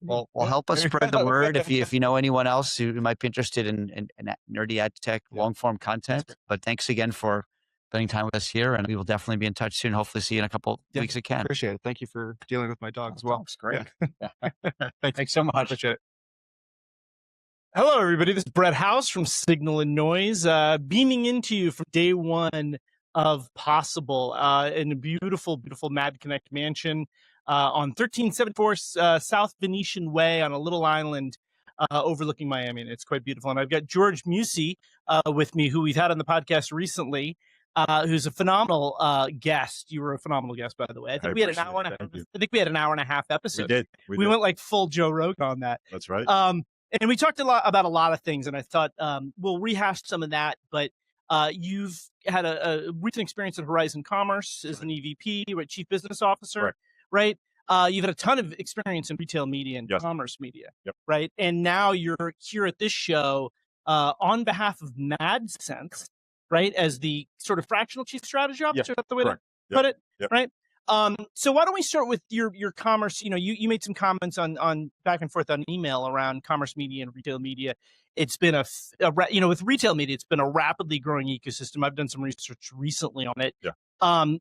well, help us spread the word if you know anyone else who might be interested in nerdy AdTech long form content. But thanks again for spending time with us here, and we will definitely be in touch soon. Hopefully see you in a couple weeks at Cannes. Appreciate it. Thank you for dealing with my dog as well. It's great. Thanks so much. Appreciate it. Hello, everybody. This is Brett House from Signal and Noise, beaming into you from day one of Possible in a beautiful, beautiful Mad Connect mansion on 1374 South Venetian Way on a little island overlooking Miami. And it's quite beautiful. And I've got George Musey with me, who we've had on the podcast recently, who's a phenomenal guest. You were a phenomenal guest, by the way. I think we had an hour and a half episode. We did. We went like full Joe Rogan on that. That's right. And we talked about a lot of things, and I thought we'll rehash some of that. But you've had a recent experience at Horizon Commerce as an EVP, right, Chief Business Officer, right? You've had a ton of experience in retail media and commerce media, right? And now you're here at this show on behalf of MadSense, right, as the sort of fractional chief strategy officer. Is that the way to put it, right? So why don't we start with your commerce? You made some comments on back and forth on email around commerce media and retail media. It's been with retail media, it's been a rapidly growing ecosystem. I've done some research recently on it.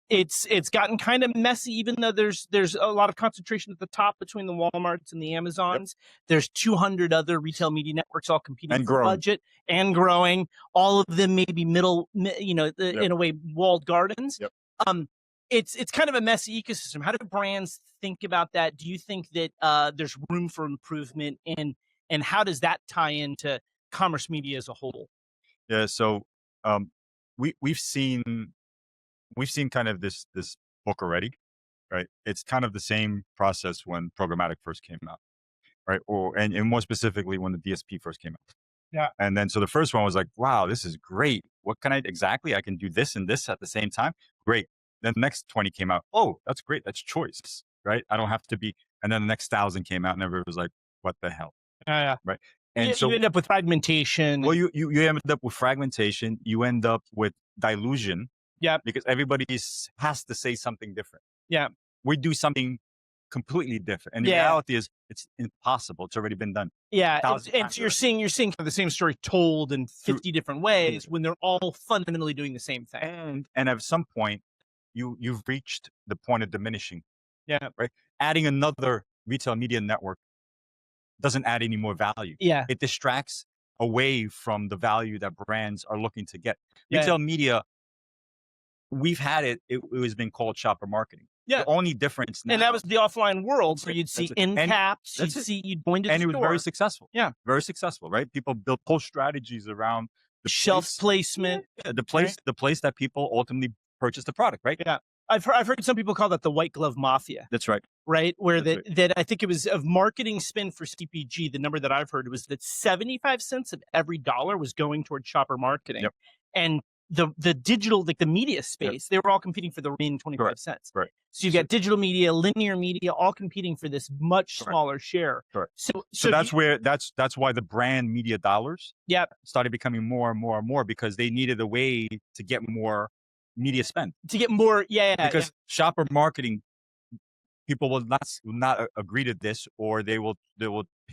It's gotten kind of messy, even though there's a lot of concentration at the top between the Walmarts and the Amazons. There's 200 other retail media networks all competing for budget and growing. All of them maybe in a way, walled gardens. It's kind of a messy ecosystem. How do brands think about that? Do you think that there's room for improvement, and how does that tie into commerce media as a whole? Yeah, so we've seen kind of this book already, right? It's kind of the same process when programmatic first came out, right? And more specifically when the DSP first came out. Yeah. And then so the first one was like, wow, this is great. What can I exactly? I can do this and this at the same time. Great. Then the next 20 came out. Oh, that's great. That's choice, right? I don't have to be. And then the next 1,000 came out, and everyone was like, "What the hell?" Right? And so you end up with fragmentation. Well, you end up with fragmentation. You end up with dilution. Yeah. Because everybody has to say something different. Yeah. We do something completely different, and the reality is, it's impossible. It's already been done. Yeah, and so you're seeing kind of the same story told in 50 different ways when they're all fundamentally doing the same thing. And at some point, you've reached the point of diminishing. Yeah. Right. Adding another retail media network doesn't add any more value. Yeah. It distracts away from the value that brands are looking to get. Retail media, we've had it. It has been called shopper marketing. Yeah. The only difference now, and that was the offline world, so you'd see end caps, you'd go into the store. And it was very successful. Yeah. Very successful, right? People built whole strategies around the shelf placement. Yeah, the place that people ultimately purchase the product, right? Yeah. I've heard some people call that the white glove mafia. That's right. Right? Where that I think it was of marketing spend for CPG, the number that I've heard was that 75 cents of every dollar was going towards shopper marketing. Yep. And the digital, like the media space, they were all competing for the remaining 25 cents. Right. So you've got digital media, linear media, all competing for this much smaller share. Correct. So that's why the brand media dollars started becoming more and more and more, because they needed a way to get more media spend. To get more, because shopper marketing, people will not agree to this, or they will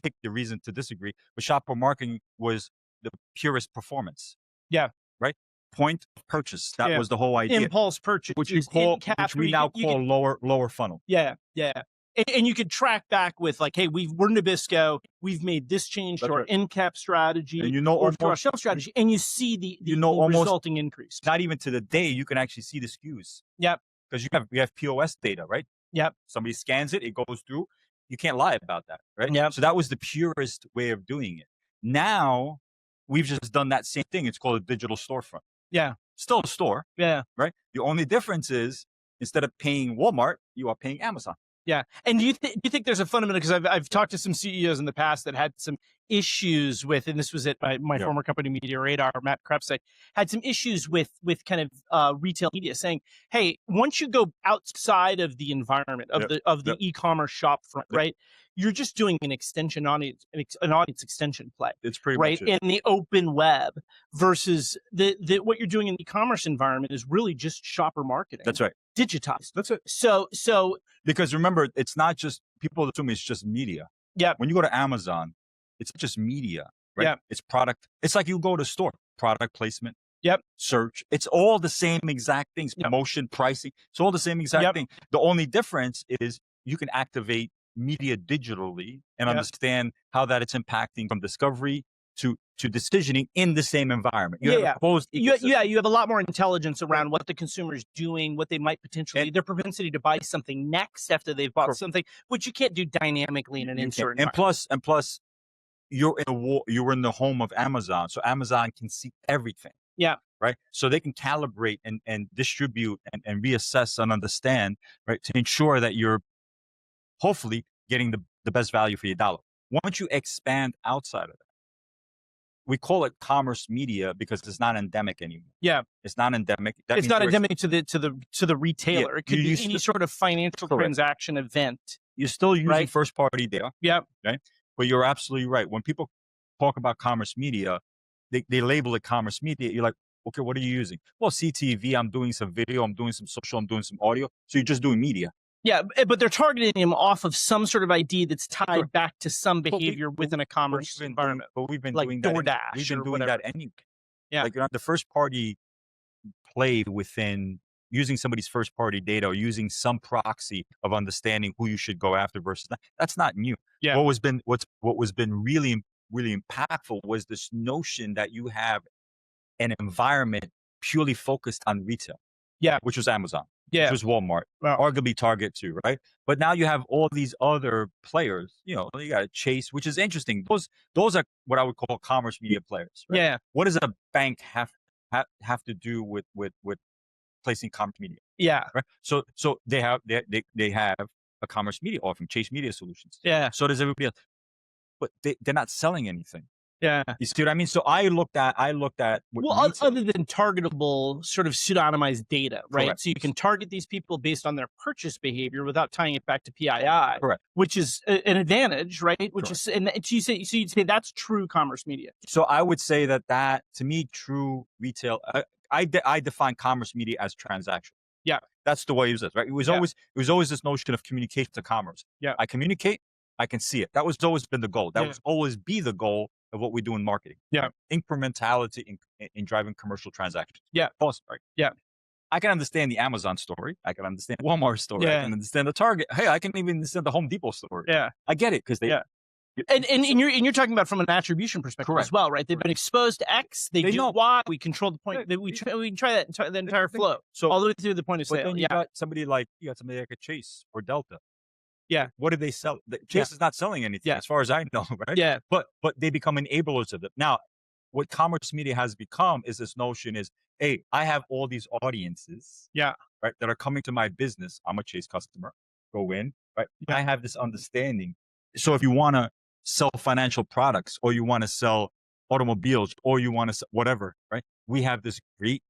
pick the reason to disagree. But shopper marketing was the purest performance. Yeah. Right. point of purchase. That was the whole idea. Impulse purchase, which is which in-cap, we you now could- you call could- lower funnel. Yeah. And you could track back with like, hey, we're Nabisco. We've made this change to our in-cap strategy, And you know, or to our almost shelf strategy, and you see the almost resulting increase. Not even to the day, you can actually see the SKUs. Yep. Because we have POS data, right? Yep. Somebody scans it, it goes through. You can't lie about that, right? Yep. So that was the purest way of doing it. Now we've just done that same thing. It's called a digital storefront. Yeah. Still a store. Yeah. Right. The only difference is instead of paying Walmart, you are paying Amazon. Yeah. And do you think there's a fundamental, because I've talked to some CEOs in the past that had some issues with, and this was at my former company, Media Radar, Matt Krebs, had some issues with kind of retail media, saying, hey, once you go outside of the environment of the e-commerce shop front, right, you're just doing an extension audience, an audience extension play. It's pretty right much it. in the open web versus the what you're doing in the e-commerce environment is really just shopper marketing. That's right. Digitized. That's it. So because remember, it's not just people assume it's just media. Yeah. When you go to Amazon, it's just media, right? Yeah. It's product. It's like you go to a store, product placement. Yep. Search. It's all the same exact things. Promotion, pricing. It's all the same exact thing. The only difference is you can activate media digitally and understand how that it's impacting from discovery to decisioning in the same environment. You have a lot more intelligence around what the consumer is doing, what they might potentially, their propensity to buy something next after they've bought something, which you can't do dynamically in an insert. And plus, you're in the home of Amazon, so Amazon can see everything. Yeah. Right. So they can calibrate and distribute and reassess and understand, right, to ensure that you're hopefully getting the best value for your dollar. Once you expand outside of that, we call it commerce media because it's not endemic anymore. Yeah. It's not endemic. It's not endemic to the retailer. Yeah, it could be any sort of financial transaction event. You're still using first party data. Yeah. Right. But you're absolutely right. When people talk about commerce media, they label it commerce media. You're like, okay, what are you using? Well, CTV, I'm doing some video, I'm doing some social, I'm doing some audio. So you're just doing media. Yeah, but they're targeting him off of some sort of ID that's tied back to some behavior within a commerce environment. But we've been like doing DoorDash that. We've been doing that anyway. Yeah. Like the first party play within using somebody's first party data or using some proxy of understanding who you should go after versus that. That's not new. Yeah. What was been really impactful was this notion that you have an environment purely focused on retail. Yeah. Which was Amazon. Yeah. Which was Walmart. Wow. Arguably Target too, right? But now you have all these other players. You know, you got Chase, which is interesting. Those are what I would call commerce media players. Right? Yeah. What does a bank have to do with placing commerce media? Yeah. Right. So they have a commerce media offering, Chase Media Solutions. Yeah. So does everybody else. But they're not selling anything. Yeah. You see what I mean? So I looked at other than targetable sort of pseudonymized data, right? Correct. So you can target these people based on their purchase behavior without tying it back to PII. Correct. Which is an advantage, right? Which is, and so you'd say that's true commerce media. So I would say that to me, true retail, I define commerce media as transactional. Yeah. That's the way it was, right? It was always this notion of communication to commerce. Yeah. I communicate, I can see it. That was always been the goal. That was always be the goal of what we do in marketing. Yeah. Incrementality in driving commercial transactions. Yeah. Awesome, right? Yeah. I can understand the Amazon story. I can understand Walmart story. Yeah. I can understand the Target. Hey, I can even understand the Home Depot story. Yeah. I get it because they. Yeah. And you're talking about from an attribution perspective as well, right? They've been exposed to X. They do Y. We control the point. We can try that the entire flow. So all the way through the point of But sale. then you got somebody like a Chase or Delta. Yeah. What do they sell? Chase is not selling anything, as far as I know, right? Yeah. But they become enablers of it. Now, what commerce media has become is this notion is, hey, I have all these audiences, right, that are coming to my business. I'm a Chase customer. Go in, right? I have this understanding. So if you want to sell financial products, or you want to sell automobiles, or you want to sell whatever, right? We have this great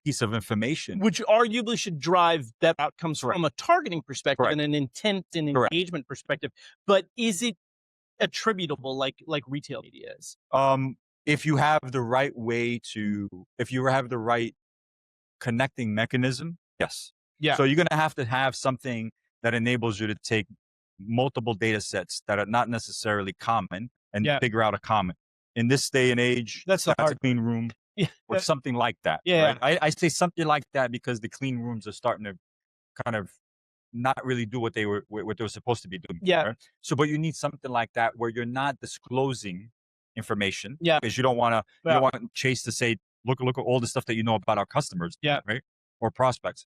piece of information, which arguably should drive better outcomes from a targeting perspective and an intent and engagement perspective. But is it attributable like retail media is? If you have the right if you have the right connecting mechanism, yes. Yeah. So you're going to have something that enables you to take multiple data sets that are not necessarily common and figure out a common. In this day and age, that's a clean room. or something like that. Yeah. Right? I say something like that because the clean rooms are starting to kind of not really do what they were supposed to be doing. Yeah. Right? So, but you need something like that where you're not disclosing information. Yeah. Because you don't want Chase to say, look at all the stuff that you know about our customers. Yeah. Right. Or prospects.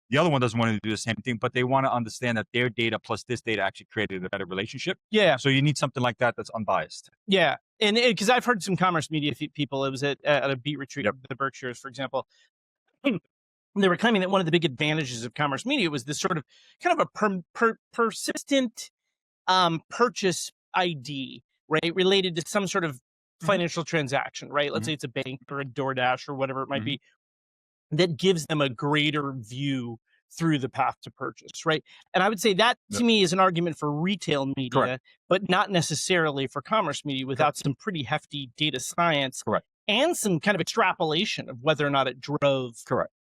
The other one doesn't want to do the same thing, but they want to understand that their data plus this data actually created a better relationship. Yeah. So you need something like that that's unbiased. Yeah. And because I've heard some commerce media people, it was at a beat retreat, the Berkshires, for example. They were claiming that one of the big advantages of commerce media was this sort of kind of a persistent purchase ID, right? Related to some sort of financial transaction, right? Let's say it's a bank or a DoorDash or whatever it might be, that gives them a greater view through the path to purchase, right? And I would say that to me is an argument for retail media, but not necessarily for commerce media without some pretty hefty data science and some kind of extrapolation of whether or not it drove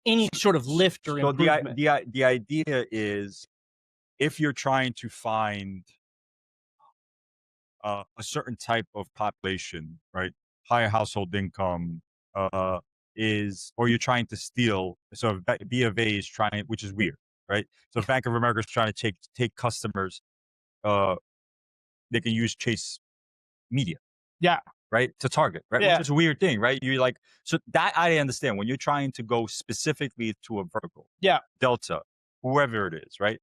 any sort of lift or improvement. The idea is if you're trying to find a certain type of population, right? Higher household income, or you're trying to steal. So B of A is trying, which is weird, right? So Bank of America is trying to take customers. They can use Chase Media, right, to target, right? Which is a weird thing, right? You're like, so that I understand when you're trying to go specifically to a vertical, Delta, whoever it is, right?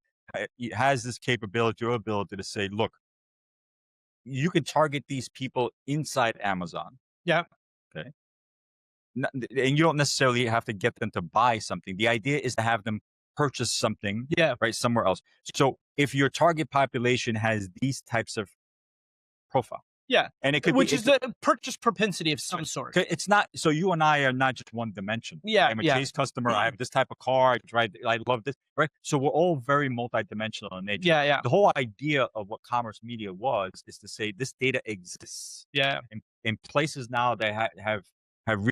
It has this capability or ability to say, look, you can target these people inside Amazon. Yeah. Okay. And you don't necessarily have to get them to buy something. The idea is to have them purchase something, right, somewhere else. So if your target population has these types of profile, and it could is the purchase propensity of some sort. It's not. So you and I are not just one dimension. I'm a Chase customer. I have this type of car. I love this. Right. So we're all very multidimensional in nature. The whole idea of what commerce media is to say this data exists. In places now they have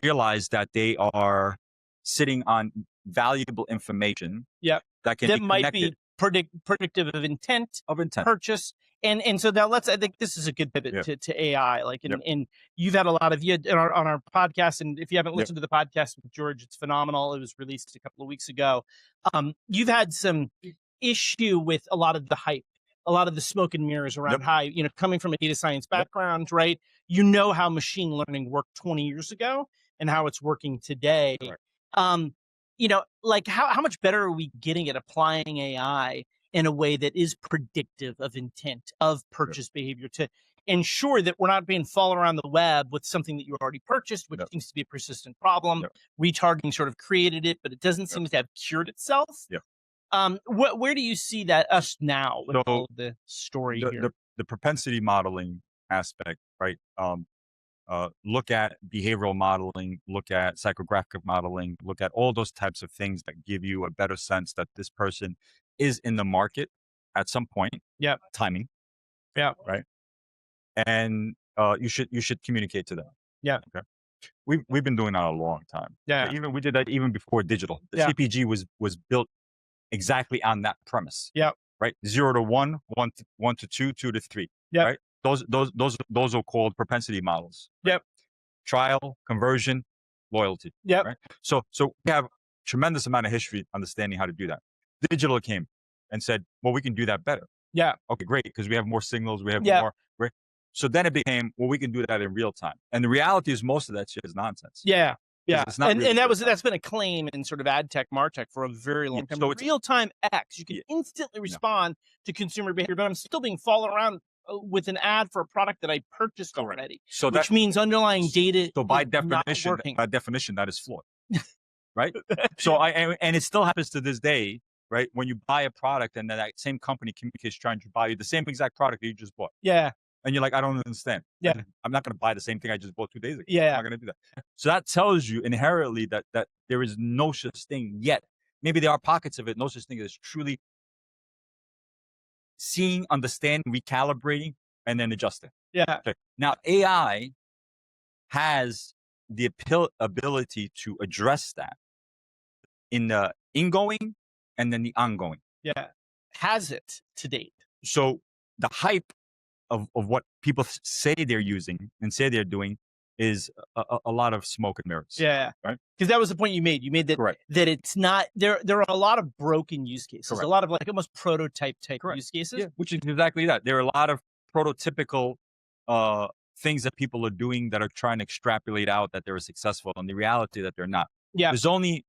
realized that they are sitting on valuable information. That can be might be predictive of intent, purchase. And so now I think this is a good pivot to AI. Like, and you've had a lot of on our podcast. And if you haven't listened to the podcast with George, it's phenomenal. It was released a couple of weeks ago. You've had some issue with a lot of the hype, a lot of the smoke and mirrors around how, coming from a data science background, right? You know how machine learning worked 20 years ago and how it's working today. Like how much better are we getting at applying AI in a way that is predictive of intent, of purchase behavior, to ensure that we're not being followed around the web with something that you already purchased, which seems to be a persistent problem. Retargeting sort of created it, but it doesn't seem to have cured itself. Where do you see that us now with all of the story here? The propensity modeling aspect, right? Look at behavioral modeling, look at psychographic modeling, look at all those types of things that give you a better sense that this person is in the market at some point. Timing. Right. And you should communicate to them. Okay. We've been doing that a long time. Even we did that even before digital. The CPG was built exactly on that premise. Right. 0 to 1, 1 to 2, 2 to 3. Right. Those are called propensity models. Trial, conversion, loyalty. Right. So we have tremendous amount of history understanding how to do that. Digital came and said, well, we can do that better. Okay, great, because we have more signals, we have more. Right. So then it became, well, we can do that in real time. And the reality is most of that shit is nonsense. It's not really that's been a claim in sort of AdTech, MarTech for a very long time. So real-time X, you can instantly respond to consumer behavior, but I'm still being followed around with an ad for a product that I purchased already. So which means underlying data. So by definition, that is flawed. Right. So and it still happens to this day. Right. When you buy a product and then that same company communicates trying to buy you the same exact product that you just bought. And you're like, I don't understand. I'm not going to buy the same thing I just bought 2 days ago. I'm not going to do that. So that tells you inherently that there is no such thing yet. Maybe there are pockets of it. No such thing as truly seeing, understanding, recalibrating, and then adjusting. Okay. Now, AI has the ability to address that in the ingoing and then the ongoing. Has it to date? So the hype of what people say they're using and say they're doing is a lot of smoke and mirrors. Yeah. Right. Because that was the point you made. You made that Correct. that it's not there. There are a lot of broken use cases. Correct. A lot of like almost prototype type Correct. use cases. Yeah, which is exactly that. There are a lot of prototypical things that people are doing that are trying to extrapolate out that they're successful, and the reality that they're not. Yeah. There's only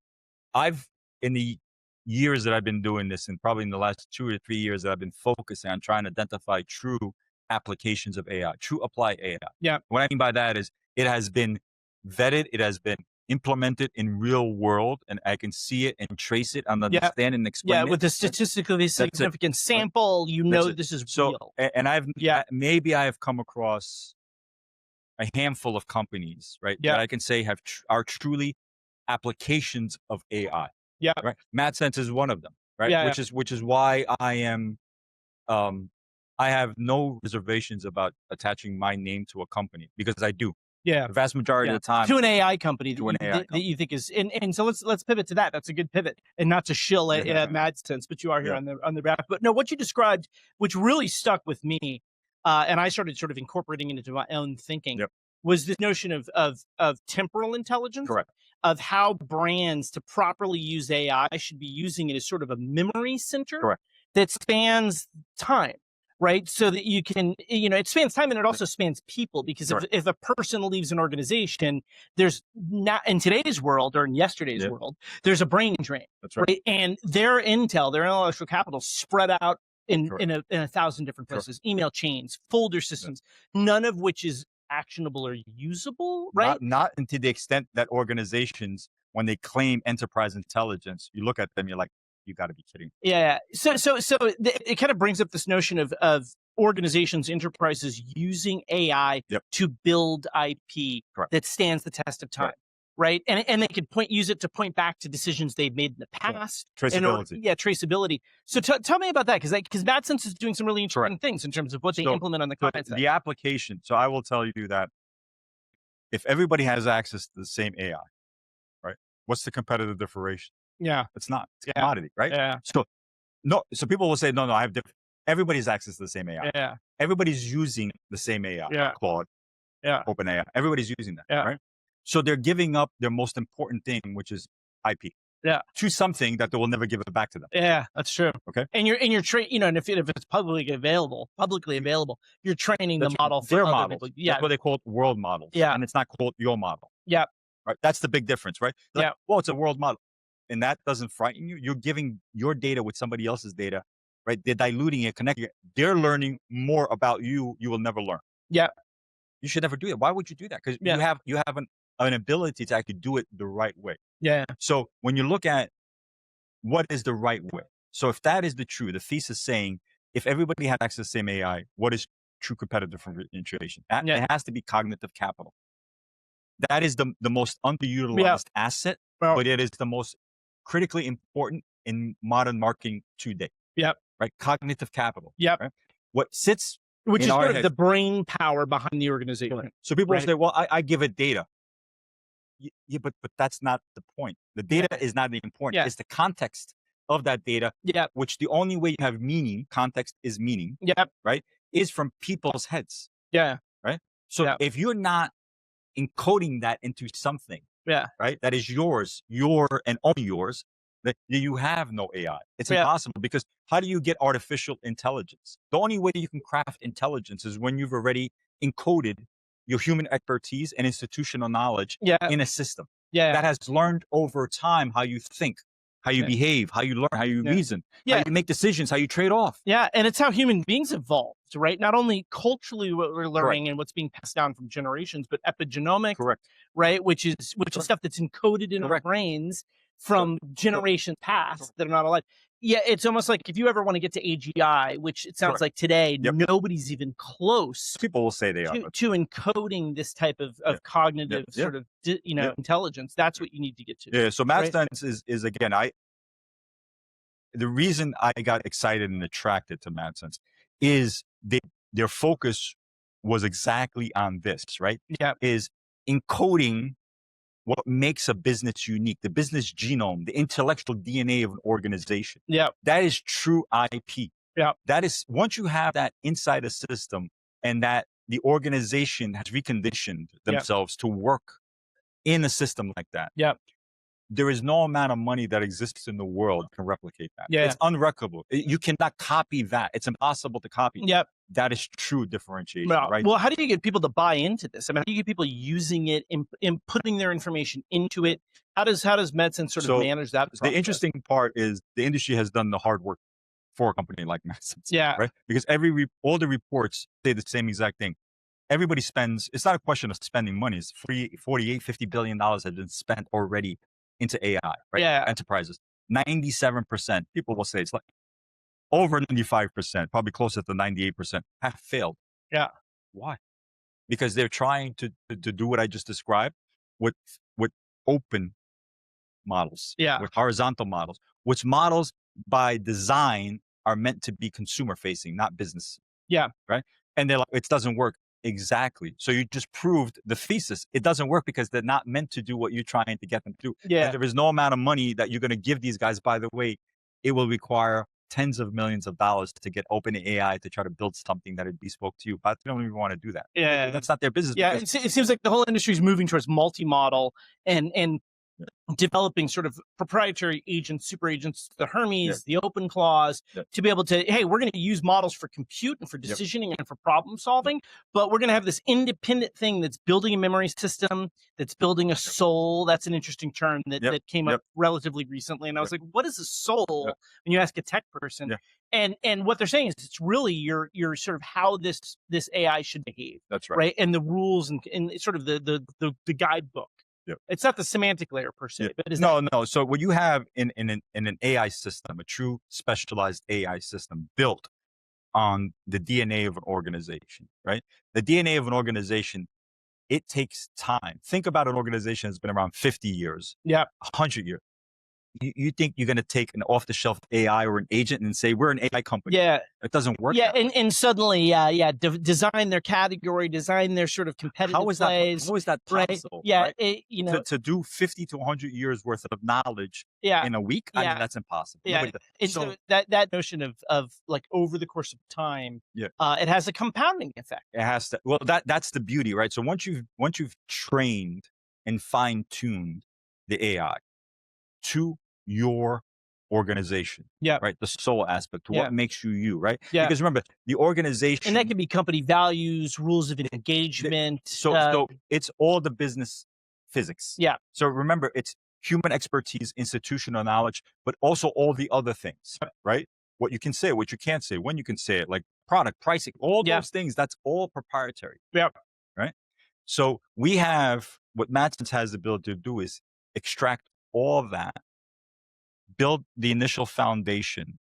in the years that I've been doing this, and probably in the last 2 or 3 years that I've been focusing on trying to identify true applications of AI, true applied AI. Yeah. What I mean by that is it has been vetted, it has been implemented in real world, and I can see it and trace it and understand and explain it. Yeah, with the statistically significant sample, you know this is real. And maybe I have come across a handful of companies, right, that I can say are truly applications of AI. Yeah. Right. MadSense is one of them, right? Yeah, which is why I am I have no reservations about attaching my name to a company, because I do. Yeah. The vast majority of the time. To an AI company that, To an AI that you think is, and so let's pivot to that. That's a good pivot, and not to shill at MadSense, but you are here on the wrap. But no, what you described, which really stuck with me, and I started sort of incorporating it into my own thinking, was this notion of temporal intelligence. Correct. Of how brands, to properly use AI, should be using it as sort of a memory center. Correct. That spans time. Right. So that you can, it spans time, and it also spans people, because if a person leaves an organization, there's not, in today's world or in yesterday's world, there's a brain drain. That's right. And their intel, their intellectual capital spread out in 1,000 different places, email chains, folder systems, none of which is actionable or usable. Right. Not to the extent that organizations, when they claim enterprise intelligence, you look at them, you're like, you got to be kidding. Yeah. So it kind of brings up this notion of organizations, enterprises using AI to build IP that stands the test of time. Right. And they could use it to point back to decisions they've made in the past. Traceability. Traceability. So tell me about that, because MadSense is doing some really interesting things in terms of what they implement on the client side. The application. So I will tell you that if everybody has access to the same AI, right? What's the competitive differentiation? Yeah. It's not. It's a commodity, right? Yeah. So people will say, no, I have different. Everybody's access to the same AI. Yeah. Everybody's using the same AI. Yeah. Claude. Yeah. OpenAI. Everybody's using that. Yeah. Right. So they're giving up their most important thing, which is IP. Yeah. To something that they will never give it back to them. Yeah, that's true. Okay. And you're and if it's publicly available, you're training the model for their other models. people. Yeah. That's what they call it, world models. Yeah. And it's not called your model. Yeah. Right. That's the big difference, right? Yeah. Well, it's a world model. And that doesn't frighten you. You're giving your data with somebody else's data, right? They're diluting it, connecting it. They're learning more about you will never learn. Yeah. You should never do that. Why would you do that? Because you have an ability to actually do it the right way. Yeah. So when you look at what is the right way, so if that is the thesis saying, if everybody had access to the same AI, what is true competitive differentiation? It has to be cognitive capital. That is the most underutilized asset, but it is the most critically important in modern marketing today. Yep. Right. Cognitive capital. Yep. Right? What sits, which is sort of the brain power behind the organization. Right. So people will say, well, I give it data. Yeah, but that's not the point. The data is not the important. Yeah. It's the context of that data. Yeah. Which the only way you have meaning, context is meaning. Yeah. Right. Is from people's heads. Yeah. Right. So if you're not encoding that into something, right, that is yours, and only yours, that you have no AI. It's impossible, because how do you get artificial intelligence? The only way you can craft intelligence is when you've already encoded your human expertise and institutional knowledge in a system that has learned over time how you think, how you behave, how you learn, how you reason, how you make decisions, how you trade off. Yeah, and it's how human beings evolved, right? Not only culturally what we're learning and what's being passed down from generations, but epigenomics, right? Which is stuff that's encoded in our brains from generations past that are not alive. Yeah, it's almost like if you ever want to get to AGI, which it sounds like today, nobody's even close. People will say they are to encoding this type of cognitive sort of intelligence. That's what you need to get to. Yeah. So MadSense is again, the reason I got excited and attracted to MadSense is their focus was exactly on this, right? Yeah. Is encoding what makes a business unique, the business genome, the intellectual DNA of an organization. Yeah. That is true IP. Yeah. That is, once you have that inside a system and that the organization has reconditioned themselves to work in a system like that. Yep. There is no amount of money that exists in the world can replicate that. Yeah. It's unreplicable. You cannot copy that. It's impossible to copy. Yep. That is true differentiation, Well, right? well, how do you get people to buy into this? I mean, how do you get people using it and putting their information into it? How does MedSense sort of manage that process? The interesting part is the industry has done the hard work for a company like MedSense. Yeah. Right? Because all the reports say the same exact thing. Everybody spends, it's not a question of spending money. It's $50 billion has been spent already into AI, right? Yeah. Enterprises. 97%, people will say it's like over 95%, probably closer to 98%, have failed. Yeah. Why? Because they're trying to do what I just described with open models, with horizontal models, which models by design are meant to be consumer facing, not business. Yeah. Right. And they're like, it doesn't work. Exactly. So you just proved the thesis. It doesn't work because they're not meant to do what you're trying to get them to do. Yeah. And there is no amount of money that you're going to give these guys. By the way, it will require tens of millions of dollars to get OpenAI to try to build something that would bespoke to you. But they don't even want to do that. Yeah. That's not their business. Yeah. It seems like the whole industry is moving towards multi-model and developing sort of proprietary agents, super agents, the Hermes, the open clause, to be able to, hey, we're going to use models for compute and for decisioning and for problem solving, but we're going to have this independent thing that's building a memory system, that's building a soul. That's an interesting term that came up relatively recently. And I was like, what is a soul when you ask a tech person? And what they're saying is it's really your sort of how this AI should behave. That's right. Right. And the rules and sort of the guidebook. Yep. It's not the semantic layer per se, but is no. So what you have in an AI system, a true specialized AI system built on the DNA of an organization, right? The DNA of an organization, it takes time. Think about an organization that's been around 50 years, 100 years. You think you're going to take an off-the-shelf AI or an agent and say, we're an AI company. Yeah. It doesn't work. Yeah. And suddenly, design their category, design their sort of competitive plays. How is that possible? Right? Yeah. Right? You know, to do 50 to 100 years worth of knowledge in a week, I mean, that's impossible. Yeah. And so that notion of like over the course of time, it has a compounding effect. It has to. Well, that's the beauty, right? So once you've trained and fine-tuned the AI to your organization, right? The soul aspect, to what makes you, right? Because remember, the organization, and that can be company values, rules of engagement. So it's all the business physics. Yeah. So remember, it's human expertise, institutional knowledge, but also all the other things, right? What you can say, what you can't say, when you can say it, like product pricing, all those things. That's all proprietary. Yeah. Right. So we have what MadSense has the ability to do is extract all of that, build the initial foundation,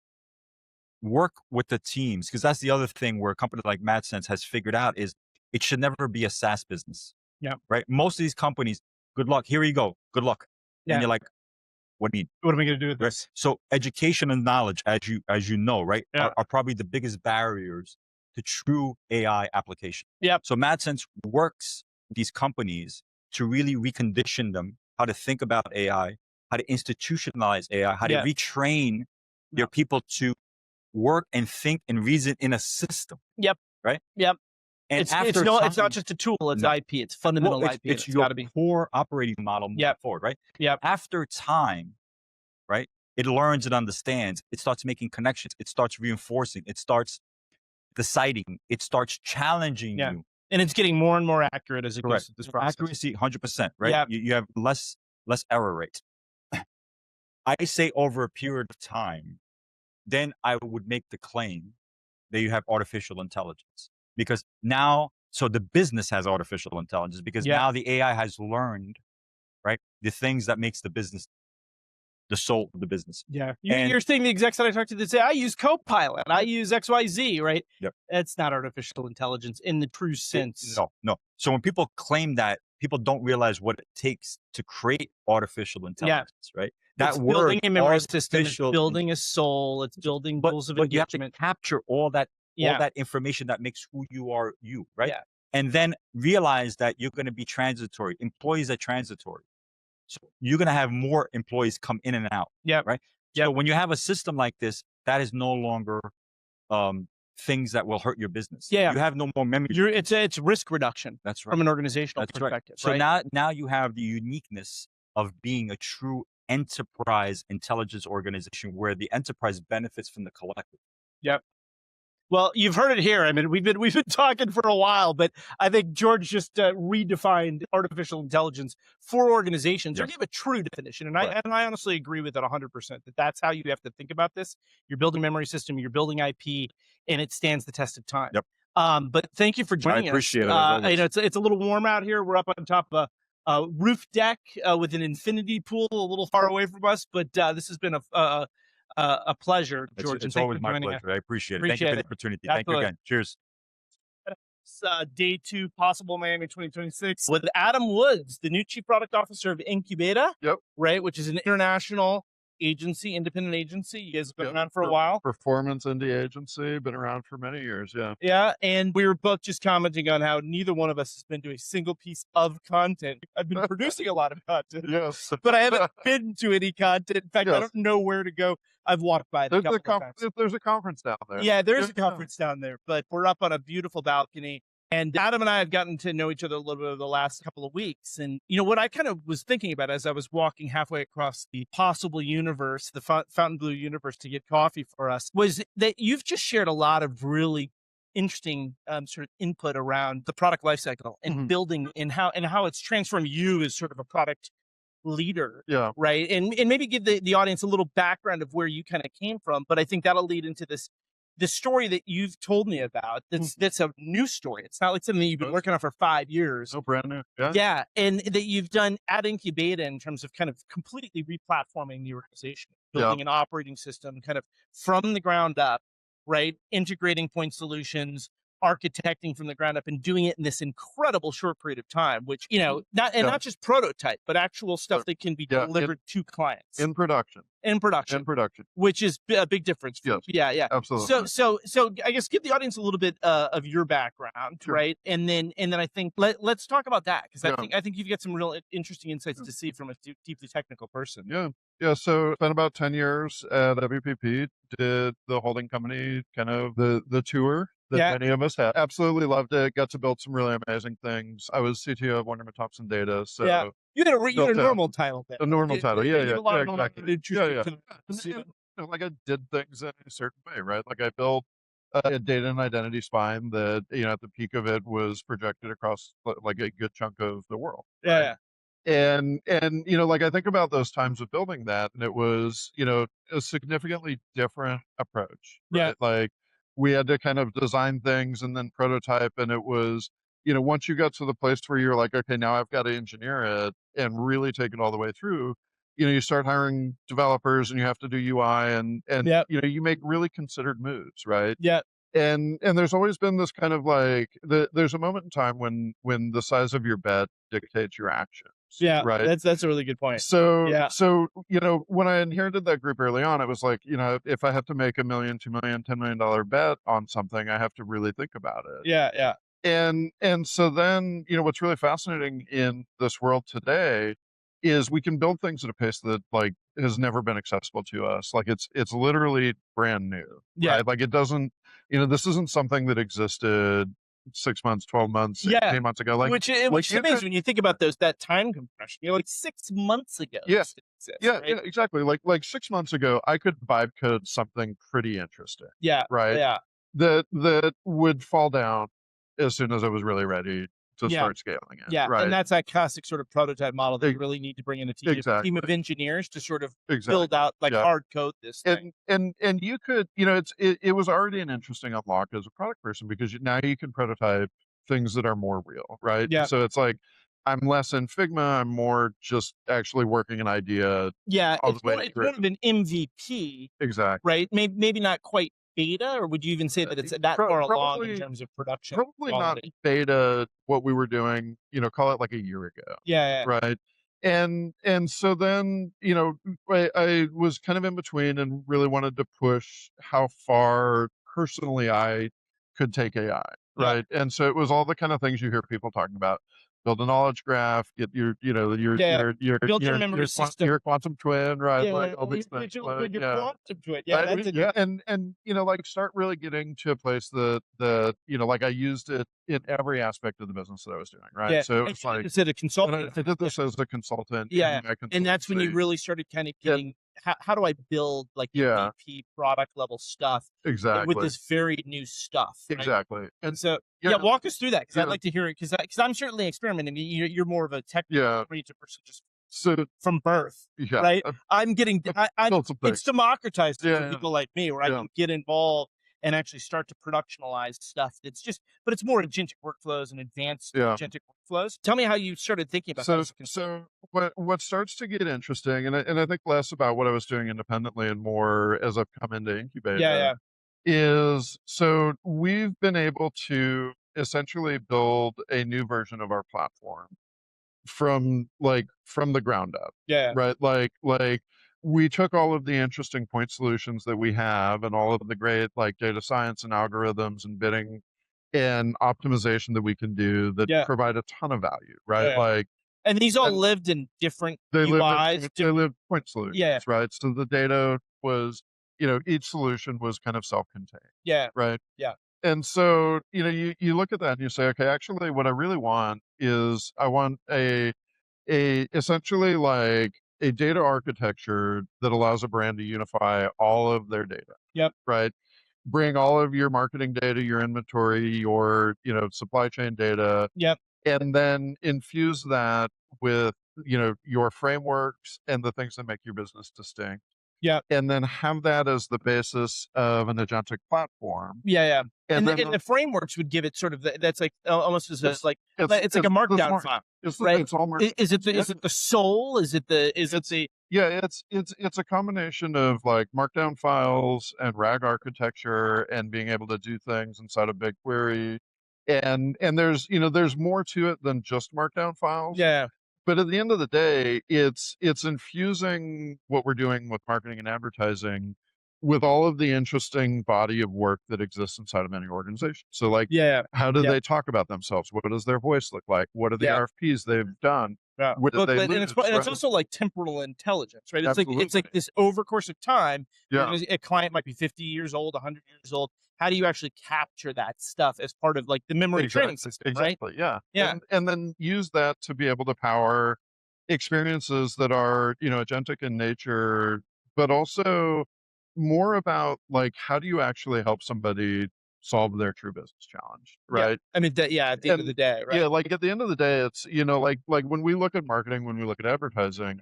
work with the teams, because that's the other thing where a company like MadSense has figured out is it should never be a SaaS business. Yeah. Right. Most of these companies, good luck. Here you go. Good luck. Yeah. And you're like, what do you mean? What am I going to do with this? So education and knowledge, as you know, right, are probably the biggest barriers to true AI application. Yeah. So MadSense works with these companies to really recondition them how to think about AI, how to institutionalize AI, how to retrain their people to work and think and reason in a system. Yep. Right? Yep. And it's not just a tool, it's IP. It's fundamental IP. It's your core operating model moving forward, right? Yep. After time, right, it learns and understands. It starts making connections. It starts reinforcing. It starts deciding. It starts challenging you. And it's getting more and more accurate as it goes through this process. Accuracy, 100%, right? Yeah. You have less error rate. I say over a period of time, then I would make the claim that you have artificial intelligence. Because now, so the business has artificial intelligence because now the AI has learned, right, the things that makes the business, the soul of the business. Yeah. You're saying the execs that I talked to that say, I use Copilot, I use XYZ, right? Yep. That's not artificial intelligence in the true sense. No. So when people claim that, people don't realize what it takes to create artificial intelligence, right? That word, building a memory system, it's building a soul, it's building rules of engagement. You have to capture all that information that makes who you are, right? Yeah. And then realize that you're going to be transitory. Employees are transitory. So you're going to have more employees come in and out. Yeah. Right. So when you have a system like this, that is no longer things that will hurt your business. Yeah. You have no more memory. It's risk reduction. That's right. From an organizational That's right. perspective. So right? now you have the uniqueness of being a true enterprise intelligence organization where the enterprise benefits from the collective. Yep. Well, you've heard it here. I mean, we've been talking for a while, but I think George just redefined artificial intelligence for organizations, or gave a true definition. And I honestly agree with it 100%. That's how you have to think about this. You're building a memory system, you're building IP, and it stands the test of time. Yep. But thank you for joining us. I appreciate it. As always. It's a little warm out here. We're up on top of a roof deck with an infinity pool a little far away from us, but this has been a pleasure, George. It's always my pleasure. I appreciate it. Thank you for the opportunity. Thank you again. Cheers. Day 2, Possible Miami 2026 with Adam Woods, the new Chief Product Officer of Incubata. Yep. Right, which is an international agency, independent agency. You guys have been around for a while. Performance indie agency, been around for many years. Yeah. Yeah, and we were both just commenting on how neither one of us has been to a single piece of content. I've been producing a lot of content, yes, but I haven't been to any content. In fact, I don't know where to go. I've walked by it a couple of times. There's a conference down there. Yeah, there's a conference down there, but we're up on a beautiful balcony. And Adam and I have gotten to know each other a little bit over the last couple of weeks. And, what I kind of was thinking about as I was walking halfway across the possible universe, the Fontainebleau universe, to get coffee for us, was that you've just shared a lot of really interesting sort of input around the product lifecycle and building and how it's transformed you as sort of a product leader. Yeah. Right. And maybe give the audience a little background of where you kind of came from. But I think that'll lead into the story that you've told me about. That's a new story. It's not like something that you've been working on for 5 years. So brand new. Yeah. Yeah. And that you've done at Incubata in terms of kind of completely replatforming the organization, building an operating system kind of from the ground up, right? Integrating point solutions, architecting from the ground up, and doing it in this incredible short period of time, which, not just prototype, but actual stuff that can be delivered to clients. In production. Which is a big difference. Yes. Yeah. Absolutely. So I guess give the audience a little bit of your background, right? And then I think let's talk about that, because I think you've got some real interesting insights to see from a deeply technical person. Yeah. So spent about 10 years at WPP, did the holding company kind of the tour that many of us had. Absolutely loved it. Got to build some really amazing things. I was CTO of Wunderman Thompson Data. So you had a normal title. A normal title. Yeah. Exactly. Like I did things in a certain way, right? Like I built a data and identity spine that, at the peak of it was projected across like a good chunk of the world. Yeah. And like I think about those times of building that, and it was, a significantly different approach. Right? Yeah. Like we had to kind of design things and then prototype, and it was, once you got to the place where you're like, okay, now I've got to engineer it and really take it all the way through, you start hiring developers and you have to do UI and you make really considered moves, right? Yeah. And there's always been this kind of like, there's a moment in time when the size of your bet dictates your actions. Yeah. Right. That's a really good point. So when I inherited that group early on, it was like, if I have to make $1 million, $2 million, $10 million bet on something, I have to really think about it. Yeah. And so then, what's really fascinating in this world today is we can build things at a pace that like has never been accessible to us. Like it's literally brand new. Yeah. Right? Like it doesn't, this isn't something that existed 6 months, 12 months, 18 months ago. Like which is amazing when you think about that time compression. Like 6 months ago. Yes. Yeah, right? Exactly. Like 6 months ago, I could vibe code something pretty interesting. Yeah. Right. Yeah. That would fall down as soon as I was really ready to start scaling it. Yeah. Right. And that's that classic sort of prototype model that you really need to bring in a team of engineers to sort of build out hard code this thing. And you could, it was already an interesting unlock as a product person because now you can prototype things that are more real, right? Yeah. So it's like, I'm less in Figma. I'm more just actually working an idea. Yeah. It's more of an MVP. Exactly. Right. Maybe not quite beta, or would you even say that it's that far along in terms of production? Probably not beta, what we were doing, call it like a year ago. Yeah. Right. And so then, I was kind of in between and really wanted to push how far personally I could take AI. Right. And so it was all the kind of things you hear people talking about. build a knowledge graph, get your, you know, build your memory system, your quantum twin, right? yeah, Like all these your things. digital, Like, your yeah. quantum twin, yeah, I that's mean, a yeah, and you know, like start really getting to a place that you know, like I used it in every aspect of the business that I was doing, right? yeah. So And it's like instead of consulting, I did this as a consultant. yeah, in my and that's when you consultancy. really started kind of getting how do I build like Yeah. MVP product level stuff with Exactly. this very new stuff, right? Exactly. And so yeah, walk us through that because I'd like to hear it because I'm certainly experimenting. You're more of a technical creative person just So from birth, yeah, right? I'm getting built some it's things. democratized for Yeah. people like me where I can get involved and actually start to productionalize stuff that's just, but it's more agentic workflows and advanced agentic workflows. Tell me how you started thinking about that. So what starts to get interesting, and I think less about what I was doing independently and more as I've come into Incubator, is so we've been able to essentially build a new version of our platform from the ground up. Yeah. Right. Like we took all of the interesting point solutions that we have and all of the great like data science and algorithms and bidding and optimization that we can do that provide a ton of value. Right. Yeah. Like, and these all lived in different they UIs. they lived point solutions. Right. So the data was, you know, each solution was kind of self-contained. Yeah. Right. Yeah. And so, you know, you look at that and you say, okay, actually what I really want is I want a essentially like a data architecture that allows a brand to unify all of their data. Yep. Right. Bring all of your marketing data, your inventory, your, you know, supply chain data. Yep. And then infuse that with, you know, your frameworks and the things that make your business distinct. Yeah. And then have that as the basis of an agentic platform. Yeah. Yeah. And the frameworks would give it sort of that's like almost as it's like a markdown file, right? It's all is it the soul? Is it the yeah? It's a combination of like markdown files and RAG architecture and being able to do things inside of BigQuery, and there's, you know, there's more to it than just markdown files. Yeah. But at the end of the day, it's infusing what we're doing with marketing and advertising with all of the interesting body of work that exists inside of any organization. So like, how do they talk about themselves? What does their voice look like? What are the RFPs they've done? Yeah. What did they lose, and it's also like temporal intelligence, right? It's Absolutely. it's like this over course of time. Yeah. A client might be 50 years old, 100 years old. How do you actually capture that stuff as part of like the memory training system, exactly. right? Yeah. Yeah. And then use that to be able to power experiences that are, you know, agentic in nature, but also more about like, how do you actually help somebody solve their true business challenge, right? Yeah. I mean, at the end of the day, right? Yeah, like at the end of the day, it's, you know, like when we look at marketing, when we look at advertising,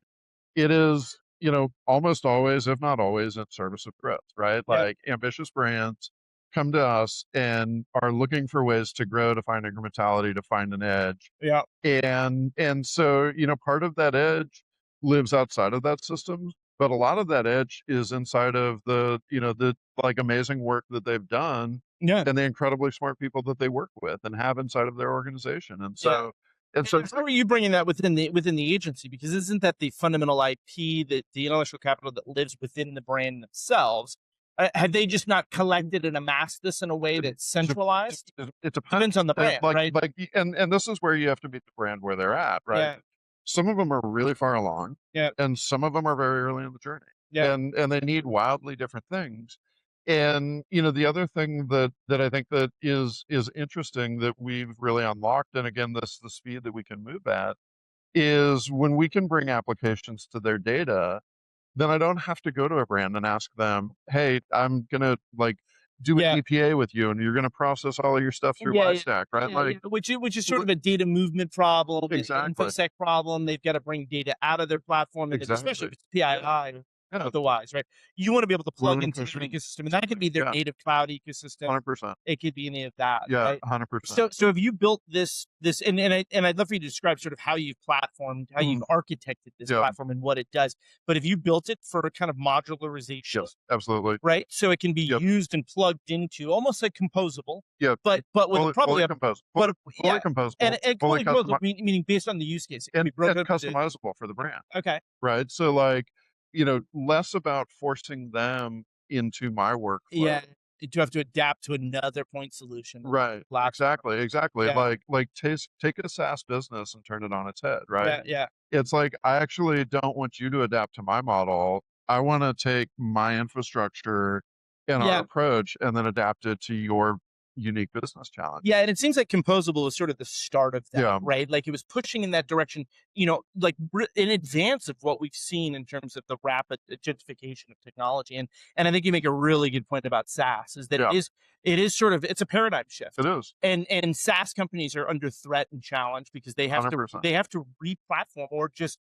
it is, you know, almost always, if not always, in service of growth, right? Like ambitious brands come to us and are looking for ways to grow, to find incrementality, to find an edge. Yeah. And so, you know, part of that edge lives outside of that system, but a lot of that edge is inside of the, you know, the like amazing work that they've done. Yeah. And the incredibly smart people that they work with and have inside of their organization. And so, how are you bringing that within the agency? Because isn't that the fundamental IP, that the intellectual capital that lives within the brand themselves? Have they just not collected and amassed this in a way that's centralized? It depends on the brand, right? Like, and this is where you have to meet the brand where they're at, right? Yeah. Some of them are really far along, and some of them are very early in the journey, and they need wildly different things. And you know, the other thing that I think that is interesting that we've really unlocked, and again, the speed that we can move at, is when we can bring applications to their data, then I don't have to go to a brand and ask them, hey, I'm gonna like do an EPA with you, and you're gonna process all of your stuff through iStack, right? Which is sort of a data movement problem, exactly, infosec problem. They've got to bring data out of their platform, and especially if it's PII. Otherwise, right? You want to be able to plug into your ecosystem, and that could be their native cloud ecosystem. 100%. It could be any of that. Yeah, right? 100%. So have you built this, and I'd love for you to describe sort of how you've platformed, how you've architected this platform and what it does. But have you built it for kind of modularization? Yes, absolutely. Right, so it can be used and plugged into almost like composable. Yeah, but with probably fully composable, and fully composable, meaning based on the use case, it can be broken and customizable for the brand. Okay, right. So like, you know, less about forcing them into my workflow. to have to adapt to another point solution. Right. Exactly. Yeah. Like take a SaaS business and turn it on its head, right? Yeah. It's like, I actually don't want you to adapt to my model. I want to take my infrastructure and our approach and then adapt it to your unique business challenge. Yeah, and it seems like composable is sort of the start of that, Yeah. right? Like it was pushing in that direction, you know, like in advance of what we've seen in terms of the rapid agentification of technology. And I think you make a really good point about SaaS, is that it is sort of, it's a paradigm shift. It is. And SaaS companies are under threat and challenge because they have 100%. to re-platform or just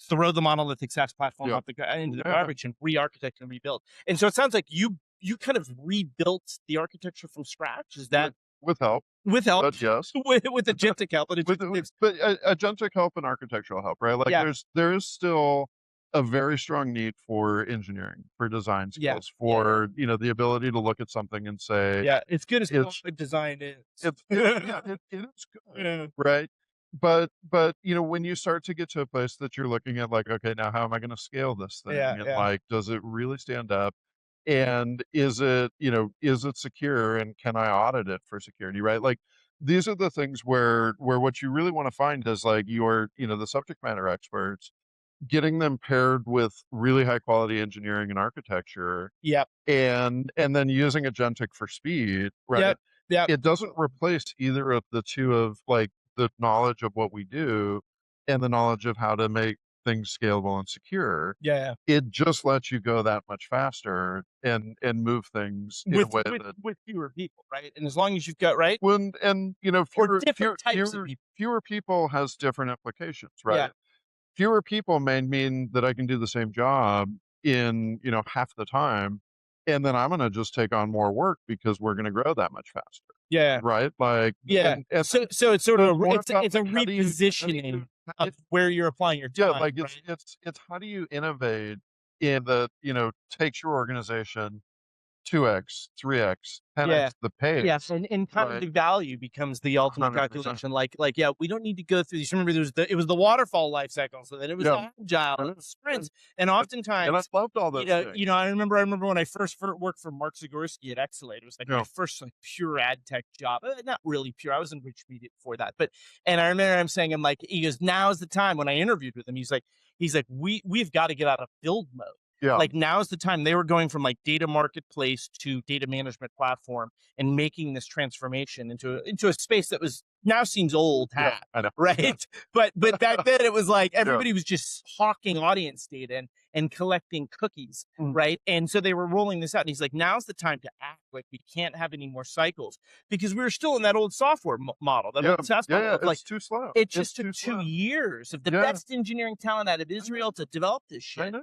throw the monolithic SaaS platform out into the garbage and re-architect and rebuild. And so it sounds like you kind of rebuilt the architecture from scratch. Is that with help? With help, but yes, with agentic help, but agentic help and architectural help, right? Like there is still a very strong need for engineering, for design skills, for you know, the ability to look at something and say, it's good as design is. It is good, right? But you know, when you start to get to a place that you're looking at, like, okay, now how am I going to scale this thing? And like, does it really stand up? And is it, you know, is it secure, and can I audit it for security, right? Like, these are the things where what you really want to find is like your, you know, the subject matter experts, getting them paired with really high quality engineering and architecture. And then using agentic for speed, right? It doesn't replace either of the two, of like the knowledge of what we do and the knowledge of how to make things scalable and secure. It just lets you go that much faster and move things in a way with fewer people, right? And as long as you've got and you know, fewer people has different implications, right? Fewer people may mean that I can do the same job in, you know, half the time, and then I'm going to just take on more work because we're going to grow that much faster. Right? Like, and so it's sort of it's a repositioning of where you're applying your time. Like it's how do you innovate in the, you know, takes your organization 2x, 3x, 10x the pace. Yes, and kind of the value becomes the ultimate 100%. calculation. Like, we don't need to go through these. Remember, it was the waterfall life cycle, so then it was agile and it was sprints, and oftentimes, and I loved all those things. You know, I remember when I first worked for Mark Zagorski at Excelate. It was like my first like pure ad tech job. Not really pure. I was in rich media before that, and I remember him saying, he goes, now's the time. When I interviewed with him, he's like, we've got to get out of build mode. Like, now's the time. They were going from like data marketplace to data management platform and making this transformation into a space that now seems old hat, right? But back then it was like everybody was just hawking audience data and collecting cookies, right? And so they were rolling this out. And he's like, now's the time to act. Like, we can't have any more cycles, because we were still in that old software model, that old SaaS model. It's too slow. It just took 2 years of the best engineering talent out of Israel to develop this shit.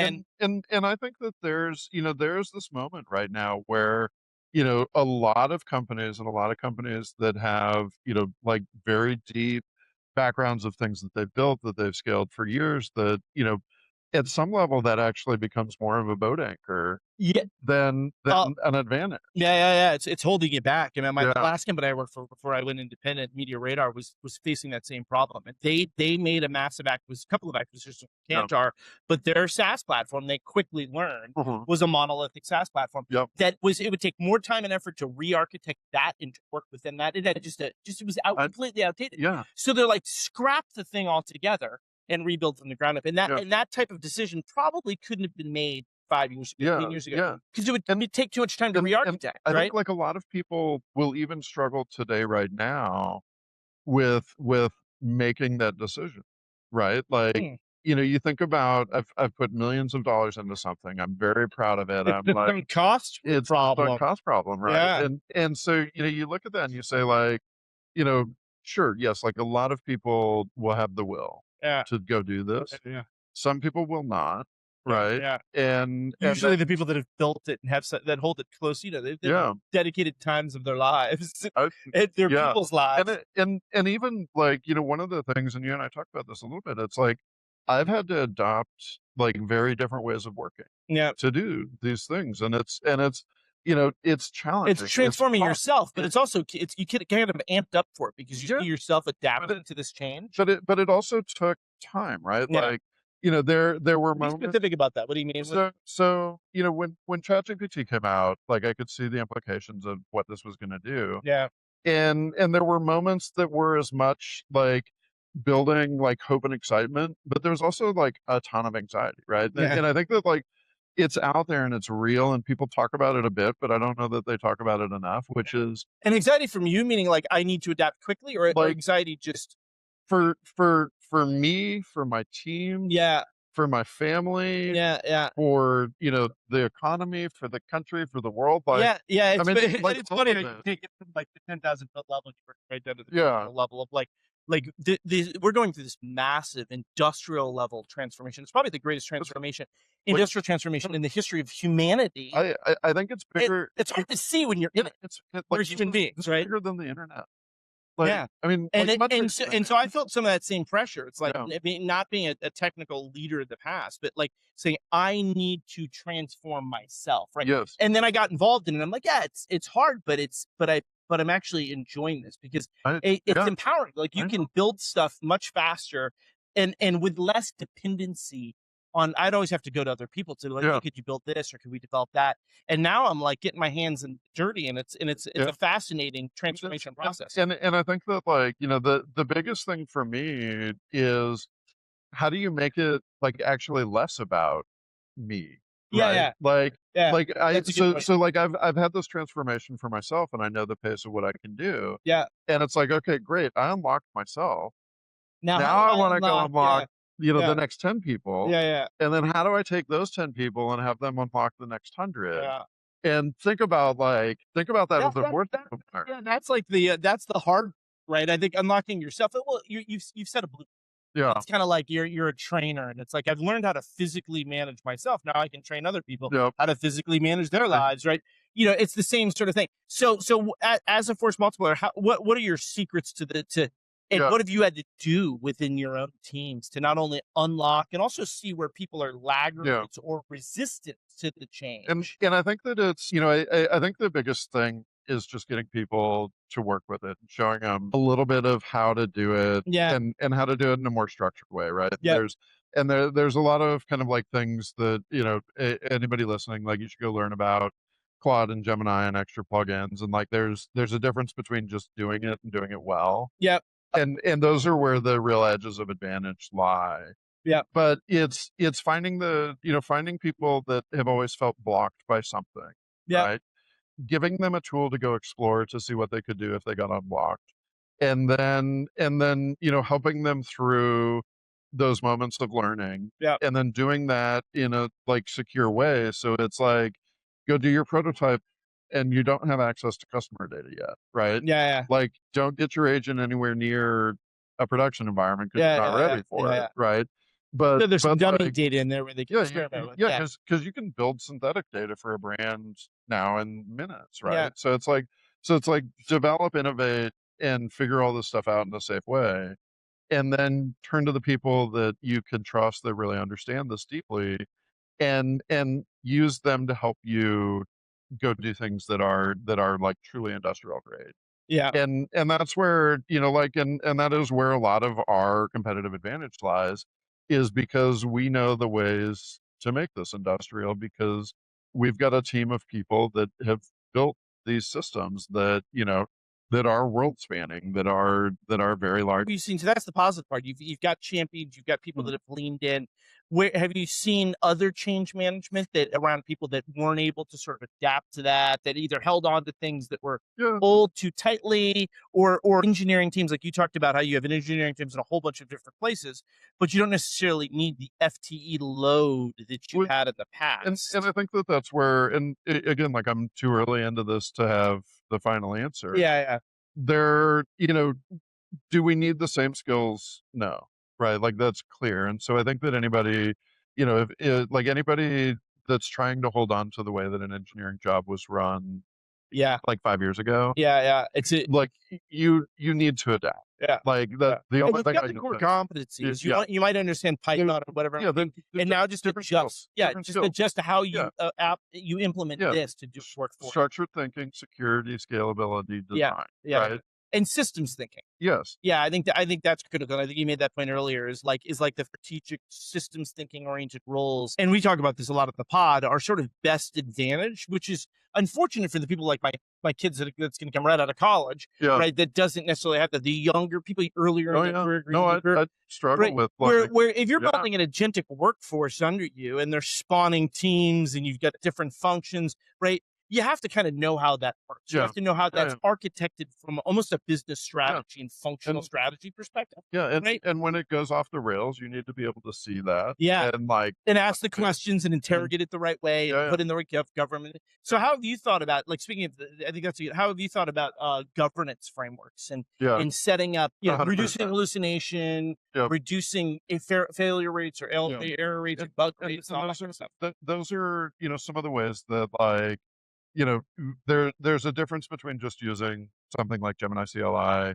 And I think that there's this moment right now where, you know, a lot of companies that have, you know, like very deep backgrounds of things that they've built, that they've scaled for years, that, you know, at some level that actually becomes more of a boat anchor than an advantage. It's holding it back. I mean, the last company I worked for before I went independent, Media Radar, was facing that same problem. And they made a couple of acquisitions from Kantar, but their SaaS platform, they quickly learned, was a monolithic SaaS platform. It would take more time and effort to re-architect that and to work within that. It was completely outdated. So they're like, scrap the thing altogether and rebuild from the ground up. And that type of decision probably couldn't have been made 5 years, 15 years ago. Because it would take too much time to re-architect, I right? think like a lot of people will even struggle today right now with making that decision, right? Like, you know, you think about, I've put millions of dollars into something. I'm very proud of it. I'm like, it's a cost problem, right? And so, you know, you look at that and you say, like, you know, sure, yes, like a lot of people will have the will to go do this. Some people will not, right? And usually the people that have built it and that hold it close, you know, they've dedicated times of their lives, their people's lives. And even like, you know, one of the things, and you and I talked about this a little bit, it's like, I've had to adopt like very different ways of working to do these things. And it's, you know, it's challenging. It's transforming yourself, but it's also, you get kind of amped up for it because you see yourself adapting to this change. But it also took time, right? Like, there were Be moments. specific about that. What do you mean? So when ChatGPT came out, like I could see the implications of what this was going to do. Yeah. And there were moments that were as much like building like hope and excitement, but there was also like a ton of anxiety, right? Yeah. And I think that like it's out there and it's real and people talk about it a bit, but I don't know that they talk about it enough, which is And anxiety from you, meaning like I need to adapt quickly, or like anxiety just for me, for my team, yeah, for my family, yeah. for the economy, for the country, for the world. Like, yeah. I mean, like, It's all funny of how you it. take it from like the 10,000 foot level, you bring it right down to the Yeah. personal level of like we're going through this massive industrial level transformation. It's probably the greatest transformation, industrial transformation in the history of humanity. I think it's bigger. It's hard to see when you're in it. We're human beings, right? Bigger than the internet. Like, Yeah. I mean, And like, so I felt some of that same pressure. It's like Yeah. not being a technical leader in the past, but like saying I need to transform myself, right? Yes. And then I got involved in it. I'm like, yeah, it's hard, but I'm actually enjoying this because it's yeah. empowering. Like you can build stuff much faster and with less dependency on. I'd always have to go to other people to like, Yeah. hey, could you build this or could we develop that? And now I'm like getting my hands in dirty, and it's Yeah. a fascinating transformation process. And I think that like, the biggest thing for me is how do you make it like actually less about me? Yeah, right? yeah. Like, Yeah, like that's a good point. so like I've had this transformation for myself and I know the pace of what I can do. Yeah. And it's like, okay, great. I unlocked myself. Now I want to go unlock, yeah. the next 10 people. Yeah. And then how do I take those 10 people and have them unlock the next 100? Yeah. And think about that as a board. Yeah, that's like that's the hard, right? I think unlocking yourself. Well, you've set a blue. Yeah. It's kind of like you're a trainer, and it's like I've learned how to physically manage myself. Now I can train other people how to physically manage their lives, right? It's the same sort of thing. So as a force multiplier, what are your secrets and what have you had to do within your own teams to not only unlock and also see where people are laggards or resistant to the change? And I think that it's, I think the biggest thing is just getting people to work with it and showing them a little bit of how to do it and how to do it in a more structured way, right? Yeah. There's a lot of kind of like things that, anybody listening, like you should go learn about Claude and Gemini and extra plugins. And like, there's a difference between just doing it and doing it well. Yep. And those are where the real edges of advantage lie. Yeah. But it's finding finding people that have always felt blocked by something. Yeah. Right. Giving them a tool to go explore to see what they could do if they got unblocked. And then, helping them through those moments of learning. Yeah. And then doing that in a like secure way. So it's like, go do your prototype and you don't have access to customer data yet. Right. Yeah. Like, don't get your agent anywhere near a production environment because you're not ready for it. Right. But there's some dummy like, data in there where they can experiment with. Yeah, because you can build synthetic data for a brand now in minutes, right? Yeah. So it's like develop, innovate, and figure all this stuff out in a safe way, and then turn to the people that you can trust that really understand this deeply, and use them to help you go do things that are like truly industrial grade. Yeah. And that's where, and that is where a lot of our competitive advantage lies, is because we know the ways to make this industrial, because we've got a team of people that have built these systems that, that are world spanning, that are very large. You've seen, so that's the positive part. You've got champions, you've got people that have leaned in. Where have you seen other change management that around people that weren't able to sort of adapt to that either held on to things that were pulled too tightly, or engineering teams, like you talked about how you have an engineering teams in a whole bunch of different places, but you don't necessarily need the FTE load that you had in the past. And I think that's where, and again, like I'm too early into this to have the final answer. Yeah. There, do we need the same skills? No. Right. Like that's clear. And so I think that anybody, like anybody that's trying to hold on to the way that an engineering job was run, like 5 years ago. Yeah. It's like you need to adapt. Yeah. Like the only thing got the core competencies. You might understand Python or whatever. Yeah. And now just adjust. Yeah. Just adjust to how you you implement this to do work for structured thinking, security, scalability, design. Yeah. Right. and systems thinking. Yes. Yeah, I think that's critical. I think you made that point earlier. Is like the strategic systems thinking oriented roles, and we talk about this a lot at the pod. Are sort of best advantage, which is unfortunate for the people like my kids that's going to come right out of college, right? That doesn't necessarily have the younger people earlier in their career. No, I struggle right? with Where if you're building an agentic workforce under you and they're spawning teams and you've got different functions, right? You have to kind of know how that works. You have to know how that's architected from almost a business strategy and functional strategy perspective. Yeah, right? and when it goes off the rails, you need to be able to see that. Yeah, and ask the questions and interrogate it the right way and put in the right government. So how have you thought about, like, speaking of, I think that's how have you thought about governance frameworks and in setting up, reducing hallucination, reducing failure rates or error rates, and bug rates, and all that sort of stuff. Those are some of the ways that there's a difference between just using something like Gemini CLI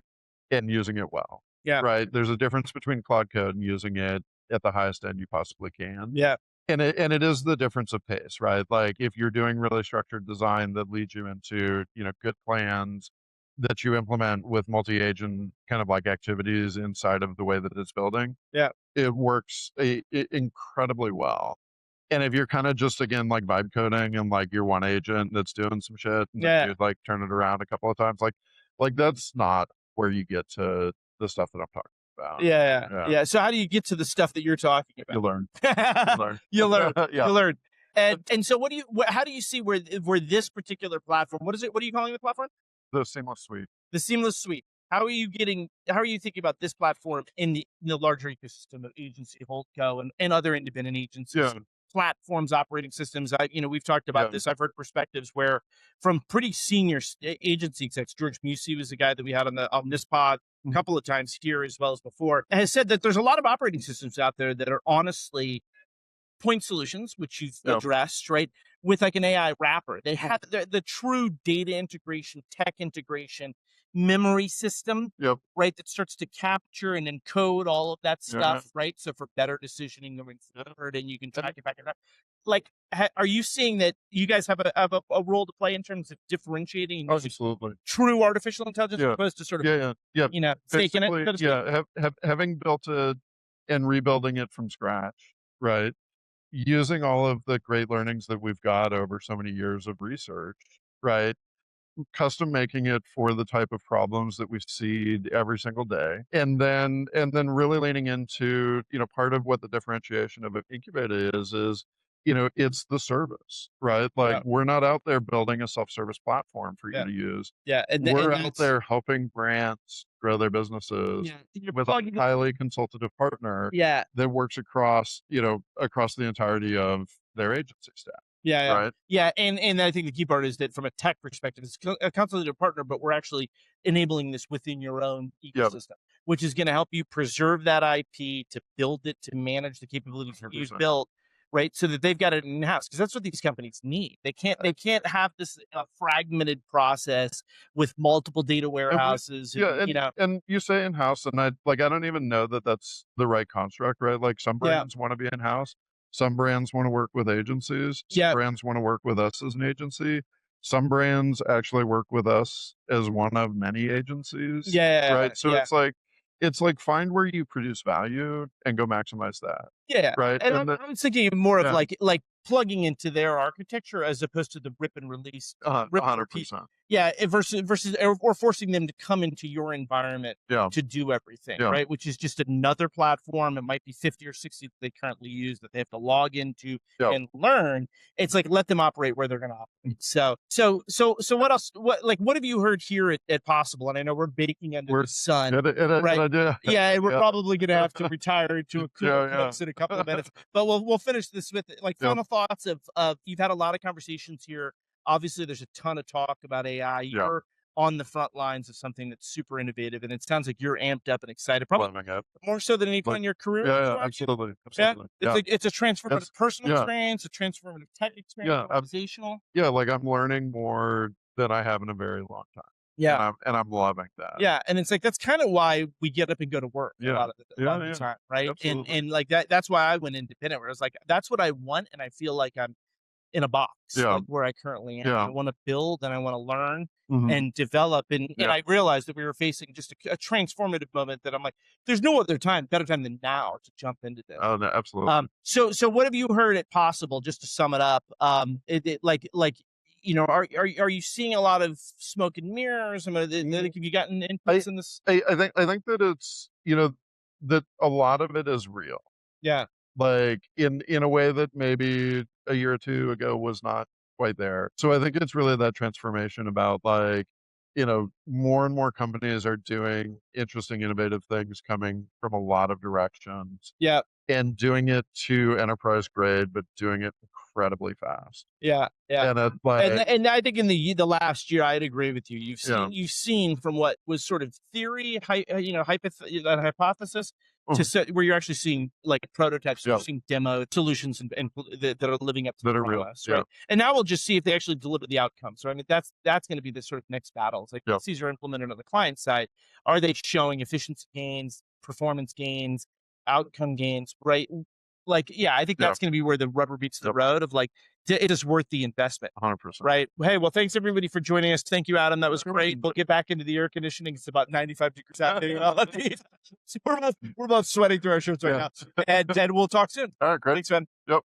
and using it well. Yeah. Right. There's a difference between Claude Code and using it at the highest end you possibly can. Yeah. And it is the difference of pace, right? Like if you're doing really structured design that leads you into, good plans that you implement with multi-agent kind of like activities inside of the way that it's building. Yeah. It works incredibly well. And if you're kind of just, again, like vibe coding and like you're one agent that's doing some shit and then you like turn it around a couple of times, like that's not where you get to the stuff that I'm talking about. Yeah. So how do you get to the stuff that you're talking about? You learn. You learn. You learn. And so how do you see where this particular platform, what are you calling the platform? The Seamless Suite. The Seamless Suite. How are you thinking about this platform in the larger ecosystem of agency, Holdco, and other independent agencies? Platforms, operating systems. We've talked about this. I've heard perspectives where from pretty senior agency execs. George Musey was the guy that we had on this pod a couple of times here as well as before, and has said that there's a lot of operating systems out there that are honestly point solutions, which you've addressed, right? With like an AI wrapper. They have the true data integration, tech integration, memory system, right? That starts to capture and encode all of that stuff, right? So for better decisioning going forward, and you can track it back and up. Like, are you seeing that you guys have a role to play in terms of differentiating absolutely true artificial intelligence as opposed to sort of faking it? Having built it and rebuilding it from scratch, right? Using all of the great learnings that we've got over so many years of research, right? Custom making it for the type of problems that we see every single day. And then really leaning into, part of what the differentiation of Incubate is, it's the service, right? Like we're not out there building a self-service platform for you to use. We're out there helping brands grow their businesses with a highly consultative partner that works across the entirety of their agency staff. Right. And I think the key part is that from a tech perspective, it's a consultative partner, but we're actually enabling this within your own ecosystem, which is going to help you preserve that IP, to build it, to manage the capabilities that you've built, right? So that they've got it in-house, because that's what these companies need. They can't have this fragmented process with multiple data warehouses. And you say in-house, and I don't even know that that's the right construct, right? Like some brands want to be in-house. Some brands want to work with agencies. Some brands want to work with us as an agency. Some brands actually work with us as one of many agencies. Right. So it's like find where you produce value and go maximize that. Right. And I was thinking more of like plugging into their architecture as opposed to the rip and release. 100%. Versus or forcing them to come into your environment to do everything, right? Which is just another platform. It might be 50 or 60 that they currently use that they have to log into and learn. It's like, let them operate where they're going to operate. So what else? What have you heard here at Possible? And I know we're baking under the sun, right? And we're probably going to have to retire to a cool place in a couple of minutes, but we'll finish this with final thoughts of you've had a lot of conversations here. Obviously, there's a ton of talk about AI. You're on the front lines of something that's super innovative, and it sounds like you're amped up and excited, probably more so than any point in your career. Absolutely. It's a transformative personal experience, a transformative tech experience, organizational. Like I'm learning more than I have in a very long time. And I'm loving that. And it's like that's kind of why we get up and go to work a lot of the time, right? Absolutely. And like that's why I went independent, where I was like, that's what I want, and I feel like I'm in a box, Yeah. like where I currently am. Yeah. I want to build and I want to learn Mhm. and develop. And I realized that we were facing just a transformative moment that I'm like, there's no other better time than now to jump into this. Oh, no, absolutely. So what have you heard at Possible, just to sum it up? Are you seeing a lot of smoke and mirrors? I mean, have you gotten inputs in this? I think that it's, that a lot of it is real. Yeah. Like in a way that maybe a year or two ago was not quite there. So I think it's really that transformation about like, more and more companies are doing interesting, innovative things coming from a lot of directions. Yeah. And doing it to enterprise grade, but doing it incredibly fast. Yeah, yeah. And it's like, And I think in the last year, I'd agree with you. You've seen from what was sort of theory, hypothesis, to where you're actually seeing like prototypes, you're seeing demo solutions and that are living up to the promise, right? And now we'll just see if they actually deliver the outcomes. So I mean, that's going to be the sort of next battle. It's like once these are implemented on the client side, are they showing efficiency gains, performance gains, outcome gains, right? Like, yeah, I think that's going to be where the rubber meets the road of like, it is worth the investment. 100%. Right. Hey, well, thanks everybody for joining us. Thank you, Adam. That was great. We'll get back into the air conditioning. It's about 95 degrees out there. We're both sweating through our shirts right now. And we'll talk soon. All right, great. Thanks, man. Yep.